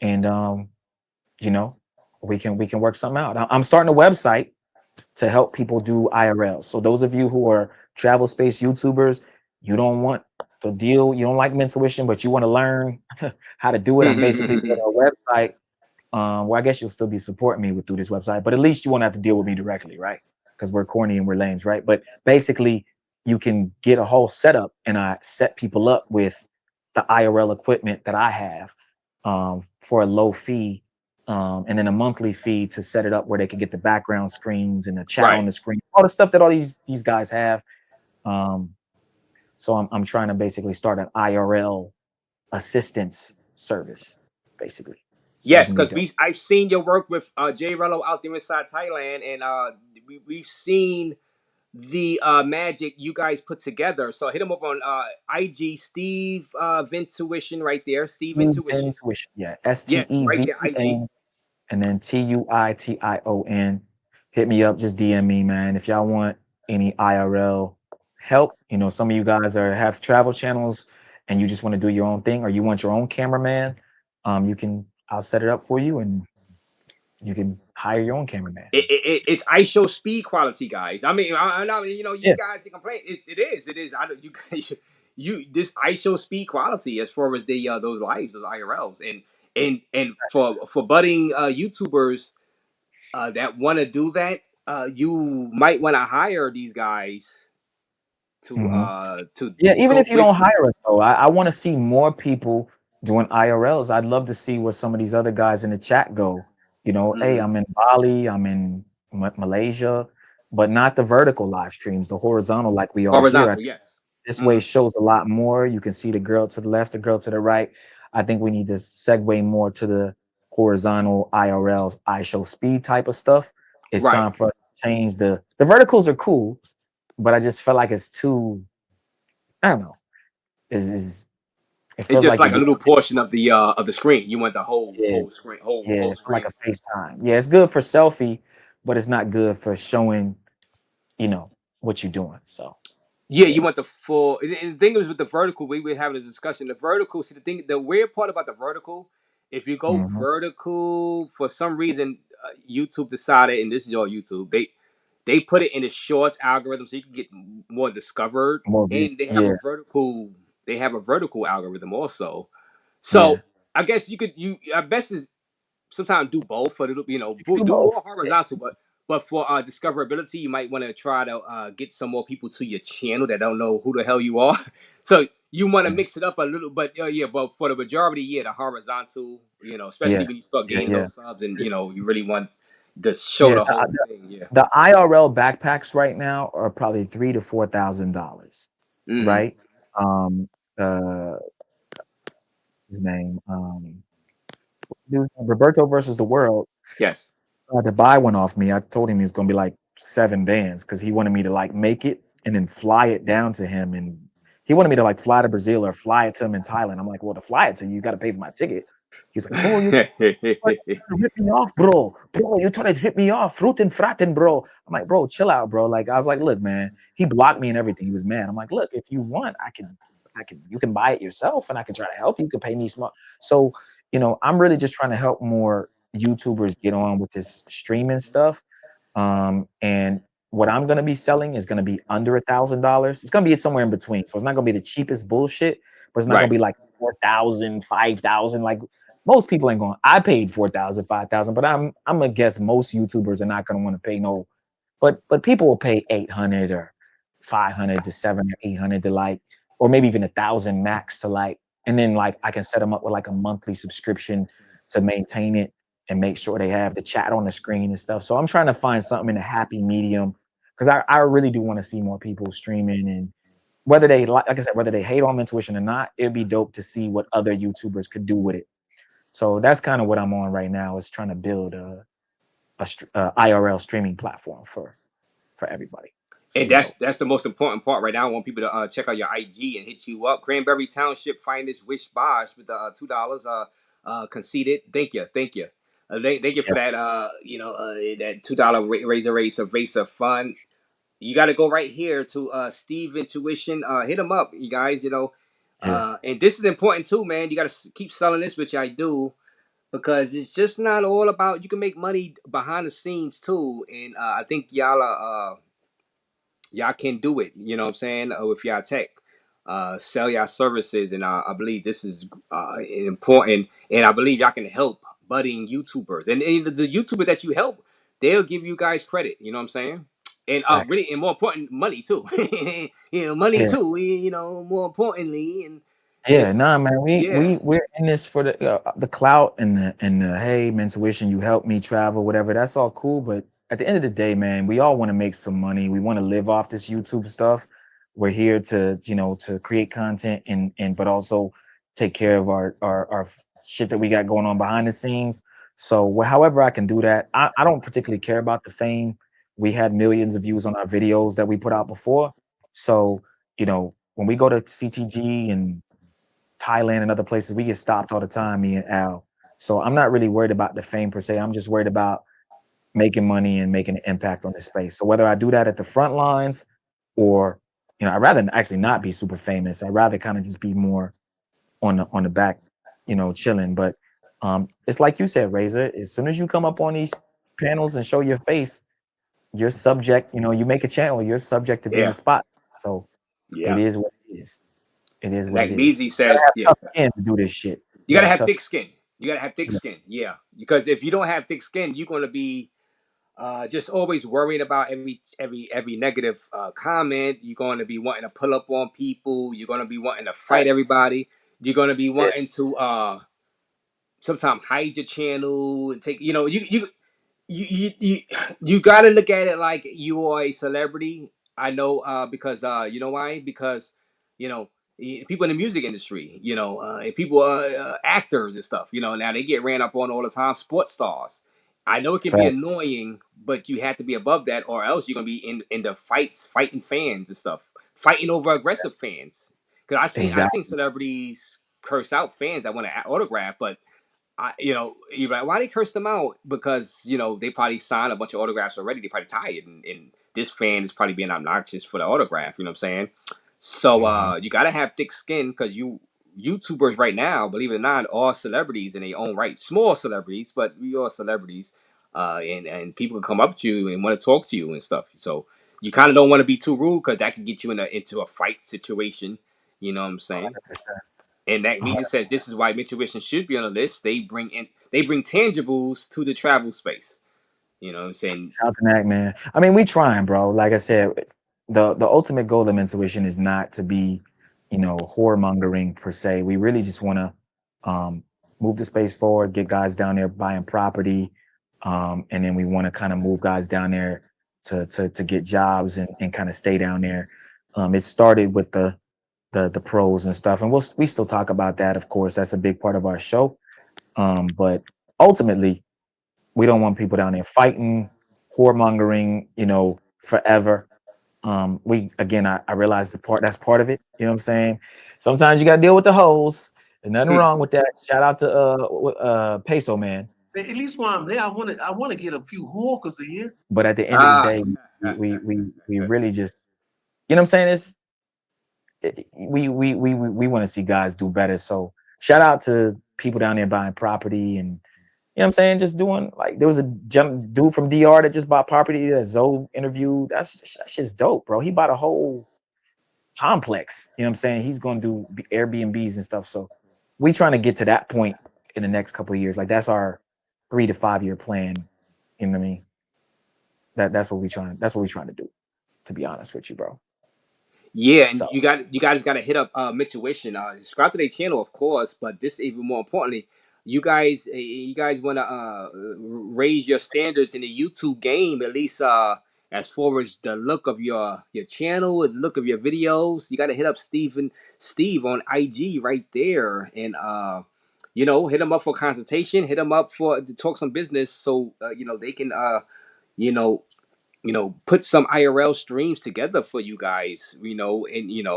Speaker 8: and you know, we can work something out. I'm starting a website to help people do IRL. So those of you who are travel space YouTubers, you don't want to deal, you don't like mentuition, but you want to learn how to do it. I'm basically doing a website Well, I guess you'll still be supporting me through this website, but at least you won't have to deal with me directly, right? Because we're corny and we're lames, right? But basically, you can get a whole setup, and I set people up with the IRL equipment that I have for a low fee, and then a monthly fee to set it up where they can get the background screens and the chat on
Speaker 2: Right.
Speaker 8: the screen, all the stuff that all these guys have. Um, so I'm trying to basically start an IRL assistance service, basically. So that
Speaker 2: Yes,
Speaker 8: can be
Speaker 2: because
Speaker 8: dope.
Speaker 2: I've seen your work with Jay Rello out there inside Thailand, and we've seen the magic you guys put together. So hit him up on IG, Steve Vintuition, right there. Steve Intuition.
Speaker 8: Intuition, yeah,
Speaker 2: Yeah, right there, IG.
Speaker 8: STEVEN, and then TUITION. Hit me up, just DM me, man. If y'all want any IRL help, some of you guys have travel channels and you just want to do your own thing, or you want your own cameraman, I'll set it up for you, and you can hire your own cameraman.
Speaker 2: It's ISO speed quality, guys. I mean, I know you
Speaker 8: Yeah.
Speaker 2: guys can complain. It is. I don't you guys this ISO speed quality as far as the those lives, those IRLs, and for budding YouTubers that want to do that, you might want to hire these guys
Speaker 8: Mhm.
Speaker 2: to
Speaker 8: Yeah, even
Speaker 2: go
Speaker 8: if you don't
Speaker 2: with you.
Speaker 8: hire us, though, I want to see more people doing IRLs. I'd love to see where some of these other guys in the chat go. Hey,
Speaker 2: Mhm.
Speaker 8: I'm in Bali, I'm in Malaysia, but not the vertical live streams, the horizontal like we are here. I
Speaker 2: Horizontal,
Speaker 8: think
Speaker 2: yes.
Speaker 8: this way
Speaker 2: Mm.
Speaker 8: shows a lot more. You can see the girl to the left, the girl to the right. I think we need to segue more to the horizontal IRLs, I show speed type of stuff. It's
Speaker 2: Right.
Speaker 8: time for us to change the verticals are cool, but I just feel like it's too, I don't know. Is It
Speaker 2: It's
Speaker 8: feels
Speaker 2: just
Speaker 8: like you're
Speaker 2: like a
Speaker 8: doing
Speaker 2: little portion of the screen. You want the
Speaker 8: yeah,
Speaker 2: whole screen, whole
Speaker 8: yeah, for like
Speaker 2: screen.
Speaker 8: a FaceTime. Yeah, it's good for selfie, but it's not good for showing, you know, what you're doing. So
Speaker 2: Yeah,
Speaker 8: yeah.
Speaker 2: you want the full. And the thing is with the vertical, we were having a discussion. The vertical, see the weird part about the vertical, if you go
Speaker 8: Hmm.
Speaker 2: vertical for some reason, YouTube decided, and this is your YouTube, they put it in the shorts algorithm so you can get more discovered,
Speaker 8: More views.
Speaker 2: and they have a
Speaker 8: Yeah,
Speaker 2: vertical. They have a vertical algorithm also.
Speaker 8: yeah.
Speaker 2: So I guess you I best is sometimes do both for the
Speaker 8: You can do
Speaker 2: do
Speaker 8: both.
Speaker 2: more
Speaker 8: Yeah.
Speaker 2: horizontal, but for discoverability, you might want to try to get some more people to your channel that don't know who the hell you are. So you want to
Speaker 8: Yeah.
Speaker 2: mix it up a little, but yeah, but for the majority, yeah, the horizontal, especially
Speaker 8: Yeah.
Speaker 2: when you start
Speaker 8: Yeah.
Speaker 2: gaining
Speaker 8: Yeah.
Speaker 2: those subs and you really want to show
Speaker 8: Yeah.
Speaker 2: the whole thing, yeah.
Speaker 8: The IRL backpacks right now are probably $3,000 to $4,000,
Speaker 2: Mm-hmm.
Speaker 8: right? Um, uh, his name, Roberto versus the World.
Speaker 2: Yes.
Speaker 8: To buy one off me. I told him it's gonna be like 7 bands because he wanted me to like make it and then fly it down to him, and he wanted me to like fly to Brazil or fly it to him in Thailand. I'm like, well, to fly it to you, got to pay for my ticket. He's like, bro, trying to rip me off, bro. Bro, you trying to rip me off, frutin fratin, bro. I'm like, bro, chill out, bro. Like, I was like, look, man. He blocked me and everything. He was mad. I'm like, look, if you want, you can buy it yourself, and I can try to help you. You can pay me small. So, I'm really just trying to help more YouTubers get on with this streaming stuff. And what I'm gonna be selling is gonna be under $1,000. It's gonna be somewhere in between. So it's not gonna be the cheapest bullshit, but it's not gonna
Speaker 2: Right.
Speaker 8: be like 4,000, 5,000. Like most people ain't going. I paid 4,000, 5,000, but I'm gonna guess most YouTubers are not gonna want to pay no. But people will pay 800 or 500 to 700 or 800 to like, or maybe even 1,000 max to like, and then like I can set them up with like a monthly subscription to maintain it and make sure they have the chat on the screen and stuff. So I'm trying to find something in a happy medium because I really do want to see more people streaming, and whether they like I said, whether they hate on Intuition or not, it'd be dope to see what other YouTubers could do with it. So that's kind of what I'm on right now, is trying to build a IRL streaming platform for everybody. So
Speaker 2: And
Speaker 8: we dope.
Speaker 2: that's the most important part right now. I want people to check out your IG and hit you up. Cranberry Township Finest Wish Bosh with the $2 conceded. Thank you. Thank you for
Speaker 8: Yeah,
Speaker 2: that. That $2 razor race of race of fun. You got to go right here to Steve Intuition. Hit him up, you guys.
Speaker 8: yeah,
Speaker 2: And this is important too, man. You got to keep selling this, which I do, because it's just not all about. You can make money behind the scenes too, and I think y'all can do it. You know what I'm saying? With y'all tech, sell y'all services, and I believe this is important, and I believe y'all can help budding YouTubers, and the YouTuber that you help, they'll give you guys credit. You know what I'm saying? And
Speaker 8: Facts.
Speaker 2: really, and more important, money too. Money
Speaker 8: Yeah.
Speaker 2: too. More importantly, and
Speaker 8: Yeah,
Speaker 2: it's
Speaker 8: nah, man. We
Speaker 2: yeah,
Speaker 8: we we're in this for the clout and the hey, Mentuition, you help me travel, whatever. That's all cool, but at the end of the day, man, we all want to make some money. We want to live off this YouTube stuff. We're here to to create content and but also take care of our shit that we got going on behind the scenes. So however I can do that, I don't particularly care about the fame. We had millions of views on our videos that we put out before. So when we go to CTG and Thailand and other places, we get stopped all the time, me and Al. So I'm not really worried about the fame per se. I'm just worried about making money and making an impact on this space. So whether I do that at the front lines or, I'd rather actually not be super famous. I'd rather kind of just be more on the back, chilling. But it's like you said, Razor, as soon as you come up on these panels and show your face, you're subject, you make a channel, you're subject to being
Speaker 2: yeah,
Speaker 8: a spot. So it
Speaker 2: yeah.
Speaker 8: is what it is. It is what it
Speaker 2: Like
Speaker 8: is.
Speaker 2: Beezy
Speaker 8: You gotta
Speaker 2: says,
Speaker 8: have
Speaker 2: yeah.
Speaker 8: tough skin to do this shit.
Speaker 2: You
Speaker 8: You
Speaker 2: gotta
Speaker 8: gotta have
Speaker 2: have
Speaker 8: tough
Speaker 2: thick
Speaker 8: skin.
Speaker 2: skin. You gotta have thick
Speaker 8: Yeah,
Speaker 2: skin. Yeah, because if you don't have thick skin, you're gonna be just always worrying about every negative comment. You're going to be wanting to pull up on people. You're going to be wanting to fight
Speaker 8: facts.
Speaker 2: everybody. You're going to be
Speaker 8: Yeah,
Speaker 2: wanting to sometimes hide your channel and take. You you got to look at it like you are a celebrity. I know because you know why? Because you know people in the music industry, and people actors and stuff. Now they get ran up on all the time. Sports stars. I know it can be
Speaker 8: facts.
Speaker 2: annoying, but you have to be above that, or else you're gonna be in the fights, fighting fans and stuff, fighting over aggressive fans. Because I seen
Speaker 8: Exactly.
Speaker 2: celebrities curse out fans that want to autograph, but you're like, why they curse them out? Because they probably signed a bunch of autographs already. They probably tired, and this fan is probably being obnoxious for the autograph. You know what I'm saying? So
Speaker 8: Mhm.
Speaker 2: you gotta have thick skin because YouTubers right now, believe it or not, are celebrities in their own right. Small celebrities, but we are celebrities. And people can come up to you and want to talk to you and stuff. So you kind of don't want to be too rude because that can get you into a fight situation. You know what I'm saying?
Speaker 8: 100%.
Speaker 2: And that
Speaker 8: Uh-huh.
Speaker 2: Visa says this is why Mitsubishi should be on the list. They bring tangibles to the travel space. You know what I'm saying?
Speaker 8: Shout out to Knack, man. I mean, we trying, bro. Like I said, the ultimate goal of intuition is not to be, whoremongering per se. We really just want to move the space forward, get guys down there buying property, and then we want to kind of move guys down there to get jobs and kind of stay down there. It started with the pros and stuff, and we still talk about that. Of course, that's a big part of our show. But ultimately, we don't want people down there fighting, whoremongering, forever. We again, I realize that's part of it. You know what I'm saying? Sometimes you gotta deal with the hoes. There's nothing
Speaker 2: Hmm.
Speaker 8: wrong with that. Shout out to Peso man.
Speaker 9: At least while I'm there, I want to get a few hawkers in here.
Speaker 8: But at the end of the
Speaker 2: Ah,
Speaker 8: day, we really just what I'm saying? We want to see guys do better. So shout out to people down there buying property and what I'm saying, just doing like there was a dude from DR that just bought property that Zoe interviewed. That shit's dope, bro. He bought a whole complex. You know what I'm saying? He's going to do Airbnbs and stuff. So we trying to get to that point in the next couple of years. Like that's our 3 to 5 year plan. You know what I mean? That's what we trying to do, to be honest with you, bro.
Speaker 2: yeah, and
Speaker 8: So
Speaker 2: you guys got to hit up Mitsubishi. Subscribe to their channel, of course, but this even more importantly, you guys want to raise your standards in the YouTube game, at least as far as the look of your channel and look of your videos. You got to hit up Steve on IG right there, and hit him up for consultation, hit him up for to talk some business, so they can you know put some IRL streams together for you guys, and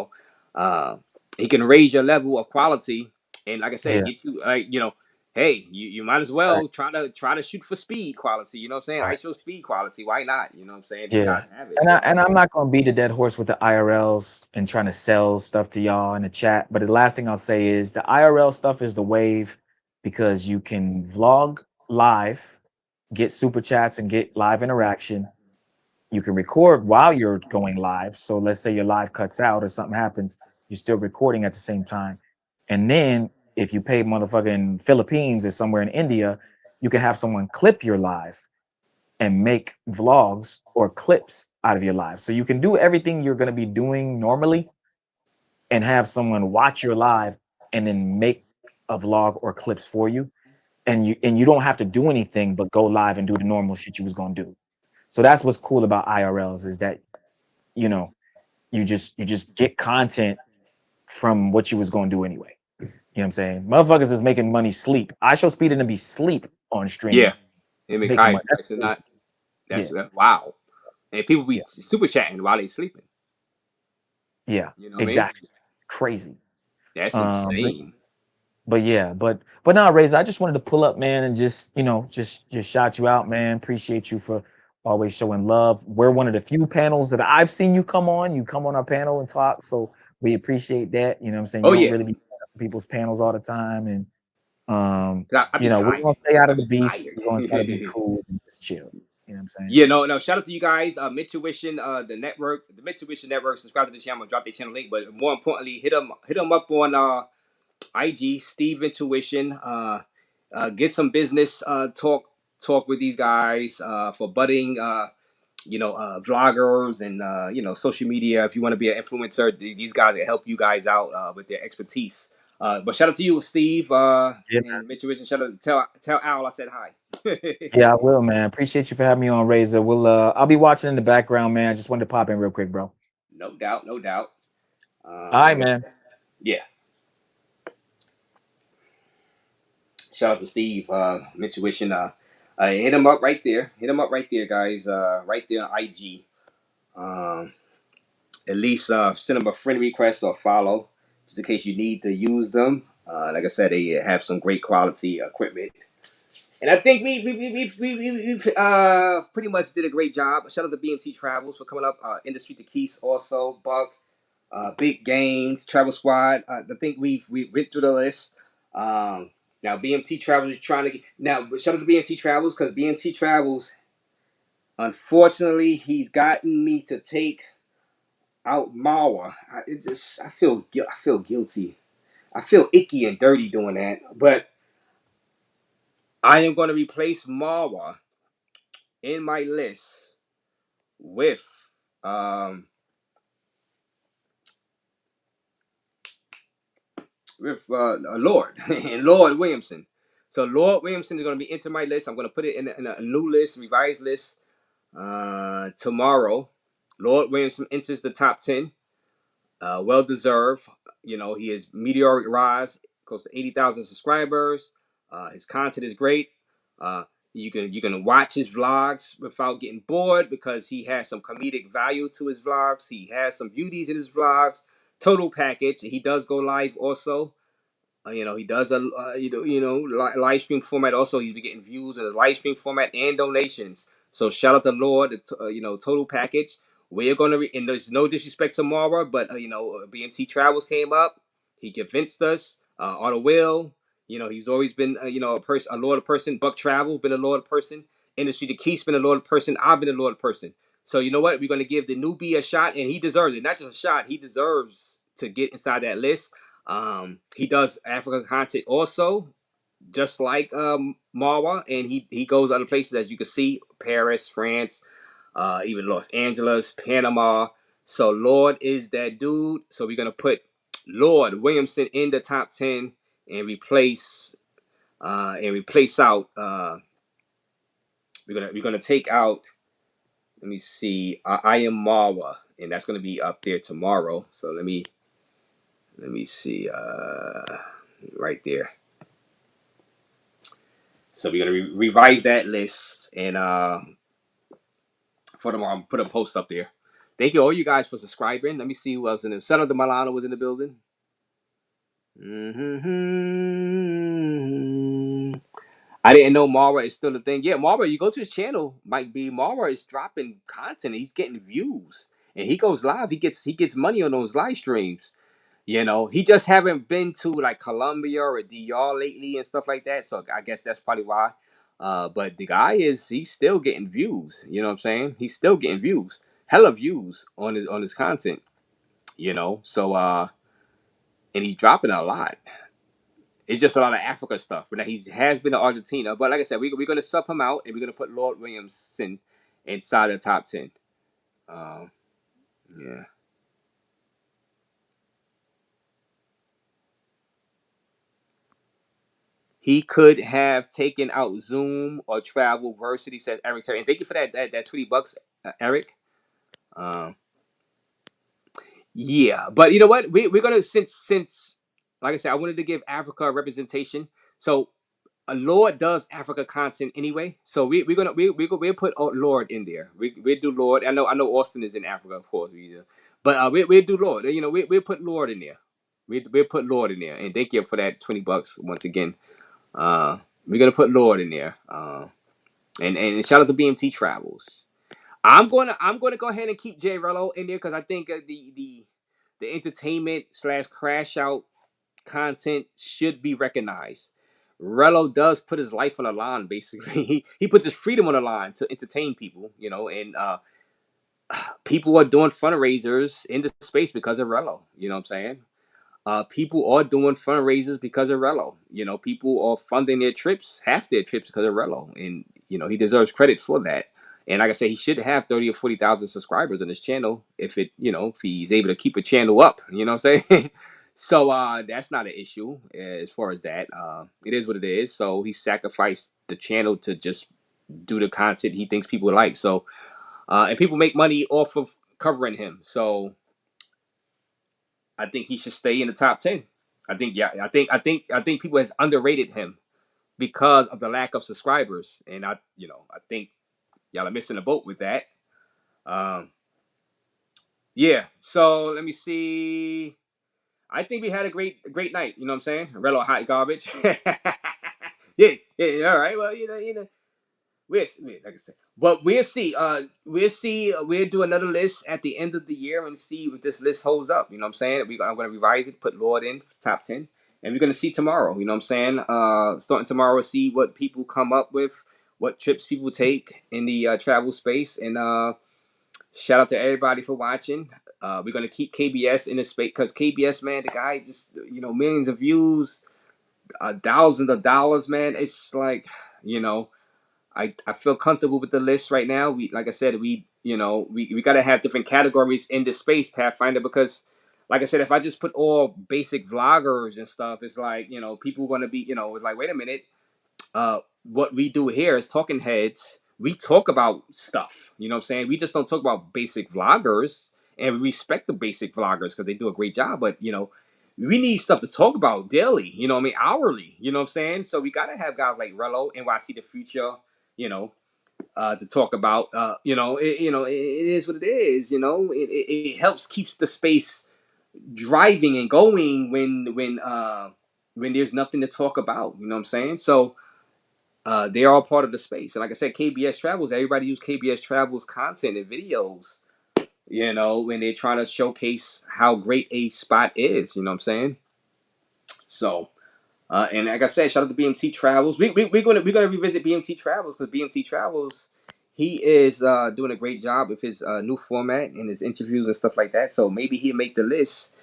Speaker 2: uh he can raise your level of quality, and like I said,
Speaker 8: yeah,
Speaker 2: get you hey, you might as
Speaker 8: right,
Speaker 2: well try to shoot for speed quality, you know what I'm saying?
Speaker 8: right.
Speaker 2: ISO speed quality, why not? You know what I'm saying? These
Speaker 8: Yeah.
Speaker 2: guys have it.
Speaker 8: And I'm not gonna beat the dead horse with the IRLs and trying to sell stuff to y'all in the chat. But the last thing I'll say is the IRL stuff is the wave because you can vlog live, get super chats and get live interaction. You can record while you're going live. So let's say your live cuts out or something happens, you're still recording at the same time. And then if you pay motherfucking Philippines or somewhere in India, you can have someone clip your live and make vlogs or clips out of your live. So you can do everything you're going to be doing normally and have someone watch your live and then make a vlog or clips for you. And you don't have to do anything but go live and do the normal shit you was going to do. So that's what's cool about IRLs is that, you know, you just get content from what you was going to do anyway. You know what I'm saying? Motherfuckers is making money sleep. I show speed and be sleep on
Speaker 2: Yeah.
Speaker 8: streaming,
Speaker 2: I mean,
Speaker 8: making
Speaker 2: Kai,
Speaker 8: money. That's
Speaker 2: it's
Speaker 8: crazy.
Speaker 2: not.
Speaker 8: Yeah,
Speaker 2: That's wow. And people
Speaker 8: yeah,
Speaker 2: be super chatting while they sleeping.
Speaker 8: yeah,
Speaker 2: You know what I mean?
Speaker 8: exactly. Crazy.
Speaker 2: That's
Speaker 8: Um, but
Speaker 2: insane.
Speaker 8: but yeah, but now, Razer, I just wanted to pull up, man, and just just shout you out, man. Appreciate you for always showing love. We're one of the few panels that I've seen you come on. You come on our panel and talk, so we appreciate that. You know what I'm saying? You
Speaker 2: Oh
Speaker 8: don't
Speaker 2: yeah.
Speaker 8: really be on people's panels all the time, and
Speaker 2: 'Cause I be
Speaker 8: we're gonna
Speaker 2: tired.
Speaker 8: stay out
Speaker 2: I
Speaker 8: of the
Speaker 2: be
Speaker 8: beefs. We're gonna try to be
Speaker 2: tired.
Speaker 8: cool and just chill. You know what I'm saying?
Speaker 2: Yeah, no. Shout out to you guys. Mittuition, the network, the Mittuition network. Subscribe to the channel. I'm gonna drop their channel link. But more importantly, hit them up on IG, Steve Intuition. Get some business talk with these guys for budding vloggers and social media. If you want to be an influencer, these guys can help you guys out with their expertise. But shout out to you, Steve,
Speaker 8: Yeah, man.
Speaker 2: and Mitch. Shout out, tell Al I said hi.
Speaker 8: Yeah, I will, man. Appreciate you for having me on, Razor. I'll be watching in the background, man. I just wanted to pop in real quick, bro.
Speaker 2: No doubt, no doubt.
Speaker 8: All right,
Speaker 2: Like I said,
Speaker 8: man.
Speaker 2: yeah. Shout out to Steve, Mitch. Hit him up right there. Hit him up right there, guys. Right there on IG. Um, at least send them a friend request or follow, just in case you need to use them. Like I said, they have some great quality equipment, and I think we pretty much did a great job. Shout out to BMT Travels for coming up. Industry to Quis also, Buck, Big Gains, Travel Squad. I think we went through the list. Now BMT Travels is trying to get now. Shout out to BMT Travels because BMT Travels, unfortunately, he's gotten me to take out Mawa. I feel guilty. I feel icky and dirty doing that. But I am going to replace Mawa in my list with um Lord and Lord Williamson. So Lord Williamson is going to be into my list. I'm going to put it in a new list, revised list tomorrow. Lord Williamson enters the top 10. Well deserved. He has meteoric rise, close to 80,000 subscribers. His content is great. Uh, you can watch his vlogs without getting bored because he has some comedic value to his vlogs. He has some beauties in his vlogs. Total package. He does go live also. He does a live stream format. Also, he's been getting views in the live stream format and donations. So shout out to Lord, total package. We're gonna and there's no disrespect to Mara, but BMT Travels came up. He convinced us. On a will, he's always been a person, a loyal person. Buck Travel been a loyal person. Industry the Keith's been a loyal person. I've been a loyal person. So you know what? We're gonna give the newbie a shot, and he deserves it. Not just a shot. He deserves to get inside that list. He does African content also, just like Marwa, and he goes other places as you can see, Paris, France, even Los Angeles, Panama. So Lord is that dude. So we're gonna put Lord Williamson in the top 10 and replace out. We're gonna take out. Let me see. I am Marwa, and that's gonna be up there tomorrow. So let me see. Right there. So we're gonna revise that list, and for tomorrow, I'm put a post up there. Thank you all you guys for subscribing. Let me see who else in there. Senator Milano was in the building. I didn't know Mara is still a thing. Yeah, Mara, you go to his channel, might be Mara is dropping content. He's getting views, and he goes live. He gets money on those live streams. He just haven't been to like Colombia or DR lately and stuff like that. So I guess that's probably why. But the guy he's still getting views. You know what I'm saying? He's still getting views, hella views on his content. So and he's dropping a lot. It's just a lot of Africa stuff. But he has been to Argentina. But like I said, we're gonna sub him out and we're gonna put Lord Williamson inside the top 10. Yeah. He could have taken out Zoom or Travelversity, said Eric Terry. And thank you for that $20, Eric. Um, yeah, but you know what? We're gonna since like I said, I wanted to give Africa a representation. So a Lord does Africa content anyway. So we're gonna we'll put Lord in there. We do Lord. I know Austin is in Africa, of course. But we do Lord. You know, we put Lord in there. We put Lord in there. And thank you for that $20 once again. We're gonna put Lord in there. And shout out to BMT Travels. I'm gonna go ahead and keep Jay Rello in there because I think the entertainment slash crash out content should be recognized. Rello does put his life on the line, basically. He puts his freedom on the line to entertain people, you know, and people are doing fundraisers in the space because of Rello. You know what I'm saying? People are doing fundraisers because of Rello. You know, people are funding their trips, half their trips because of Rello, and you know he deserves credit for that. And like I said, he should have 30 or 40,000 subscribers on his channel if he's able to keep a channel up. You know what I'm saying? So that's not an issue as far as that. It is what it is. So he sacrificed the channel to just do the content he thinks people like. So and people make money off of covering him. So I think he should stay in the top 10. I think people has underrated him because of the lack of subscribers, and I think y'all are missing the boat with that. Um, yeah. So let me see. I think we had a great night. You know what I'm saying? Rello hot garbage. Yeah, yeah. All right. Well, like I said, but we'll see. We'll see. We'll do another list at the end of the year and see if this list holds up. You know what I'm saying? I'm gonna revise it, put Lord in top 10, and we're gonna see tomorrow. You know what I'm saying? Starting tomorrow, see what people come up with, what trips people take in the travel space, and shout out to everybody for watching. We're gonna keep KBS in the space because KBS, man, the guy just millions of views, thousands of dollars, man. It's like I feel comfortable with the list right now. Like I said, we got to have different categories in this space, Pathfinder, because like I said, if I just put all basic vloggers and stuff, it's like, people want to be, it's like, wait a minute, what we do here is talking heads. We talk about stuff, you know what I'm saying? We just don't talk about basic vloggers, and we respect the basic vloggers because they do a great job, but we need stuff to talk about daily, I mean, hourly, you know what I'm saying? So we got to have guys like Rello, NYC the Future, you know, to talk about. It is what it is. It helps keeps the space driving and going when there's nothing to talk about. You know what I'm saying? So they're all part of the space. And like I said, KBS Travels. Everybody use KBS Travels content and videos. When they're trying to showcase how great a spot is. You know what I'm saying? So. And like I said, shout out to BMT Travels. We're gonna revisit BMT Travels because BMT Travels, he is doing a great job with his new format and his interviews and stuff like that. So maybe he'll make the list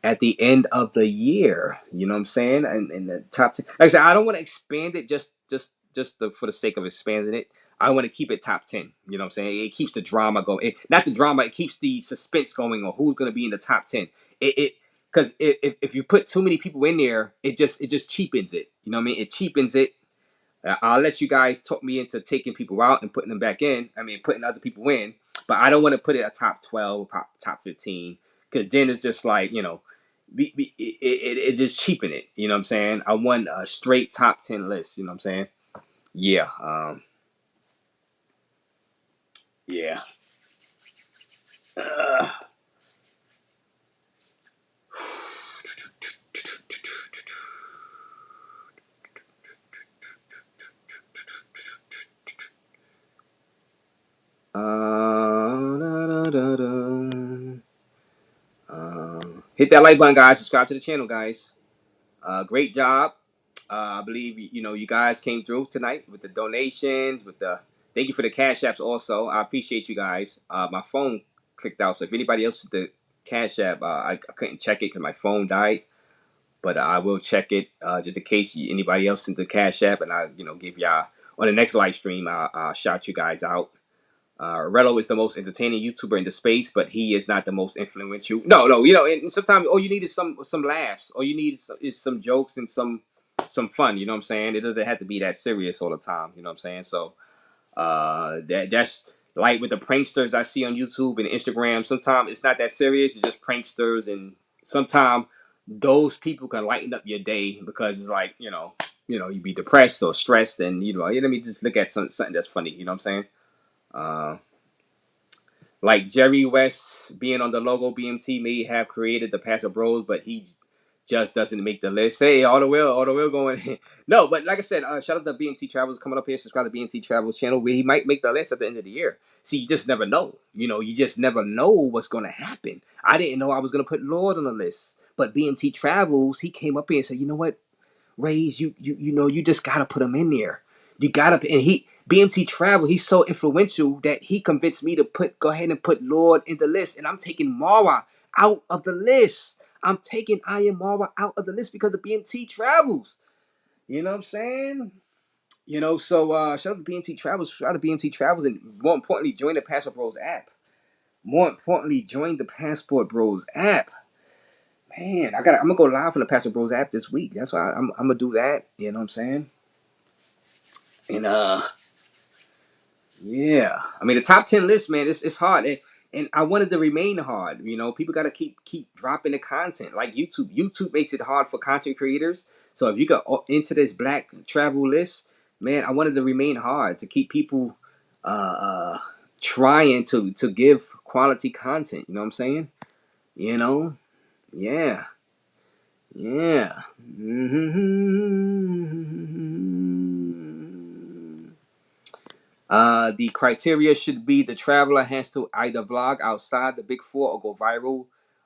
Speaker 2: at the end of the year. You know what I'm saying? And in the top 10. Like I said, I don't want to expand it for the sake of expanding it. I want to keep it top 10. You know what I'm saying? It keeps the drama going. Not the drama. It keeps the suspense going on who's going to be in the top 10. It because if you put too many people in there, it just cheapens it. You know what I mean? It cheapens it. I'll let you guys talk me into taking people out and putting them back in. I mean, putting other people in. But I don't want to put it a top 12, top 15. Because then it's just like, it just cheapen it. You know what I'm saying? I want a straight top 10 list. You know what I'm saying? Yeah. Yeah. Uh, da, da, da, da. Hit that like button, guys. Subscribe to the channel, guys. Great job. I believe you guys came through tonight with the donations, thank you for the cash apps also. I appreciate you guys. My phone clicked out, so if anybody else did the cash app, I couldn't check it because my phone died. but I will check it just in case anybody else sent the Cash App, and I give y'all on the next live stream. I'll shout you guys out. Rello is the most entertaining YouTuber in the space, but he is not the most influential. No, and sometimes all you need is some laughs. All you need is some jokes and some fun. You know what I'm saying? It doesn't have to be that serious all the time. You know what I'm saying? So that's like with the pranksters I see on YouTube and Instagram. Sometimes it's not that serious. It's just pranksters, and sometimes those people can lighten up your day because it's like you be depressed or stressed, and let me just look at something that's funny. You know what I'm saying? Uh, like Jerry West being on the logo, BMT may have created the Paso Bros, but he just doesn't make the list. Hey, all the will going. No, but like I said, shout out to BMT Travels coming up here. Subscribe to BMT Travels channel where he might make the list at the end of the year. See, you just never know. You just never know what's going to happen. I didn't know I was going to put Lord on the list, but BMT Travels, he came up here and said, you know what? Raze, you just gotta put him in there. You gotta, and he BMT Travel, he's so influential that he convinced me to go ahead and put Lord in the list, and I'm taking Mara out of the list. I'm taking Iron Mara out of the list because of BMT Travels. You know what I'm saying? So shout out to BMT Travels, shout out to BMT Travels, and more importantly, join the Passport Bros app. More importantly, join the Passport Bros app. Man, I'm gonna go live on the Pastor Bros app this week. That's why I'm gonna do that. You know what I'm saying? And yeah. I mean the top 10 list, man, it's hard. And I wanted to remain hard. People gotta keep dropping the content. Like YouTube. YouTube makes it hard for content creators. So if you got into this black travel list, man, I wanted to remain hard to keep people trying to give quality content. You know what I'm saying? You know? Yeah. Yeah. The criteria should be the traveler has to either vlog outside the Big Four or go viral,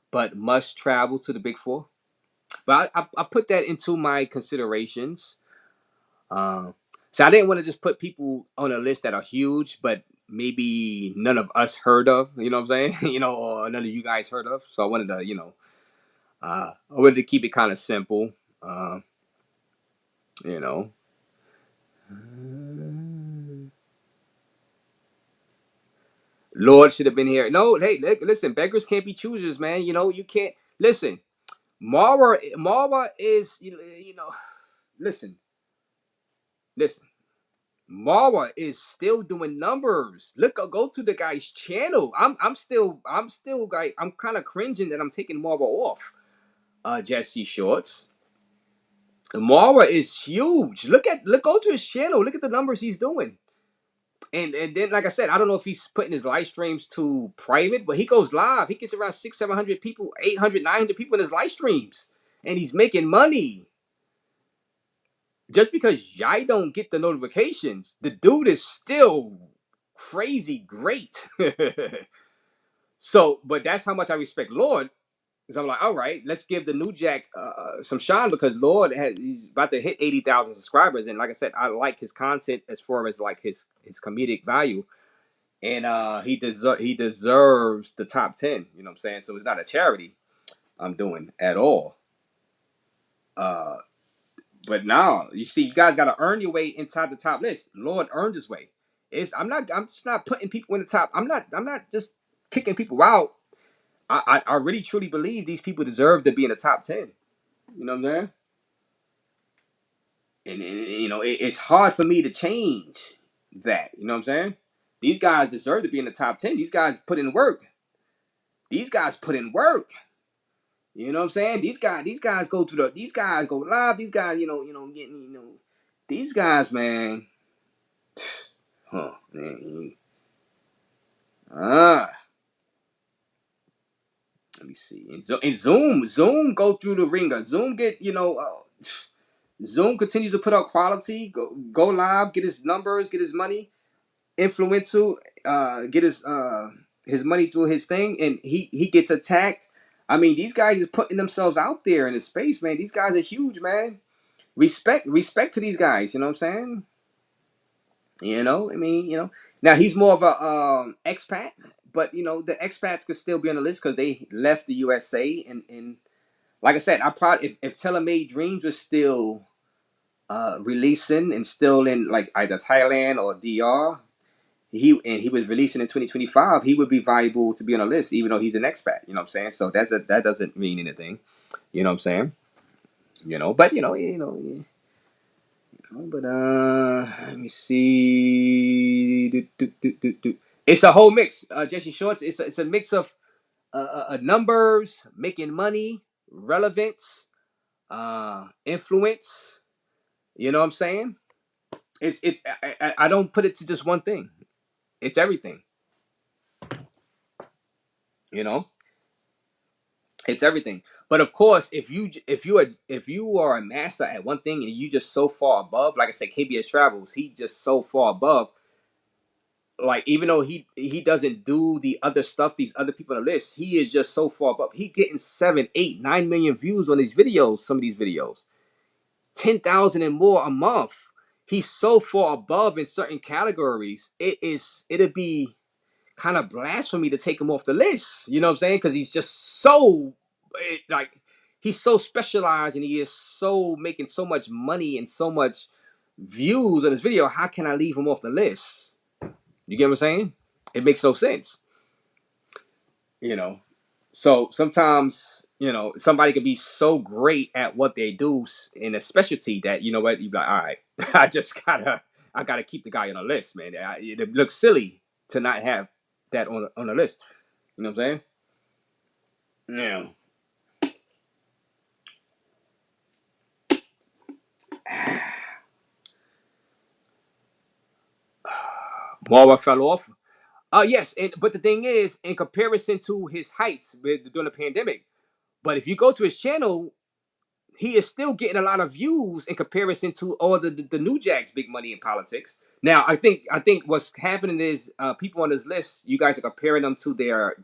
Speaker 2: but must travel to the Big Four. But I put that into my considerations. So I didn't want to just put people on a list that are huge, but maybe none of us heard of. You know what I'm saying? Or none of you guys heard of. So I wanted to, I wanted to keep it kind of simple. You know. Lord should have been here. No, hey, listen, beggars can't be choosers, man. You can't listen. Mara is listen, listen. Mara is still doing numbers. Look, go to the guy's channel. I'm still like I'm kind of cringing that I'm taking Mara off. Jesse Shorts. Mara is huge. Go to his channel. Look at the numbers he's doing. And then, like I said, I don't know if he's putting his live streams to private, but he goes live. He gets around 600-700 people, 800-900 people in his live streams, and he's making money. Just because I don't get the notifications, the dude is still crazy great. So, but that's how much I respect Lord. Because I'm like, all right, let's give the new Jack some shine because Lord he's about to hit 80,000 subscribers, and like I said, I like his content as far as like his comedic value. And he deserves the top 10. You know what I'm saying? So it's not a charity I'm doing at all. But now you see, you guys got to earn your way inside the top list. Lord earned his way. I'm just not putting people in the top. I'm not just kicking people out. I really truly believe these people deserve to be in the top 10. You know what I'm saying? And it's hard for me to change that. You know what I'm saying? These guys deserve to be in the top 10. These guys put in work. These guys put in work. You know what I'm saying? These guys go through these guys go live. These guys, getting, these guys, man. Huh, man. Let me see. And Zoom go through the ringer. Zoom get, Zoom continues to put out quality. Go live, get his numbers, get his money. Influential, get his money through his thing, and he gets attacked. I mean, these guys are putting themselves out there in the space, man. These guys are huge, man. Respect to these guys. You know what I'm saying? I mean, Now he's more of a expat, but the expats could still be on the list because they left the USA, and Like I said, I probably if Telemade Dreams was still releasing and still in like either Thailand or DR, he was releasing in 2025, he would be viable to be on a list, even though he's an expat. You know what I'm saying? So that doesn't mean anything. You know what I'm saying? But but let me see. It's a whole mix. Jesse Shorts. It's a mix of numbers, making money, relevance, influence. You know what I'm saying? It's I don't put it to just one thing. It's everything. You know, it's everything. But of course, if you are a master at one thing and you just so far above, like I said, KBS Travels, he just so far above. Like even though he doesn't do the other stuff, these other people on the list, he is just so far above. He getting 7, 8, 9 million views on these videos. Some of these videos, 10,000 and more a month. He's so far above in certain categories. It'd be kind of blasphemy to take him off the list. You know what I'm saying? Because he's just so like he's so specialized and he is so making so much money and so much views on his video. How can I leave him off the list? You get what I'm saying? It makes no sense. You know. So sometimes, somebody could be so great at what they do in a specialty that you know what you be like, all right, I gotta keep the guy on the list, man. It looks silly to not have that on the list. You know what I'm saying? Yeah. Marwa fell off. Yes, but the thing is, in comparison to his heights during the pandemic, but if you go to his channel, he is still getting a lot of views in comparison to all the New Jacks big money in politics. Now, I think what's happening is people on this list, you guys are comparing them to their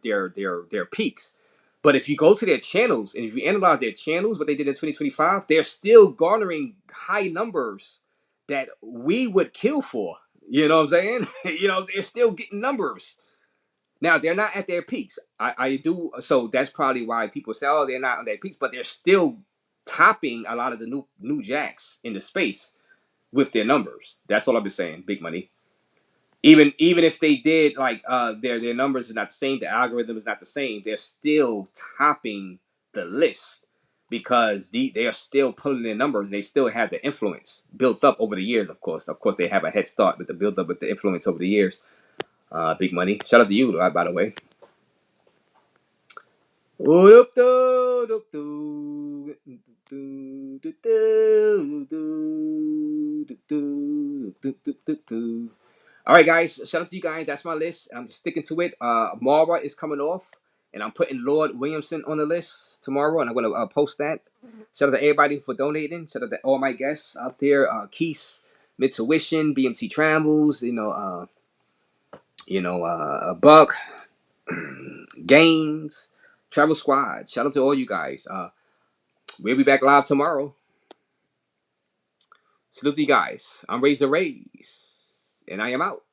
Speaker 2: peaks. But if you go to their channels and if you analyze their channels, what they did in 2025, they're still garnering high numbers that we would kill for. You know what I'm saying? They're still getting numbers. Now they're not at their peaks. I do so that's probably why people say, oh, they're not on their peaks, but they're still topping a lot of the new jacks in the space with their numbers. That's all I've been saying. Big money. Even if they did like their numbers is not the same, the algorithm is not the same, they're still topping the list because they are still pulling their numbers. They still have the influence built up over the years. Of course, they have a head start with the build up with the influence over the years. Big money. Shout out to you, by the way. All right, guys. Shout out to you guys. That's my list. I'm sticking to it. Mara is coming off, and I'm putting Lord Williamson on the list tomorrow, and I'm gonna post that. Shout out to everybody for donating. Shout out to all my guests out there. Quis, Mitsuition, BMT Travels. Buck. Games, Travel Squad. Shout out to all you guys. We'll be back live tomorrow. Salute to you guys. I'm Raze, and I am out.